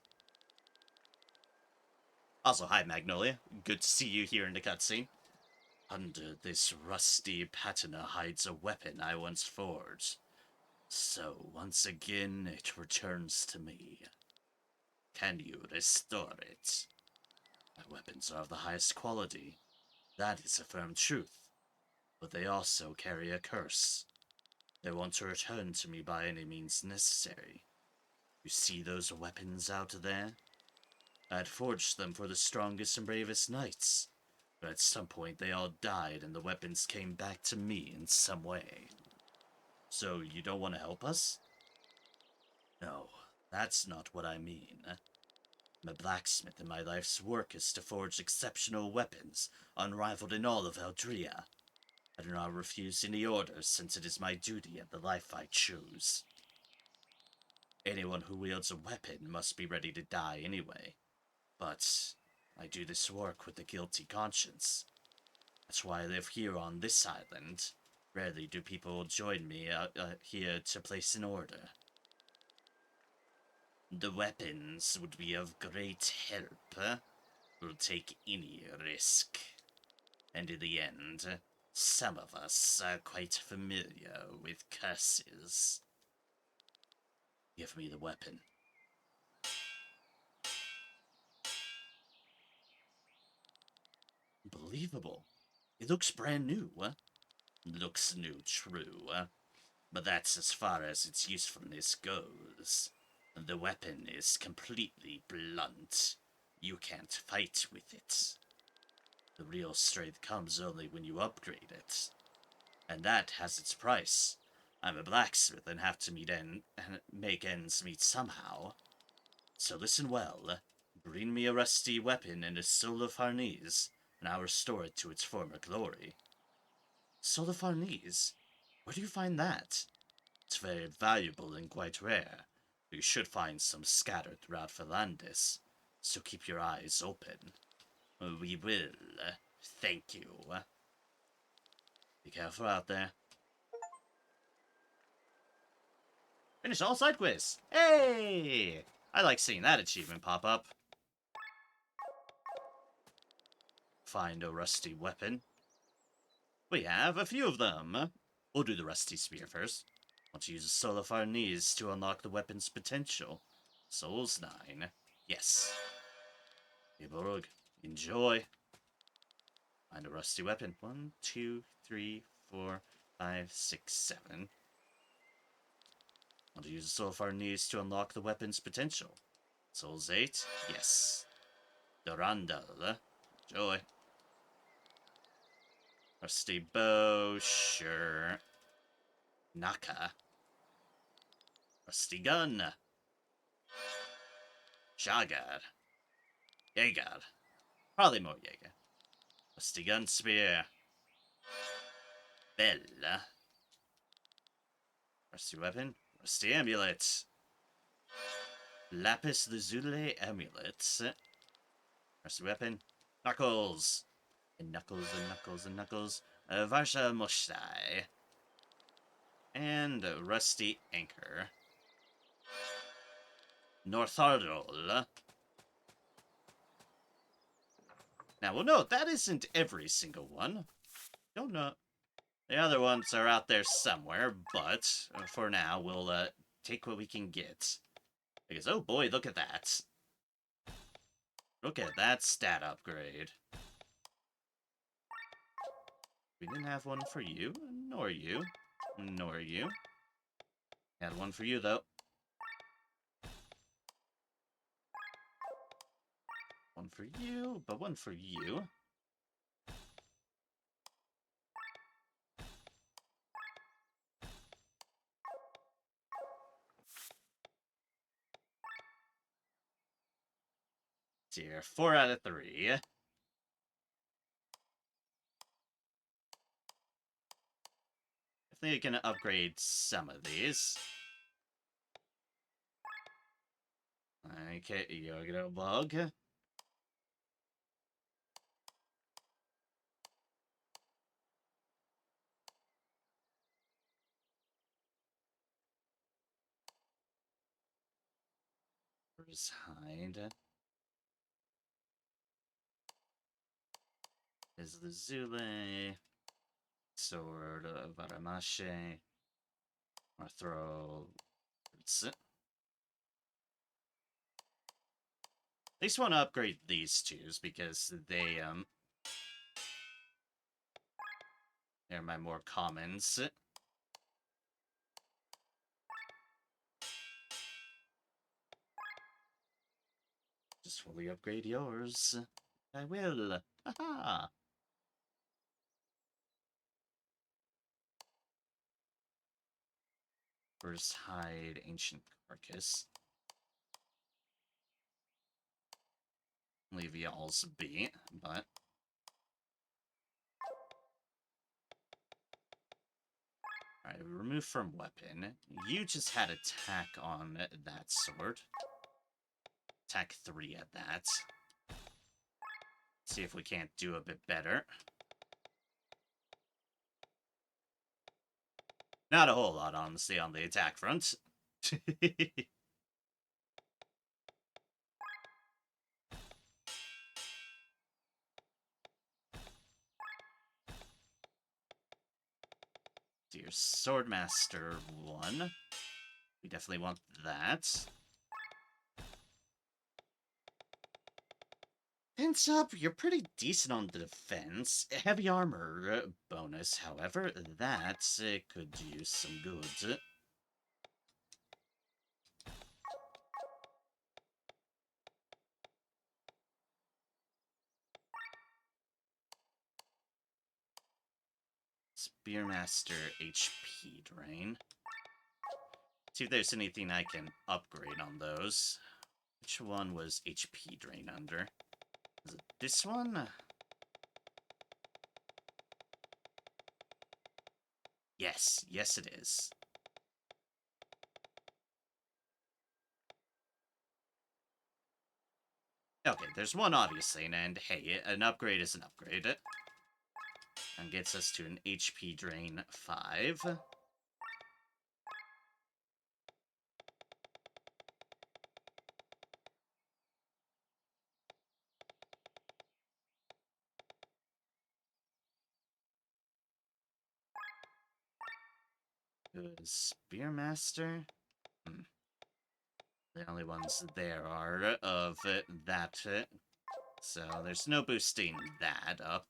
Also, hi Magnolia. Good to see you here in the cutscene. Under this rusty patina hides a weapon I once forged. So, once again, it returns to me. Can you restore it? My weapons are of the highest quality. That is a firm truth. But they also carry a curse. They want to return to me by any means necessary. You see those weapons out there? I had forged them for the strongest and bravest knights. But at some point they all died and the weapons came back to me in some way. So you don't want to help us? No, that's not what I mean. I'm a blacksmith and my life's work is to forge exceptional weapons, unrivaled in all of Eldria. I do not refuse any orders since it is my duty and the life I choose. Anyone who wields a weapon must be ready to die anyway. But I do this work with a guilty conscience. That's why I live here on this island. Rarely do people join me out here to place an order. The weapons would be of great help. We'll take any risk. And in the end, some of us are quite familiar with curses. Give me the weapon. Unbelievable. It looks brand new. Looks new, true. But that's as far as its usefulness goes. The weapon is completely blunt. You can't fight with it. The real strength comes only when you upgrade it. And that has its price. I'm a blacksmith and have to make ends meet somehow. So listen well. Bring me a rusty weapon and a soul of Harnease, and I'll restore it to its former glory. Soul of Harnease? Where do you find that? It's very valuable and quite rare. You should find some scattered throughout Philandis, so keep your eyes open. We will. Thank you. Be careful out there. Finish all side quiz! Hey! I like seeing that achievement pop up. Find a rusty weapon. We have a few of them. We'll do the rusty spear first. Want to use a soul of Harnease to unlock the weapon's potential. Souls 9. Yes. Geborg, enjoy. Find a rusty weapon. 1, 2, 3, 4, 5, 6, 7. Want to use a soul of Harnease to unlock the weapon's potential. Souls 8. Yes. Durandal. Enjoy. Rusty bow, sure. Naka. Rusty gun. Shagar. Jaeger. Probably more Jaeger. Rusty gun spear. Bella. Rusty weapon. Rusty amulet. Lapis lazuli amulet. Rusty weapon. Knuckles. And knuckles and knuckles and knuckles. Varsha Moshtai. And Rusty Anchor. Northarol. Now, we'll note, that isn't every single one. Don't know. The other ones are out there somewhere, but for now, we'll take what we can get. Because, oh boy, look at that. Look at that stat upgrade. We didn't have one for you, nor you, nor you. Had one for you, though. One for you, but one for you. Dear, 4 out of 3. I think I can upgrade some of these. Okay, Yogi Bug. Where's Hide? Is the Zule. Sword of Aramashe. Or throw. At least want to upgrade these twos because they're my more commons. Just fully upgrade yours. I will. Haha. First Hide Ancient Carcass. Leave y'all's be, but alright, remove from weapon. You just had attack on that sword. Attack 3 at that. See if we can't do a bit better. Not a whole lot, honestly, on the attack front. Dear Swordmaster 1. We definitely want that. Hints up, you're pretty decent on the defense. Heavy armor bonus, however, that could use some good. Spearmaster HP drain. See if there's anything I can upgrade on those. Which one was HP drain under? Is it this one? Yes, yes it is. Okay, there's one obviously, and hey, an upgrade is an upgrade. And gets us to an HP drain 5. Good Spearmaster. The only ones there are of that. So there's no boosting that up.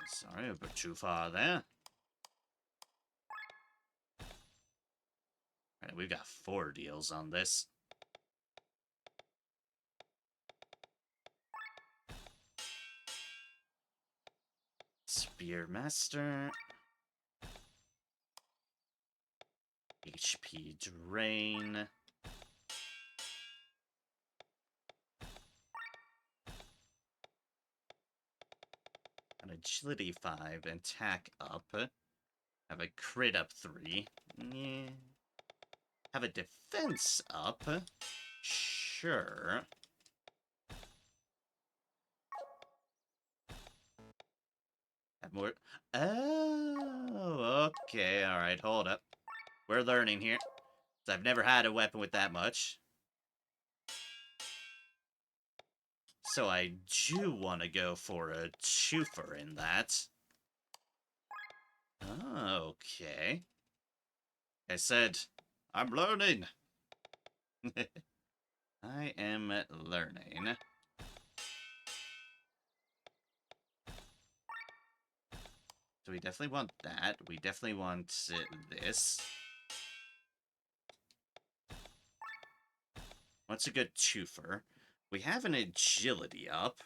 Sorry, a bit too far there. Alright, we've got 4 deals on this. Spearmaster. HP drain. An agility 5, attack up. Have a crit up 3. Yeah. Have a defense up. Sure. Have more. Oh, okay. Alright, hold up. We're learning here. I've never had a weapon with that much. So I do want to go for a twofer in that. Okay. I said, I'm learning. I am learning. So we definitely want that. We definitely want this. What's a good twofer? We have an agility up.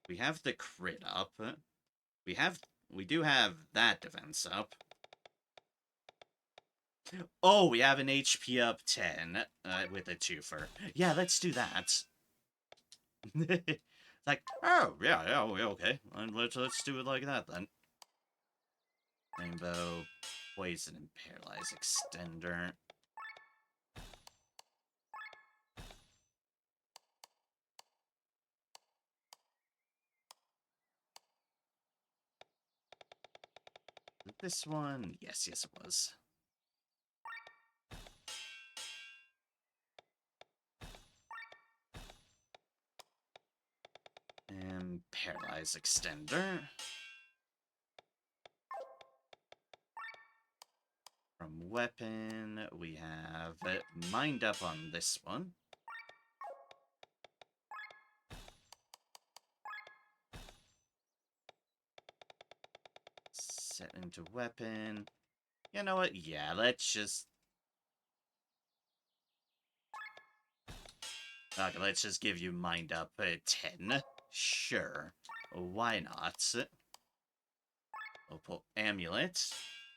We have the crit up. We do have that defense up. Oh, we have an HP up 10 with a twofer. Yeah, let's do that. Like, oh, yeah, okay. Let's do it like that, then. Rainbow, Poison, and Paralyze Extender. This one? Yes, it was. And Paralyze Extender. From Weapon, we have Mind Up on this one. Set into Weapon. You know what? Yeah, let's just... Okay, let's just give you Mind Up 10. Sure. Why not? We'll pull Amulet.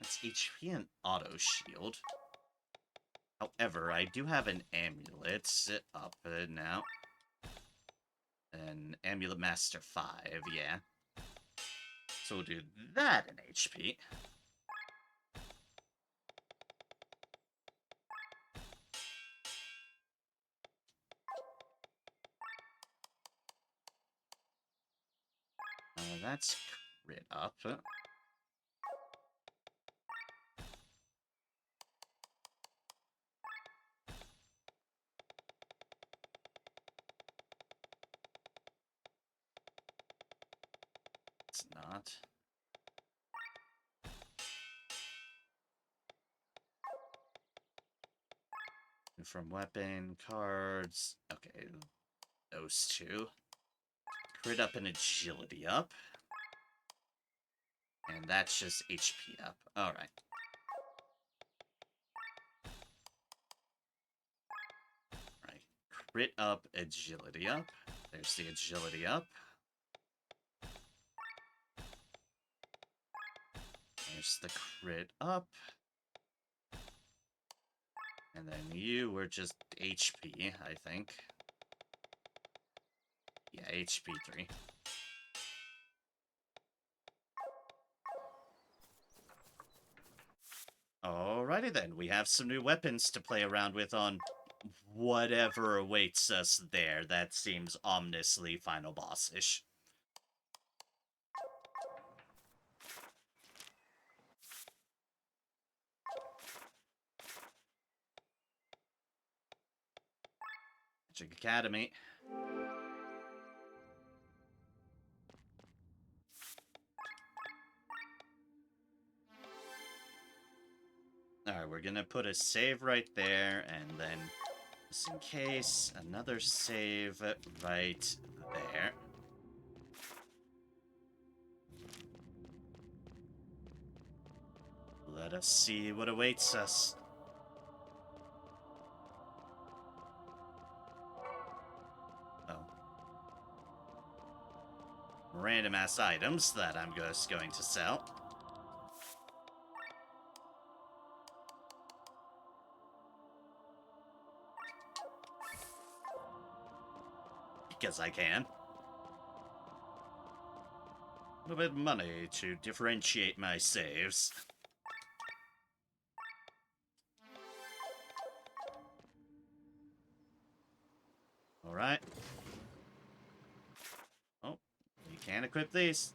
That's HP and Auto Shield. However, I do have an Amulet up now. An Amulet Master 5, yeah. So we'll do that in HP. That's crit up. It's not. And from weapon, cards. Okay, those two. Crit up and agility up. And that's just HP up. Alright. Right. Crit up, agility up. There's the agility up. There's the crit up. And then you were just HP, I think. Yeah, HP 3. Alrighty then, we have some new weapons to play around with on whatever awaits us there. That seems ominously final boss-ish. Magic Academy. Alright, we're gonna put a save right there, and then, just in case, another save right there. Let us see what awaits us. Oh. Random ass items that I'm just going to sell. Because I can. A little bit of money to differentiate my saves. Alright. Oh, you can equip these.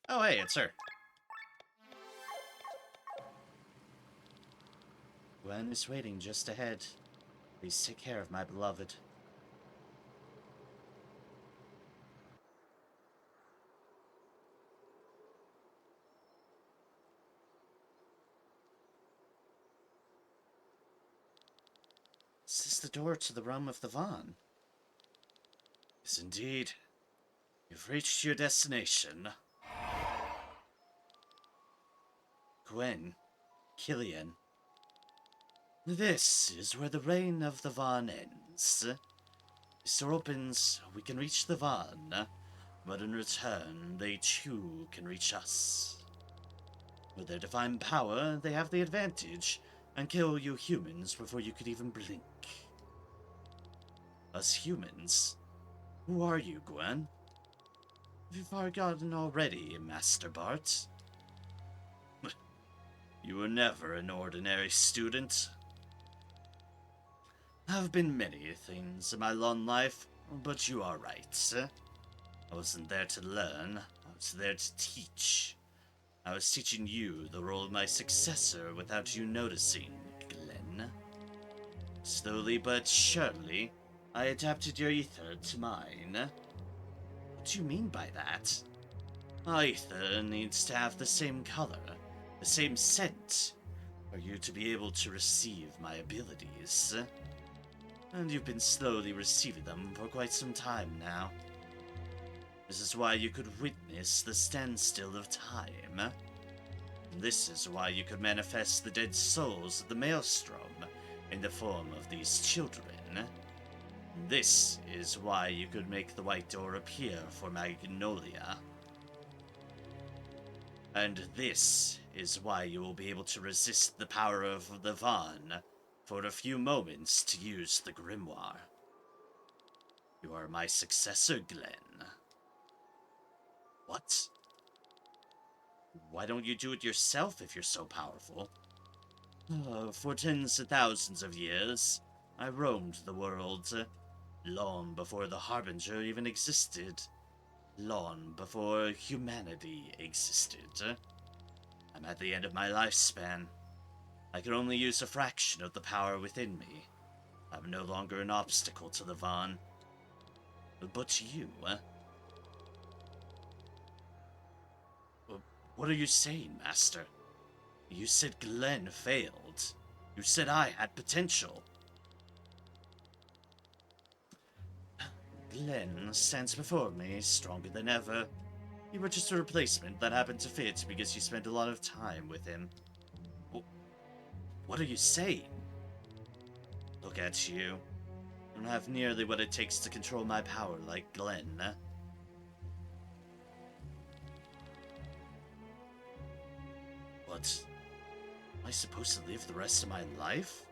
Oh, hey, it's her. Gwen is waiting just ahead. Please take care of my beloved. Is this the door to the realm of the Vaughn? Yes, indeed. You've reached your destination. Gwen, Killian. This is where the reign of the Vaughn ends. This door opens, we can reach the Vaughn, but in return, they too can reach us. With their divine power, they have the advantage, and kill you humans before you could even blink. Us humans? Who are you, Gwen? Have you forgotten already, Master Bart? You were never an ordinary student. I've been many things in my long life, but you are right. I wasn't there to learn, I was there to teach. I was teaching you the role of my successor without you noticing, Glenn. Slowly but surely, I adapted your ether to mine. What do you mean by that? Ether needs to have the same color, the same scent, for you to be able to receive my abilities. And you've been slowly receiving them for quite some time now. This is why you could witness the standstill of time. This is why you could manifest the dead souls of the Maelstrom in the form of these children. This is why you could make the White Door appear for Magnolia. And this is why you will be able to resist the power of the Vaughn for a few moments to use the grimoire. You are my successor, Glenn. What? Why don't you do it yourself if you're so powerful? For tens of thousands of years, I roamed the world, long before the Harbinger even existed, long before humanity existed. I'm at the end of my lifespan. I can only use a fraction of the power within me. I'm no longer an obstacle to the Vaughn. But to you, What are you saying, Master? You said Glenn failed. You said I had potential. Glenn stands before me, stronger than ever. You were just a replacement that happened to fit because you spent a lot of time with him. What are you saying? Look at you. You don't have nearly what it takes to control my power like Glenn. What? Am I supposed to live the rest of my life?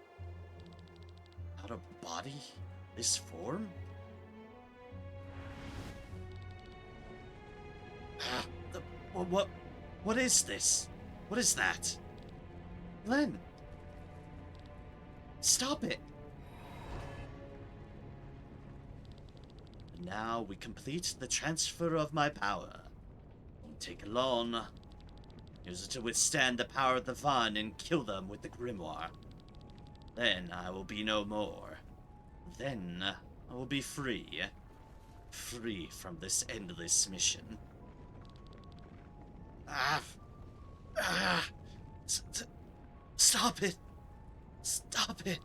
Out of body? This form? What is this? What is that? Glenn! Stop it! Now we complete the transfer of my power. Won't take long. Use it to withstand the power of the Vaughn and kill them with the grimoire. Then I will be no more. Then I will be free. Free from this endless mission. Stop it! Stop it!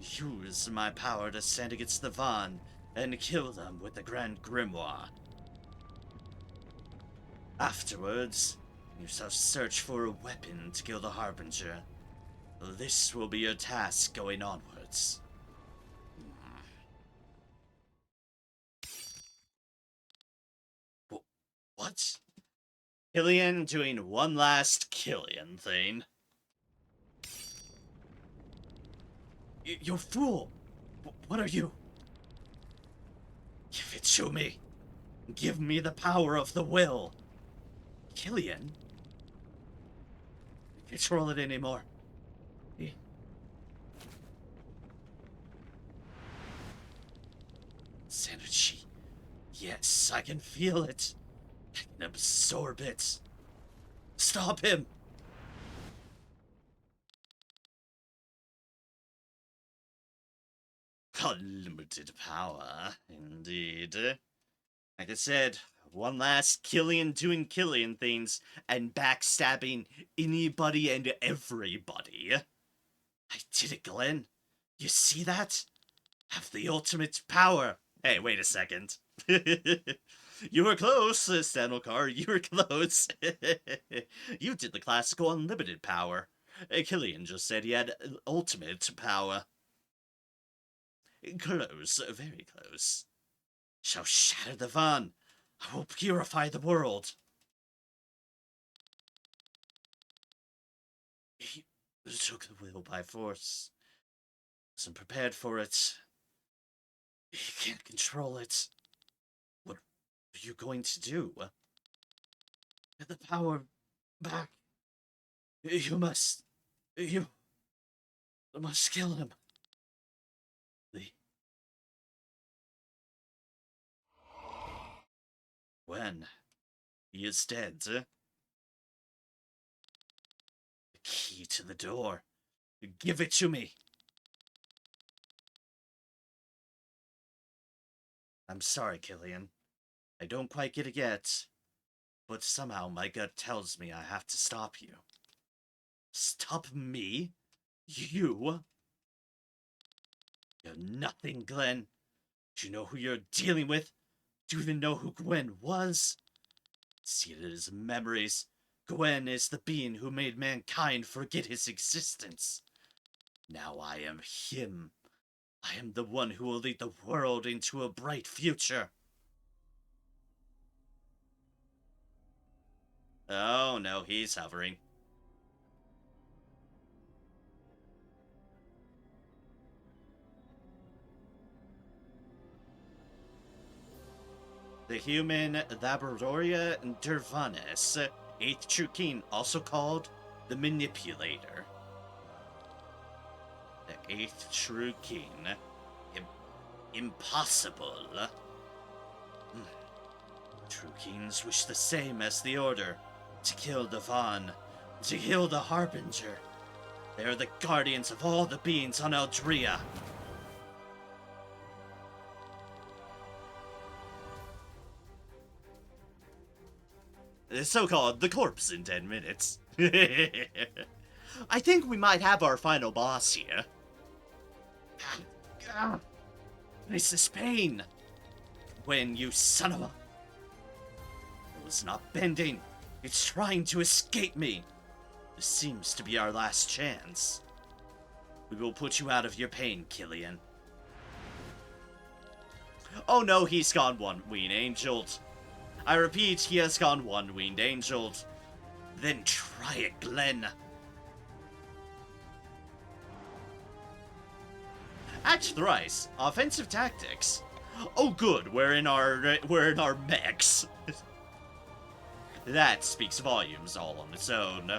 Use my power to stand against the Vaughn and kill them with the Grand Grimoire. Afterwards, you shall search for a weapon to kill the Harbinger. This will be your task going onwards. What? Killian doing one last Killian thing. You fool! What are you? Give it to me. Give me the power of the will. Killian? I can't control it anymore. Energy. Yes, I can feel it. I can absorb it. Stop him! Unlimited power, indeed. Like I said, one last Killian doing Killian things and backstabbing anybody and everybody. I did it, Glenn. You see that? Have the ultimate power. Hey, wait a second. You were close, Stanilcar. You were close. You did the classical unlimited power. Killian just said he had ultimate power. Close, very close. Shall shatter the Van. I will purify the world. He took the will by force. Wasn't prepared for it. He can't control it. What are you going to do? Get the power back. You must kill him. When? He is dead. The key to the door. Give it to me. I'm sorry, Killian. I don't quite get it yet, but somehow my gut tells me I have to stop you. Stop me? You? You're nothing, Glenn. Do you know who you're dealing with? Do you even know who Gwen was? See it as memories. Gwen is the being who made mankind forget his existence. Now I am him. I am the one who will lead the world into a bright future. Oh no, he's hovering. The human Laboraria Dervanis, 8th True King, also called the Manipulator. The 8th True King. Impossible. True Kings wish the same as the Order. To kill the Van. To kill the Harbinger. They are the guardians of all the beings on Eldria. So-called the corpse in 10 minutes. I think we might have our final boss here. This is pain. When you son of a... It was not bending. It's trying to escape me. This seems to be our last chance. We will put you out of your pain, Killian. Oh no, he's gone one-winged angeled. I repeat, he has gone one-winged angeled. Then try it, Glenn. Act thrice. Offensive tactics. Oh good, we're in our mechs. That speaks volumes all on its own.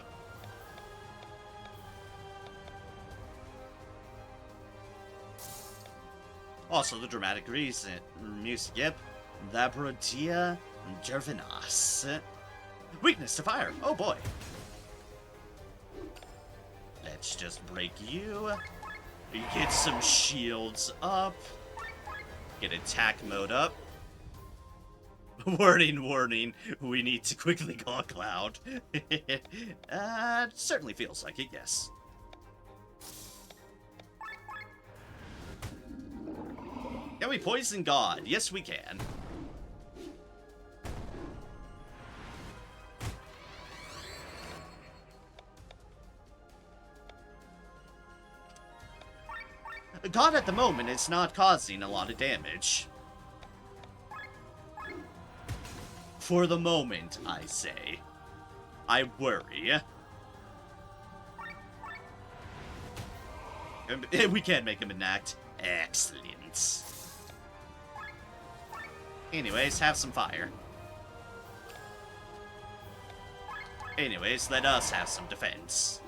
Also, the dramatic music, yep. Labradia Dervinas. Weakness to fire, oh boy. Let's just break you. Get some shields up. Get attack mode up. Warning, warning. We need to quickly call Cloud. Certainly feels like it, yes. Can we poison God? Yes, we can. God at the moment is not causing a lot of damage. For the moment, I say. I worry. We can't make him enact. Excellent. Anyways, have some fire. Anyways, let us have some defense.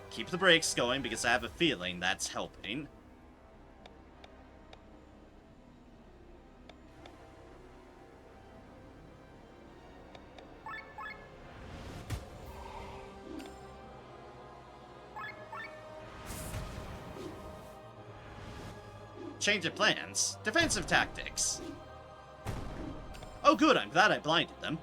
Keep the brakes going because I have a feeling that's helping. Change of plans. Defensive tactics. Oh good, I'm glad I blinded them.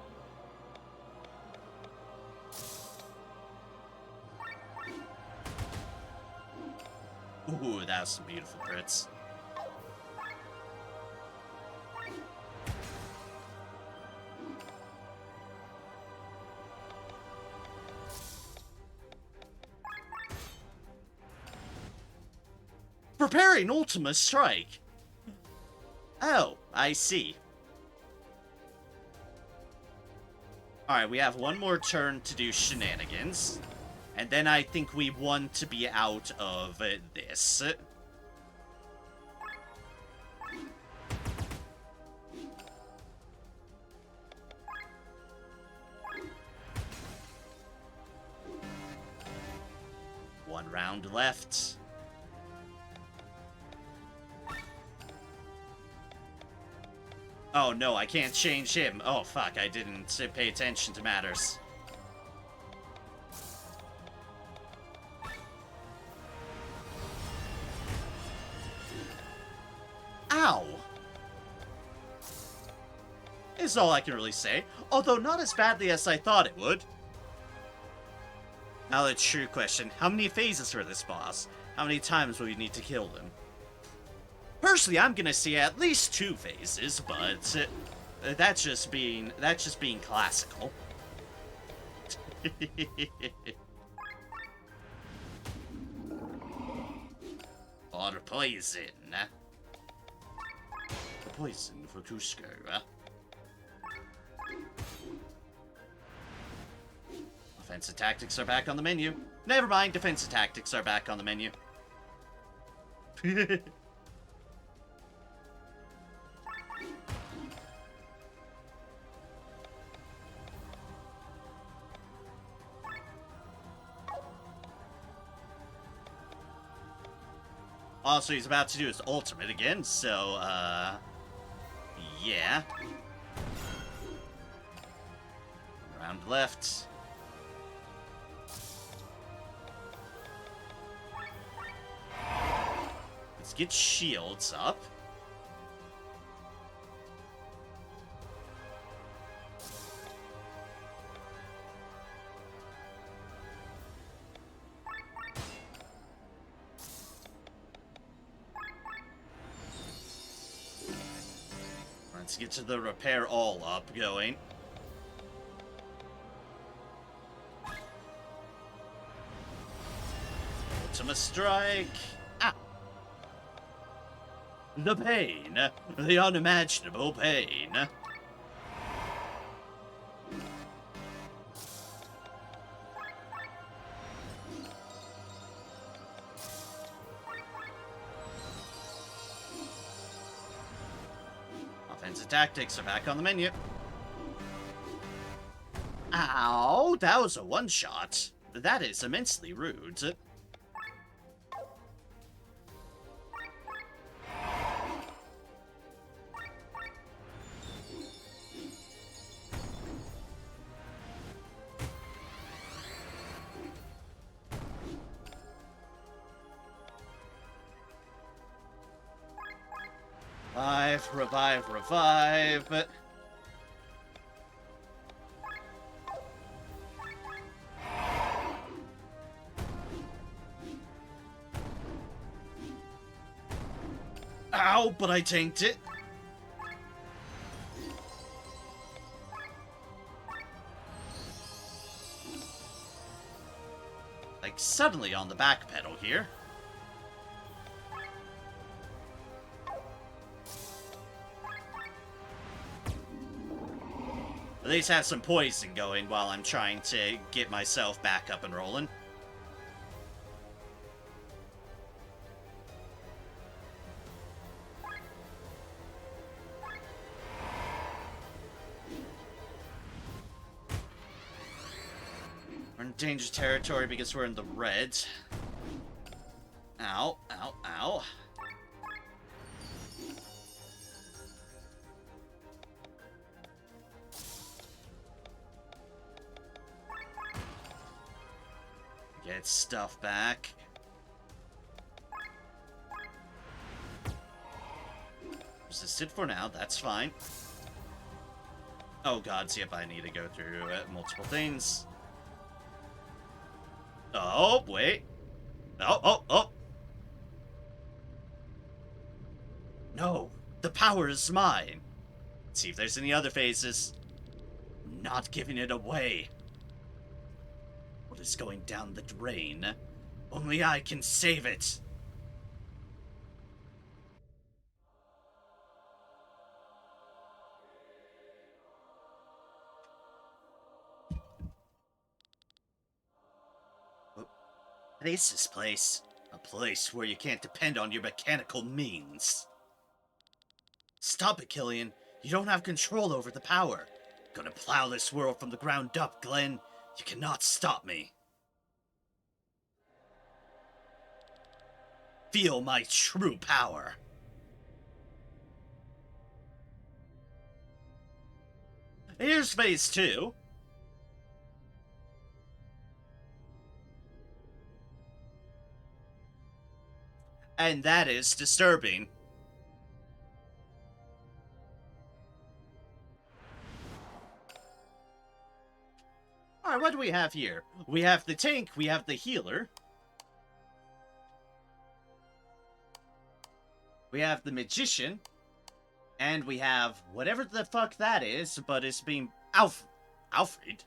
Ooh, that was some beautiful crits. Preparing Ultima Strike! Oh, I see. Alright, we have one more turn to do shenanigans. And then I think we want to be out of this. One round left. Oh no, I can't change him. Oh fuck, I didn't pay attention to matters. Ow! Is all I can really say, although not as badly as I thought it would. Now the true question, how many phases for this boss? How many times will you need to kill them? Personally, I'm gonna see at least 2 phases, but that's just being classical. Or poison. Poison for Cusco. Offensive tactics are back on the menu. Never mind, defensive tactics are back on the menu. Also, he's about to do his ultimate again, so, yeah. Round left. Let's get shields up. Let's get to the repair all up going. Ultima Strike. Ah. The pain. The unimaginable pain. Offensive tactics are back on the menu. Ow, that was a one-shot. That is immensely rude. Revive. Ow, but I tanked it. Like, suddenly on the back pedal here. At least have some poison going while I'm trying to get myself back up and rolling. We're in dangerous territory because we're in the red. Ow, ow, ow. Get stuff back. Resisted for now, that's fine. Oh god, yep, I need to go through multiple things. Oh, wait. Oh. No, the power is mine. Let's see if there's any other phases. Not giving it away. What is going down the drain? Only I can save it. What is this place? A place where you can't depend on your mechanical means. Stop it, Killian. You don't have control over the power. Gonna plow this world from the ground up, Glenn. You cannot stop me. Feel my true power. Here's phase 2. And that is disturbing. Alright, what do we have here? We have the tank, we have the healer. We have the magician. And we have whatever the fuck that is, but it's being Alfred?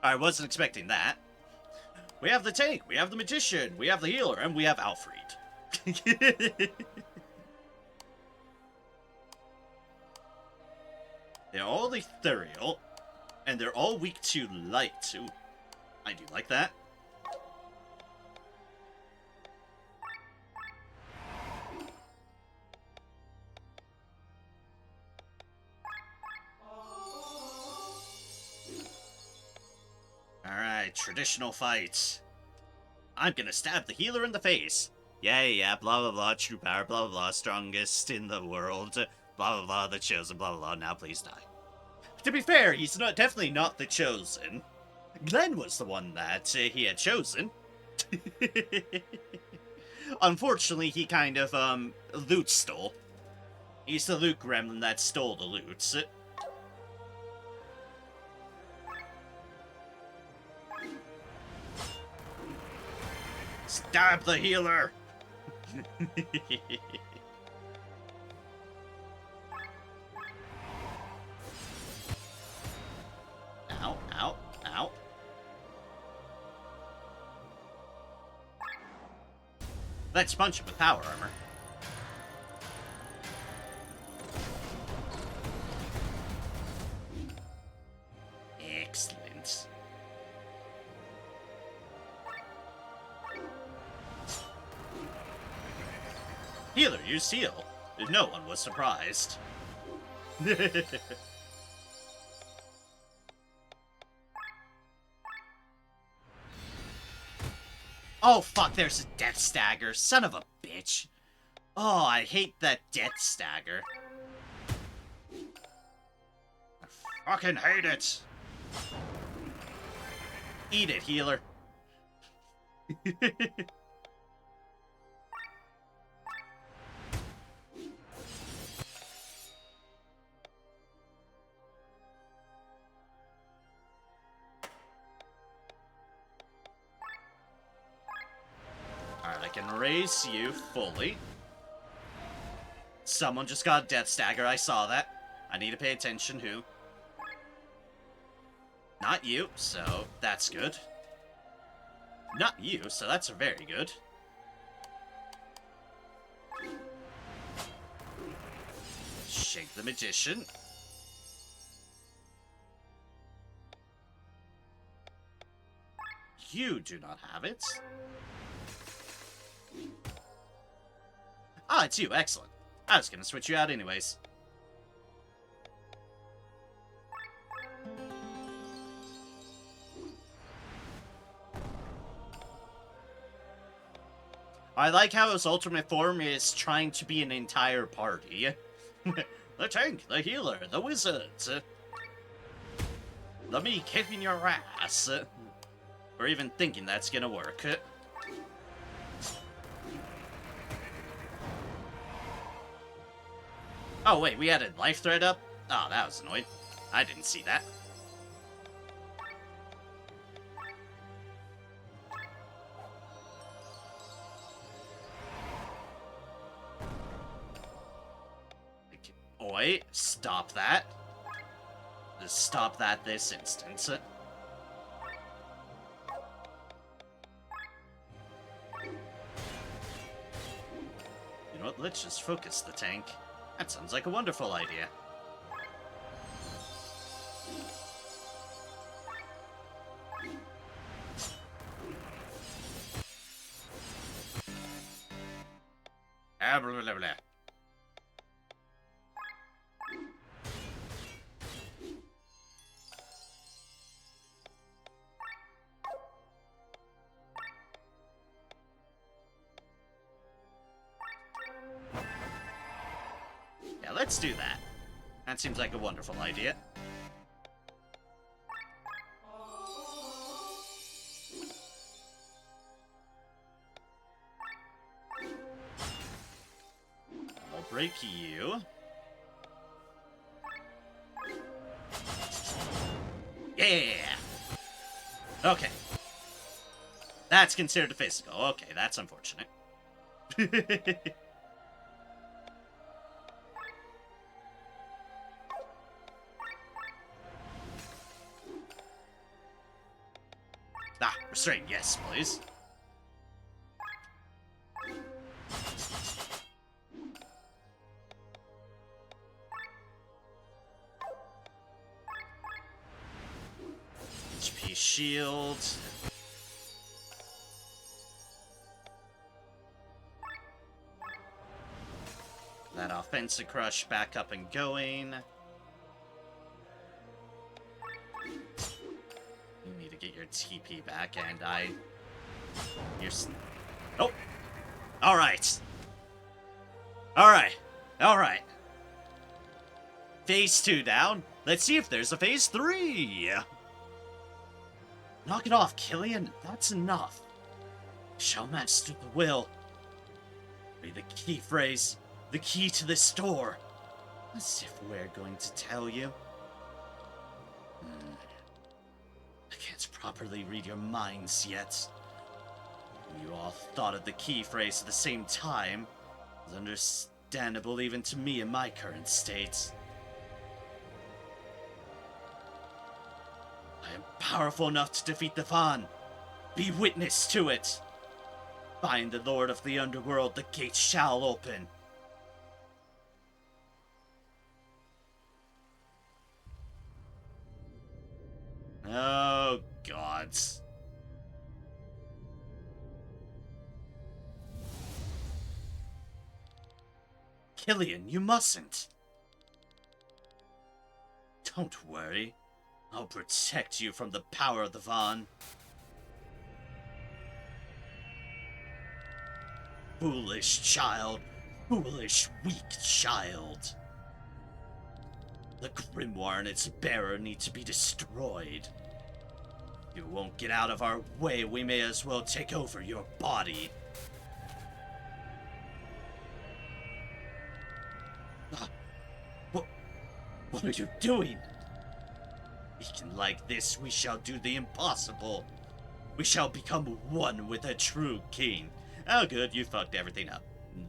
I wasn't expecting that. We have the tank, we have the magician, we have the healer, and we have Alfred. They're all ethereal, and they're all weak to light. Ooh, I do like that. Alright, traditional fight. I'm gonna stab the healer in the face. Yeah, blah blah blah, true power, blah blah blah, strongest in the world, blah blah blah, the chosen, blah blah blah, now please die. To be fair, he's definitely not the chosen. Glenn was the one that he had chosen. Unfortunately, he kind of, loot stole. He's the loot gremlin that stole the loot. Stab the healer! Ow, ow, ow. Let's punch him with power armor. Excellent. Healer, you heal. No one was surprised. Oh fuck, there's a death stagger. Son of a bitch. Oh, I hate that death stagger. I fucking hate it. Eat it, healer. Alright, I can raise you fully. Someone just got a death stagger, I saw that. I need to pay attention, who? Not you, so that's good. Not you, so that's very good. Shake the magician. You do not have it. Ah, it's you. Excellent. I was gonna switch you out anyways. I like how his ultimate form is trying to be an entire party. The tank, the healer, the wizards. Let me kick in your ass. Or even thinking that's gonna work. Oh, wait, we added life thread up? Oh, that was annoying. I didn't see that. Oi, stop that. Stop that this instant. You know what, let's just focus the tank. That sounds like a wonderful idea. Ah, blah, blah, blah. Yeah, let's do that. That seems like a wonderful idea. I'll break you. Yeah! Okay. That's considered a physical. Okay, that's unfortunate. Ah, restrain, yes, please. HP shield. That offensive crush back up and going. You need to get your TP back, and you're... Oh! Alright. Alright. Alright. Phase 2 down. Let's see if there's a Phase 3! Knock it off, Killian. That's enough. Shall master the will. Be the key phrase. The key to this door. As if we're going to tell you. I can't properly read your minds yet. You all thought of the key phrase at the same time. It's understandable even to me in my current state. I am powerful enough to defeat the Vaan. Be witness to it. Find the Lord of the Underworld, the gate shall open. Oh, gods. Killian, you mustn't. Don't worry. I'll protect you from the power of the Vaan. Foolish child. Foolish, weak child. The grimoire and its bearer need to be destroyed. If you won't get out of our way, we may as well take over your body. What are you doing? Speaking like this, we shall do the impossible. We shall become one with a true king. Oh good, you fucked everything up.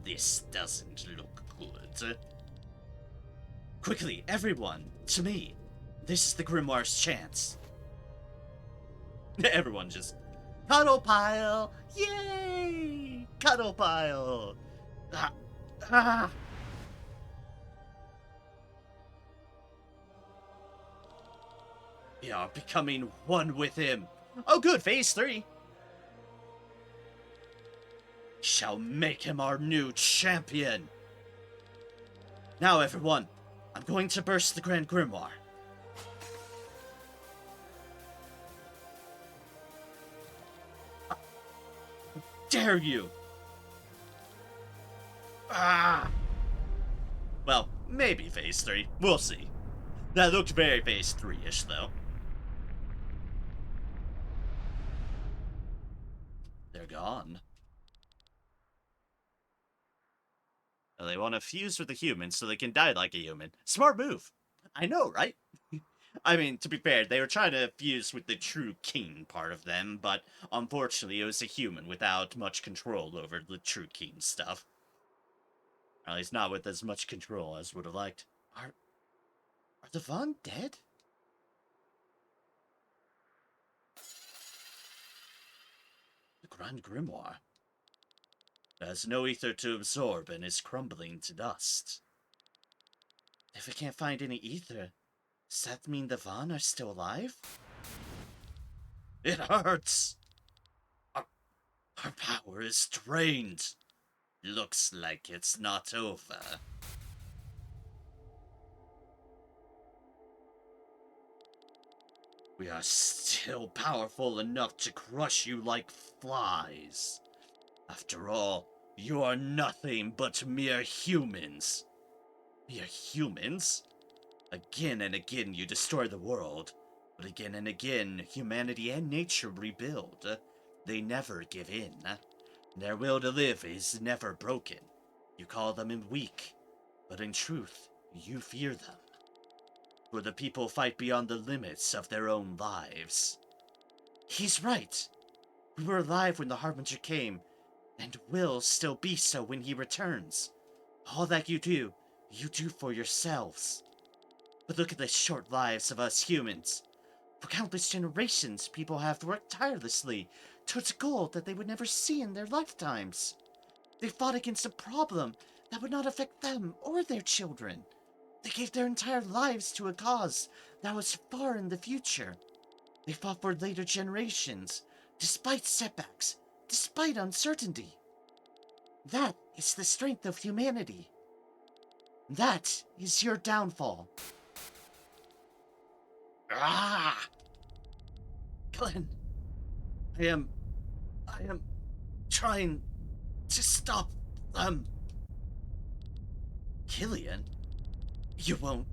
This doesn't look good. Quickly, everyone, to me. This is the Grimoire's chance. Everyone just... Cuddle pile! Yay! Cuddle pile! We are becoming one with him. Oh good, Phase 3. Shall make him our new champion. Now everyone, I'm going to burst the Grand Grimoire. Dare you? Well, maybe Phase 3. We'll see. That looked very Phase 3-ish, though. They're gone. They want to fuse with the humans so they can die like a human. Smart move. I know, right? I mean, to be fair, they were trying to fuse with the true king part of them, but unfortunately it was a human without much control over the true king stuff. At least not with as much control as would have liked. Are the Vaughn dead? The Grand Grimoire has no ether to absorb and is crumbling to dust. If we can't find any ether, does that mean the Vaughn are still alive? It hurts! Our power is drained. Looks like it's not over. We are still powerful enough to crush you like flies. After all, you are nothing but mere humans. Mere humans? Again and again you destroy the world, but again and again humanity and nature rebuild. They never give in. Their will to live is never broken. You call them weak, but in truth, you fear them. For the people fight beyond the limits of their own lives. He's right. We were alive when the Harbinger came, and will still be so when he returns. All that you do for yourselves. But look at the short lives of us humans. For countless generations, people have worked tirelessly towards a goal that they would never see in their lifetimes. They fought against a problem that would not affect them or their children. They gave their entire lives to a cause that was far in the future. They fought for later generations, despite setbacks, despite uncertainty. That is the strength of humanity. That is your downfall. Ah! Glenn, I am trying to stop them. Killian, you won't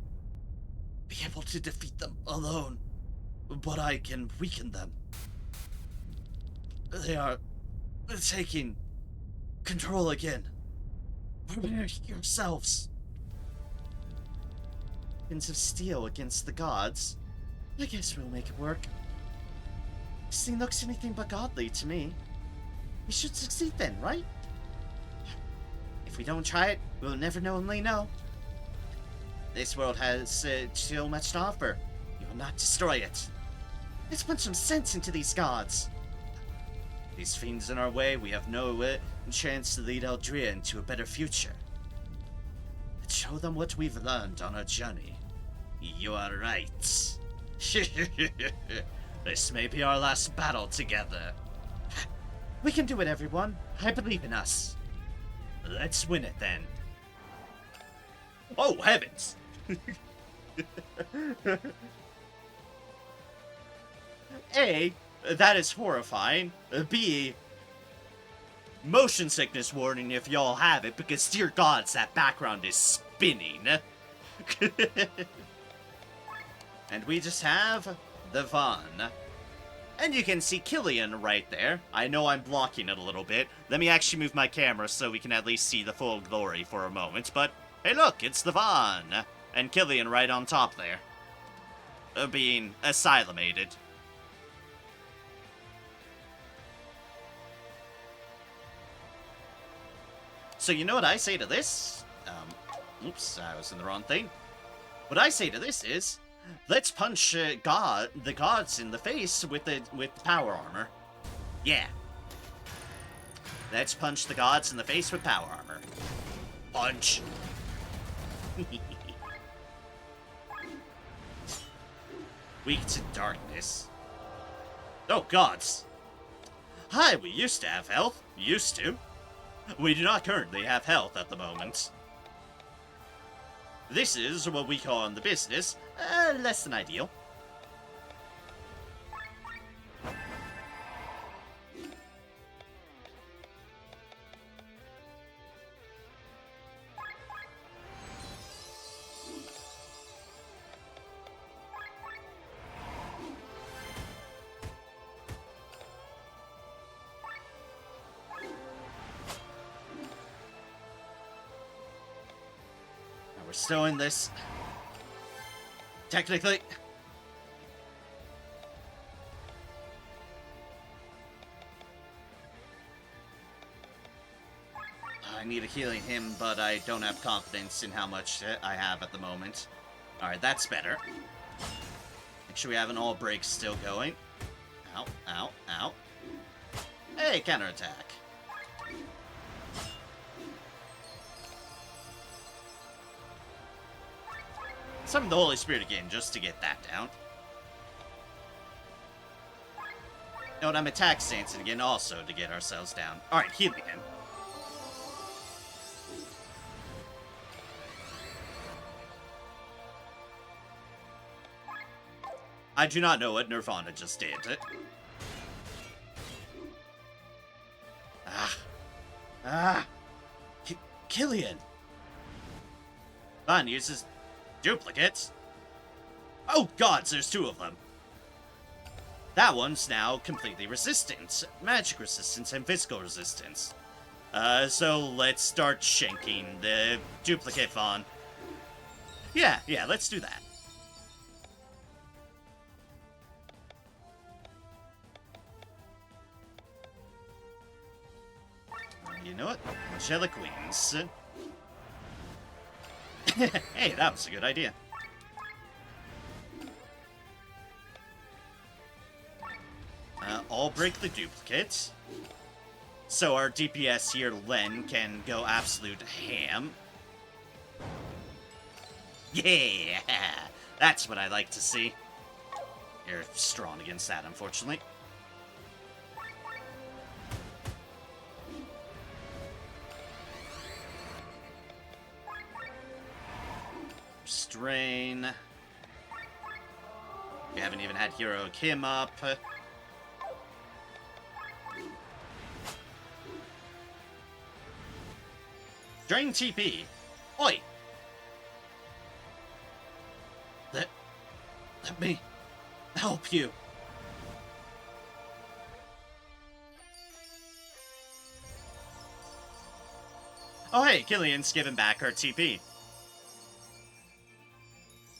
be able to defeat them alone, but I can weaken them. They are taking control again. Prepare yourselves. Weapons of steel against the gods. I guess we'll make it work. This thing looks anything but godly to me. We should succeed then, right? If we don't try it, we'll never knowingly know. This world has so much to offer. We will not destroy it. Let's put some sense into these gods. These fiends in our way, we have no chance to lead Eldria into a better future. Let's show them what we've learned on our journey. You are right. This may be our last battle together. We can do it, everyone. I believe in us. Let's win it then. Oh, heavens! A, that is horrifying. B, motion sickness warning if y'all have it, because dear gods, that background is spinning. And we just have the Vaughn. And you can see Killian right there. I know I'm blocking it a little bit. Let me actually move my camera so we can at least see the full glory for a moment. But, hey look, it's the Vaughn. And Killian right on top there. Being asylumated. So you know what I say to this? Oops, I was in the wrong thing. What I say to this is, let's punch the gods in the face with power armor. Yeah. Let's punch the gods in the face with power armor. Punch. Weak to darkness. Oh, gods. Hi, we used to have health. Used to. We do not currently have health at the moment. This is what we call in the business, less than ideal. still in this. Technically. I need a healing him, but I don't have confidence in how much I have at the moment. Alright, that's better. Make sure we have an all break still going. Ow, ow, ow. Hey, counterattack. Summon the Holy Spirit again, just to get that down. And I'm attack stancing again also to get ourselves down. Alright, healing him. I do not know what Nirvana just did. Killian! Van uses duplicates. Oh gods, there's two of them. That one's now completely resistant. Magic resistance and physical resistance. So let's start shanking the duplicate Vaughn. Yeah, let's do that. You know what? Angelic Wings. Hey, that was a good idea. I'll break the duplicate. So our DPS here, Len, can go absolute ham. Yeah! That's what I like to see. You're strong against that, unfortunately. Strain. We haven't even had Hero Kim up. Drain TP. Oi! Let me help you. Oh hey, Killian's giving back her TP.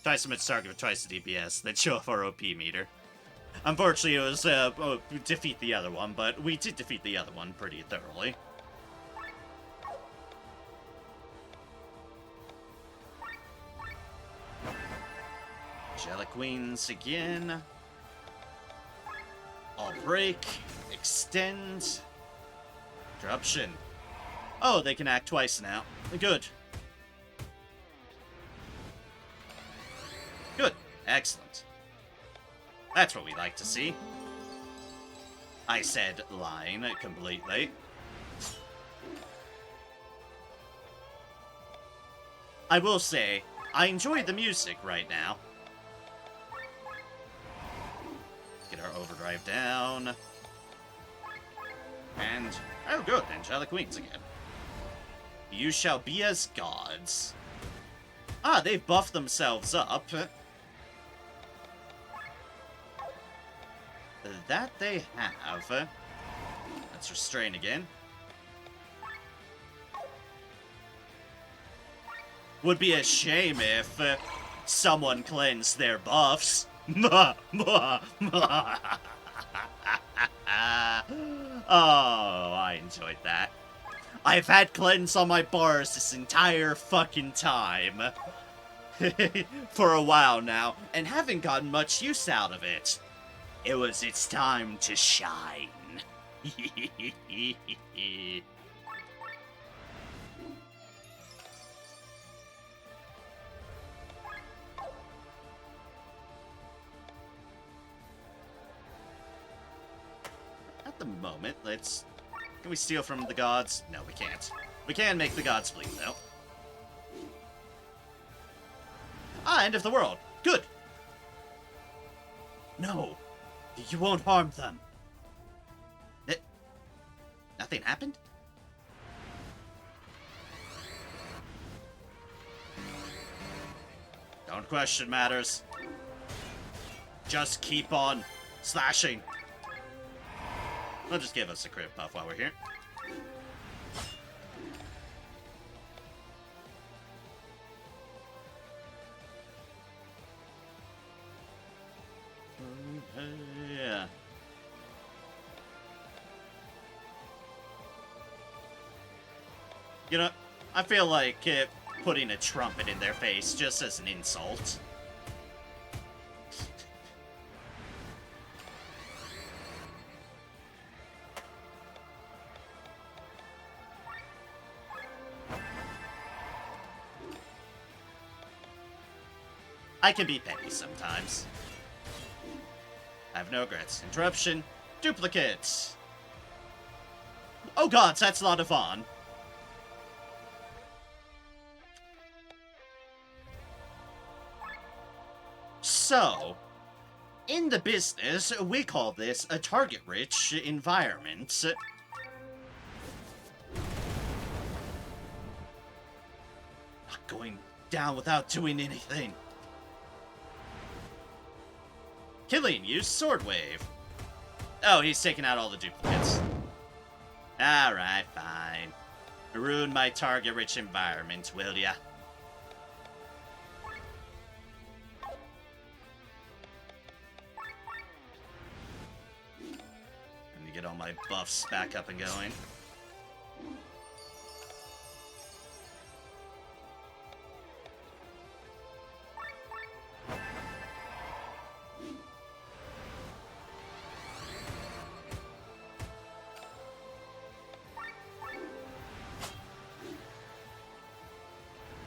Twice as much target with twice the DPS, then show off our OP meter. Unfortunately, it was defeat the other one, but we did defeat the other one pretty thoroughly. Angelic Wings again. All break. Extend. Interruption. Oh, they can act twice now. Good. Good. Excellent. That's what we like to see. I said line completely. I will say, I enjoy the music right now. Get our overdrive down. And, oh good, Angelic Wings again. You shall be as gods. Ah, they've buffed themselves up. That they have. Let's restrain again. Would be a shame if someone cleansed their buffs. Oh, I enjoyed that. I've had cleanse on my bars this entire fucking time. For a while now, and haven't gotten much use out of it. It was its time to shine. At the moment, let's... Can we steal from the gods? No, we can't. We can make the gods bleed, though. Ah, end of the world. Good. No. You won't harm them. Nothing happened? Don't question matters. Just keep on slashing. They'll just give us a crit buff while we're here. You know, I feel like putting a trumpet in their face just as an insult. I can be petty sometimes. I have no regrets. Interruption. Duplicates. Oh gods, that's a lot of fun. So, in the business, we call this a target-rich environment. Not going down without doing anything. Killian, use Sword Wave. Oh, he's taking out all the duplicates. Alright, fine. Ruin my target-rich environment, will ya? Let me get all my buffs back up and going.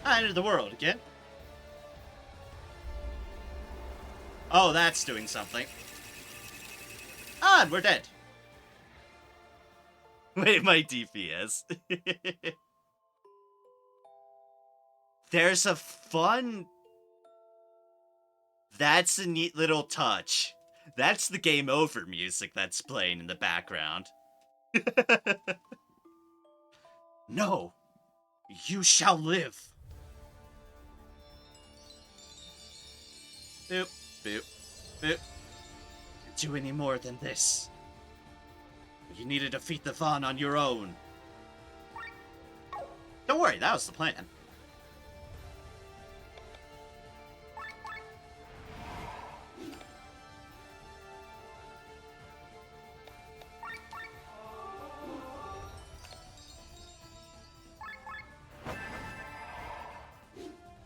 I entered the world again. Oh, that's doing something. Ah, and we're dead. Wait, my DPS. There's a fun... That's a neat little touch. That's the game over music that's playing in the background. No, you shall live. Boop, boop, boop. Can't do any more than this. You need to defeat the Vaughn on your own. Don't worry, that was the plan.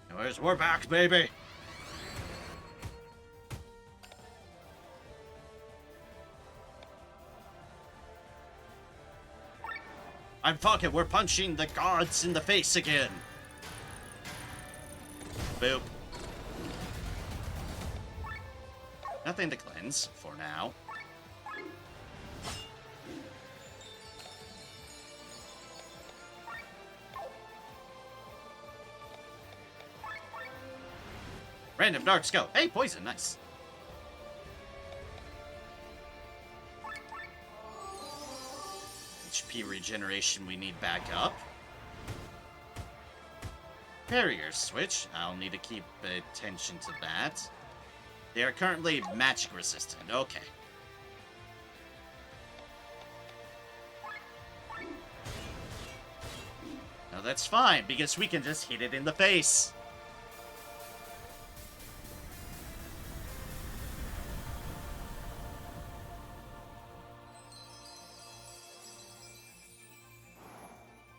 Anyways, we're back, baby. I'm fucking, we're punching the gods in the face again. Boop. Nothing to cleanse, for now. Random darts go. Hey, poison, nice. HP regeneration we need back up. Barrier switch. I'll need to keep attention to that. They are currently magic resistant. Okay. Now that's fine, because we can just hit it in the face.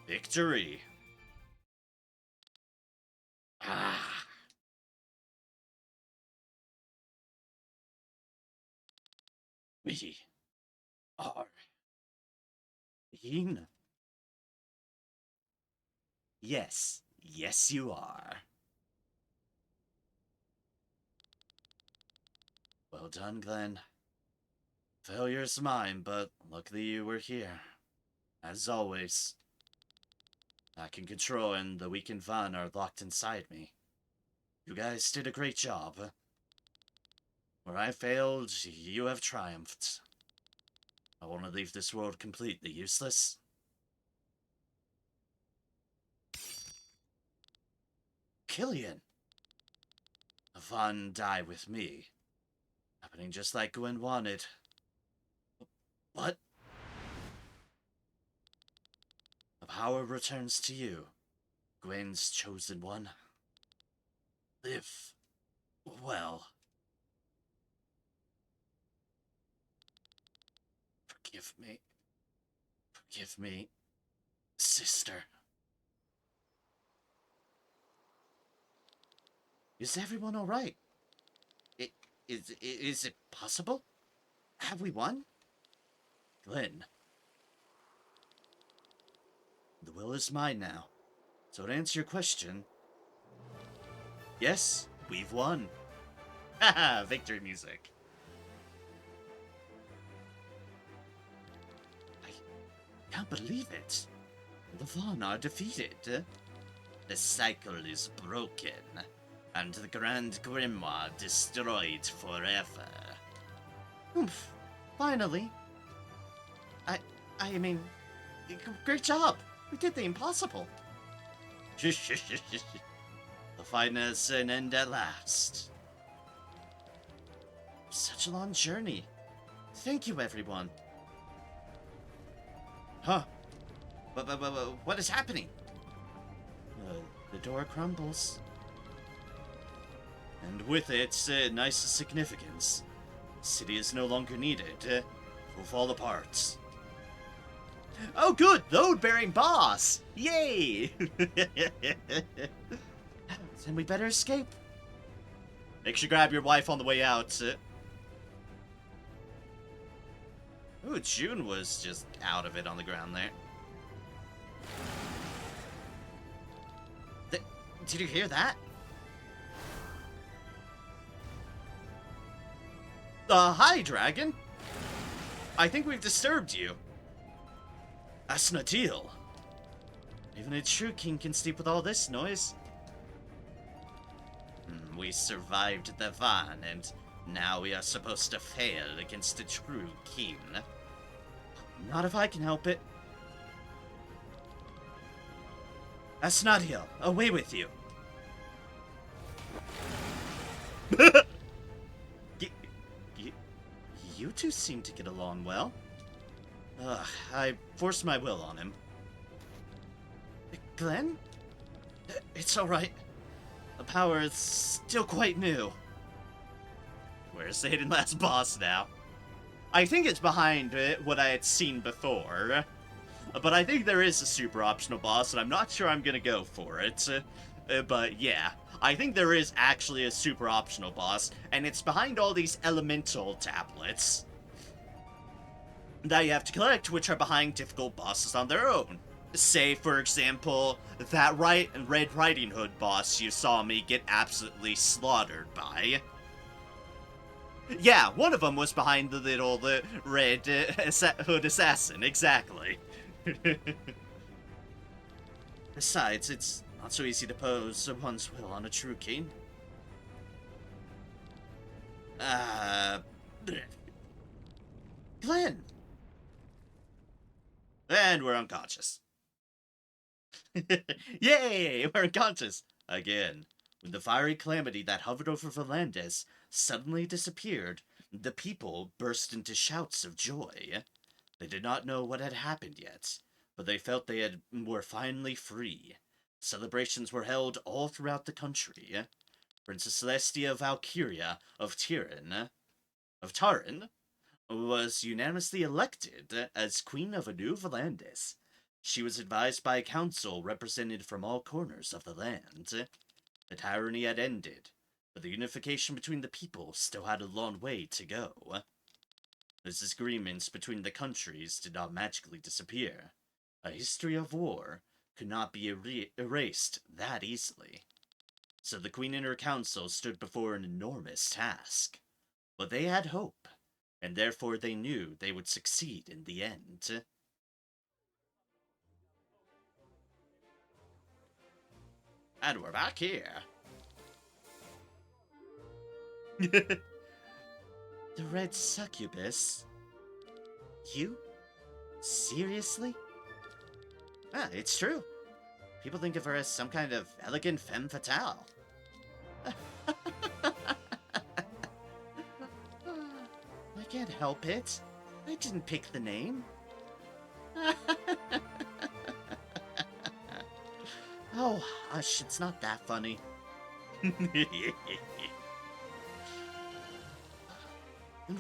Victory. Ah. We are in. Yes. Yes, you are. Well done, Glenn. Failure's mine, but luckily you were here. As always. I can control and the weak and Van are locked inside me. You guys did a great job. Where I failed, you have triumphed. I want to leave this world completely useless. Killian! Van die with me. Happening just like Gwen wanted. What? The power returns to you, Gwen's chosen one. Live well. Forgive me. Forgive me, sister. Is everyone alright? Is it possible? Have we won? Glenn. The will is mine now. So to answer your question, yes, we've won. Haha, victory music. I can't believe it. The Vaughn are defeated. The cycle is broken, and the Grand Grimoire destroyed forever. Oomph. Finally. I mean, great job. We did the impossible. The fight has an end at last. Such a long journey. Thank you, everyone. Huh? What is happening? The door crumbles. And with it, nice significance. The city is no longer needed. Will fall apart. Oh good! Load-bearing boss! Yay! Then we better escape. Make sure you grab your wife on the way out. Ooh, June was just out of it on the ground there. Did you hear that? Hi, dragon. I think we've disturbed you. That's not deal. Even a true king can sleep with all this noise. We survived the Van, and now we are supposed to fail against a true king. Not if I can help it. Asnadiel, away with you. You two seem to get along well. I forced my will on him. Glenn? It's alright. The power is still quite new. Where's the hidden last boss now? I think it's behind what I had seen before. But I think there is a super optional boss, and I'm not sure I'm gonna go for it. But yeah, I think there is actually a super optional boss, and it's behind all these elemental tablets that you have to collect, which are behind difficult bosses on their own. Say, for example, that Red Riding Hood boss you saw me get absolutely slaughtered by. Yeah, one of them was behind the Red Hood Assassin, exactly. Besides, it's not so easy to pose one's will on a true king. Glenn! And we're unconscious. Yay! We're unconscious! Again. When the fiery calamity that hovered over Valandes suddenly disappeared, the people burst into shouts of joy. They did not know what had happened yet, but they felt they were finally free. Celebrations were held all throughout the country. Princess Celestia Valkyria of Taran was unanimously elected as Queen of New Valandes. She was advised by a council represented from all corners of the land. The tyranny had ended, but the unification between the people still had a long way to go. The disagreements between the countries did not magically disappear. A history of war could not be erased that easily. So the Queen and her council stood before an enormous task. But they had hope, and therefore they knew they would succeed in the end. And we're back here. The Red Succubus? You? Seriously? Ah, it's true. People think of her as some kind of elegant femme fatale. I can't help it. I didn't pick the name. Oh, hush, it's not that funny. And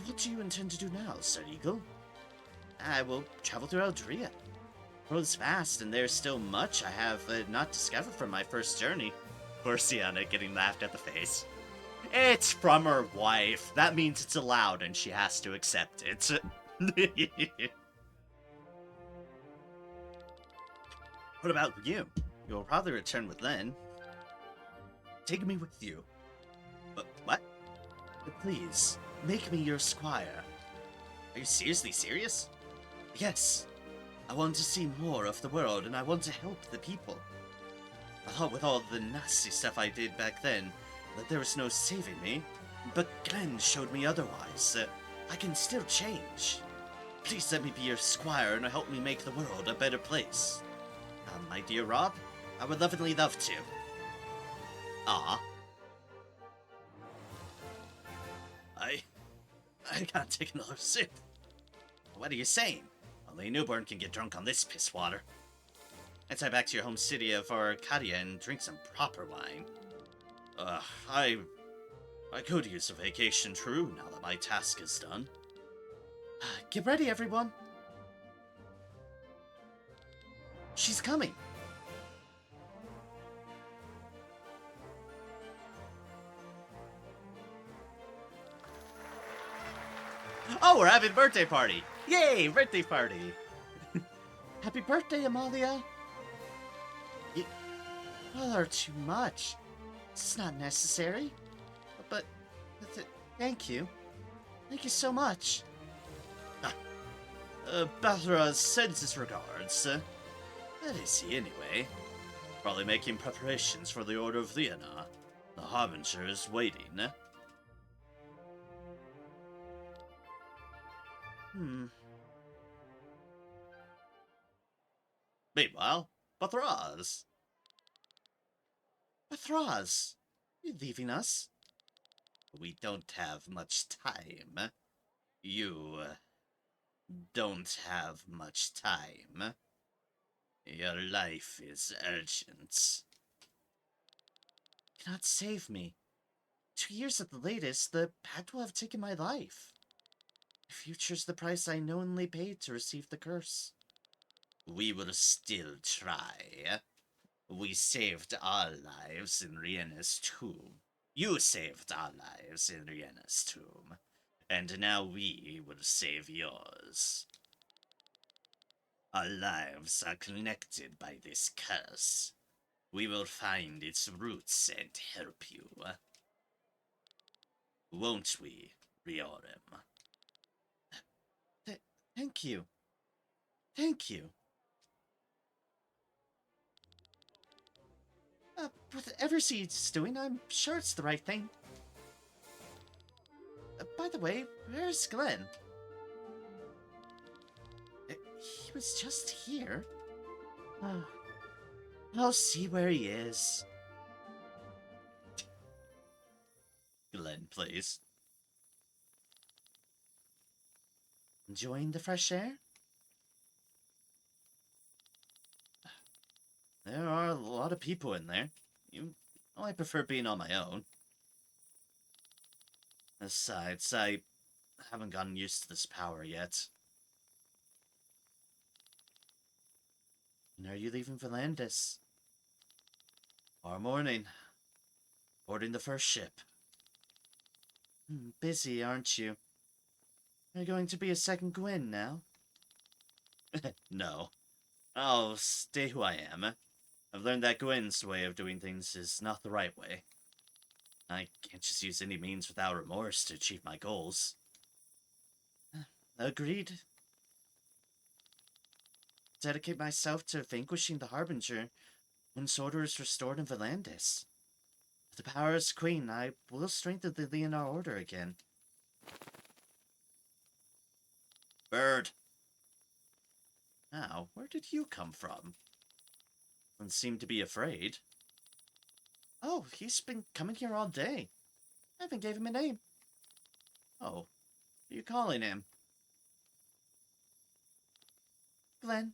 what do you intend to do now, Sir Eagle? I will travel through Eldria. The world is vast, and there's still much I have not discovered from my first journey. Poor Sienna getting laughed at the face. It's from her wife. That means it's allowed and she has to accept it. What about you? You'll probably return with Len. Take me with you. What? Please, make me your squire. Are you seriously serious? Yes. I want to see more of the world and I want to help the people. I thought with all the nasty stuff I did back then that there was no saving me, but Glenn showed me otherwise. I can still change. Please let me be your squire and help me make the world a better place. My dear Rob, I would lovingly love to. Ah. I can't take another sip. What are you saying? Only a newborn can get drunk on this piss water. Let's head back to your home city of Arcadia and drink some proper wine. I could use a vacation, true, now that my task is done. Get ready, everyone. She's coming. Oh, we're having a birthday party! Yay, birthday party! Happy birthday, Amalia! You are too much. It's not necessary. But thank you. Thank you so much. Bathra sends his regards. That is he, anyway. Probably making preparations for the Order of Leona. The Harbinger is waiting. Meanwhile, Bathraz. Bathraz, you leaving us? We don't have much time. You don't have much time. Your life is urgent. You cannot save me. 2 years at the latest, the pact will have taken my life. My future's the price I knowingly paid to receive the curse. We will still try. We saved our lives in Riena's tomb. You saved our lives in Riena's tomb. And now we will save yours. Our lives are connected by this curse. We will find its roots and help you. Won't we, Riorim? Thank you. Thank you. Whatever she's doing, I'm sure it's the right thing. By the way, where's Glenn? He was just here. I'll see where he is. Glenn, please. Enjoying the fresh air? There are a lot of people in there. I prefer being on my own. Besides, I haven't gotten used to this power yet. When are you leaving Volantis? Tomorrow morning. Boarding the first ship. Busy, aren't you? Are you going to be a second Gwyn now? No. I'll stay who I am. I've learned that Gwyn's way of doing things is not the right way. I can't just use any means without remorse to achieve my goals. Agreed. Dedicate myself to vanquishing the Harbinger once order is restored in Volantis. With the power as Queen, I will strengthen the Leonard Order again. Bird! Now, where did you come from? One seemed to be afraid. Oh, he's been coming here all day. I haven't gave him a name. Oh, what are you calling him? Glenn.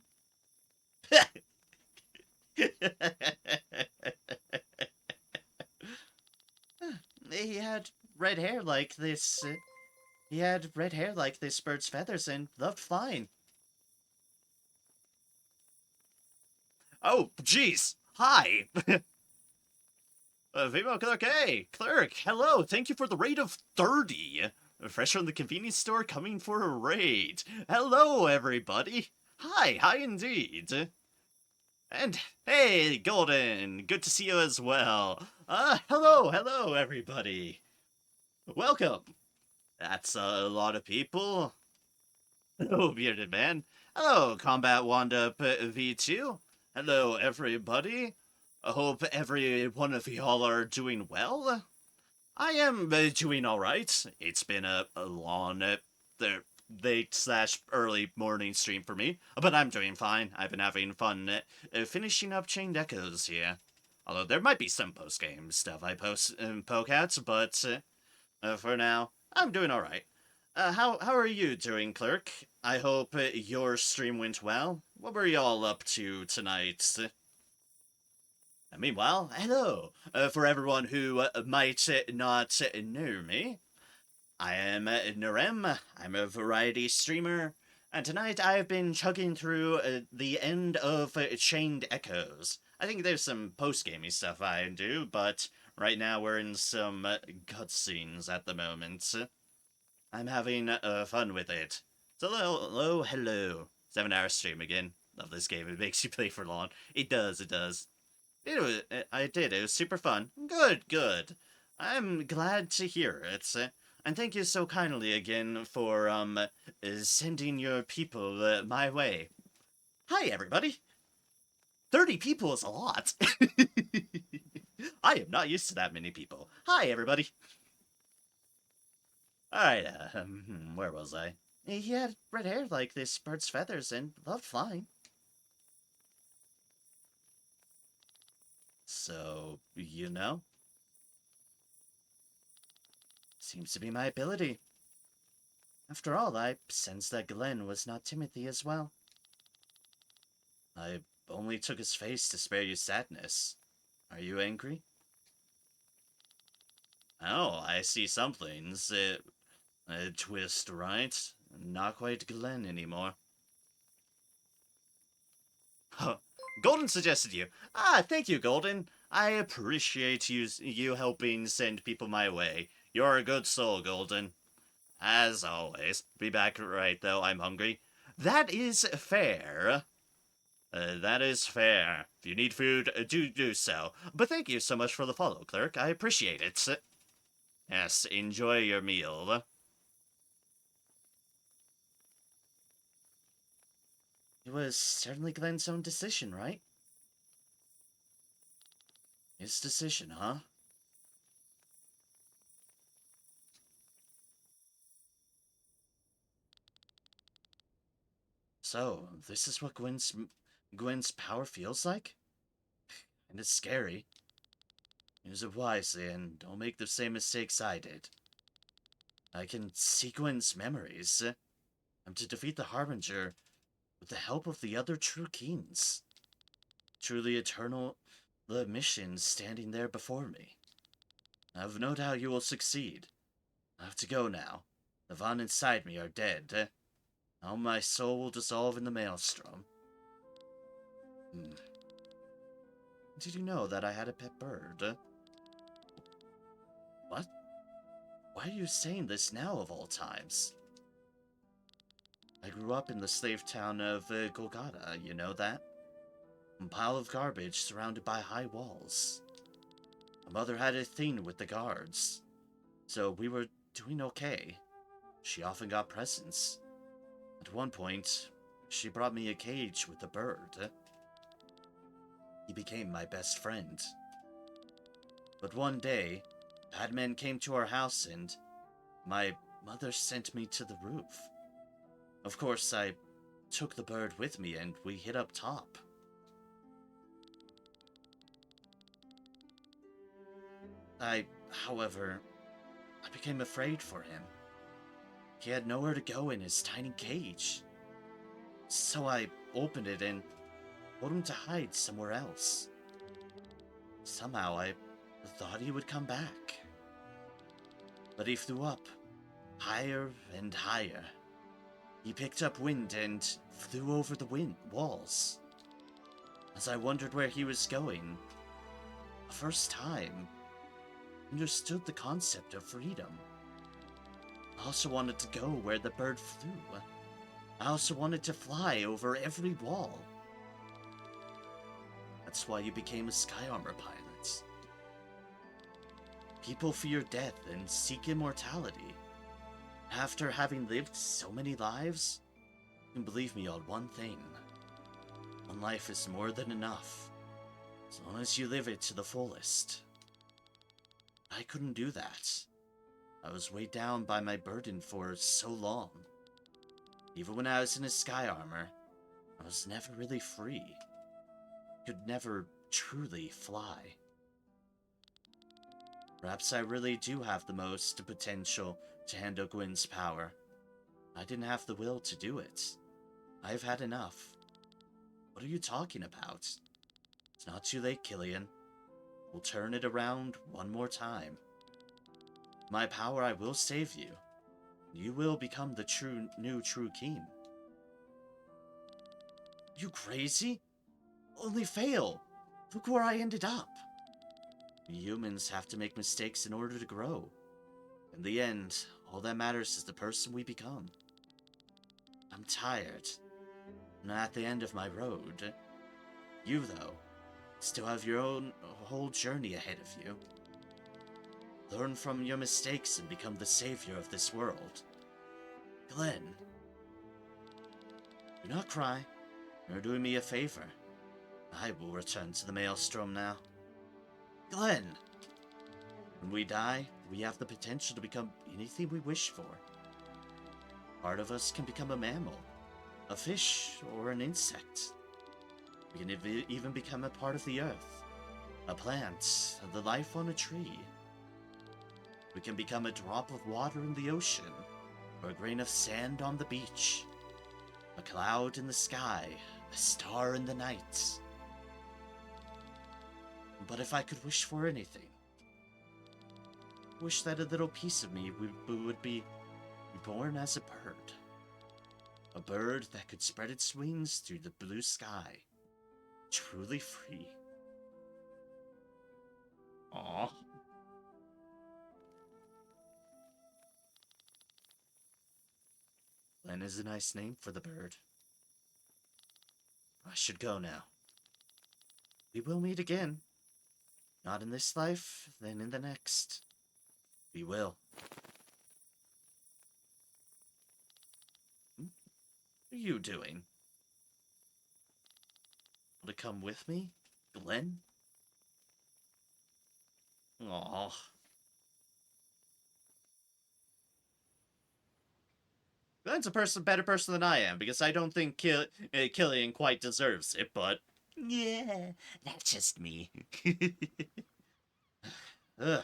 He had red hair like this. He had red hair like this bird's feathers and loved flying. Oh, jeez. Hi. Female clerk, hey! Clerk, hello! Thank you for the raid of 30! Fresh from the convenience store, coming for a raid. Hello, everybody! Hi indeed! And, hey, Golden! Good to see you as well! Hello, everybody! Welcome! That's a lot of people. Hello, Bearded Man. Hello, Combat Wanda V2. Hello, everybody. I hope every one of y'all are doing well. I am doing alright. It's been a long, late slash early morning stream for me, but I'm doing fine. I've been having fun finishing up Chained Echoes here. Although there might be some post-game stuff I poke at, but for now, I'm doing alright. How are you doing, Clerk? I hope your stream went well. What were y'all up to tonight? Meanwhile, hello! For everyone who might not know me, I am Narem. I'm a variety streamer, and tonight I've been chugging through the end of Chained Echoes. I think there's some post-gamey stuff I do, but right now we're in some cutscenes at the moment. I'm having fun with it. So hello. 7-hour stream again. Love this game. It makes you play for long. It does. I did. It was super fun. Good. I'm glad to hear it. And thank you so kindly again for sending your people my way. Hi, everybody. 30 people is a lot. I am not used to that many people. Hi, everybody. Alright, where was I? He had red hair like this bird's feathers and loved flying. So, you know? Seems to be my ability. After all, I sensed that Glenn was not Timothy as well. I only took his face to spare you sadness. Are you angry? Oh, I see something's a twist, right? Not quite Glenn anymore. Huh. Golden suggested you. Thank you, Golden. I appreciate you helping send people my way. You're a good soul, Golden. As always. Be back right, though. I'm hungry. That is fair. That is fair. If you need food, do so. But thank you so much for the follow, Clerk. I appreciate it. Yes, enjoy your meal. It was certainly Glenn's own decision, right? His decision, huh? So, this is what Gwen's power feels like? And it's scary. Use it wisely and don't make the same mistakes I did. I can see Gwen's memories. I'm to defeat the Harbinger with the help of the other true Keens. Truly eternal, the mission standing there before me. I've no doubt you will succeed. I have to go now. The Von inside me are dead. Now my soul will dissolve in the maelstrom. Did you know that I had a pet bird? What? Why are you saying this now of all times? I grew up in the slave town of Golgotha, you know that? A pile of garbage surrounded by high walls. My mother had a thing with the guards, so we were doing okay. She often got presents. At one point, she brought me a cage with a bird. He became my best friend. But one day, bad men came to our house and my mother sent me to the roof. Of course, I took the bird with me and we hid up top. However, I became afraid for him. He had nowhere to go in his tiny cage. So I opened it and told him to hide somewhere else. Somehow I thought he would come back. But he flew up, higher and higher. He picked up wind and flew over the walls. As I wondered where he was going, the first time, understood the concept of freedom. I also wanted to go where the bird flew. I also wanted to fly over every wall. That's why you became a sky armor pilot. People fear death and seek immortality. After having lived so many lives, you can believe me on one thing. One life is more than enough, as long as you live it to the fullest. I couldn't do that. I was weighed down by my burden for so long. Even when I was in a sky armor, I was never really free. Could never truly fly. Perhaps I really do have the most potential to handle Gwyn's power. I didn't have the will to do it. I've had enough. What are you talking about? It's not too late, Killian. We'll turn it around one more time. My power, I will save you. You will become the new true king. You crazy? Only fail. Look where I ended up. Humans have to make mistakes in order to grow. In the end, all that matters is the person we become. I'm tired. I'm at the end of my road. You, though, still have your own whole journey ahead of you. Learn from your mistakes and become the savior of this world. Glenn. Do not cry. You're doing me a favor. I will return to the Maelstrom now. Glenn! When we die, we have the potential to become anything we wish for. Part of us can become a mammal, a fish, or an insect. We can even become a part of the earth, a plant, the life on a tree. We can become a drop of water in the ocean, or a grain of sand on the beach, a cloud in the sky, a star in the night. But if I could wish for anything, wish that a little piece of me would be born as a bird. A bird that could spread its wings through the blue sky, truly free. Aww. Glenn is a nice name for the bird. I should go now. We will meet again. Not in this life, then in the next. We will. What are you doing? Want to come with me, Glenn? Aww. Glenn's a better person than I am, because I don't think Killian quite deserves it, but... Yeah, that's just me. Ugh.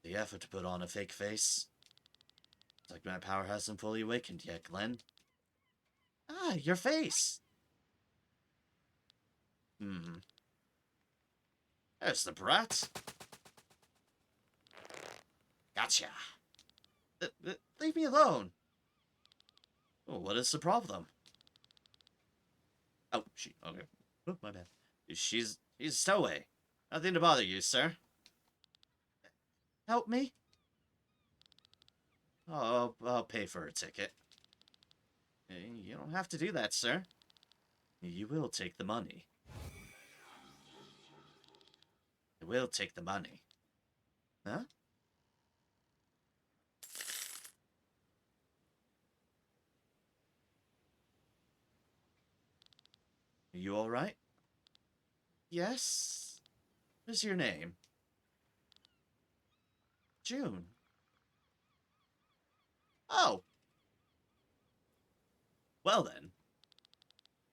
The effort to put on a fake face. It's like my power hasn't fully awakened yet, Glenn. Ah, your face! There's the brat. Gotcha. Leave me alone. Oh, what is the problem? Oh, okay. Oh, my bad. She's a stowaway. Nothing to bother you, sir. Help me? Oh, I'll pay for her ticket. You don't have to do that, sir. You will take the money. I will take the money. Huh? Are you alright? Yes? What's your name? June. Oh! Well then.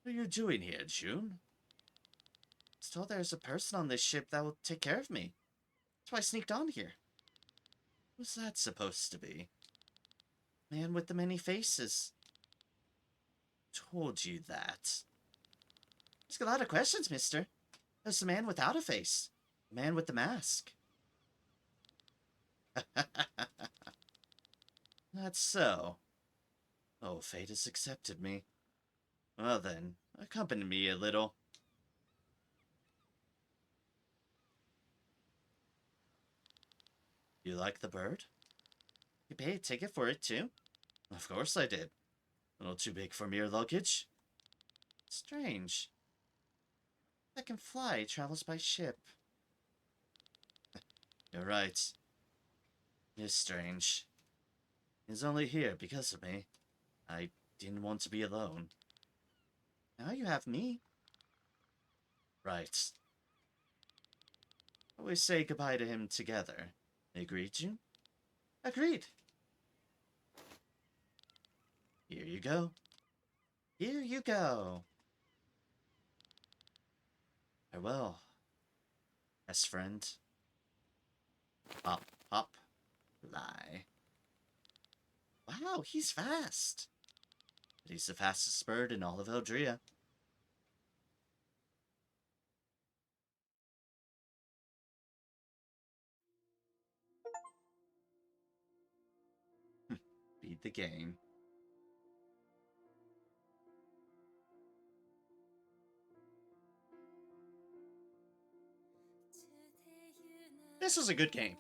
What are you doing here, June? I was told there's a person on this ship that will take care of me. That's why I sneaked on here. What's that supposed to be? Man with the many faces. Told you that. Ask a lot of questions, mister. There's the man without a face. The man with the mask. That's so. Oh, fate has accepted me. Well then, accompany me a little. You like the bird? You paid a ticket for it too? Of course I did. A little too big for mere luggage. Strange. That can fly, travels by ship. You're right. It's strange. He's only here because of me. I didn't want to be alone. Now you have me. Right. We say goodbye to him together. Agreed you? Agreed. Here you go. Here you go. Farewell, best friend. Hop, hop, fly. Wow, he's fast. But he's the fastest bird in all of Eldria. Beat the game. This was a good game.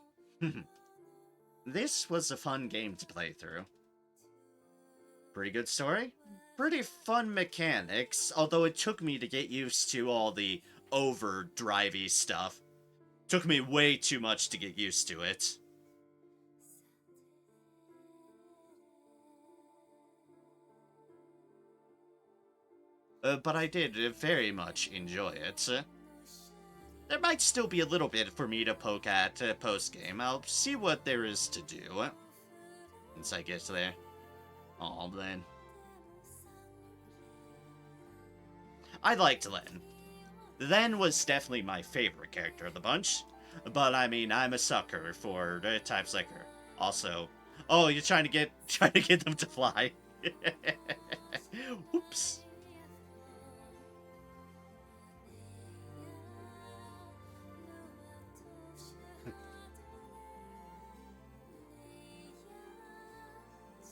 This was a fun game to play through. Pretty good story. Pretty fun mechanics, although it took me to get used to all the overdrivey stuff. Took me way too much to get used to it. But I did very much enjoy it. There might still be a little bit for me to poke at post-game. I'll see what there is to do once I get there. Aw, Len. I liked Len. Len was definitely my favorite character of the bunch. But I mean, I'm a sucker for types like her. Also, oh, you're trying to get them to fly. Whoops.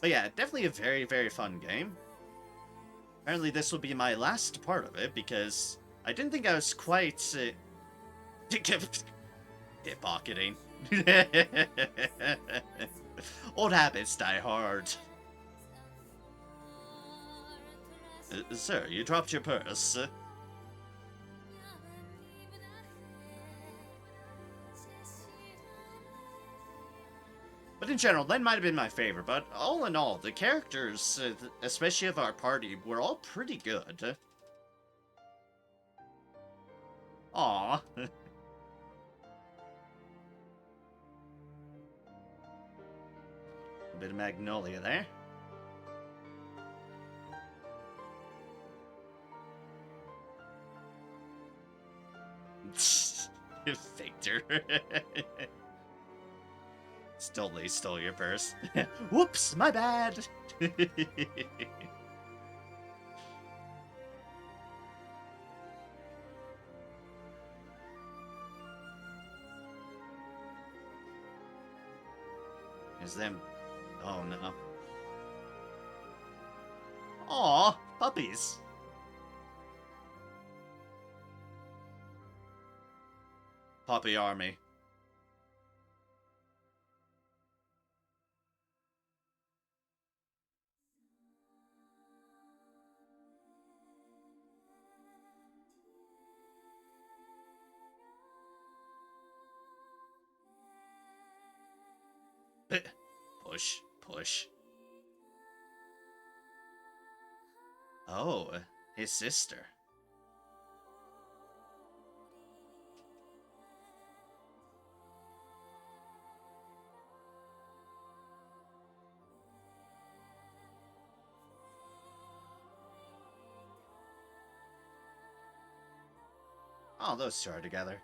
But yeah, definitely a very, very fun game. Apparently this will be my last part of it, because I didn't think I was quite... pickpocketing. Old habits die hard. Sir, you dropped your purse. But in general, Len might have been my favorite, but all in all, the characters, especially of our party, were all pretty good. Aww. A bit of Magnolia there. Victor. Totally stole your purse. Whoops, my bad. Is them? Oh no. Aw, puppies. Puppy army. Push, push. Oh, his sister. Oh, those two are together.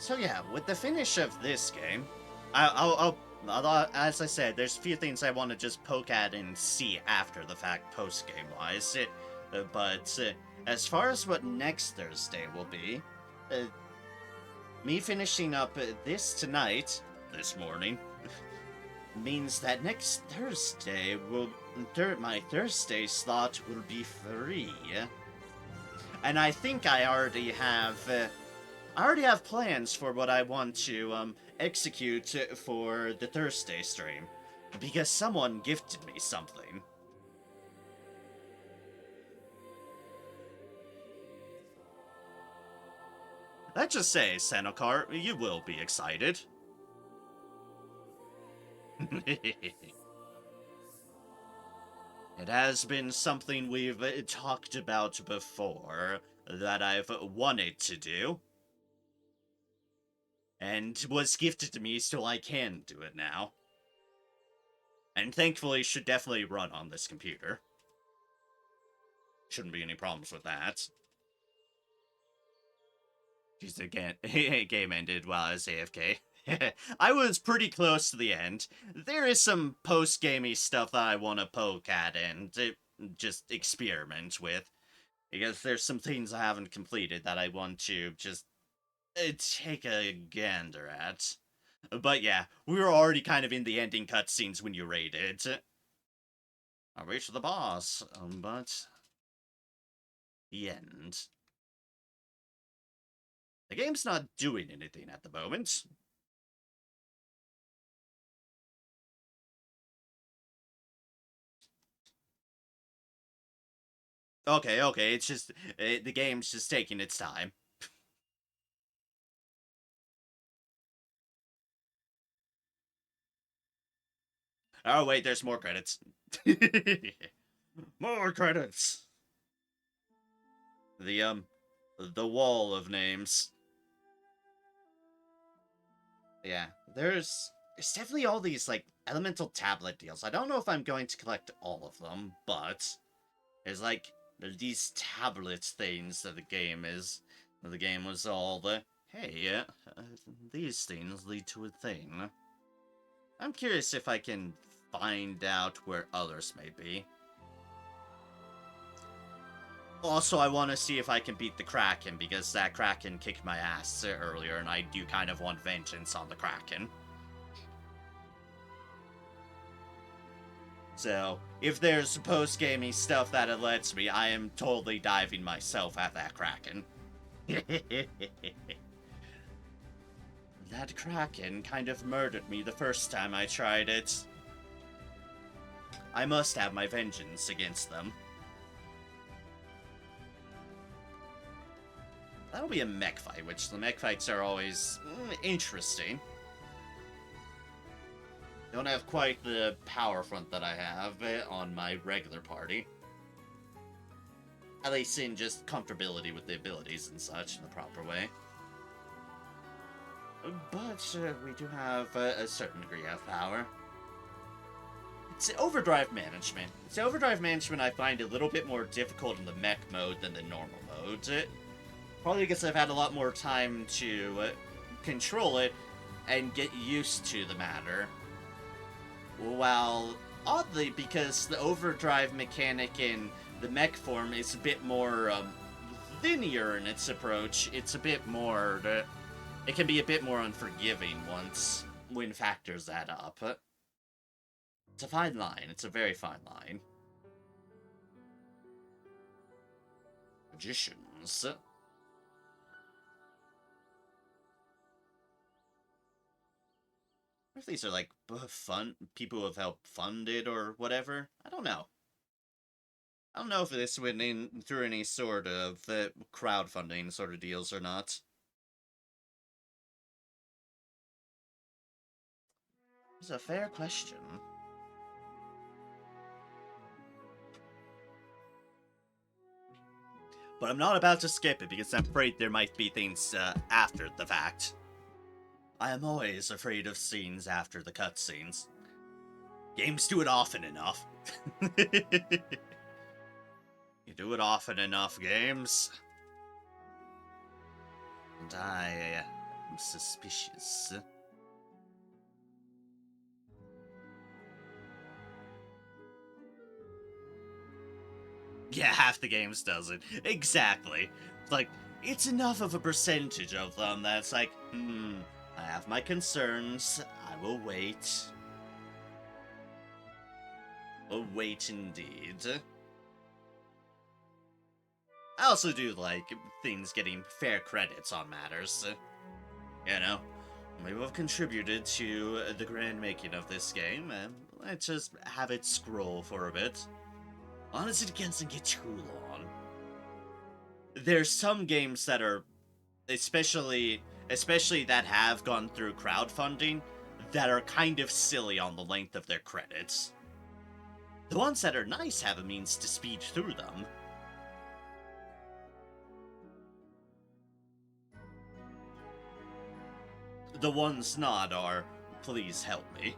So yeah, with the finish of this game, as I said, there's a few things I want to just poke at and see after the fact, post game wise. But as far as what next Thursday will be, uh, me finishing up this tonight, this morning, means that next Thursday my Thursday slot will be free, and I think I already have plans for what I want to execute for the Thursday stream, because someone gifted me something. Let's just say, Senokar, you will be excited. It has been something we've talked about before that I've wanted to do, and was gifted to me so I can do it now. And thankfully should definitely run on this computer. Shouldn't be any problems with that. Jeez, again, game ended while I was AFK. I was pretty close to the end. There is some post-gamey stuff that I want to poke at and just experiment with. Because there's some things I haven't completed that I want to just take a gander at. But yeah, we were already kind of in the ending cutscenes when you raided. I reached the boss, but the end. The game's not doing anything at the moment. Okay, it's just, the game's just taking its time. Oh wait, there's more credits. More credits! The wall of names. Yeah, there's definitely all these, like, elemental tablet deals. I don't know if I'm going to collect all of them, but there's, like, these tablet things that the game was all hey, these things lead to a thing. I'm curious if I can find out where others may be. Also, I want to see if I can beat the Kraken, because that Kraken kicked my ass earlier, and I do kind of want vengeance on the Kraken. So, if there's post-gaming stuff that it lets me, I am totally diving myself at that Kraken. That Kraken kind of murdered me the first time I tried it. I must have my vengeance against them. That'll be a mech fight, which the mech fights are always interesting. Don't have quite the power front that I have on my regular party. At least in just comfortability with the abilities and such in the proper way. But we do have a certain degree of power. It's overdrive management. It's overdrive management I find a little bit more difficult in the mech mode than the normal mode. Probably because I've had a lot more time to control it and get used to the matter. While, oddly, because the overdrive mechanic in the mech form is a bit more linear in its approach, it's a bit more... it can be a bit more unforgiving when factors add up. It's a fine line. It's a very fine line. Magicians. If these are like fun people who have helped fund it or whatever, I don't know. I don't know if this went in through any sort of crowdfunding sort of deals or not. It's a fair question. But I'm not about to skip it because I'm afraid there might be things after the fact. I am always afraid of scenes after the cutscenes. Games do it often enough. You do it often enough, games. And I suspicious. Yeah, half the games doesn't. Exactly. Like, it's enough of a percentage of them that's like, I have my concerns. I will wait. Will wait indeed. I also do like things getting fair credits on matters. You know, we have contributed to the grand making of this game, and let's just have it scroll for a bit. Honestly, it doesn't get too long. There's some games that are, especially that have gone through crowdfunding, that are kind of silly on the length of their credits. The ones that are nice have a means to speed through them. The ones not are, please help me.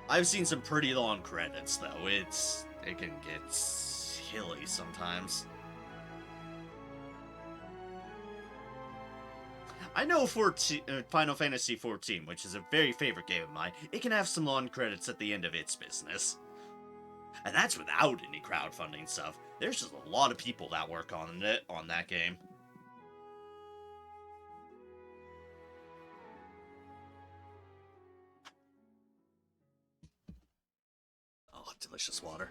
I've seen some pretty long credits, though. It can get hilly sometimes. I know Final Fantasy XIV, which is a very favorite game of mine, it can have some long credits at the end of its business. And that's without any crowdfunding stuff. There's just a lot of people that work on that game. Oh, delicious water.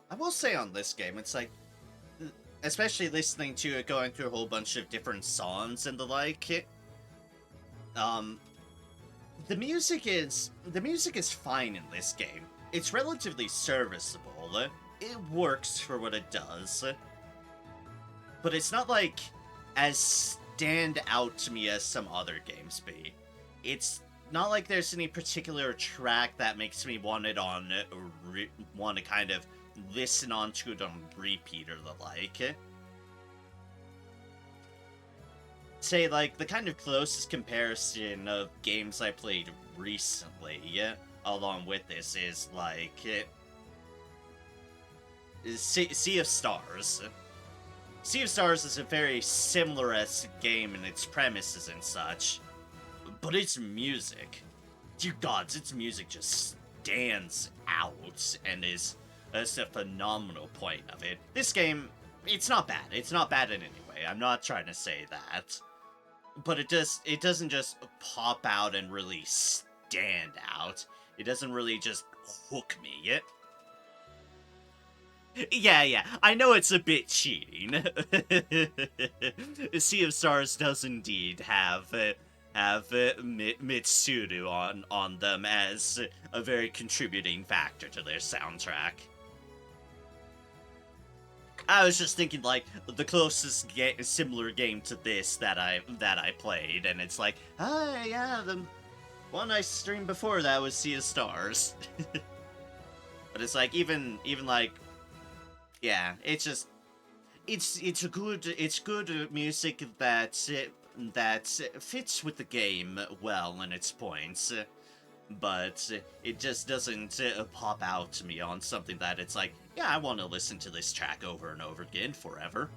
I will say on this game, it's like, especially listening to it going through a whole bunch of different songs and the like, the music is fine in this game. It's relatively serviceable. It works for what it does. But it's not like as stand out to me as some other games be. It's not like there's any particular track that makes me want to kind of listen on to it on repeat or the like. Say, like, the kind of closest comparison of games I played recently, along with this, is, like, Sea of Stars. Sea of Stars is a very similar-esque game in its premises and such, but its music, dear gods, its music just stands out and is a phenomenal point of it. This game, it's not bad. It's not bad in any way. I'm not trying to say that. But it doesn't just pop out and really stand out. It doesn't really just hook me. Yeah, I know it's a bit cheating. Sea of Stars does indeed have Mitsuru on them as a very contributing factor to their soundtrack. I was just thinking, like, the closest similar game to this that I played, and it's like, yeah, the one I streamed before that was Sea of Stars. But it's like, even like, yeah, it's just, it's good music that fits with the game well in its points. But it just doesn't pop out to me on something that it's like, yeah, I want to listen to this track over and over again forever.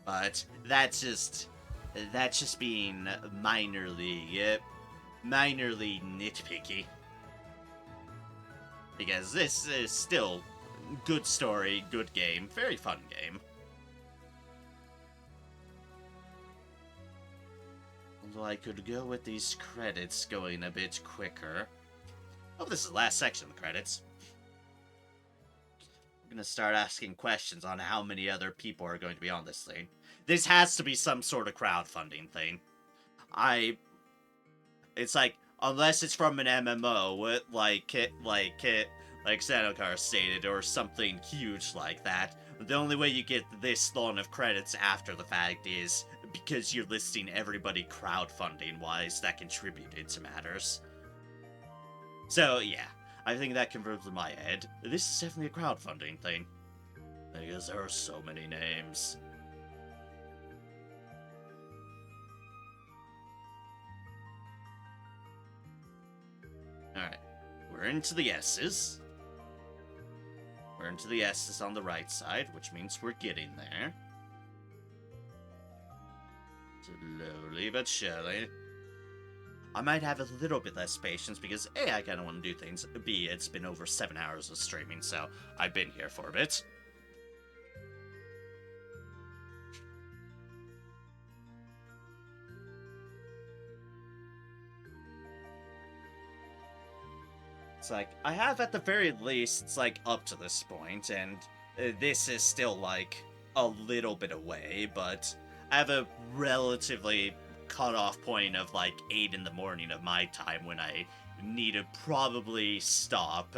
But that's just being minorly nitpicky. Because this is still good story, good game, very fun game. Although I could go with these credits going a bit quicker. Oh, this is the last section of the credits. I'm gonna start asking questions on how many other people are going to be on this thing. This has to be some sort of crowdfunding thing. It's like, unless it's from an MMO, like Xenokar stated, or something huge like that. The only way you get this long of credits after the fact is because you're listing everybody crowdfunding-wise that contributed to matters. So, yeah, I think that confirms in my head. This is definitely a crowdfunding thing. Because there are so many names. Alright. We're into the S's. We're into the S's on the right side, which means we're getting there. Slowly but surely. I might have a little bit less patience because A, I kind of want to do things, B, it's been over 7 hours of streaming, so I've been here for a bit. It's like, I have at the very least, it's like up to this point, and this is still like a little bit away, but I have a relatively cutoff point of like 8 in the morning of my time when I need to probably stop,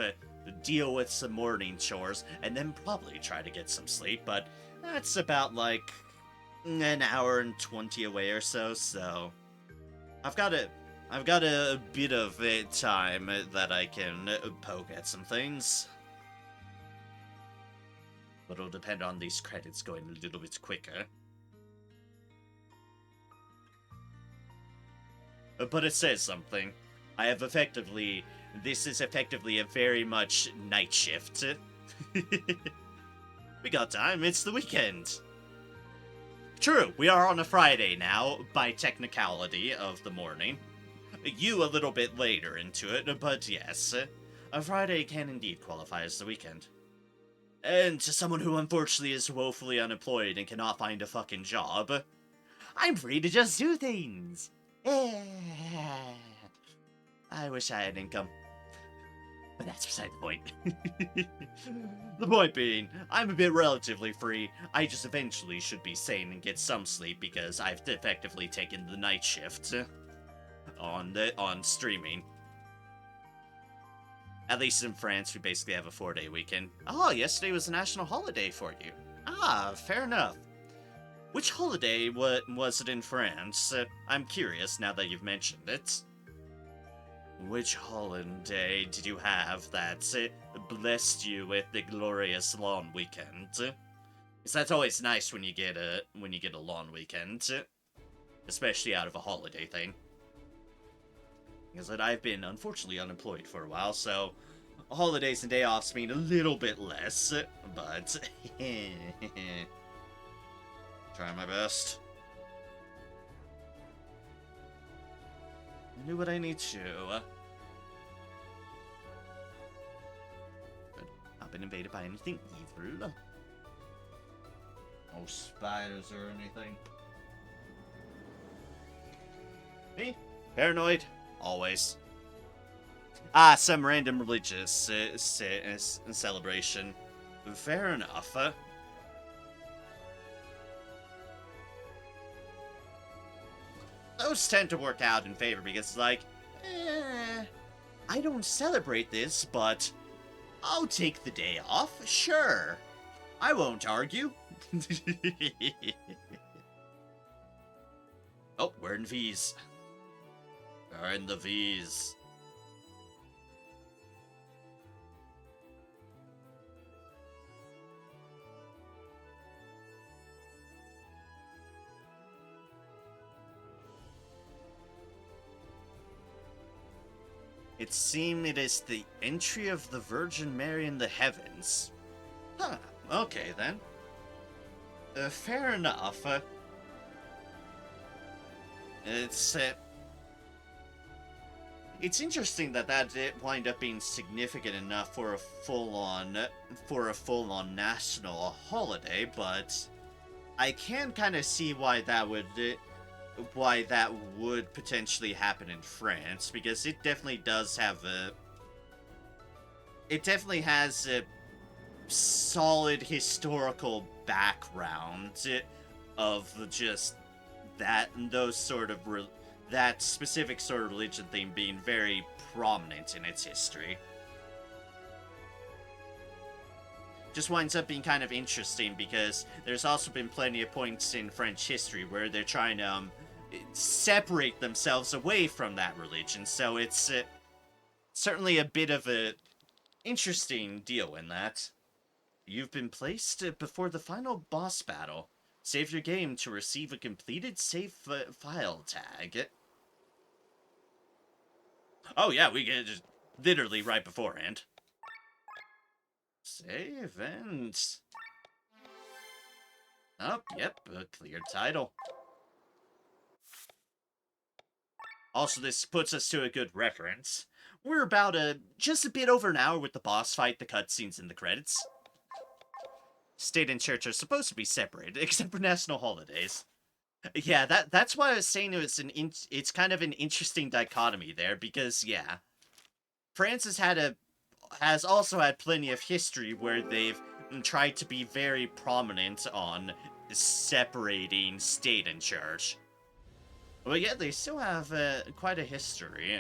deal with some morning chores, and then probably try to get some sleep, but that's about like an hour and 20 away or so, so I've got a bit of time that I can poke at some things. But it'll depend on these credits going a little bit quicker. But it says something. This is effectively a very much night shift. We got time, it's the weekend. True, we are on a Friday now, by technicality of the morning. You a little bit later into it, but yes, a Friday can indeed qualify as the weekend. And to someone who unfortunately is woefully unemployed and cannot find a fucking job, I'm free to just do things. I wish I had income. But that's beside the point. The point being, I'm a bit relatively free. I just eventually should be sane and get some sleep because I've effectively taken the night shift on streaming. At least in France, we basically have a 4-day weekend. Oh, yesterday was a national holiday for you. Ah, fair enough. Which holiday was it in France? I'm curious now that you've mentioned it. Which holiday did you have that blessed you with the glorious long weekend? Because that's always nice when you get a long weekend, especially out of a holiday thing. Because I've been unfortunately unemployed for a while, so holidays and day offs mean a little bit less, but try my best. I do what I need to. But not been invaded by anything evil. No spiders or anything. Me? Paranoid? Always. Ah, some random religious celebration. Fair enough. Those tend to work out in favor because, like, I don't celebrate this, but I'll take the day off, sure. I won't argue. Oh, we're in V's. We're in the V's. It seems it is the entry of the Virgin Mary in the heavens. Huh, okay then. Fair enough. It's interesting that did wind up being significant enough for a full-on national holiday, but I can kind of see why that would potentially happen in France, because it definitely does have it definitely has a solid historical background of just that specific sort of religion theme being very prominent in its history. Just winds up being kind of interesting because there's also been plenty of points in French history where they're trying to separate themselves away from that religion, so it's certainly a bit of a interesting deal in that. You've been placed before the final boss battle. Save your game to receive a completed save file tag. Oh yeah, we can just literally right beforehand. Save and... Oh, yep, a cleared title. Also, this puts us to a good reference. We're about just a bit over an hour with the boss fight, the cutscenes, and the credits. State and church are supposed to be separated, except for national holidays. Yeah, that's why I was saying it's kind of an interesting dichotomy there, because yeah, France has also had plenty of history where they've tried to be very prominent on separating state and church. But yeah, they still have quite a history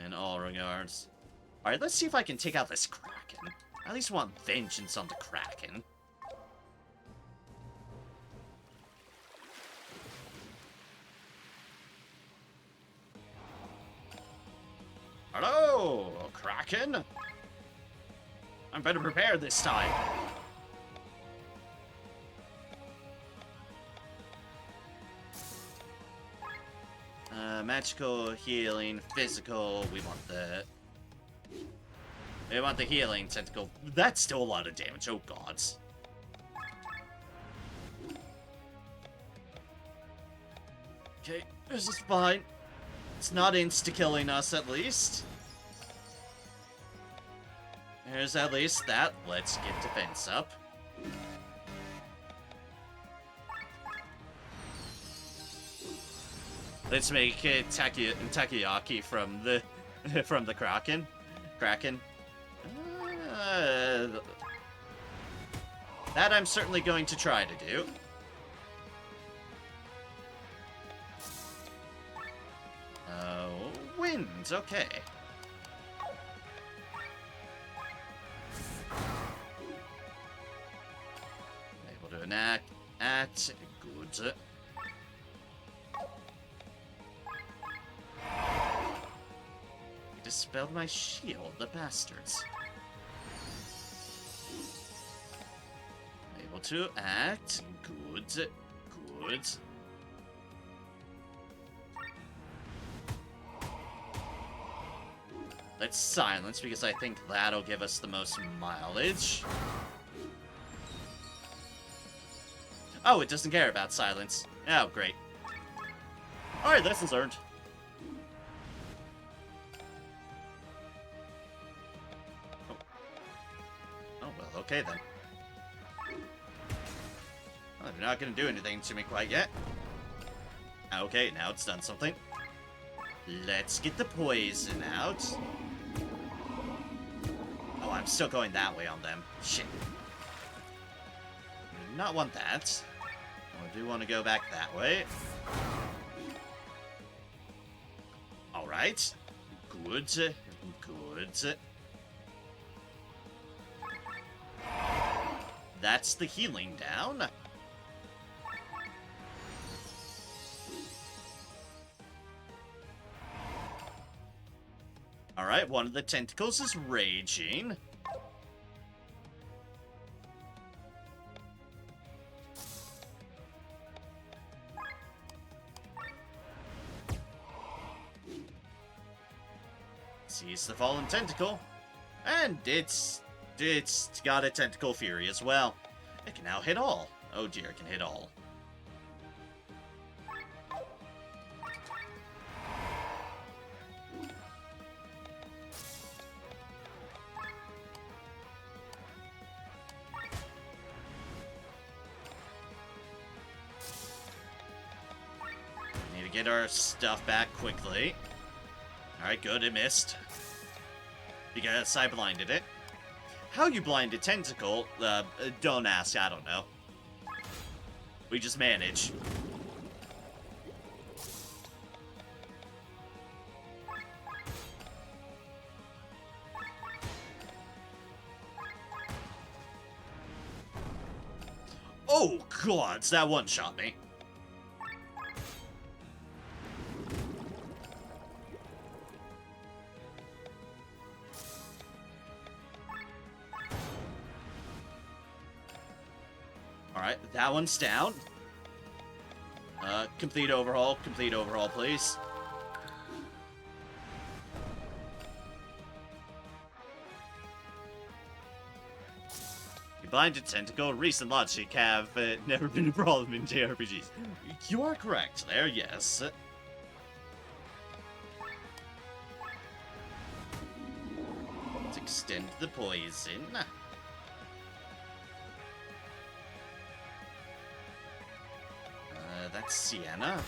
in all regards. Alright, let's see if I can take out this Kraken. I at least want vengeance on the Kraken. Hello, Kraken! I'm better prepared this time. Magical, healing, physical, we want the healing tentacle. That's still a lot of damage, oh gods. Okay, this is fine. It's not insta-killing us, at least. There's at least that. Let's get defense up. Let's make takoyaki from the from the Kraken. That I'm certainly going to try to do. Wind, okay. Able to enact, good. He dispelled my shield, the bastards. Able to act, good. Let's silence, because I think that'll give us the most mileage. Oh, it doesn't care about silence. Oh, great. Alright, lessons learned. Oh, well, okay then. Well, they're not gonna do anything to me quite yet. Okay, now it's done something. Let's get the poison out. Oh, I'm still going that way on them. Shit. I do not want that. I do want to go back that way. Alright. Good. That's the healing down. Alright, one of the tentacles is raging. Seize the fallen tentacle. And it's got a tentacle fury as well. It can now hit all. Oh dear, it can hit all. Get our stuff back quickly. Alright, good, it missed. Because I blinded it. How you blinded Tentacle, don't ask, I don't know. We just manage. Oh, gods, that one shot me. Alright, that one's down. Complete overhaul, please. Bind and Tentacle, recent logic have never been a problem in JRPGs. You are correct there, yes. Let's extend the poison. That's Sienna.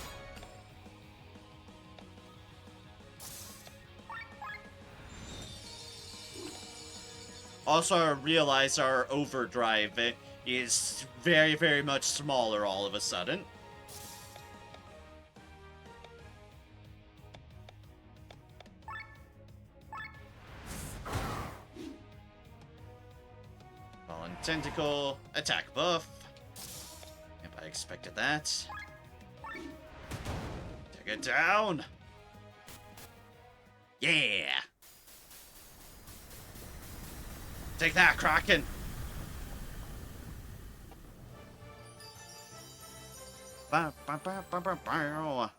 Also, I realize our overdrive is very, very much smaller all of a sudden. Fallen Tentacle, attack buff. If I expected that. Take it down. Yeah. Take that, Kraken! Bow, bow, bow, bow, bow, bow.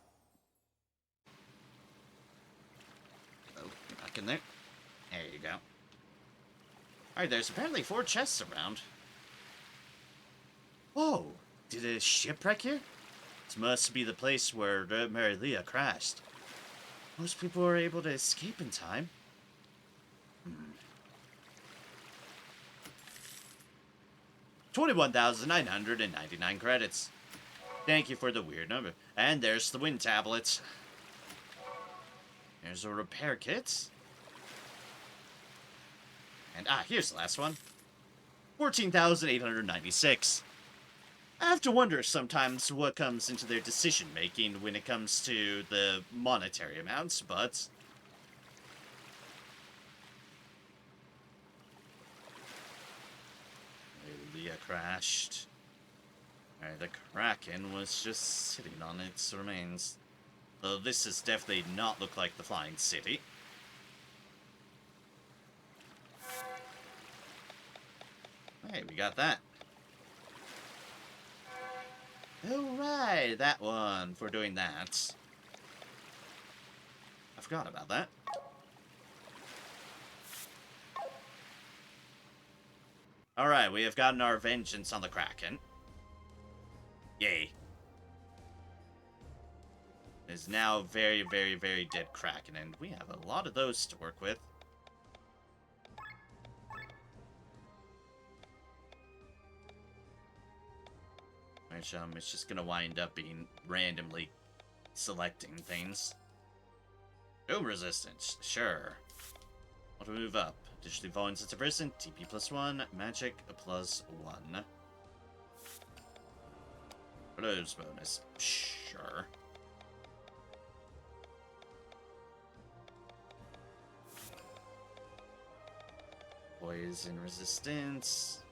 Oh, get back in there. There you go. Alright, there's apparently 4 chests around. Whoa! Did a shipwreck here? This must be the place where Marilia crashed. Most people were able to escape in time. 21,999 credits. Thank you for the weird number. And there's the wind tablets. There's a repair kit. And here's the last one. 14,896. I have to wonder sometimes what comes into their decision making when it comes to the monetary amounts, but Leah crashed. Alright, the Kraken was just sitting on its remains. Though this does definitely not look like the Flying City. Hey, we got that. Alright, that one for doing that. I forgot about that. Alright, we have gotten our vengeance on the Kraken. Yay. It is now very, very, very dead Kraken, and we have a lot of those to work with. Which, it's just gonna wind up being randomly selecting things. Doom resistance, sure. Want to move up. Additionally, volume sense of person, TP +1, magic +1. Blows bonus, sure. Poison resistance.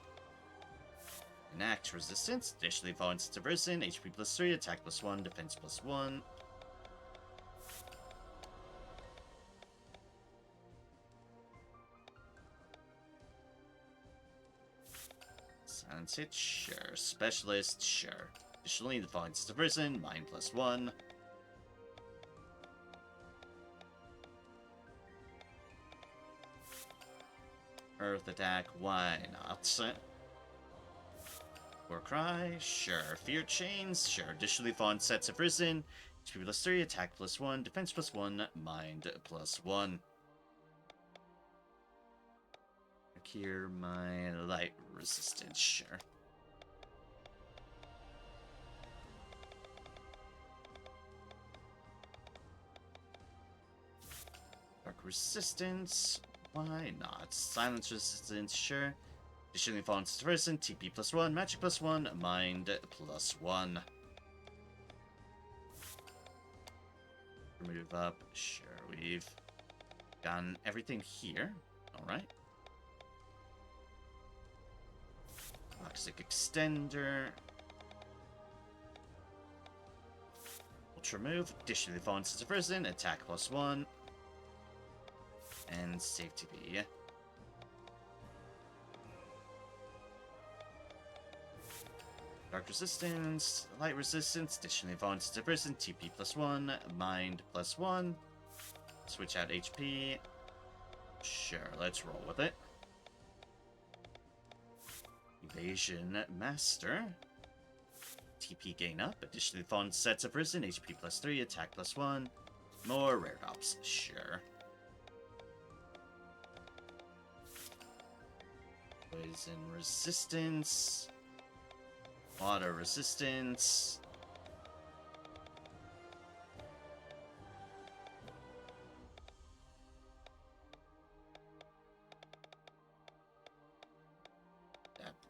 Enact resistance. Additionally, volume sense of person, HP +3, attack +1, defense +1. Silence hit, sure. Specialist, sure. Additionally, the volume sense of person, mind +1. Earth attack, why not? War cry, sure. Fear chains, sure. Additionally, volume sets of risen. HP +3, attack +1, defense +1, mind +1. Cure my light resistance, sure. Dark resistance, why not? Silence resistance, sure. Additionally, fallen person, TP +1, magic +1, mind +1. Move up, sure. We've done everything here. Alright. Toxic extender. Ultra move. Additionally, fallen person, attack +1. And safety B. Dark resistance, light resistance, additionally volume sense of person, TP +1, mind +1. Switch out HP. Sure, let's roll with it. Evasion Master. TP gain up. Additionally, font sets of prison. HP +3, attack +1. More rare ops. Sure. Poison resistance. Water resistance.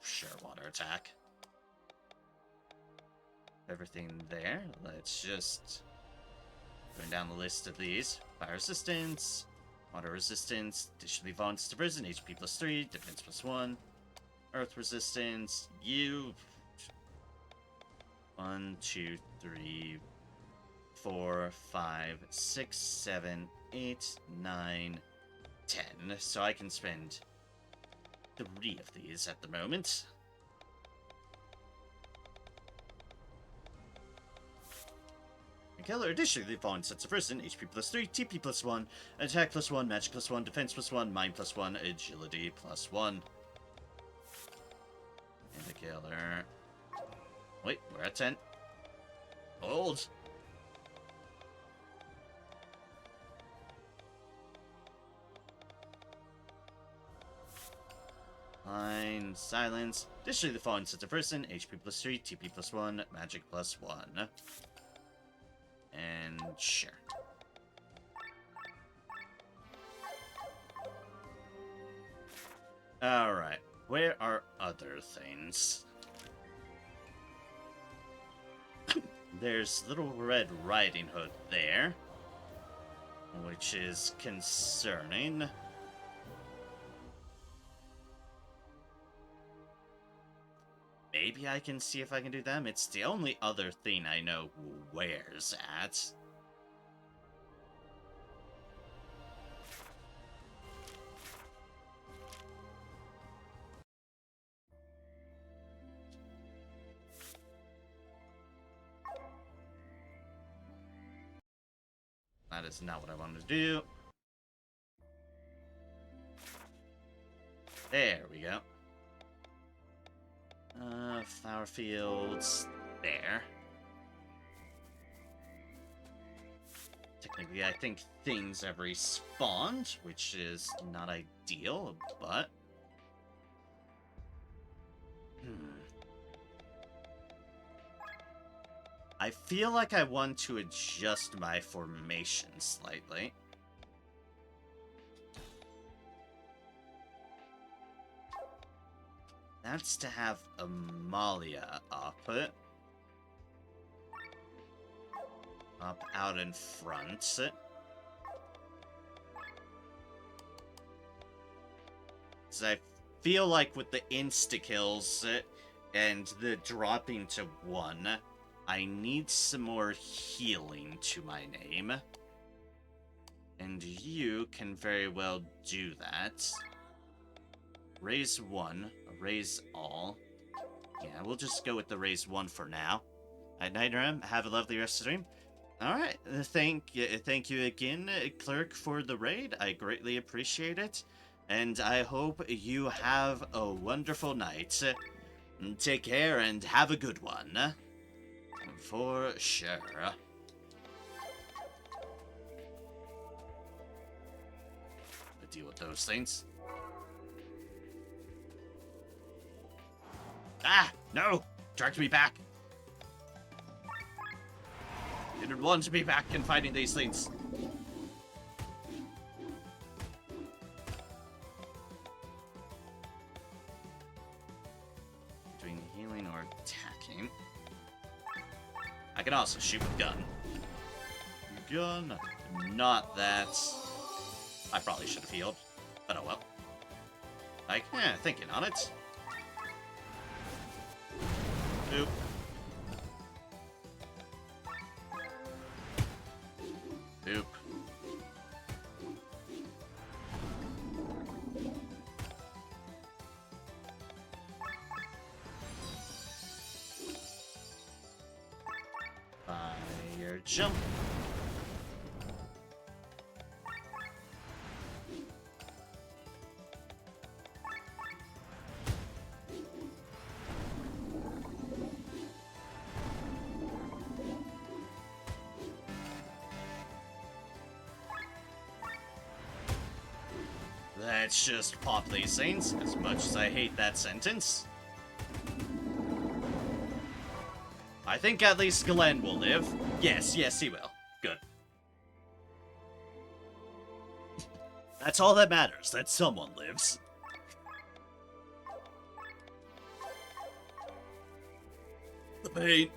Sure, water attack. Everything there. Let's just going down the list of these. Fire resistance, water resistance, additionally vaunts to prison, HP +3, defense +1, earth resistance, you. 1, 2, 3, 4, 5, 6, 7, 8, 9, 10. So I can spend 3 of these at the moment. Killer additionally vault sets of prison, HP +3, TP +1, attack +1, magic +1, defense +1, mind +1, agility +1. And the killer. Wait, we're at 10. Hold. Fine, silence. Additionally, the fallen sets of person, HP +3, TP +1, magic +1. And sure. Alright, where are other things? There's Little Red Riding Hood there, which is concerning. Maybe I can see if I can do them. It's the only other thing I know where's at. That is not what I wanted to do. There we go. Flower fields there. Technically, I think things have respawned, which is not ideal, but... I feel like I want to adjust my formation slightly. That's to have Amalia up out in front. Because I feel like with the insta-kills and the dropping to 1, I need some more healing to my name. And you can very well do that. Raise 1, raise all. Yeah, we'll just go with the raise 1 for now. Night Ram, have a lovely rest of the stream. Alright, thank you again, Clerk, for the raid. I greatly appreciate it. And I hope you have a wonderful night. Take care and have a good one. For sure. Deal with those things. Ah! No! Dragged me back! Didn't want to be back and fighting these things. Doing healing or attacking. I can also shoot with gun. Gun. Not that. I probably should have healed. But oh well. Like, thinking on it. Oop. Oop. Fire jump. Let's just pop these things, as much as I hate that sentence. I think at least Glenn will live. Yes, he will. Good. That's all that matters, that someone lives. The pain.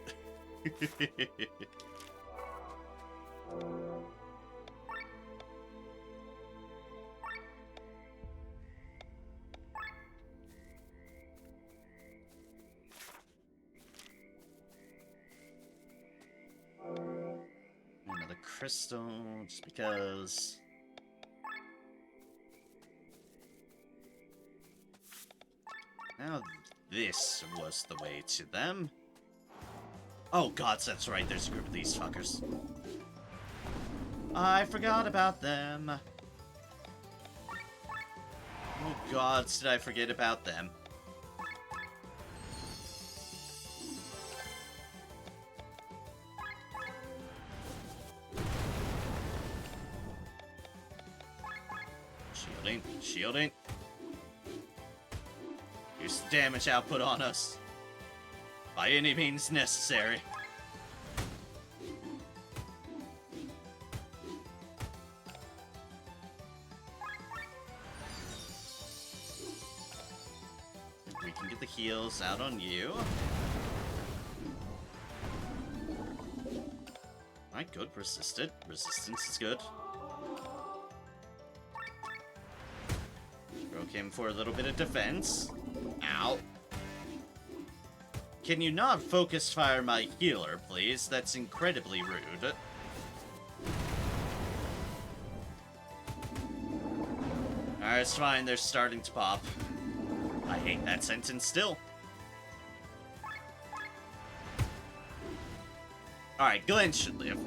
Another crystal, just because. Now this was the way to them. Oh god, that's right, there's a group of these fuckers. I forgot about them. Oh god, did I forget about them? Shielding, shielding. Use the damage output on us. By any means necessary. We can get the heals out on you. Alright, good. Resisted. Resistance is good. Broke him for a little bit of defense. Ow. Can you not focus fire my healer, please? That's incredibly rude. Alright, it's fine. They're starting to pop. I hate that sentence still. Alright, Glenn should live.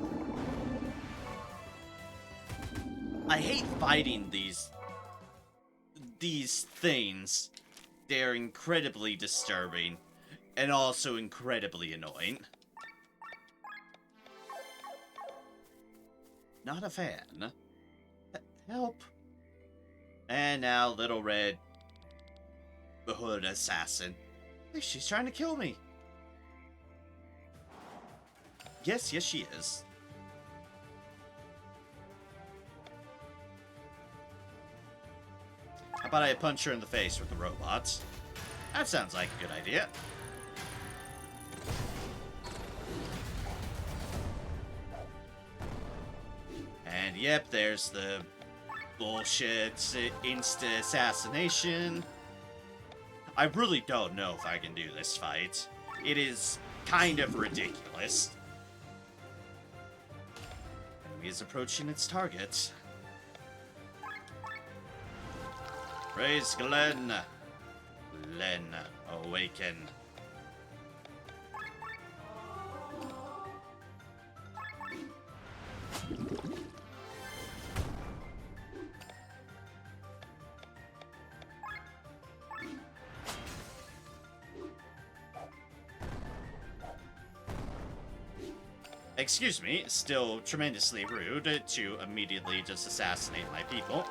I hate fighting these things. They're incredibly disturbing. And also incredibly annoying. Not a fan. Help. And now Little Red Hood Assassin. Hey, she's trying to kill me. Yes, she is. How about I punch her in the face with the robots? That sounds like a good idea. And yep, there's the bullshit insta assassination. I really don't know if I can do this fight. It is kind of ridiculous. Enemy is approaching its target. Praise Glenn. Glenn, awaken. Excuse me, still tremendously rude to immediately just assassinate my people.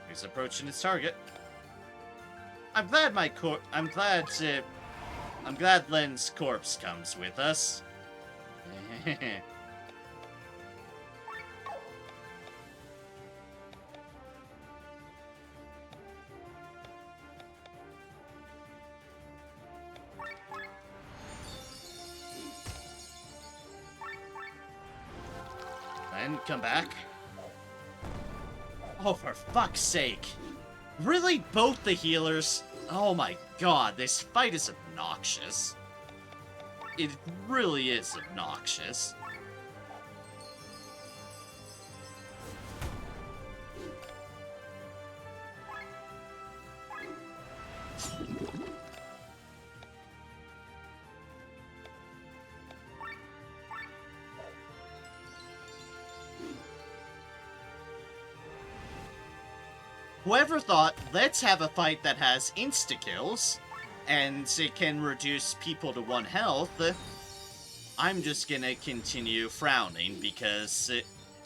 He's approaching his target. I'm glad Len's corpse comes with us. Len, come back. Oh, for fuck's sake. Really? Both the healers? Oh my god, this fight is obnoxious. It really is obnoxious. Whoever thought, let's have a fight that has insta-kills, and it can reduce people to 1 health, I'm just gonna continue frowning because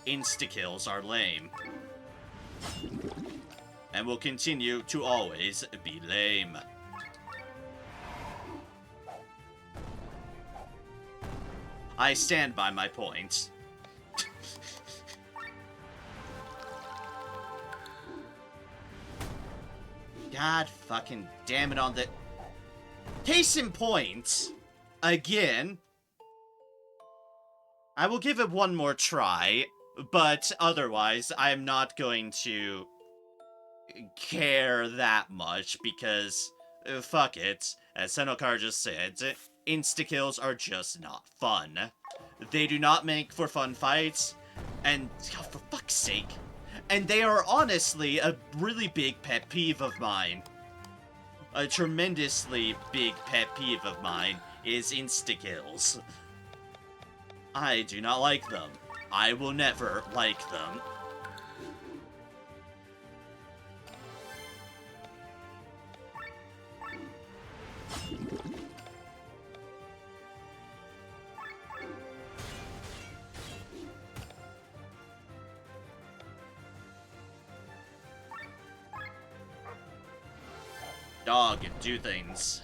insta-kills are lame. And will continue to always be lame. I stand by my point. God fucking damn it on the... Case in point, again, I will give it one more try, but otherwise, I'm not going to care that much because, fuck it, as Senokar just said, insta-kills are just not fun. They do not make for fun fights, and oh, for fuck's sake. And they are honestly a really big pet peeve of mine. A tremendously big pet peeve of mine is insta-kills. I do not like them. I will never like them. Dog, do things.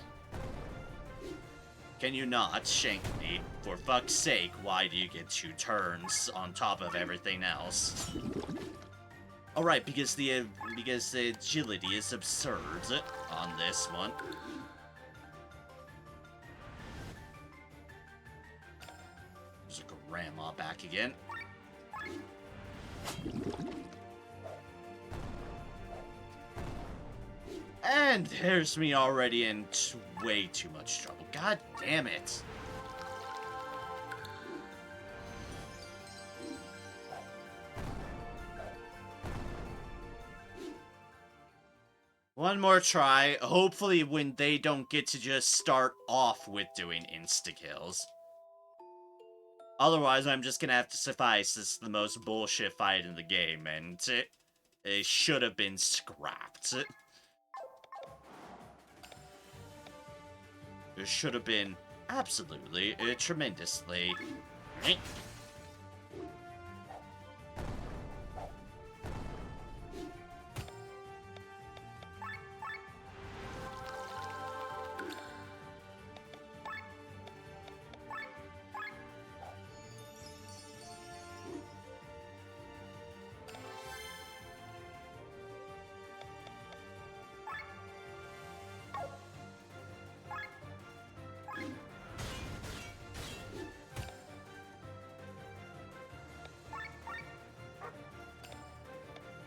Can you not shank me? For fuck's sake, why do you get 2 turns on top of everything else? Alright, because the agility is absurd on this one. There's a grandma back again. And there's me already in way too much trouble. God damn it. One more try. Hopefully when they don't get to just start off with doing insta-kills. Otherwise, I'm just gonna have to suffice this is the most bullshit fight in the game, and it should have been scrapped. It should have been absolutely, tremendously...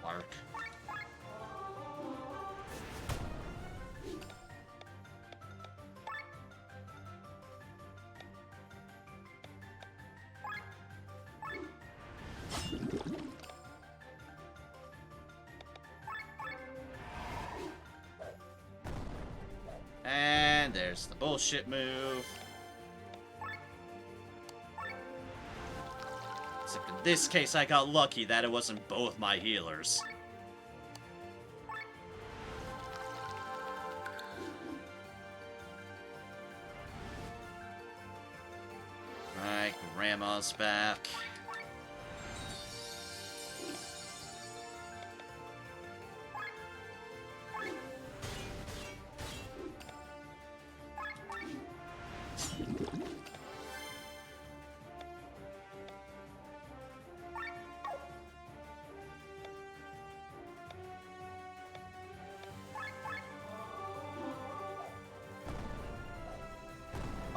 Arc. And there's the bullshit move. Except in this case, I got lucky that it wasn't both my healers. Alright, Grandma's back.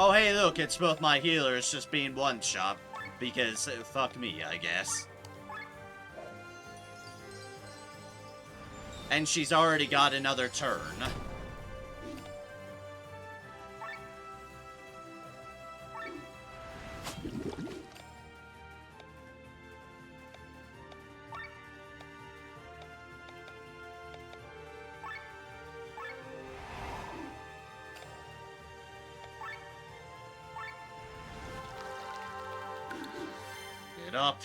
Oh, hey, look, it's both my healers just being one-shot. Because, fuck me, I guess. And she's already got another turn. Up.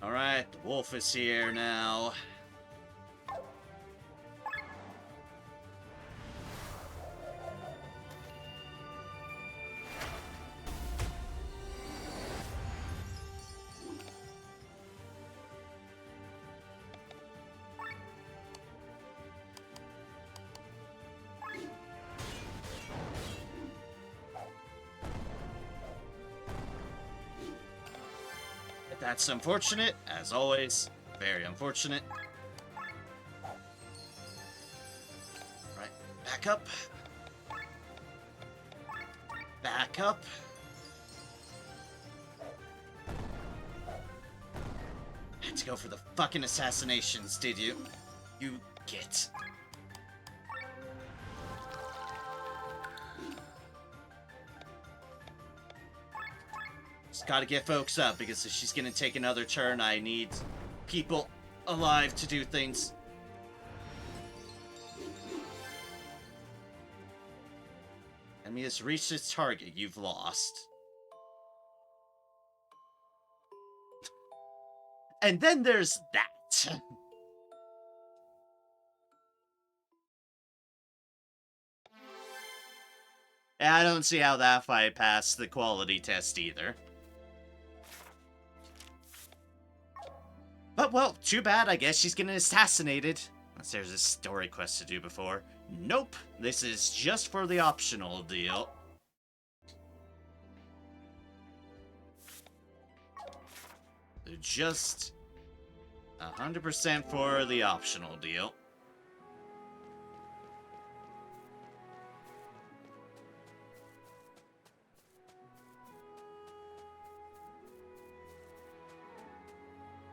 Alright, the wolf is here now. That's unfortunate, as always. Very unfortunate. Right, back up. Back up. Had to go for the fucking assassinations, did you? You git. Just gotta get folks up, because if she's gonna take another turn, I need people alive to do things. Enemy has reached its target. You've lost. And then there's that. I don't see how that fight passed the quality test either. But, well, too bad. I guess she's getting assassinated. Unless there's a story quest to do before. Nope. This is just for the optional deal. Just 100% for the optional deal.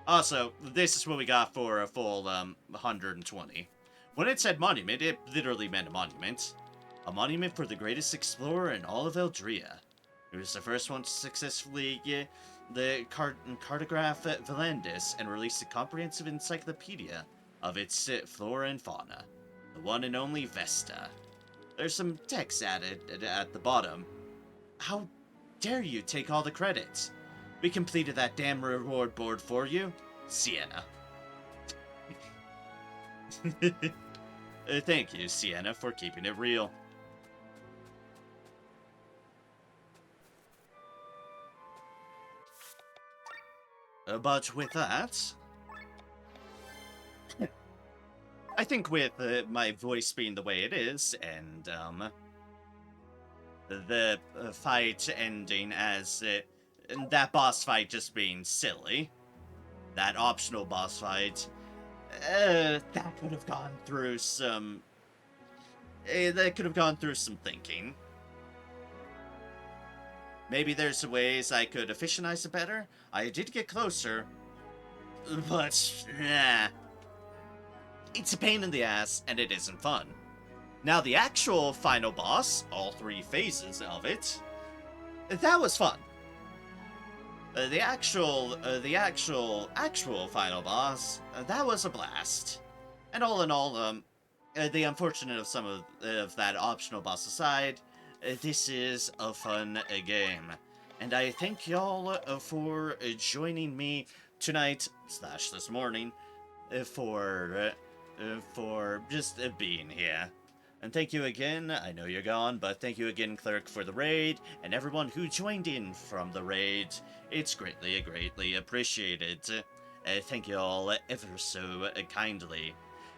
Also, this is what we got for a full 120. When it said monument, it literally meant a monument. A monument for the greatest explorer in all of Eldria. He was the first one to successfully get the cartograph Valandis and release a comprehensive encyclopedia of its flora and fauna. The one and only Vesta. There's some text added at the bottom. How dare you take all the credit? We completed that damn reward board for you, Sienna. Thank you, Sienna, for keeping it real. But with that, I think with my voice being the way it is, and the fight ending as that boss fight just being silly, that optional boss fight, that could have gone through some. That could have gone through some thinking. Maybe there's ways I could efficientize it better. I did get closer, but it's a pain in the ass, and it isn't fun. Now, the actual final boss, all 3 phases of it, that was fun. The actual final boss, that was a blast. And all in all, the unfortunate of some of that optional boss aside, this is a fun game. And I thank y'all for joining me tonight, / this morning, for just being here. And thank you again, I know you're gone, but thank you again, Clerk, for the raid, and everyone who joined in from the raid. It's greatly appreciated. Thank you all ever so kindly.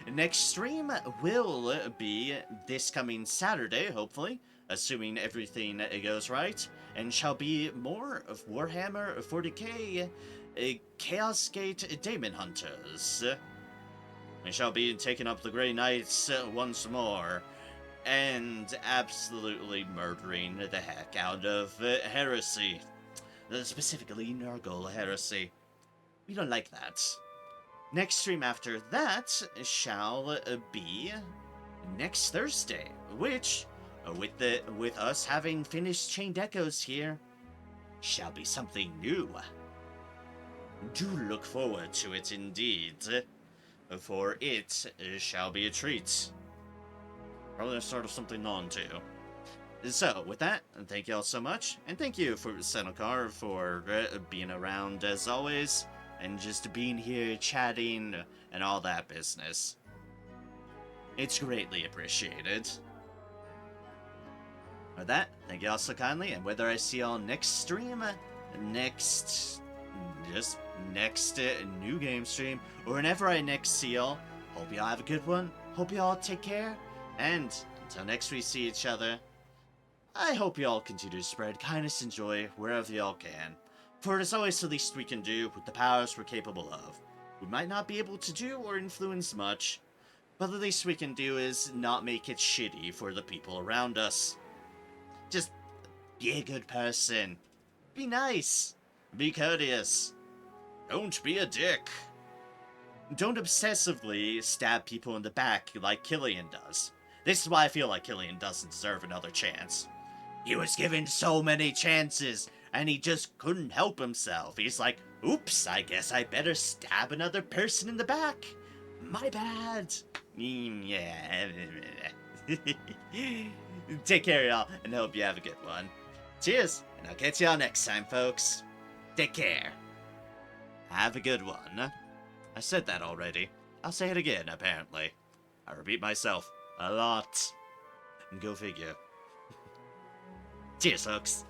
Next stream will be this coming Saturday, hopefully, assuming everything goes right, and shall be more of Warhammer 40k Chaos Gate Daemon Hunters. We shall be taking up the Grey Knights once more, and absolutely murdering the heck out of Heresy. Specifically, Nurgle Heresy. We don't like that. Next stream after that shall be next Thursday, which, with us having finished Chained Echoes here, shall be something new. Do look forward to it indeed, for it shall be a treat. Probably the start of something on too. So, with that, thank you all so much, and thank you for Senokar for being around as always, and just being here chatting and all that business. It's greatly appreciated. With that, thank you all so kindly, and whether I see y'all next stream, next new game stream, or whenever I next see y'all, hope y'all have a good one, hope y'all take care, and until next we see each other, I hope y'all continue to spread kindness and joy wherever y'all can. For it is always the least we can do with the powers we're capable of. We might not be able to do or influence much, but the least we can do is not make it shitty for the people around us. Just be a good person. Be nice. Be courteous. Don't be a dick. Don't obsessively stab people in the back like Killian does. This is why I feel like Killian doesn't deserve another chance. He was given so many chances, and he just couldn't help himself. He's like, oops, I guess I better stab another person in the back. My bad. Yeah. Take care, y'all, and hope you have a good one. Cheers, and I'll catch y'all next time, folks. Take care. Have a good one. I said that already. I'll say it again, apparently. I repeat myself a lot. Go figure. Cheers, folks.